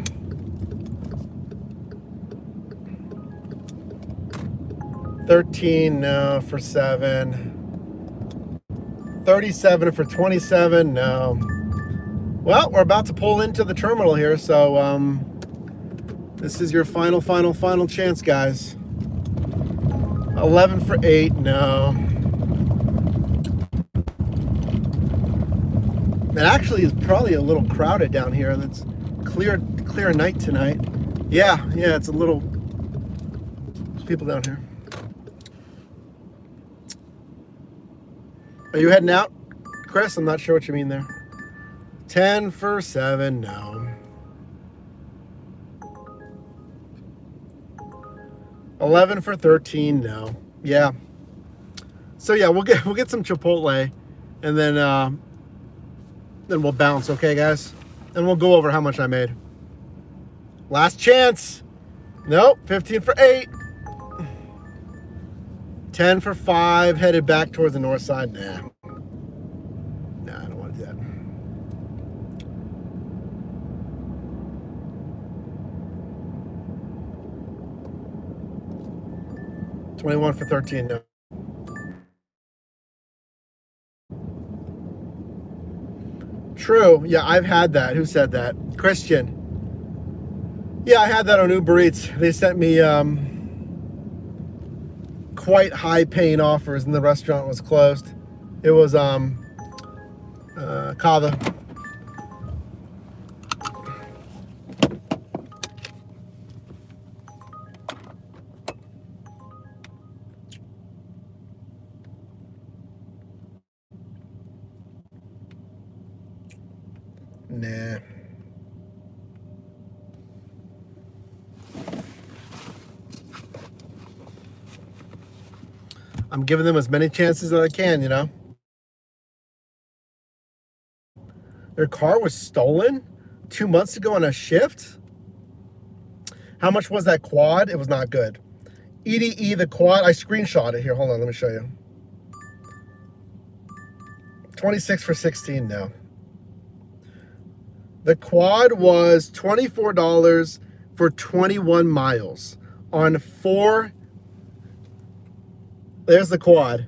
$13, no, for 7. 37 for 27, no. Well, we're about to pull into the terminal here, so this is your final chance, guys. 11 for 8, no. It actually is probably a little crowded down here. It's clear night tonight. Yeah, it's a little, there's people down here. Are you heading out, Chris? I'm not sure what you mean there. 10 for 7, no. 11 for 13, no. Yeah. So yeah, we'll get some Chipotle, and then we'll bounce, okay, guys? And we'll go over how much I made. Last chance. Nope. 15 for 8. 10 for 5. Headed back towards the north side. Nah, I don't want to do that. $21 for 13, no. True. Yeah, I've had that. Who said that? Christian. Yeah, I had that on Uber Eats. They sent me quite high-paying offers, and the restaurant was closed. It was Kava. Nah. I'm giving them as many chances as I can, you know. Their car was stolen 2 months ago on a shift. How much was that quad? It was not good. EDE, the quad, I screenshot it here. Hold on, let me show you. 26 for 16, no. The quad was $24 for 21 miles on 4. There's the quad.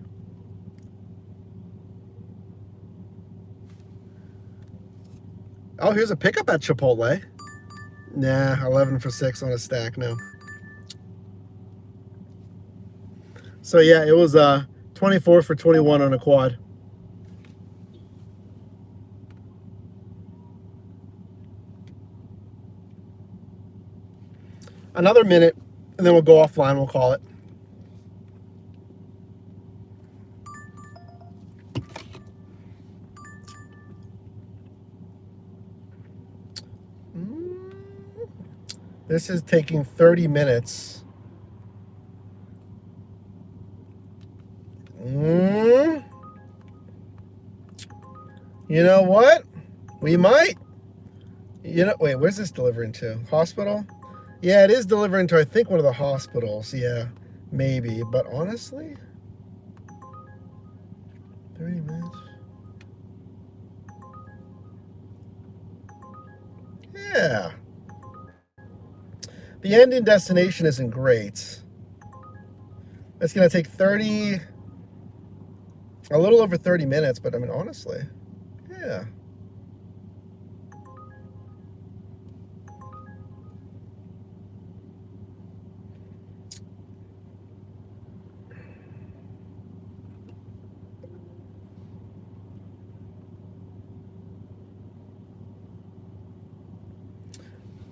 Oh, here's a pickup at Chipotle. Nah, 11 for 6 on a stack, no. So yeah, it was 24 for 21 on a quad. Another minute, and then we'll go offline, we'll call it. This is taking 30 minutes. You know what? We might. You know, wait, where's this delivering to? Hospital? Yeah, it is delivering to, I think, one of the hospitals. Yeah, maybe. But honestly, 30 minutes. Yeah. The ending destination isn't great. It's going to take a little over 30 minutes, but I mean, honestly, yeah.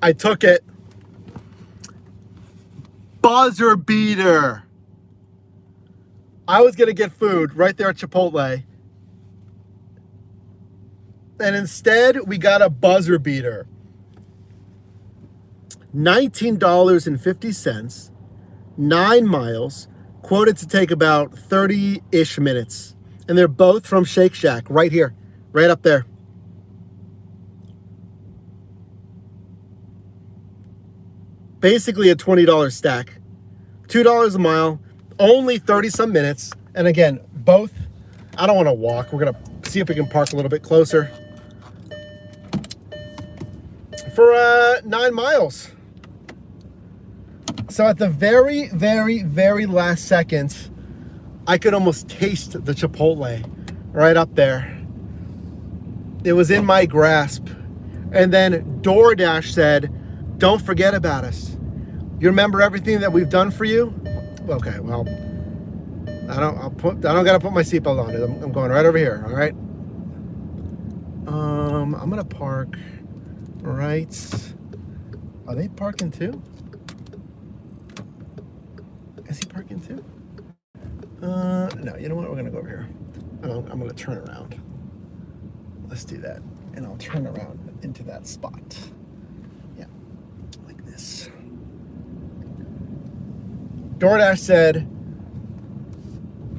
I took it. Buzzer beater. I was going to get food right there at Chipotle. And instead, we got a buzzer beater. $19.50, 9 miles, quoted to take about 30-ish minutes. And they're both from Shake Shack, right here right up there. Basically a $20 stack. $2 a mile, only 30 some minutes. And again, both, I don't want to walk. We're going to see if we can park a little bit closer. For 9 miles. So at the very, very, very last second, I could almost taste the Chipotle right up there. It was in my grasp. And then DoorDash said, don't forget about us. You remember everything that we've done for you? Okay, well, I don't gotta put my seatbelt on. I'm going right over here, all right? I'm gonna park right. Are they parking too? Is he parking too? No, you know what? We're gonna go over here. I'm gonna turn around. Let's do that. And I'll turn around into that spot. Yeah, like this. DoorDash said,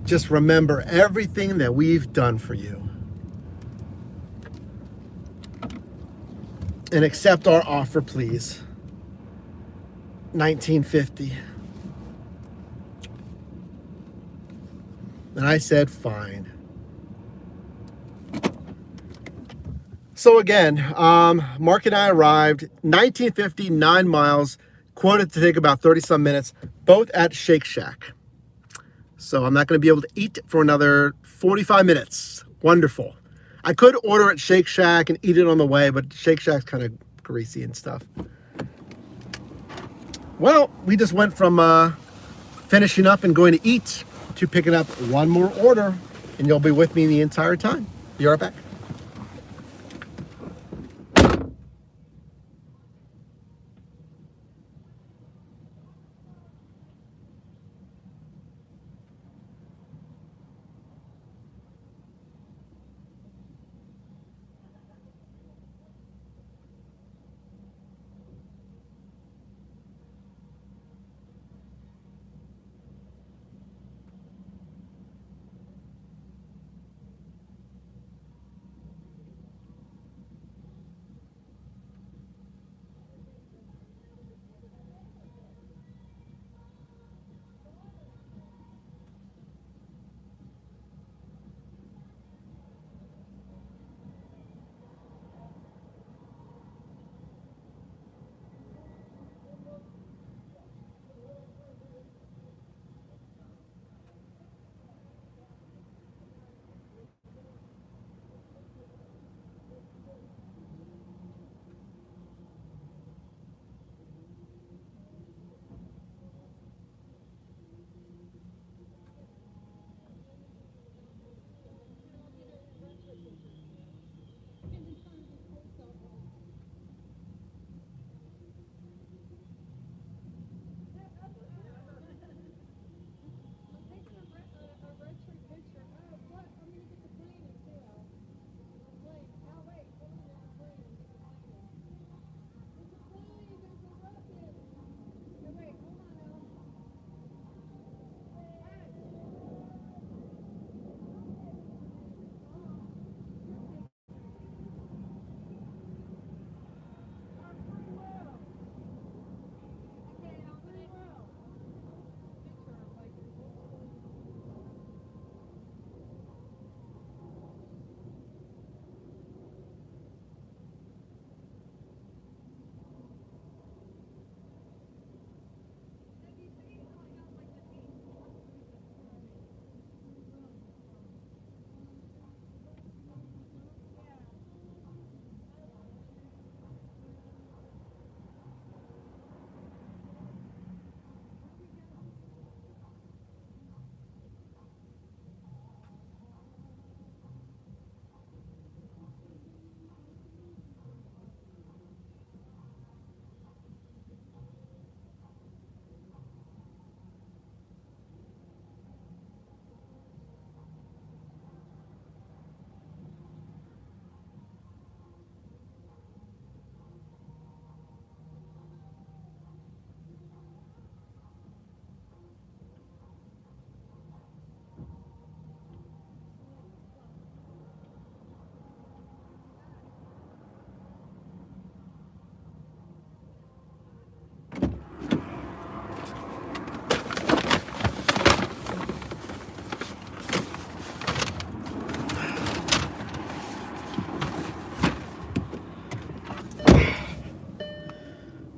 just remember everything that we've done for you. And accept our offer, please. $19.50. And I said, fine. So again, Mark and I arrived, $19.50, 9 miles, quoted to take about 30 some minutes, both at Shake Shack. So I'm not going to be able to eat for another 45 minutes. Wonderful. I could order at Shake Shack and eat it on the way, but Shake Shack's kind of greasy and stuff. Well, we just went from finishing up and going to eat to picking up one more order, and you'll be with me the entire time. Be right back.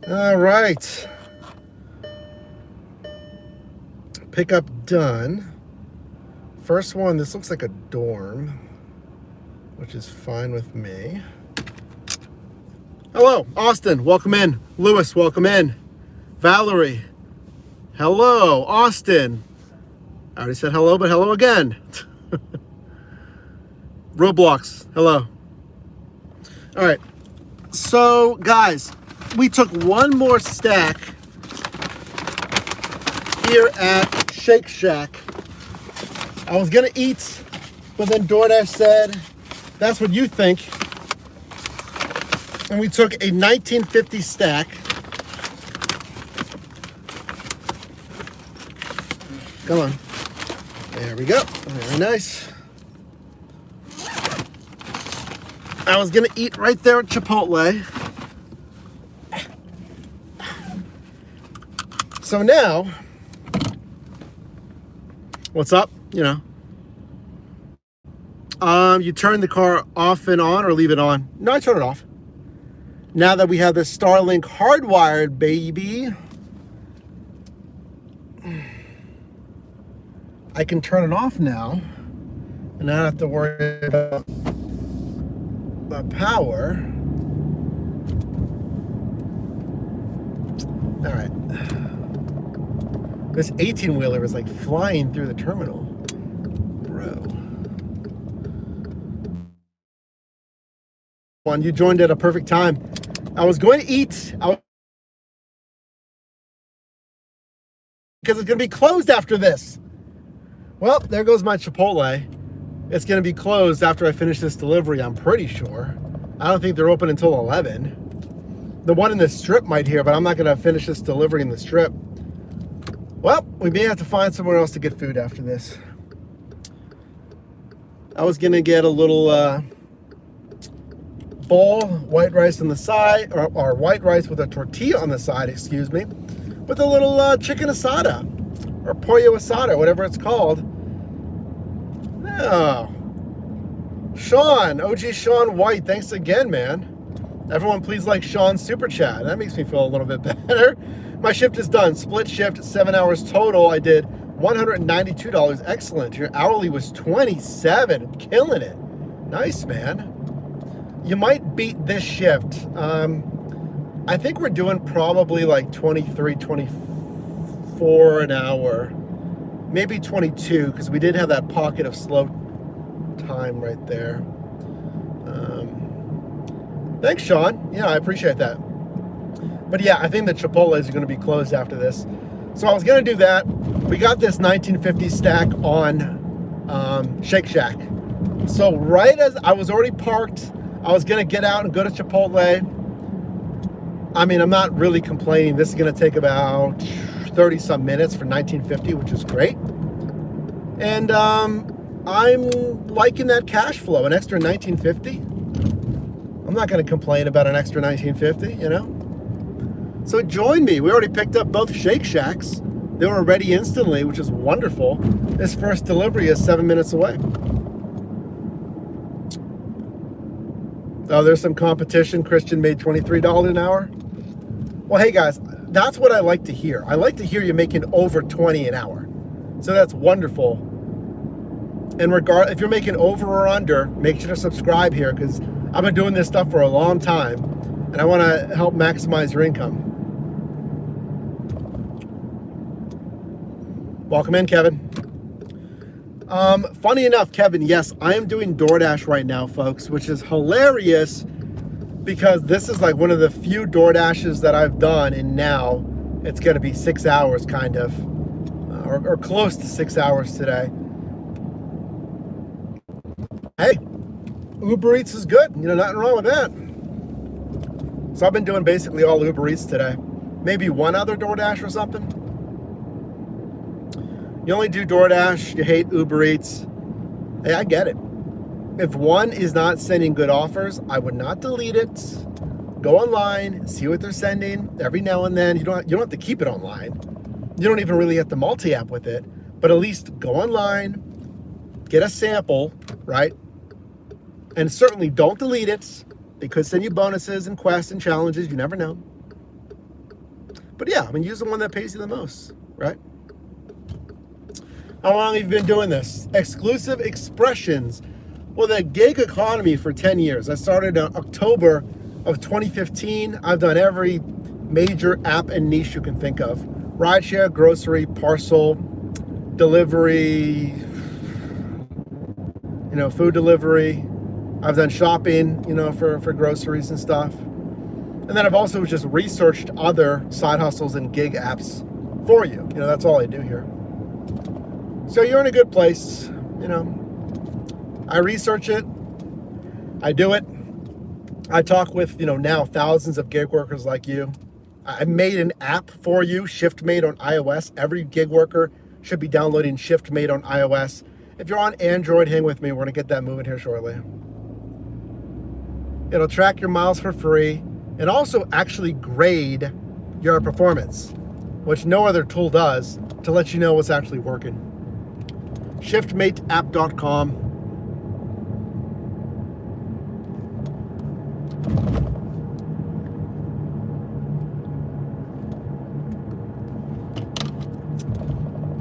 All right. Pickup done. First one, this looks like a dorm, which is fine with me. Hello, Austin, welcome in. Lewis, welcome in. Valerie, hello. Austin, I already said hello, but hello again. Roblox, hello. All right, so guys, we took one more stack here at Shake Shack. I was gonna eat, but then DoorDash said, that's what you think. And we took a 1950 stack. Come on. There we go. Very nice. I was gonna eat right there at Chipotle. So now, what's up? You know. You turn the car off and on or leave it on? No, I turn it off. Now that we have this Starlink hardwired, baby, I can turn it off now and not have to worry about the power. All right. This 18-wheeler is like flying through the terminal. Bro. You joined at a perfect time. I was going to eat because it's going to be closed after this. Well, there goes my Chipotle. It's going to be closed after I finish this delivery, I'm pretty sure. I don't think they're open until 11. The one in the Strip might here, but I'm not going to finish this delivery in the Strip. Well, we may have to find somewhere else to get food after this. I was going to get a little bowl, white rice on the side, or white rice with a tortilla on the side, excuse me, with a little chicken asada, or pollo asada, whatever it's called. Oh. Sean, OG Sean White, thanks again, man. Everyone please like Sean's super chat. That makes me feel a little bit better. My shift is done. Split shift, 7 hours total. I did $192. Excellent. Your hourly was $27. Killing it. Nice, man. You might beat this shift. I think we're doing probably like 23, 24 an hour. Maybe 22, because we did have that pocket of slow time right there. Thanks, Sean. Yeah, I appreciate that. But yeah, I think the Chipotles are going to be closed after this. So I was going to do that. We got this 1950 stack on Shake Shack. So right as I was already parked, I was going to get out and go to Chipotle. I mean, I'm not really complaining. This is going to take about 30 some minutes for 1950, which is great. And I'm liking that cash flow, an extra 1950. I'm not going to complain about an extra 1950, you know? So join me. We already picked up both Shake Shacks. They were ready instantly, which is wonderful. This first delivery is 7 minutes away. Oh, there's some competition. Christian made $23 an hour. Well, hey guys, that's what I like to hear. I like to hear you making over 20 an hour. So that's wonderful. And if you're making over or under, make sure to subscribe here, because I've been doing this stuff for a long time and I want to help maximize your income. Welcome in, Kevin. Funny enough, Kevin, yes, I am doing DoorDash right now, folks, which is hilarious because this is like one of the few DoorDashes that I've done, and now it's going to be 6 hours kind of, or close to 6 hours today. Hey, Uber Eats is good. You know, nothing wrong with that. So I've been doing basically all Uber Eats today. Maybe one other DoorDash or something. You only do DoorDash, you hate Uber Eats. Hey, I get it. If one is not sending good offers, I would not delete it. Go online, see what they're sending every now and then. You don't have to keep it online. You don't even really have to multi-app with it, but at least go online, get a sample, right? And certainly don't delete it. They could send you bonuses and quests and challenges. You never know. But yeah, I mean, use the one that pays you the most, right? How long have you been doing this? Exclusive expressions. Well, the gig economy for 10 years. I started in October of 2015. I've done every major app and niche you can think of. Rideshare, grocery, parcel, delivery, food delivery. I've done shopping, for groceries and stuff. And then I've also just researched other side hustles and gig apps for you. That's all I do here. So you're in a good place, I research it, I do it. I talk with, now thousands of gig workers like you. I made an app for you, ShiftMate on iOS. Every gig worker should be downloading ShiftMate on iOS. If you're on Android, hang with me. We're gonna get that moving here shortly. It'll track your miles for free and also actually grade your performance, which no other tool does, to let you know what's actually working. ShiftMateApp.com.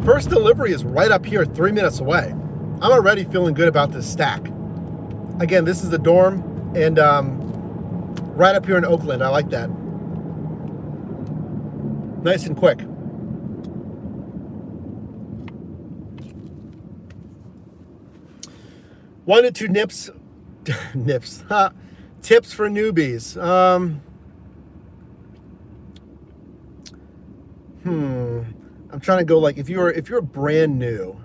First delivery is right up here, 3 minutes away. I'm already feeling good about this stack. Again, this is the dorm, and right up here in Oakland. I like that. Nice and quick. One to two tips for newbies. I'm trying to go like if you're brand new.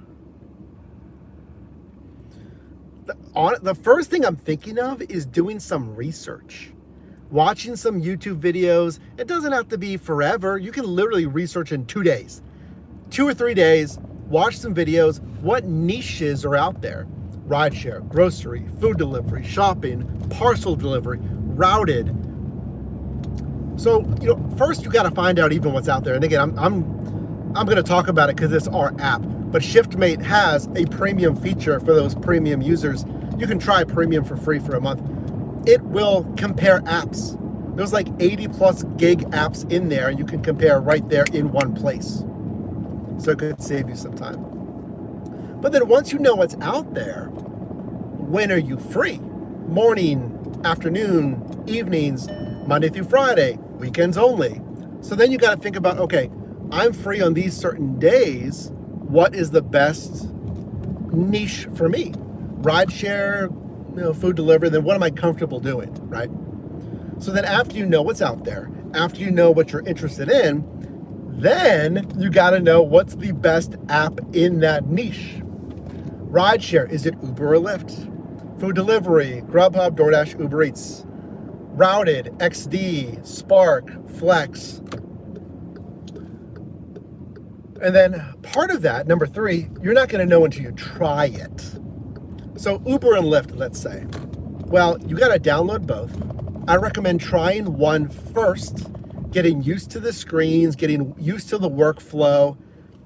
The first thing I'm thinking of is doing some research, watching some YouTube videos. It doesn't have to be forever. You can literally research in 2 days, 2 or 3 days. Watch some videos. What niches are out there? Rideshare, grocery, food delivery, shopping, parcel delivery, routed. So first you got to find out even what's out there. And again, I'm going to talk about it because it's our app. But ShiftMate has a premium feature for those premium users. You can try premium for free for a month. It will compare apps. There's like 80 plus gig apps in there. You can compare right there in one place. So it could save you some time. But then once you know what's out there, when are you free? Morning, afternoon, evenings, Monday through Friday, weekends only. So then you got to think about, okay, I'm free on these certain days. What is the best niche for me? Rideshare, food delivery, then what am I comfortable doing, right? So then after you know what's out there, after you know what you're interested in, then you got to know what's the best app in that niche. Rideshare, is it Uber or Lyft? Food delivery, Grubhub, DoorDash, Uber Eats. Routed, XD, Spark, Flex. And then part of that, number 3, you're not going to know until you try it. So Uber and Lyft, let's say. Well, you got to download both. I recommend trying one first, getting used to the screens, getting used to the workflow,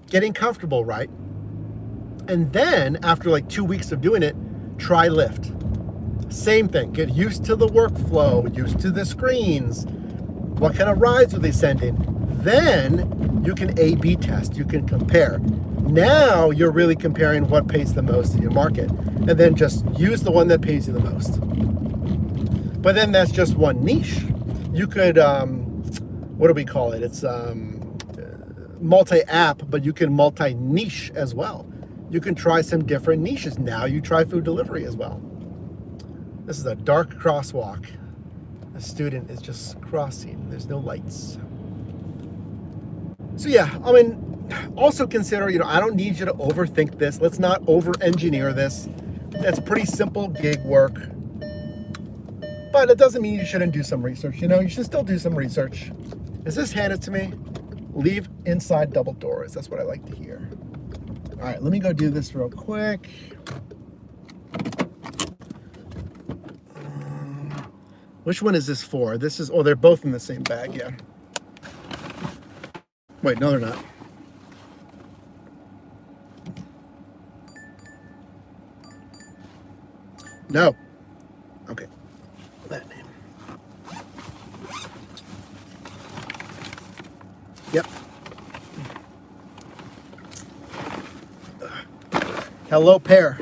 getting comfortable, right? And then after like 2 weeks of doing it, try Lyft. Same thing, get used to the workflow, used to the screens. What kind of rides are they sending? Then you can A/B test, you can compare. Now you're really comparing what pays the most in your market. And then just use the one that pays you the most. But then that's just one niche. You could, what do we call it? It's multi-app, but you can multi-niche as well. You can try some different niches. Now you try food delivery as well. This is a dark crosswalk. A student is just crossing. There's no lights. So yeah, I mean, also consider, I don't need you to overthink this. Let's not over-engineer this. That's pretty simple gig work. But it doesn't mean you shouldn't do some research. You should still do some research. Is this handed to me? Leave inside double doors. That's what I like to hear. All right, let me go do this real quick. Which one is this for? This is, they're both in the same bag, yeah. Wait, no, they're not. No. Okay. That name. Yep. Hello, pair.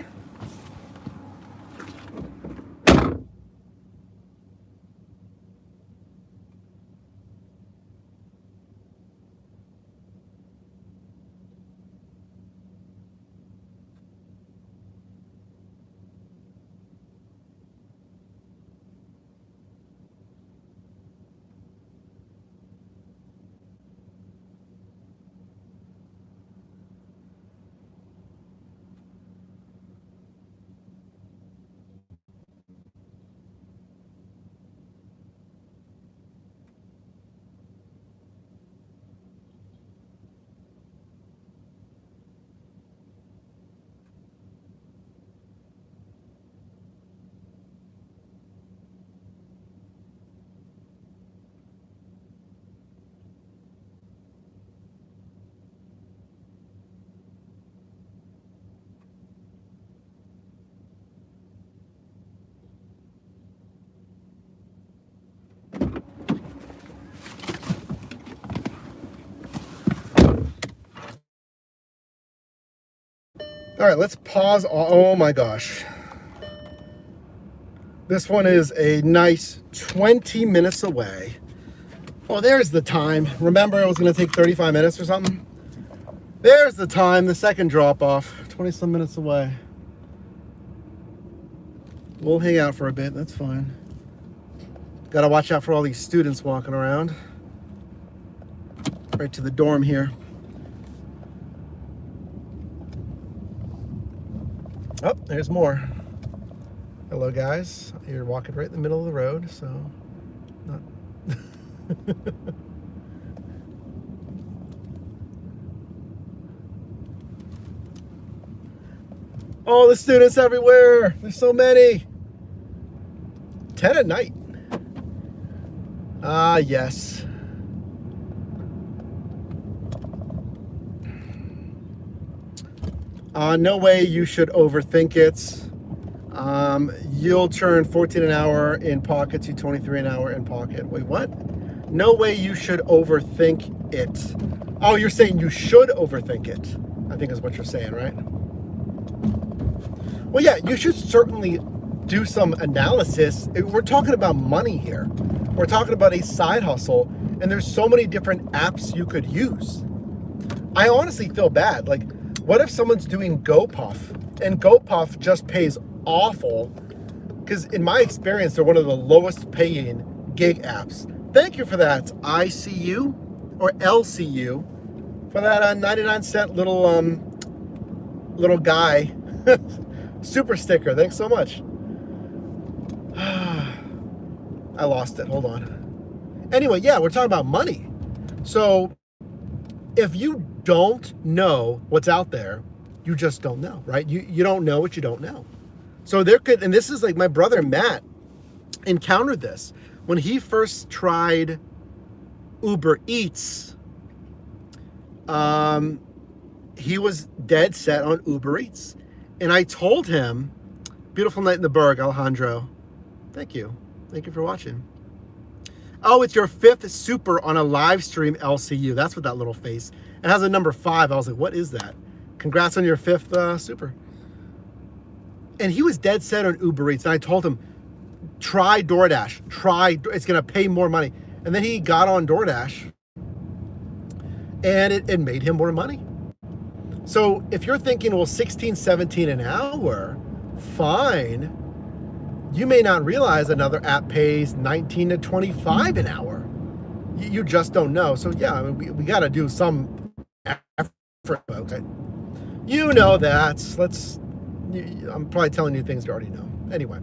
All right, let's pause. Oh my gosh. This one is a nice 20 minutes away. Oh, there's the time. Remember it was going to take 35 minutes or something? There's the time, the second drop off. 20 some minutes away. We'll hang out for a bit, that's fine. Got to watch out for all these students walking around. Right to the dorm here. Oh, there's more. Hello, guys. You're walking right in the middle of the road, so not. Oh, the students everywhere. There's so many. 10 at night. Ah, yes. No way you should overthink it. You'll turn 14 an hour in pocket to 23 an hour in pocket. Wait, what? No way you should overthink it. Oh, you're saying you should overthink it, I think is what you're saying, right? Well, yeah, you should certainly do some analysis. We're talking about money here. We're talking about a side hustle, and there's so many different apps you could use. I honestly feel bad. Like, what if someone's doing GoPuff, and GoPuff just pays awful? Because in my experience, they're one of the lowest paying gig apps. Thank you for that, ICU or LCU, for that 99-cent little guy super sticker. Thanks so much. I lost it. Hold on. Anyway, yeah, we're talking about money. So if you don't know what's out there, you just don't know, right? You don't know what you don't know. So there could, and this is like my brother Matt encountered this when he first tried Uber Eats. He was dead set on Uber Eats. And I told him, beautiful night in the Berg, Alejandro. Thank you. Thank you for watching. Oh, it's your 5th super on a live stream, LCU. That's what that little face. It has a number 5. I was like, what is that? Congrats on your 5th super. And he was dead set on Uber Eats. And I told him, try DoorDash. It's going to pay more money. And then he got on DoorDash. And it made him more money. So if you're thinking, well, 16, 17 an hour, fine. You may not realize another app pays 19 to 25 an hour. You just don't know. So yeah, I mean, we got to do some effort, folks. You know that. I'm probably telling you things you already know. Anyway.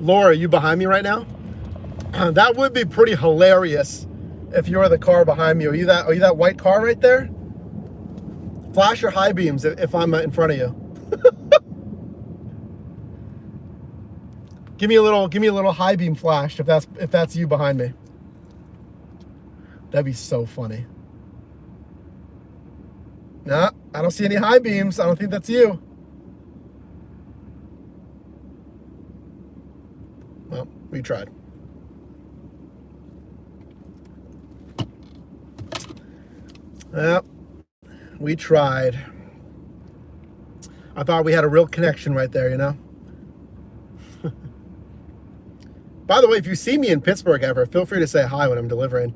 Laura, are you behind me right now? That would be pretty hilarious if you were the car behind me. Are you that white car right there? Flash your high beams if I'm in front of you. Give me a little high beam flash if that's you behind me. That'd be so funny. Nah, I don't see any high beams. I don't think that's you. tried. Yep, we tried. I thought we had a real connection right there, you know? By the way, if you see me in Pittsburgh ever, feel free to say hi when I'm delivering.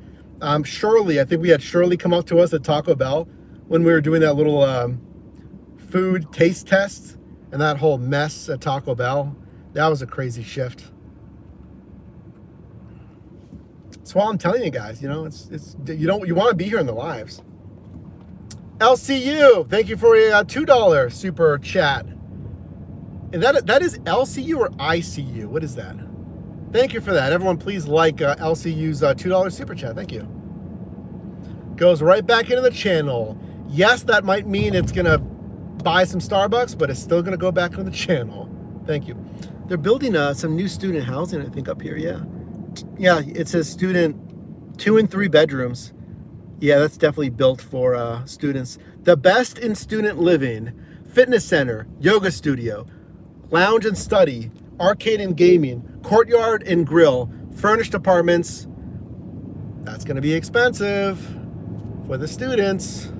Shirley, I think we had Shirley come up to us at Taco Bell when we were doing that little food taste test and that whole mess at Taco Bell. That was a crazy shift. That's why I'm telling you guys, you know, you want to be here in the lives. LCU, thank you for a $2 super chat. And that is LCU or ICU? What is that? Thank you for that. Everyone, please like LCU's $2 super chat. Thank you. Goes right back into the channel. Yes, that might mean it's going to buy some Starbucks, but it's still going to go back into the channel. Thank you. They're building some new student housing, I think, up here. Yeah. Yeah, it says student 2 and 3 bedrooms. Yeah, that's definitely built for students. The best in student living, fitness center, yoga studio, lounge and study, arcade and gaming, courtyard and grill, furnished apartments. That's going to be expensive for the students.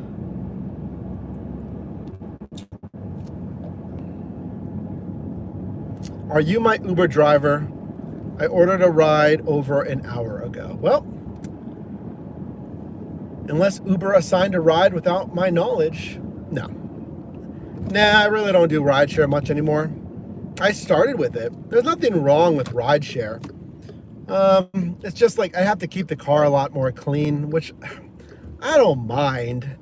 Are you my Uber driver? I ordered a ride over an hour ago. Well, unless Uber assigned a ride without my knowledge, no. Nah, I really don't do rideshare much anymore. I started with it. There's nothing wrong with rideshare. It's just like I have to keep the car a lot more clean, which I don't mind.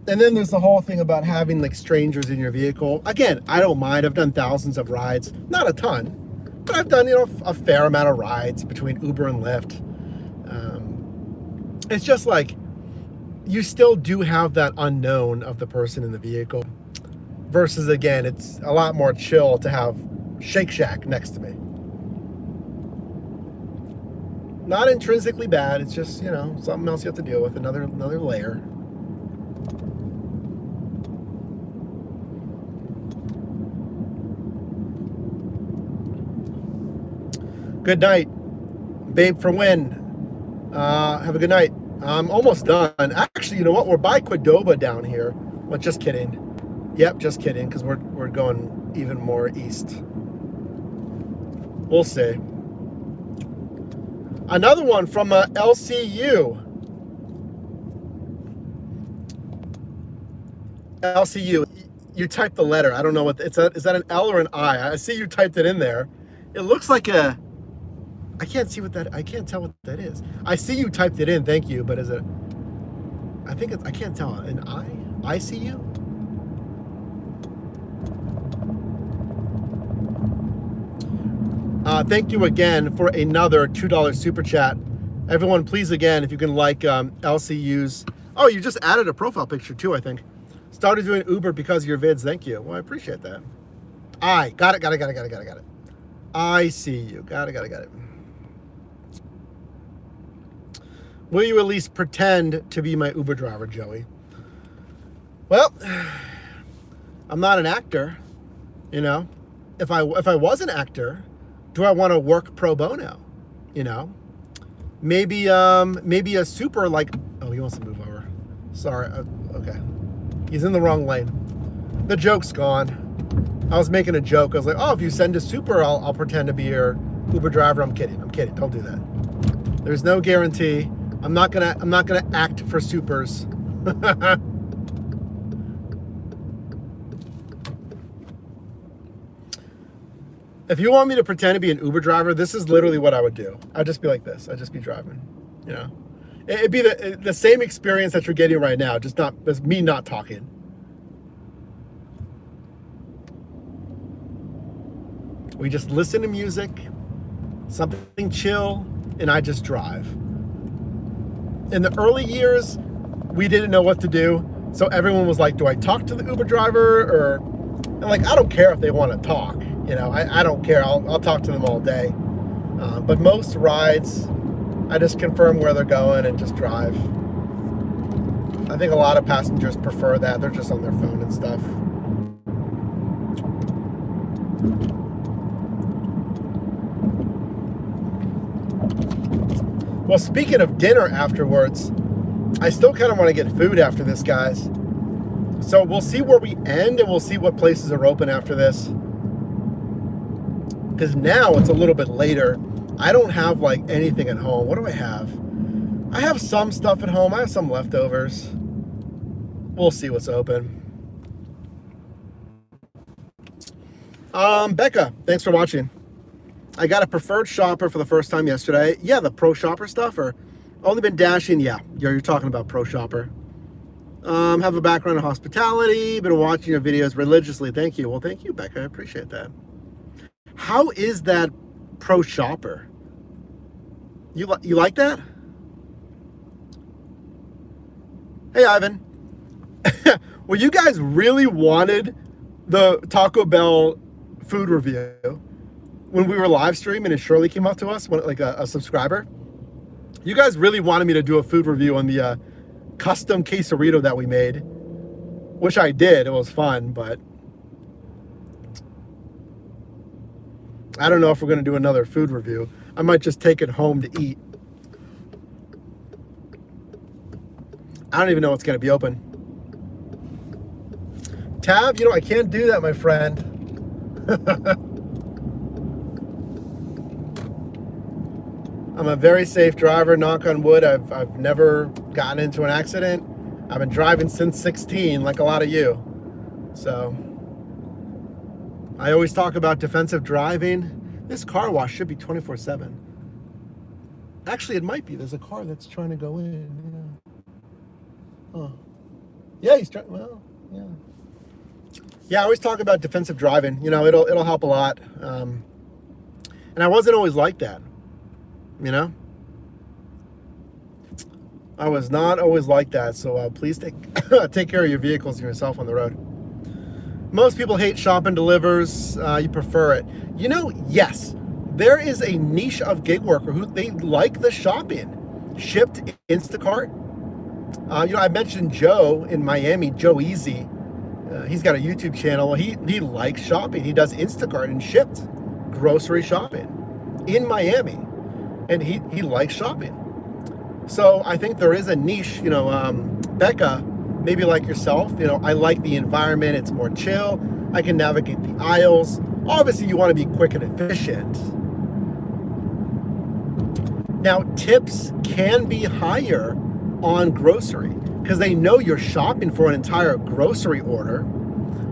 And then there's the whole thing about having like strangers in your vehicle. Again, I don't mind. I've done thousands of rides, not a ton, but I've done, you know, a fair amount of rides between Uber and Lyft. It's just like you still do have that unknown of the person in the vehicle. Versus, again, it's a lot more chill to have Shake Shack next to me. Not intrinsically bad. It's just, you know, something else you have to deal with. Another layer. Good night, babe for win. Have a good night. I'm almost done. Actually, you know what? We're by Qdoba down here. Well, just kidding. Yep, just kidding, because we're going even more east. We'll see. Another one from LCU. LCU. You typed the letter. I don't know what is that an L or an I? I see you typed it in there. It looks like a. I can't see what that. I can't tell what that is. I see you typed it in. Thank you. But is it? I think it's. I can't tell. An I. ICU. Thank you again for another $2 super chat. Everyone, please, again, if you can like LCU's. Oh, you just added a profile picture too, I think. Started doing Uber because of your vids. Thank you. Well, I appreciate that. Got it. I see you. Got it. Will you at least pretend to be my Uber driver, Joey? Well, I'm not an actor, you know. If I was an actor, do I want to work pro bono? You know, maybe a super like. Oh, he wants to move over. Sorry. Okay, he's in the wrong lane. The joke's gone. I was making a joke. I was like, oh, if you send a super, I'll pretend to be your Uber driver. I'm kidding. Don't do that. There's no guarantee. I'm not gonna act for supers. If you want me to pretend to be an Uber driver, this is literally what I would do. I'd just be like this. I'd just be driving, you know. It'd be the same experience that you're getting right now, just me not talking. We just listen to music, something chill, and I just drive. In the early years, we didn't know what to do, so everyone was like, do I talk to the Uber driver? Or, and like, I don't care if they want to talk. You know, I don't care. I'll talk to them all day. But most rides, I just confirm where they're going and just drive. I think a lot of passengers prefer that. They're just on their phone and stuff. Well, speaking of dinner afterwards, I still kind of want to get food after this, guys. So we'll see where we end, and we'll see what places are open after this. Because now it's a little bit later. I don't have like anything at home. What do I have? I have some stuff at home. I have some leftovers. We'll see what's open. Becca, thanks for watching. I got a preferred shopper for the first time yesterday. Yeah, the Pro Shopper stuff, or only been dashing. Yeah, you're talking about Pro Shopper. Have a background in hospitality. Been watching your videos religiously. Thank you. Well, thank you, Becca. I appreciate that. How is that Pro Shopper? You like that? Hey, Ivan. Well, you guys really wanted the Taco Bell food review when we were live streaming and Shirley came up to us, like a subscriber. You guys really wanted me to do a food review on the custom quesarito that we made, which I did. It was fun, but I don't know if we're going to do another food review. I might just take it home to eat. I don't even know what's going to be open. Tab, I can't do that, my friend. I'm a very safe driver, knock on wood. I've never gotten into an accident. I've been driving since 16, like a lot of you. So I always talk about defensive driving. This car wash should be 24/7. Actually, it might be. There's a car that's trying to go in. Yeah. Oh. Yeah, he's trying. Well, yeah. Yeah, I always talk about defensive driving. It'll help a lot. And I wasn't always like that. I was not always like that. So please take care of your vehicles and yourself on the road. Most people hate shop and delivers. You prefer it. Yes, there is a niche of gig worker who they like the shopping. Shipped Instacart. I mentioned Joe in Miami, Joe Easy. He's got a YouTube channel. He likes shopping. He does Instacart and shipped grocery shopping in Miami. And he likes shopping. So I think there is a niche, Becca, maybe like yourself, I like the environment. It's more chill. I can navigate the aisles. Obviously, you want to be quick and efficient. Now, tips can be higher on grocery because they know you're shopping for an entire grocery order,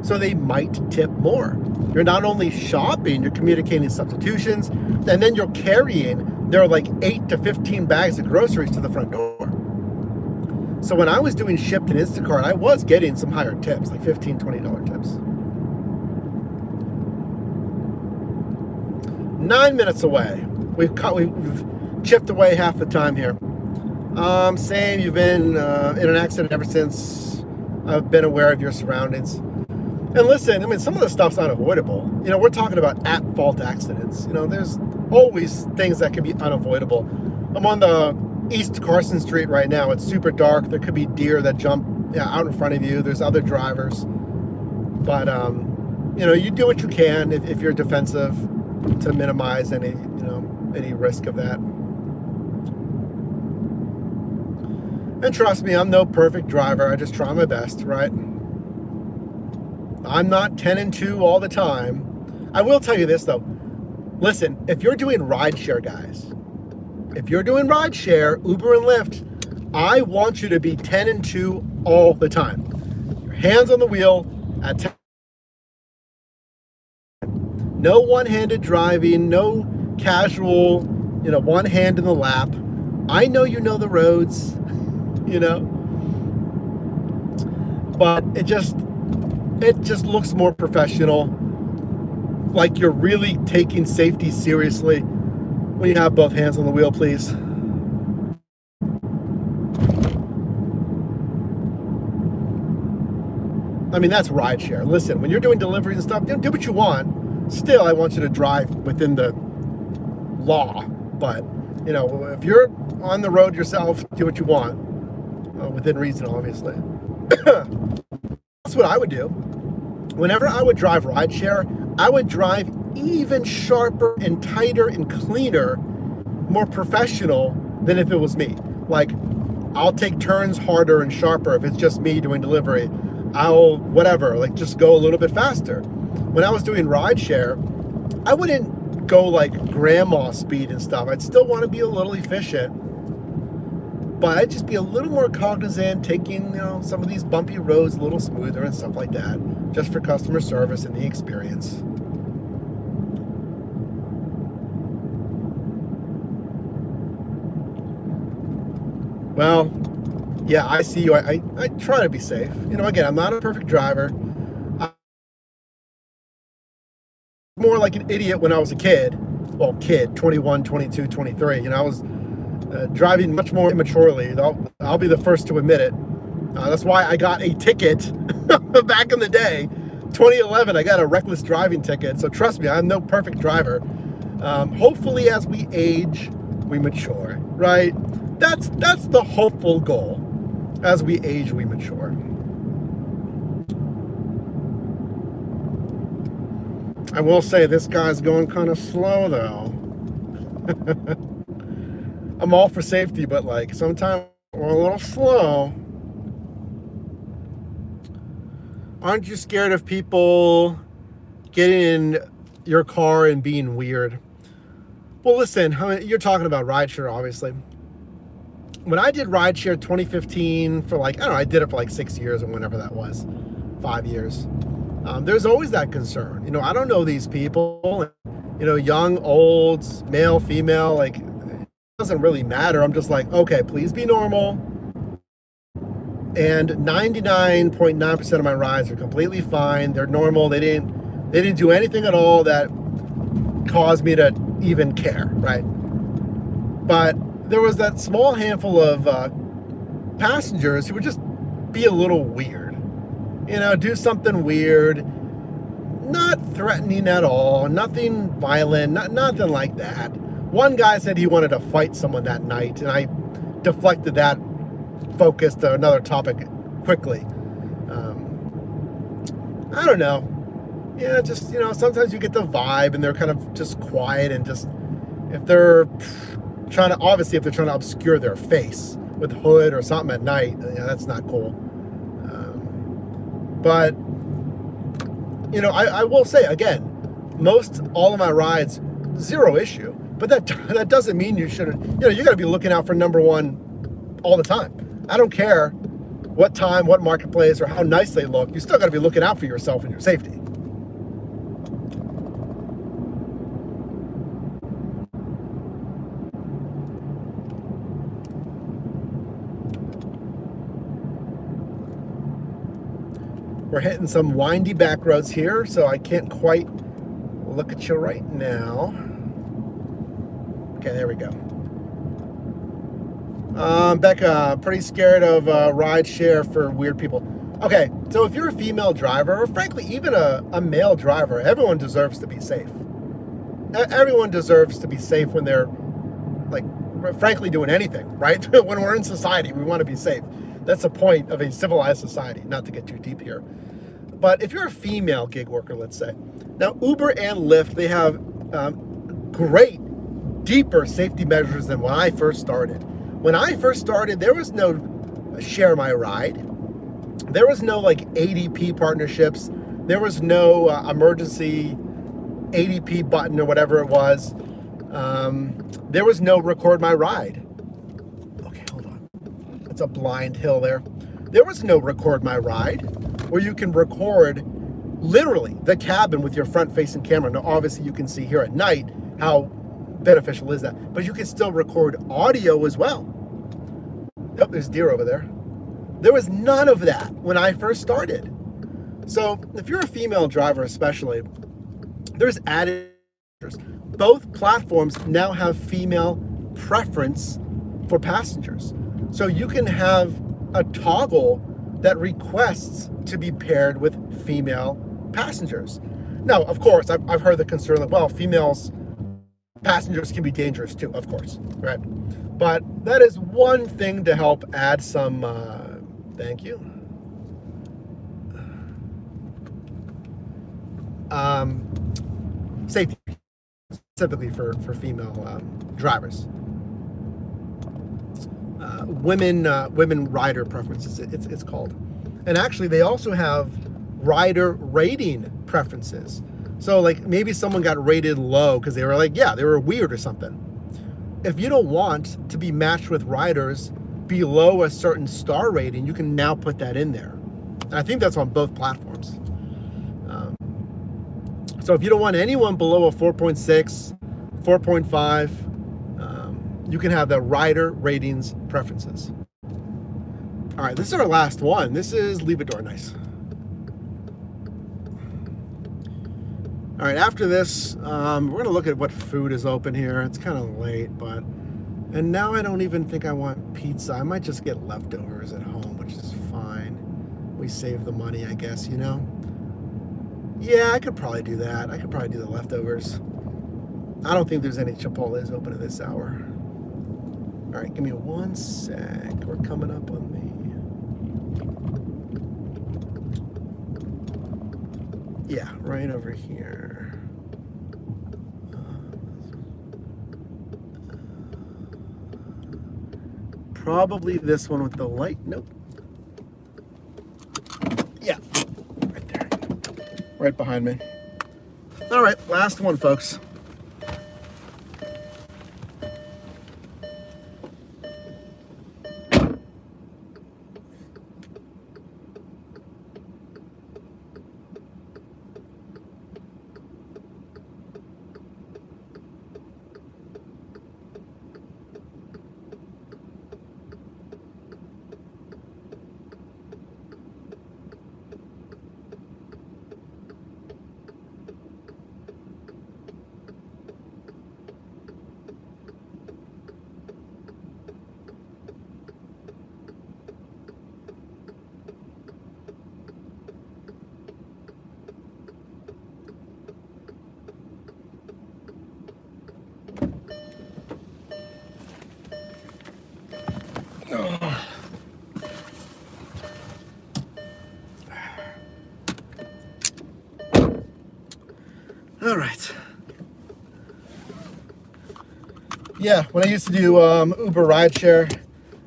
so they might tip more. You're not only shopping, you're communicating substitutions, and then you're carrying, there are like 8 to 15 bags of groceries to the front door. So when I was doing Shipt and Instacart, I was getting some higher tips, like $15, $20 tips. 9 minutes away. We've chipped away half the time here. Saying you've been in an accident ever since I've been aware of your surroundings. And listen, some of the stuff's unavoidable. We're talking about at-fault accidents. There's always things that can be unavoidable. I'm on the East Carson Street right now. It's super dark. There could be deer that jump out in front of you. There's other drivers. But, you do what you can if you're defensive to minimize any risk of that. And trust me, I'm no perfect driver. I just try my best, right? I'm not 10-2 all the time. I will tell you this, though. Listen, if you're doing rideshare, guys, if you're doing rideshare, Uber and Lyft, I want you to be 10-2 all the time. Your hands on the wheel at 10. No one-handed driving, no casual, one hand in the lap. I know you know the roads. But it just looks more professional, like you're really taking safety seriously when you have both hands on the wheel, please. That's rideshare. Listen, when you're doing deliveries and stuff, do what you want. Still, I want you to drive within the law, but if you're on the road yourself, do what you want. Within reason, obviously. That's what I would do. Whenever I would drive rideshare, I would drive even sharper and tighter and cleaner, more professional than if it was me. Like, I'll take turns harder and sharper if it's just me doing delivery. I'll, whatever, like just go a little bit faster. When I was doing rideshare, I wouldn't go like grandma speed and stuff. I'd still want to be a little efficient, but I'd just be a little more cognizant, taking, some of these bumpy roads a little smoother and stuff like that, just for customer service and the experience. Well, yeah, I see you. I try to be safe. Again, I'm not a perfect driver. I'm more like an idiot when I was a kid. Well, 21, 22, 23. I was driving much more immaturely. I'll be the first to admit it. That's why I got a ticket back in the day. 2011, I got a reckless driving ticket. So trust me, I'm no perfect driver. Hopefully, as we age, we mature, right? That's the hopeful goal. As we age, we mature. I will say this guy's going kind of slow though. I'm all for safety, but like sometimes we're a little slow. Aren't you scared of people getting in your car and being weird? Well, listen, you're talking about rideshare, obviously. When I did rideshare 2015 for I did it for 6 years or whenever that was, 5 years. There's always that concern. I don't know these people, young, old, male, female, it doesn't really matter. I'm just like, okay, please be normal. And 99.9% of my rides are completely fine. They're normal. They didn't do anything at all that caused me to even care, right? But there was that small handful of passengers who would just be a little weird. Do something weird, not threatening at all, nothing violent, nothing like that. One guy said he wanted to fight someone that night, and I deflected that focus to another topic quickly. I don't know. Yeah, just, sometimes you get the vibe and they're kind of just quiet, and just, if they're trying to obscure their face with hood or something at night, that's not cool. But, I will say, again, all of my rides, zero issue. But that doesn't mean you shouldn't, you got to be looking out for number one all the time. I don't care what time, what marketplace, or how nice they look. You still got to be looking out for yourself and your safety. We're hitting some windy back roads here, so I can't quite look at you right now. Okay, there we go. Becca, pretty scared of rideshare for weird people. Okay, so if you're a female driver, or frankly, even a male driver, everyone deserves to be safe. Everyone deserves to be safe when they're, frankly, doing anything, right? When we're in society, we want to be safe. That's the point of a civilized society, not to get too deep here. But if you're a female gig worker, let's say, now Uber and Lyft, they have great, deeper safety measures than when I first started. When I first started, there was no share my ride. There was no ADP partnerships. There was no emergency ADP button or whatever it was. There was no record my ride. Okay, hold on. It's a blind hill there. There was no record my ride, where you can record literally the cabin with your front-facing camera. Now, obviously, you can see here at night how beneficial is that, but you can still record audio as well. Oh, there's deer over there. There was none of that when I first started. So if you're a female driver especially, there's added features. Both platforms now have female preference for passengers. So you can have a toggle that requests to be paired with female passengers. Now, of course, I've heard the concern that, well, passengers can be dangerous too, of course, right? But that is one thing to help add some, thank you. Safety, specifically for female drivers. women rider preferences. It's called, and actually they also have rider rating preferences. So like maybe someone got rated low because they were like, yeah, they were weird or something. If you don't want to be matched with riders below a certain star rating, you can now put that in there. And I think that's on both platforms. So if you don't want anyone below a 4.6, 4.5, you can have the rider ratings preferences. All right, this is our last one. This is Leave a Door. Nice. All right, after this, we're gonna look at what food is open here. It's kind of late, and now I don't even think I want pizza. I might just get leftovers at home, which is fine. We save the money, I guess, you know? Yeah, I could probably do that. I could probably do the leftovers. I don't think there's any Chipotle's open at this hour. All right, give me 1 sec. We're coming up on the... Yeah, right over here. Probably this one with the light. Nope. Yeah, right there. Right behind me. All right, last one, folks. All right. Yeah, when I used to do Uber rideshare,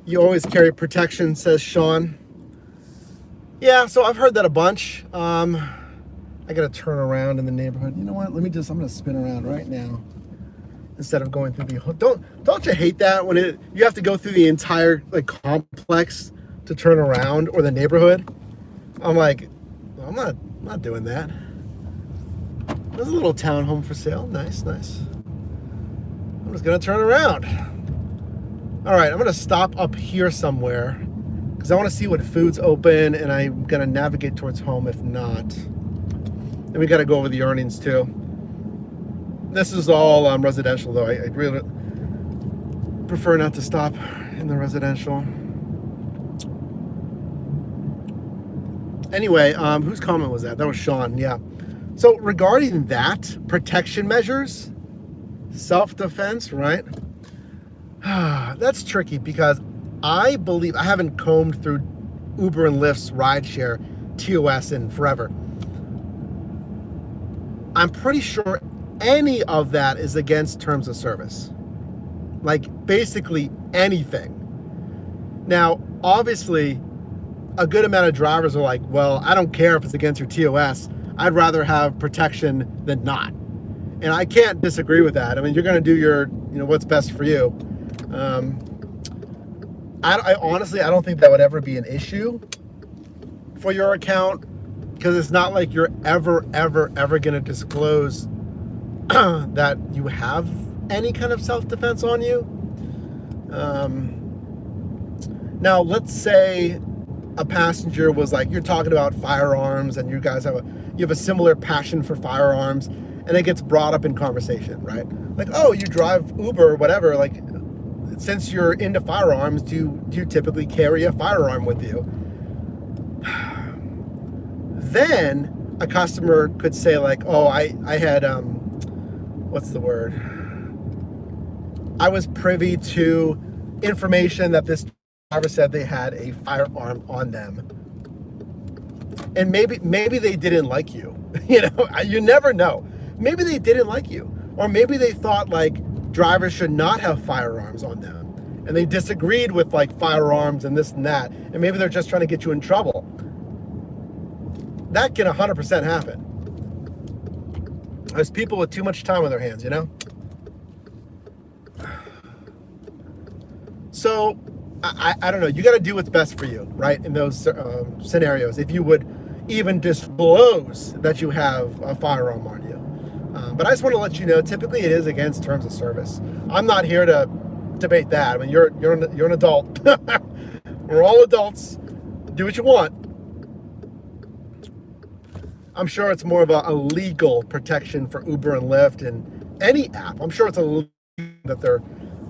you always carry protection, says Sean. Yeah, so I've heard that a bunch. I gotta turn around in the neighborhood. You know what? I'm gonna spin around right now instead of going through the. Don't you hate that when you have to go through the entire like complex to turn around, or the neighborhood? I'm like, I'm not doing that. There's a little townhome for sale. Nice, nice. I'm just gonna turn around. All right, I'm gonna stop up here somewhere because I want to see what food's open, and I'm gonna navigate towards home if not. And we gotta go over the earnings too. This is all residential though. I really prefer not to stop in the residential. Anyway, whose comment was that? That was Sean, yeah. So regarding that, protection measures, self-defense, right? That's tricky because I believe, I haven't combed through Uber and Lyft's rideshare TOS in forever. I'm pretty sure any of that is against terms of service. Like basically anything. Now, obviously, a good amount of drivers are like, well, I don't care if it's against your TOS. I'd rather have protection than not. And I can't disagree with that. I mean, you're going to do your, what's best for you. I honestly, I don't think that would ever be an issue for your account because it's not like you're ever going to disclose that you have any kind of self-defense on you. Now, let's say a passenger was like, you're talking about firearms and you guys you have a similar passion for firearms, and it gets brought up in conversation, right? Like, oh, you drive Uber or whatever, like, since you're into firearms, do you typically carry a firearm with you? Then a customer could say like, oh, I had, what's the word? I was privy to information that this driver said they had a firearm on them. And maybe they didn't like you. You never know. Maybe they didn't like you. Or maybe they thought like drivers should not have firearms on them. and they disagreed with like firearms and this and that, and maybe they're just trying to get you in trouble. That can 100% happen. There's people with too much time on their hands, you know? So, I don't know. You got to do what's best for you, right? In those scenarios. If you would even disclose that you have a firearm on you. But I just want to let you know, typically it is against terms of service. I'm not here to debate that. I mean, you're an adult. We're all adults. Do what you want. I'm sure it's more of a legal protection for Uber and Lyft and any app. I'm sure it's a that their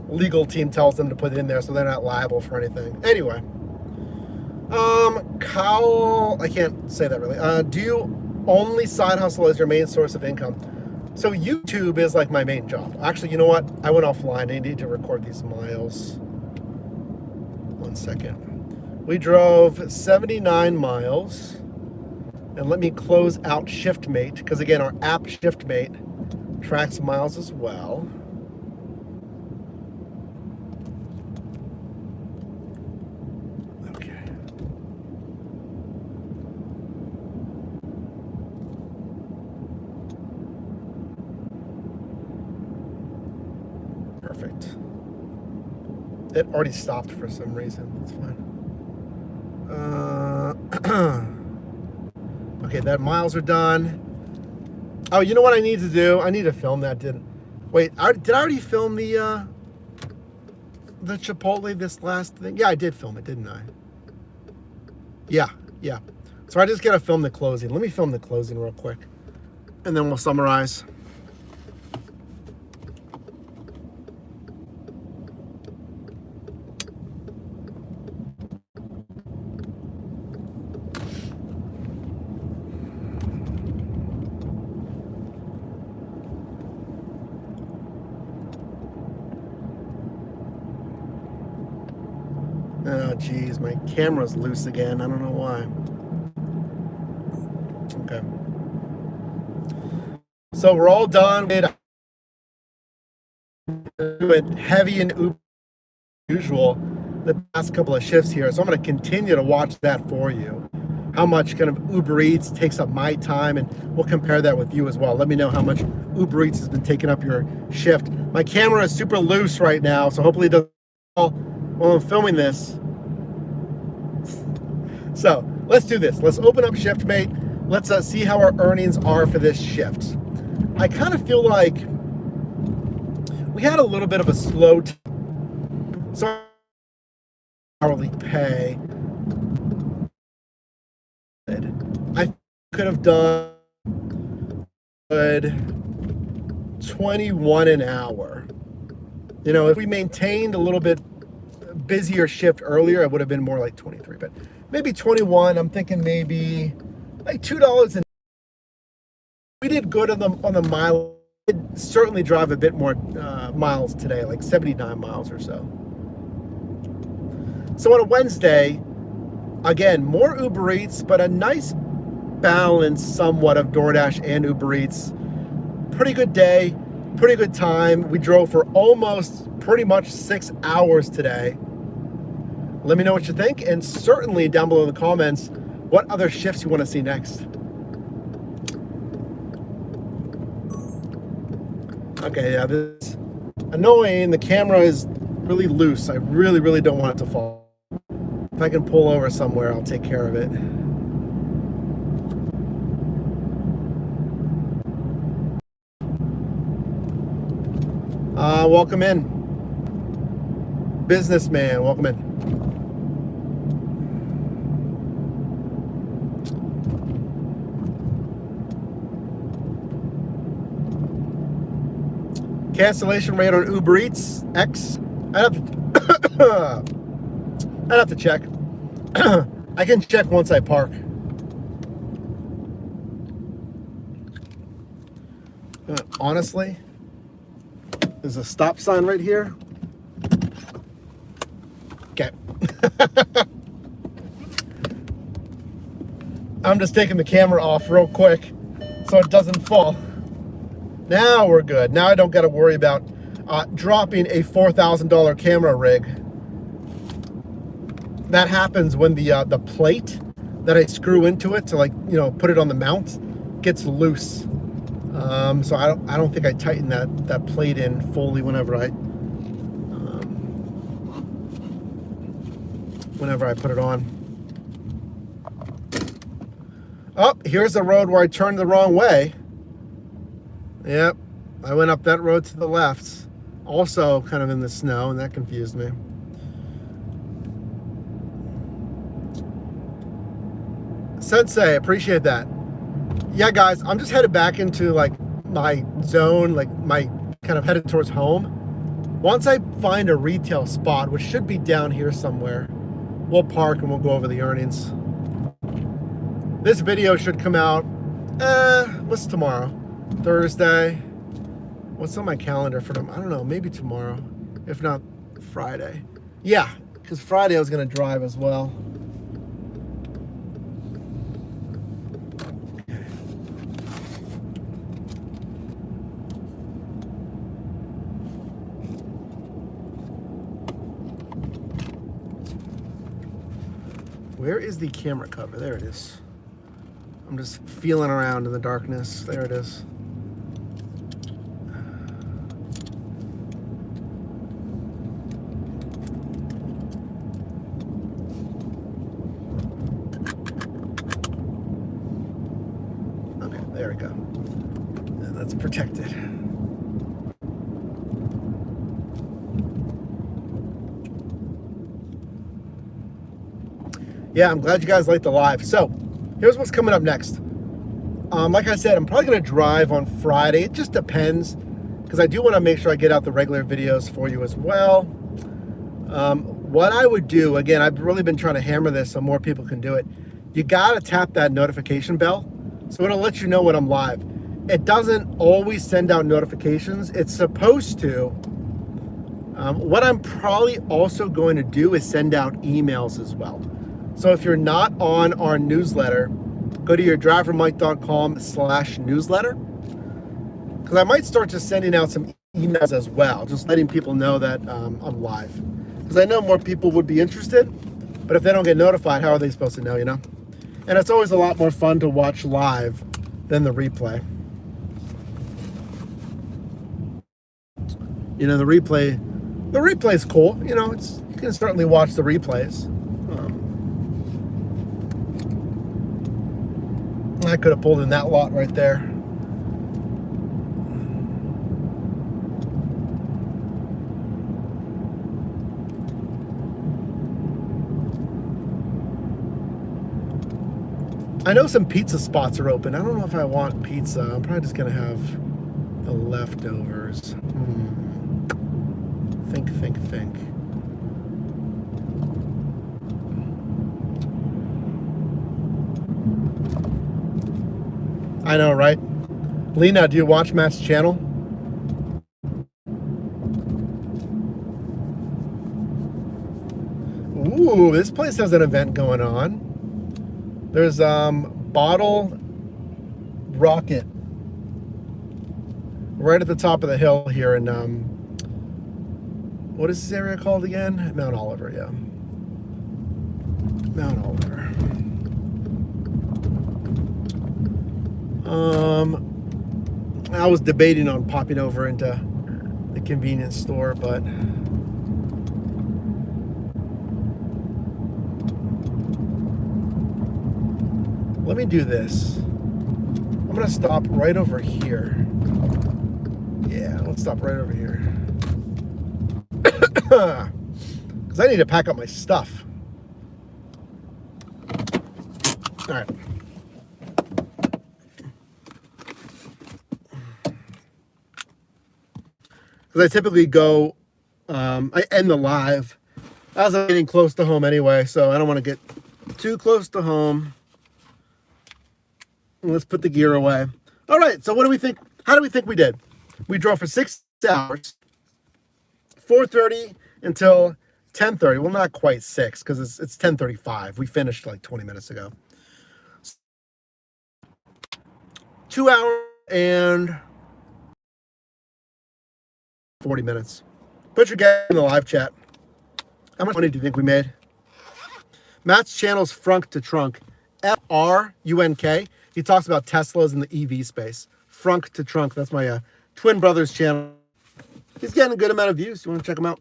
legal team tells them to put it in there so they're not liable for anything. Anyway, Kyle, I can't say that really. Do you only side hustle as your main source of income? So YouTube is like my main job. Actually, you know what? I went offline. I need to record these miles. 1 second. We drove 79 miles. And let me close out ShiftMate, because again, our app ShiftMate tracks miles as well. Okay. Perfect. It already stopped for some reason. That's fine. Okay, that miles are done. Oh, you know what I need to do? I need to film that. Did I already film the Chipotle this last thing? Yeah, I did film it, didn't I? Yeah. So I just gotta film the closing. Let me film the closing real quick, and then we'll summarize. Oh, geez, my camera's loose again. I don't know why. Okay. So we're all done. We went heavy in Uber usual the past couple of shifts here. So I'm going to continue to watch that for you. How much kind of Uber Eats takes up my time, and we'll compare that with you as well. Let me know how much Uber Eats has been taking up your shift. My camera is super loose right now, so hopefully it doesn't fall while I'm filming this. So let's do this. Let's open up ShiftMate. Let's see how our earnings are for this shift. I kind of feel like we had a little bit of a slow hourly pay. I could have done 21 an hour. You know, if we maintained a little bit busier shift earlier, it would have been more like 23, but maybe 21. I'm thinking maybe like $2. And we did good on the mile. We did certainly drive a bit more miles today, like 79 miles or so. So on a Wednesday, again, more Uber Eats, but a nice balance somewhat of DoorDash and Uber Eats. Pretty good day, pretty good time. We drove for almost pretty much 6 hours today. Let me know what you think, and certainly down below in the comments, what other shifts you want to see next. Okay, yeah, this is annoying. The camera is really loose. I really don't want it to fall. If I can pull over somewhere, I'll take care of it. Welcome in. Businessman, welcome in. Cancellation rate on Uber Eats X. I'd have to check. I can check once I park. Honestly, there's a stop sign right here. Okay. I'm just taking the camera off real quick so it doesn't fall. Now we're good. Now I don't got to worry about dropping a $4,000 camera rig that happens when the plate that I screw into it to, like, you know, put it on the mount gets loose. So I don't think I tightened that plate in fully whenever I put it on. Oh, here's the road where I turned the wrong way. Yep, I went up that road to the left. Also kind of in the snow, and that confused me. Sensei, appreciate that. Yeah, guys, I'm just headed back into like my zone, like my kind of headed towards home. Once I find a retail spot, which should be down here somewhere, we'll park and we'll go over the earnings. This video should come out, what's tomorrow? Thursday. What's on my calendar for them? I don't know, maybe tomorrow, if not Friday. Yeah, because Friday I was gonna drive as well. Where is the camera cover? There it is. I'm just feeling around in the darkness. There it is. Okay, there we go. And that's protected. Yeah, I'm glad you guys liked the live. So, here's what's coming up next. Like I said, I'm probably going to drive on Friday. It just depends, because I do want to make sure I get out the regular videos for you as well. What I would do, again, I've really been trying to hammer this so more people can do it. You got to tap that notification bell, so it'll let you know when I'm live. It doesn't always send out notifications. It's supposed to. What I'm probably also going to do is send out emails as well. So if you're not on our newsletter, go to yourdrivermike.com/newsletter, because I might start just sending out some emails as well, just letting people know that I'm live. Because I know more people would be interested, but if they don't get notified, how are they supposed to know, you know? And it's always a lot more fun to watch live than the replay. You know, the replay is cool. You know, you can certainly watch the replays. I could have pulled in that lot right there. I know some pizza spots are open. I don't know if I want pizza. I'm probably just gonna have the leftovers. Think. I know, right? Lena, do you watch Matt's channel? Ooh, this place has an event going on. There's Bottle Rocket right at the top of the hill here in what is this area called again? Mount Oliver, yeah. Mount Oliver. I was debating on popping over into the convenience store, but let me do this. I'm gonna stop right over here. Yeah, let's stop right over here. Because I need to pack up my stuff. All right. Because I typically go, I end the live as I'm getting close to home anyway, so I don't want to get too close to home. Let's put the gear away. All right, so what do we think? How do we think we did? We drove for 6 hours, 4:30 until 10:30. Well, not quite 6, because it's 10:35. We finished like 20 minutes ago. 2 hours and 40 minutes. Put your guess in the live chat. How much money do you think we made? Matt's channel's Frunk to Trunk. Frunk. He talks about Teslas in the EV space. Frunk to Trunk. That's my twin brother's channel. He's getting a good amount of views. You want to check him out?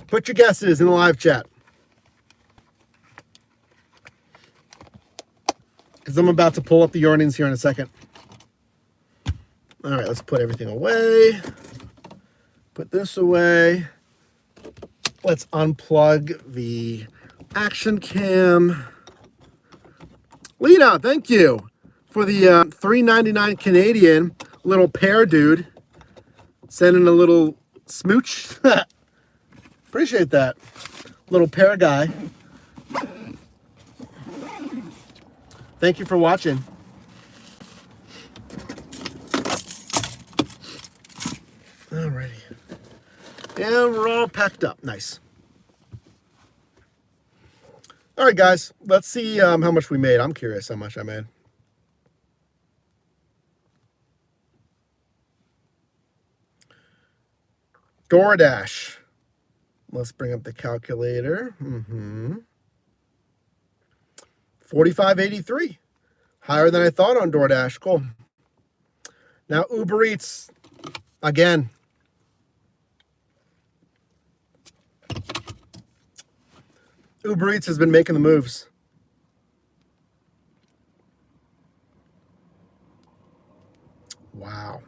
Put your guesses in the live chat. Because I'm about to pull up the earnings here in a second. All right, let's put everything away. Put this away. Let's unplug the action cam. Lena, thank you for the $3.99 Canadian little pear dude. Sending a little smooch. Appreciate that. Little pear guy. Thank you for watching. Alrighty. And we're all packed up. Nice. All right, guys. Let's see how much we made. I'm curious how much I made. DoorDash. Let's bring up the calculator. $45.83. Higher than I thought on DoorDash. Cool. Now, Uber Eats. Again. Uber Eats has been making the moves. Wow.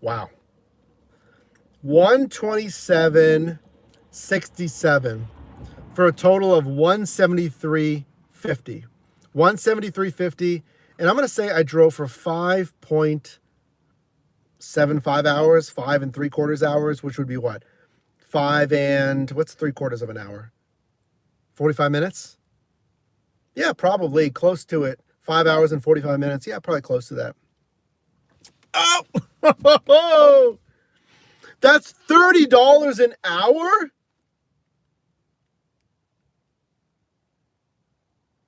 Wow. 127.67 for a total of 173.50. 173.50, and I'm going to say I drove for 5.75 hours, 5 3/4 hours, which would be what? what's 3/4 of an hour? 45 minutes? Yeah, probably close to it. 5 hours and 45 minutes. Yeah, probably close to that. Oh! That's $30 an hour?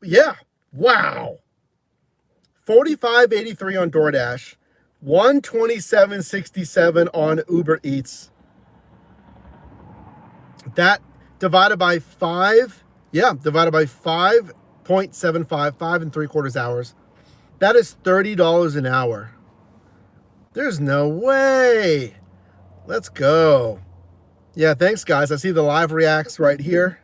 Yeah. Wow. $45.83 on DoorDash. $127.67 on Uber Eats. That divided by 5. Yeah, divided by 5.75, 5 3/4 hours. That is $30 an hour. There's no way. Let's go. Yeah, thanks, guys. I see the live reacts right here.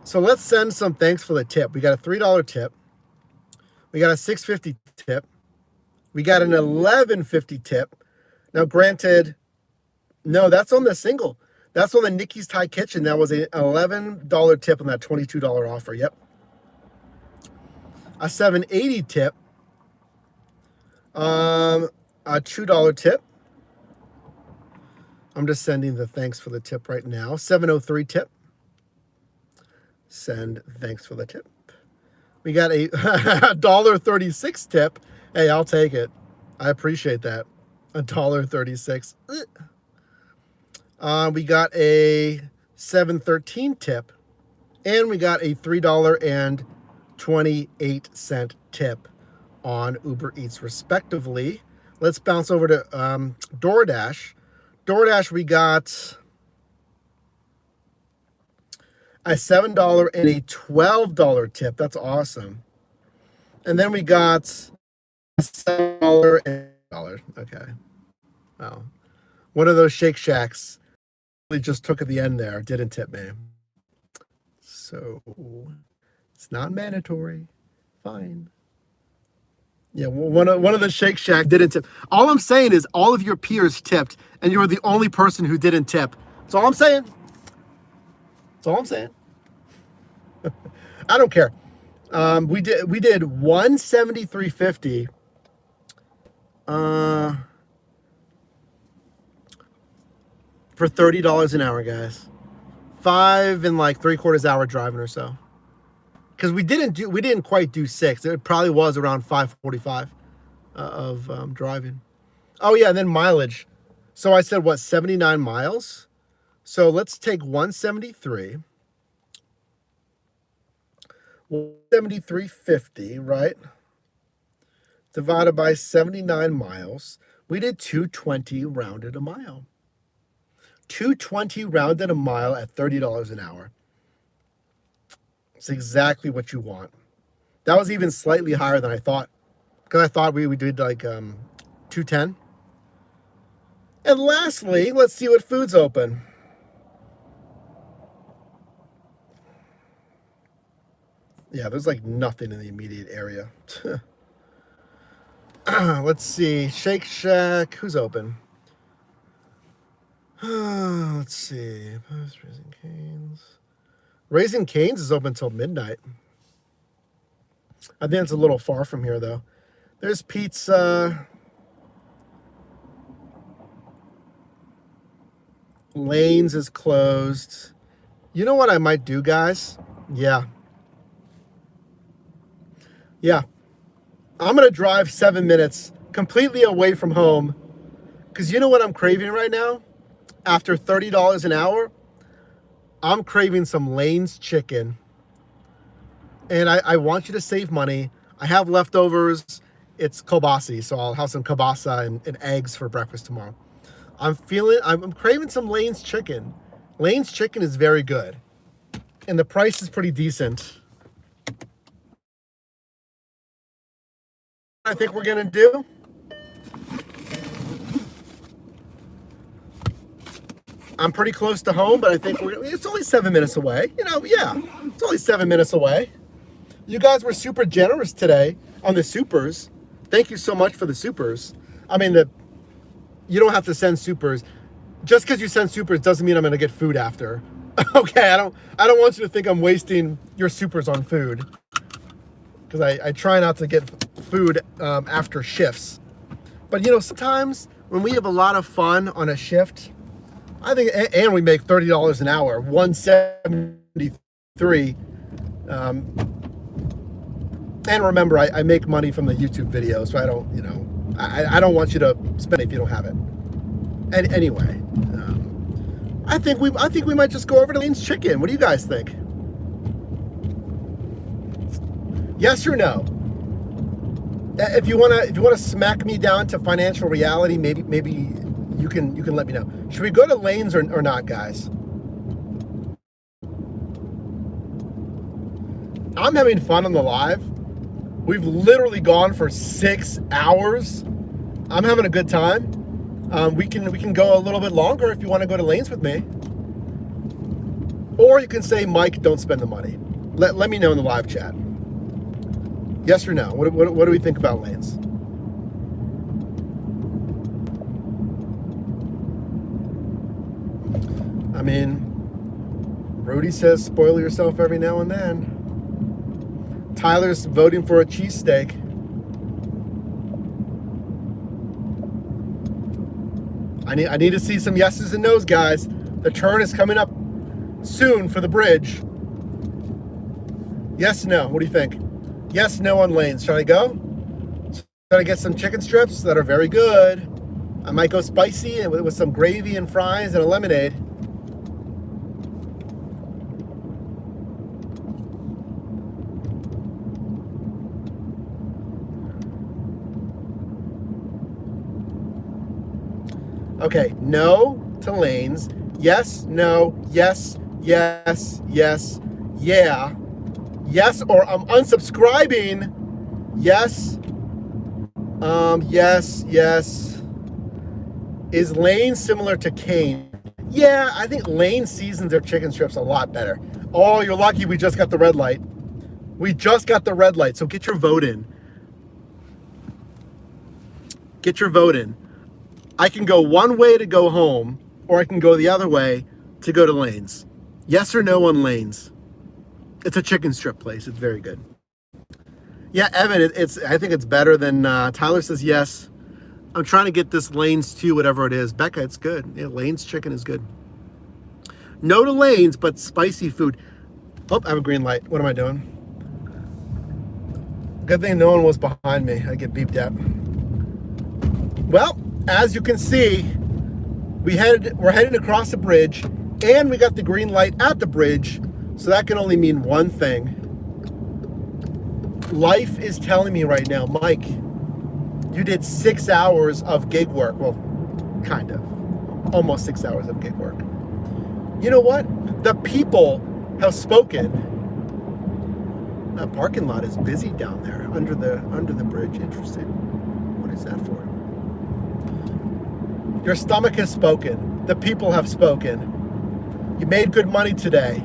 So let's send some thanks for the tip. We got a $3 tip. We got a $6.50 tip. We got an $11.50 tip. Now, granted, no, that's on the single. That's on the Nikki's Thai Kitchen. That was an $11 tip on that $22 offer. Yep. A $7.80 tip. A $2 tip. I'm just sending the thanks for the tip right now. $7.03 tip. Send thanks for the tip. We got a $1.36 tip. Hey, I'll take it. I appreciate that. $1.36. We got a $7.13 tip. And we got a $3.28 tip on Uber Eats, respectively. Let's bounce over to DoorDash. DoorDash, we got a $7 and a $12 tip. That's awesome. And then we got a $7 and $1. Okay. Wow. One of those Shake Shacks really just took at the end there. Didn't tip me. So it's not mandatory. Fine. Yeah, one of the Shake Shack didn't tip. All I'm saying is all of your peers tipped, and you were the only person who didn't tip. That's all I'm saying. That's all I'm saying. I don't care. We did $173.50. For $30 an hour, guys. 5 and 3/4 hour driving or so. Because we didn't quite do 6. It probably was around 5:45 of driving. Oh yeah, and then mileage. So I said what, 79 miles? So let's take 173. 173.50, right? Divided by 79 miles. We did 220 rounded a mile. $2.20 rounded a mile at $30 an hour. It's exactly what you want. That was even slightly higher than I thought, because I thought we did like 210. And lastly, let's see what food's open. Yeah, there's like nothing in the immediate area. Let's see. Shake Shack. Who's open? Let's see. Raising Cane's. Raising Cane's is open until midnight. I think it's a little far from here, though. There's pizza. Lane's is closed. You know what I might do, guys? Yeah. I'm going to drive 7 minutes completely away from home, because you know what I'm craving right now? After $30 an hour, I'm craving some Lane's chicken. And I want you to save money. I have leftovers. It's kielbasa, so I'll have some kielbasa and eggs for breakfast tomorrow. I'm craving some Lane's chicken. Lane's chicken is very good. And the price is pretty decent. I think we're going to do. I'm pretty close to home, but I think it's only 7 minutes away. It's only 7 minutes away. You guys were super generous today on the supers. Thank you so much for the supers. I mean, you don't have to send supers. Just because you send supers doesn't mean I'm going to get food after. Okay, I don't want you to think I'm wasting your supers on food, because I try not to get food after shifts. But sometimes when we have a lot of fun on a shift, I think, and we make $30 an hour, 173. And remember, I make money from the YouTube videos, so I don't want you to spend it if you don't have it. And anyway, I think we might just go over to Lane's Chicken. What do you guys think? Yes or no? If you wanna smack me down to financial reality, maybe you can let me know. Should we go to Lane's or not, guys? I'm having fun on the live. We've literally gone for 6 hours. I'm having a good time. We can go a little bit longer if you want to go to Lane's with me. Or you can say, Mike, don't spend the money. Let me know in the live chat. Yes or no? What do we think about Lane's? I mean, Rudy says spoil yourself every now and then. Tyler's voting for a cheesesteak. I need to see some yeses and nos, guys. The turn is coming up soon for the bridge. Yes, no. What do you think? Yes, no on Lane's. Shall I go? Should I get some chicken strips that are very good? I might go spicy and with some gravy and fries and a lemonade. Okay, no to Lane's. Yes, no, yes, yes, yes, yeah. Yes, or I'm unsubscribing. Yes. Yes, yes. Is Lane similar to Kane? Yeah, I think Lane seasons their chicken strips a lot better. Oh, you're lucky we just got the red light. We just got the red light, so get your vote in. Get your vote in. I can go one way to go home, or I can go the other way to go to Lane's. Yes or no on Lane's? It's a chicken strip place. It's very good. Yeah, Evan, I think it's better than Tyler says yes. I'm trying to get this Lane's too, whatever it is. Becca, it's good. Yeah, Lane's chicken is good. No to Lane's, but spicy food. Oh, I have a green light. What am I doing? Good thing no one was behind me. I get beeped at. Well, as you can see, we're heading across the bridge, and we got the green light at the bridge, so that can only mean one thing. Life is telling me right now, Mike, you did 6 hours of gig work. Well, kind of. almost 6 hours of gig work. You know what? The people have spoken. That parking lot is busy down there under the bridge. Interesting. What is that for? Your stomach has spoken. The people have spoken. You made good money today.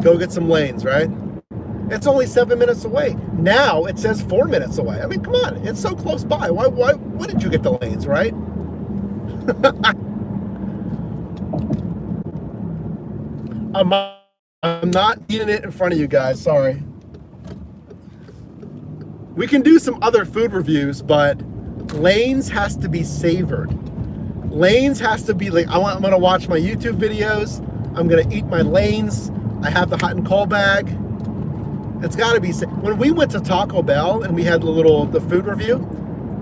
Go get some lanes, right? It's only 7 minutes away. Now it says 4 minutes away. I mean, come on, it's so close by. Why did you get the lanes, right? I'm not eating it in front of you guys, sorry. We can do some other food reviews, but Lanes has to be savored. Lanes has to be like, I'm gonna watch my YouTube videos. I'm gonna eat my Lanes. I have the hot and cold bag. It's gotta be, when we went to Taco Bell and we had the food review,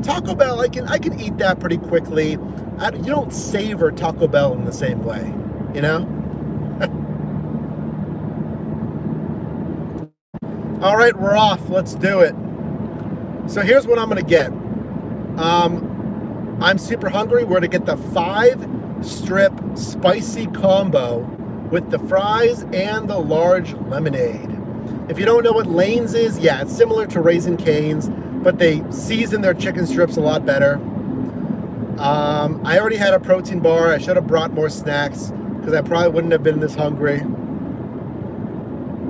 Taco Bell, I can eat that pretty quickly. You don't savor Taco Bell in the same way, you know? All right, we're off. Let's do it. So here's what I'm gonna get. I'm super hungry. We're gonna get the 5-strip spicy combo with the fries and the large lemonade. If you don't know what Lanes is, yeah, it's similar to Raising Cane's, but they season their chicken strips a lot better. I already had a protein bar. I should have brought more snacks because I probably wouldn't have been this hungry.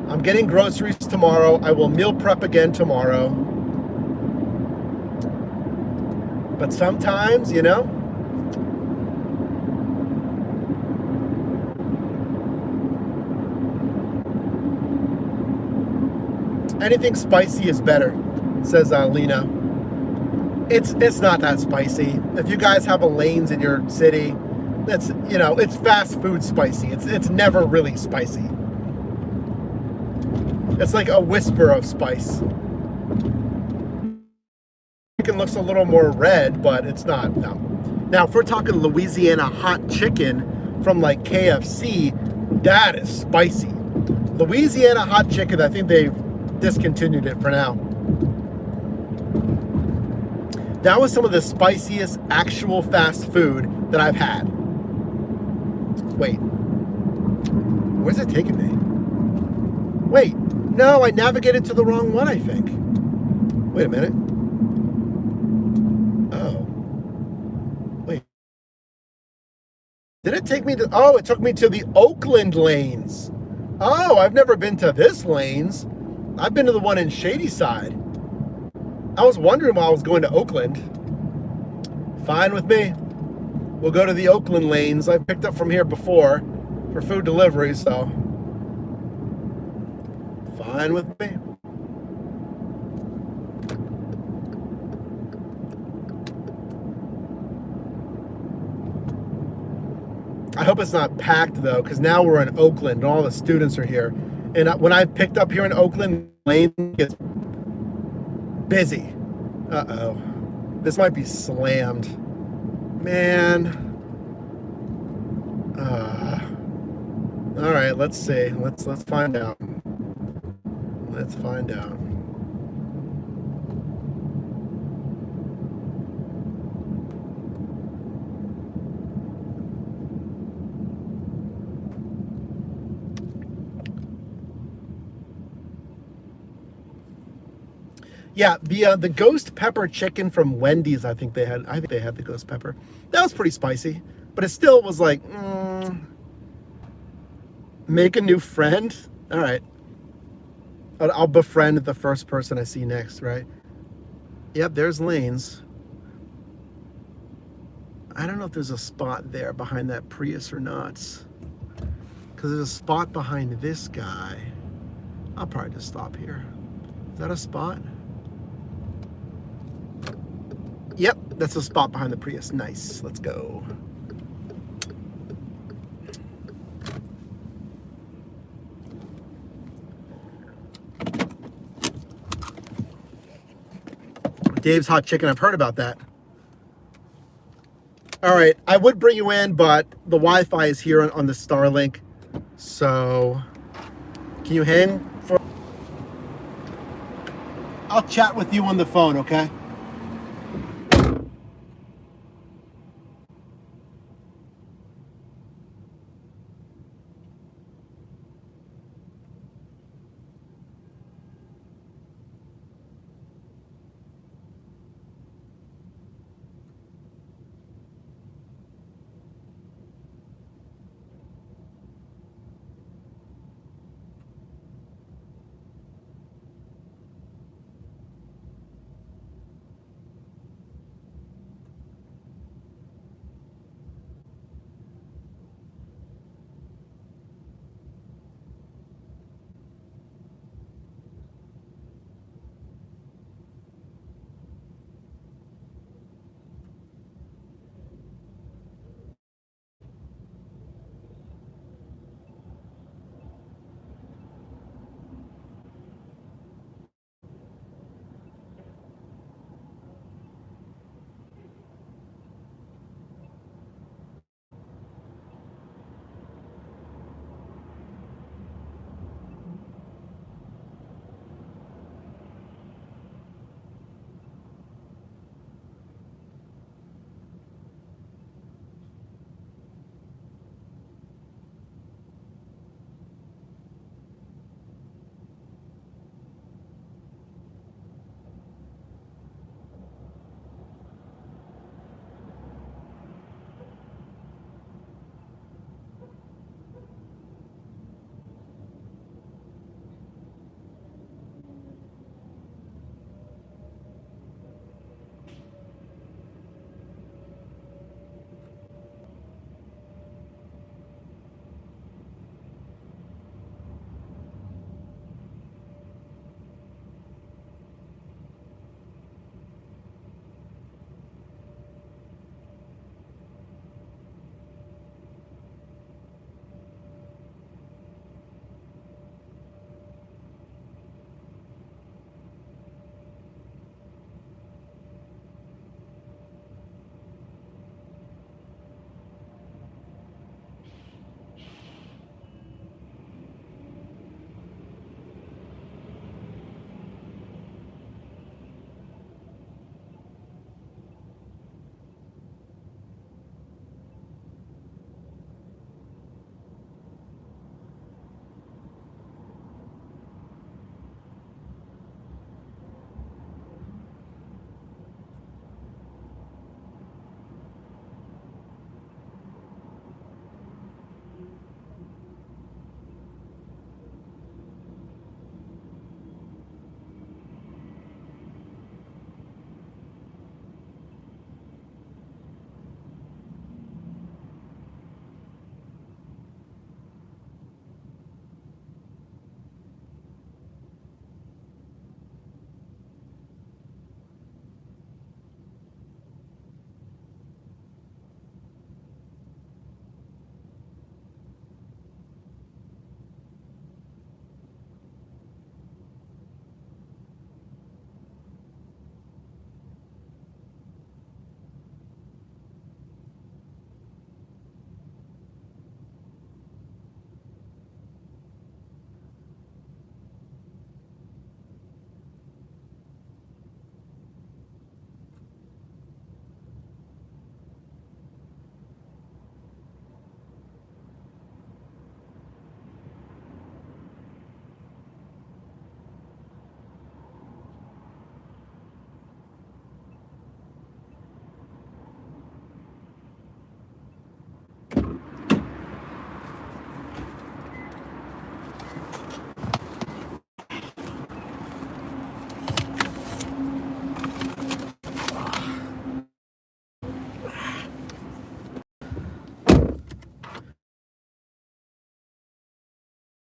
I'm getting groceries tomorrow. I will meal prep again tomorrow. But sometimes, you know, anything spicy is better, says Lena. It's not that spicy. If you guys have a Lanes in your city, it's, you know, it's fast food spicy. It's never really spicy. It's like a whisper of spice. Chicken looks a little more red, but it's not, no. Now, if we're talking Louisiana hot chicken from like KFC, that is spicy. Louisiana hot chicken, I think they've discontinued it for now. That was some of the spiciest actual fast food that I've had. Wait, where's it taking me? Wait, no, I navigated to the wrong one, I think. Wait a minute. Oh. Wait. Did it take me to, oh, it took me to the Oakland Lanes. Oh, I've never been to this Lanes. I've been to the one in Shadyside. I was wondering why I was going to Oakland. Fine with me. We'll go to the Oakland Lanes. I've picked up from here before for food delivery, so fine with me. I hope it's not packed though, because now we're in Oakland and all the students are here. And when I picked up here in Oakland, Lane gets busy. Uh-oh. This might be slammed. Man. All right, let's see. Let's find out. Let's find out. Yeah, the ghost pepper chicken from Wendy's, I think they had the ghost pepper. That was pretty spicy, but it still was like, make a new friend? All right. I'll befriend the first person I see next, right? Yep, there's Lanes. I don't know if there's a spot there behind that Prius or not. Because there's a spot behind this guy. I'll probably just stop here. Is that a spot? Yep, that's a spot behind the Prius. Nice, let's go. Dave's Hot Chicken, I've heard about that. All right, I would bring you in, but the Wi-Fi is here on the Starlink. So, can you hang for... I'll chat with you on the phone, okay?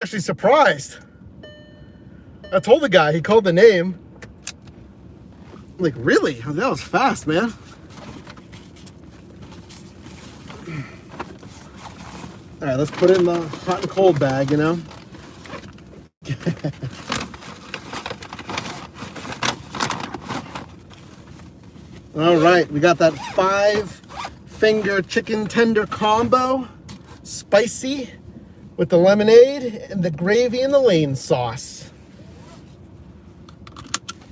Actually surprised. I told the guy, he called the name. I'm like, really? That was fast, man. All right, let's put it in the hot and cold bag, you know? All right, we got that 5-finger chicken tender combo, spicy, with the lemonade and the gravy and the Lane sauce.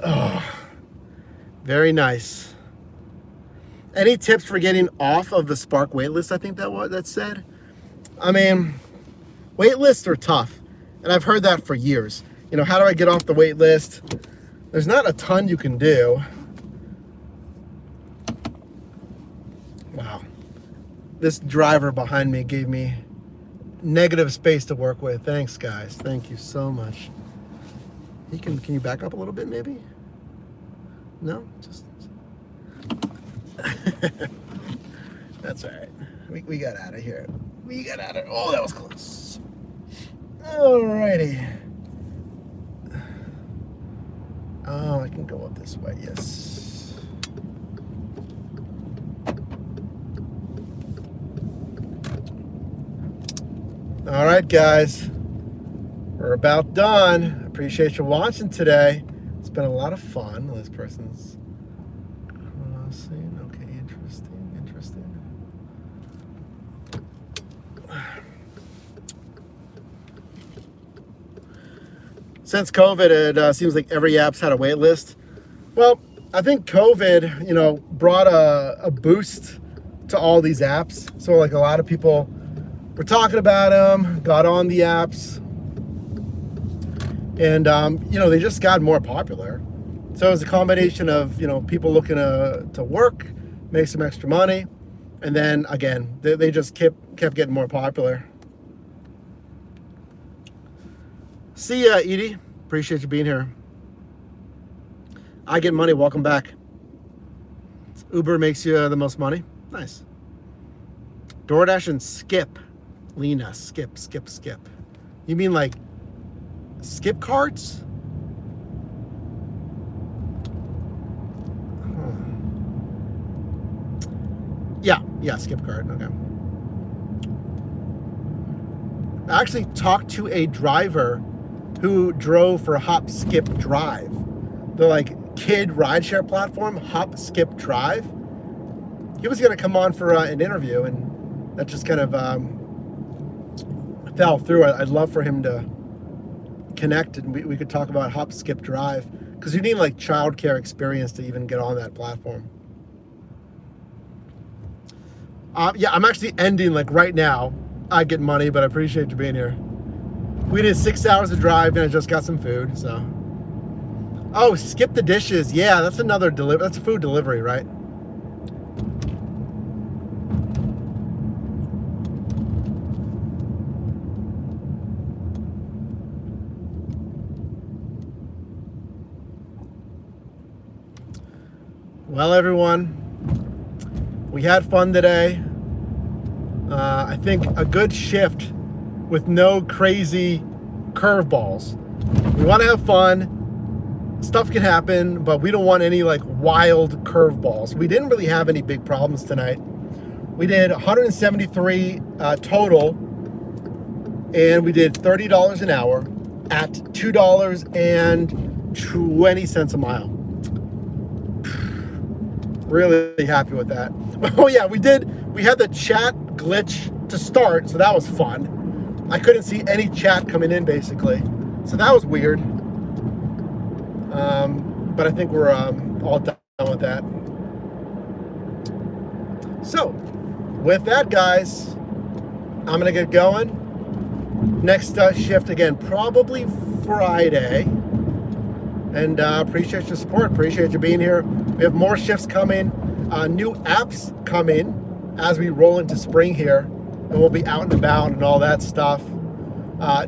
Oh, very nice. Any tips for getting off of the Spark waitlist? I think that said. I mean, waitlists are tough, and I've heard that for years. You know, how do I get off the waitlist? There's not a ton you can do. Wow. This driver behind me gave me negative space to work with. Thanks, guys. Thank you so much. Can you back up a little bit, maybe? No? Just... That's all right. We got out of here. We got out of... Oh, that was close. Alrighty. Oh, I can go up this way. Yes. All right, guys. We're about done. Appreciate you watching today. It's been a lot of fun. This person's crossing. Okay, interesting. Since COVID, it seems like every app's had a wait list. Well, I think COVID, you know, brought a boost to all these apps. So like a lot of people were talking about them, got on the apps, and you know, they just got more popular. So it was a combination of, you know, people looking to work, make some extra money, and then again, they just kept getting more popular. See ya, Edie. Appreciate you being here. I Get Money. Welcome back. Uber makes you the most money. Nice. DoorDash and Skip. Lena, skip. You mean like skip cards? Yeah, skip card. Okay. I actually talked to a driver who drove for Hop Skip Drive. The like kid rideshare platform, Hop Skip Drive. He was gonna come on for an interview, and that just kind of fell through. I'd love for him to connect, and we could talk about Hop Skip Drive, because you need like childcare experience to even get on that platform. Yeah, I'm actually ending like right now. I Get Money, but I appreciate you being here. We did 6 hours of drive, and I just got some food, so. Oh, Skip the Dishes. Yeah, that's another that's a food delivery, right? Well, everyone, we had fun today. I think a good shift with no crazy curveballs. We want to have fun. Stuff can happen, but we don't want any like wild curveballs. We didn't really have any big problems tonight. We did 173 total, and we did $30 an hour at $2.20 a mile. Really happy with that. Oh yeah, we had the chat glitch to start, so that was fun. I couldn't see any chat coming in basically, so that was weird. But I think we're all done with that. So with that, guys, I'm gonna get going. Next shift again, probably Friday. And appreciate your support, appreciate you being here. We have more shifts coming, new apps coming as we roll into spring here, and we'll be out and about and all that stuff.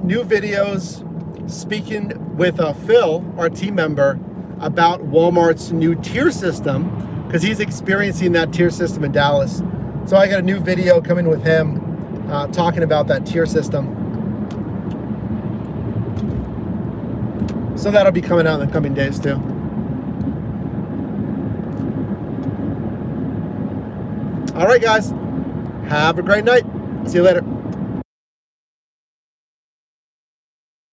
New videos, speaking with Phil, our team member, about Walmart's new tier system, because he's experiencing that tier system in Dallas. So I got a new video coming with him, talking about that tier system. So that'll be coming out in the coming days too. All right, guys. Have a great night. See you later.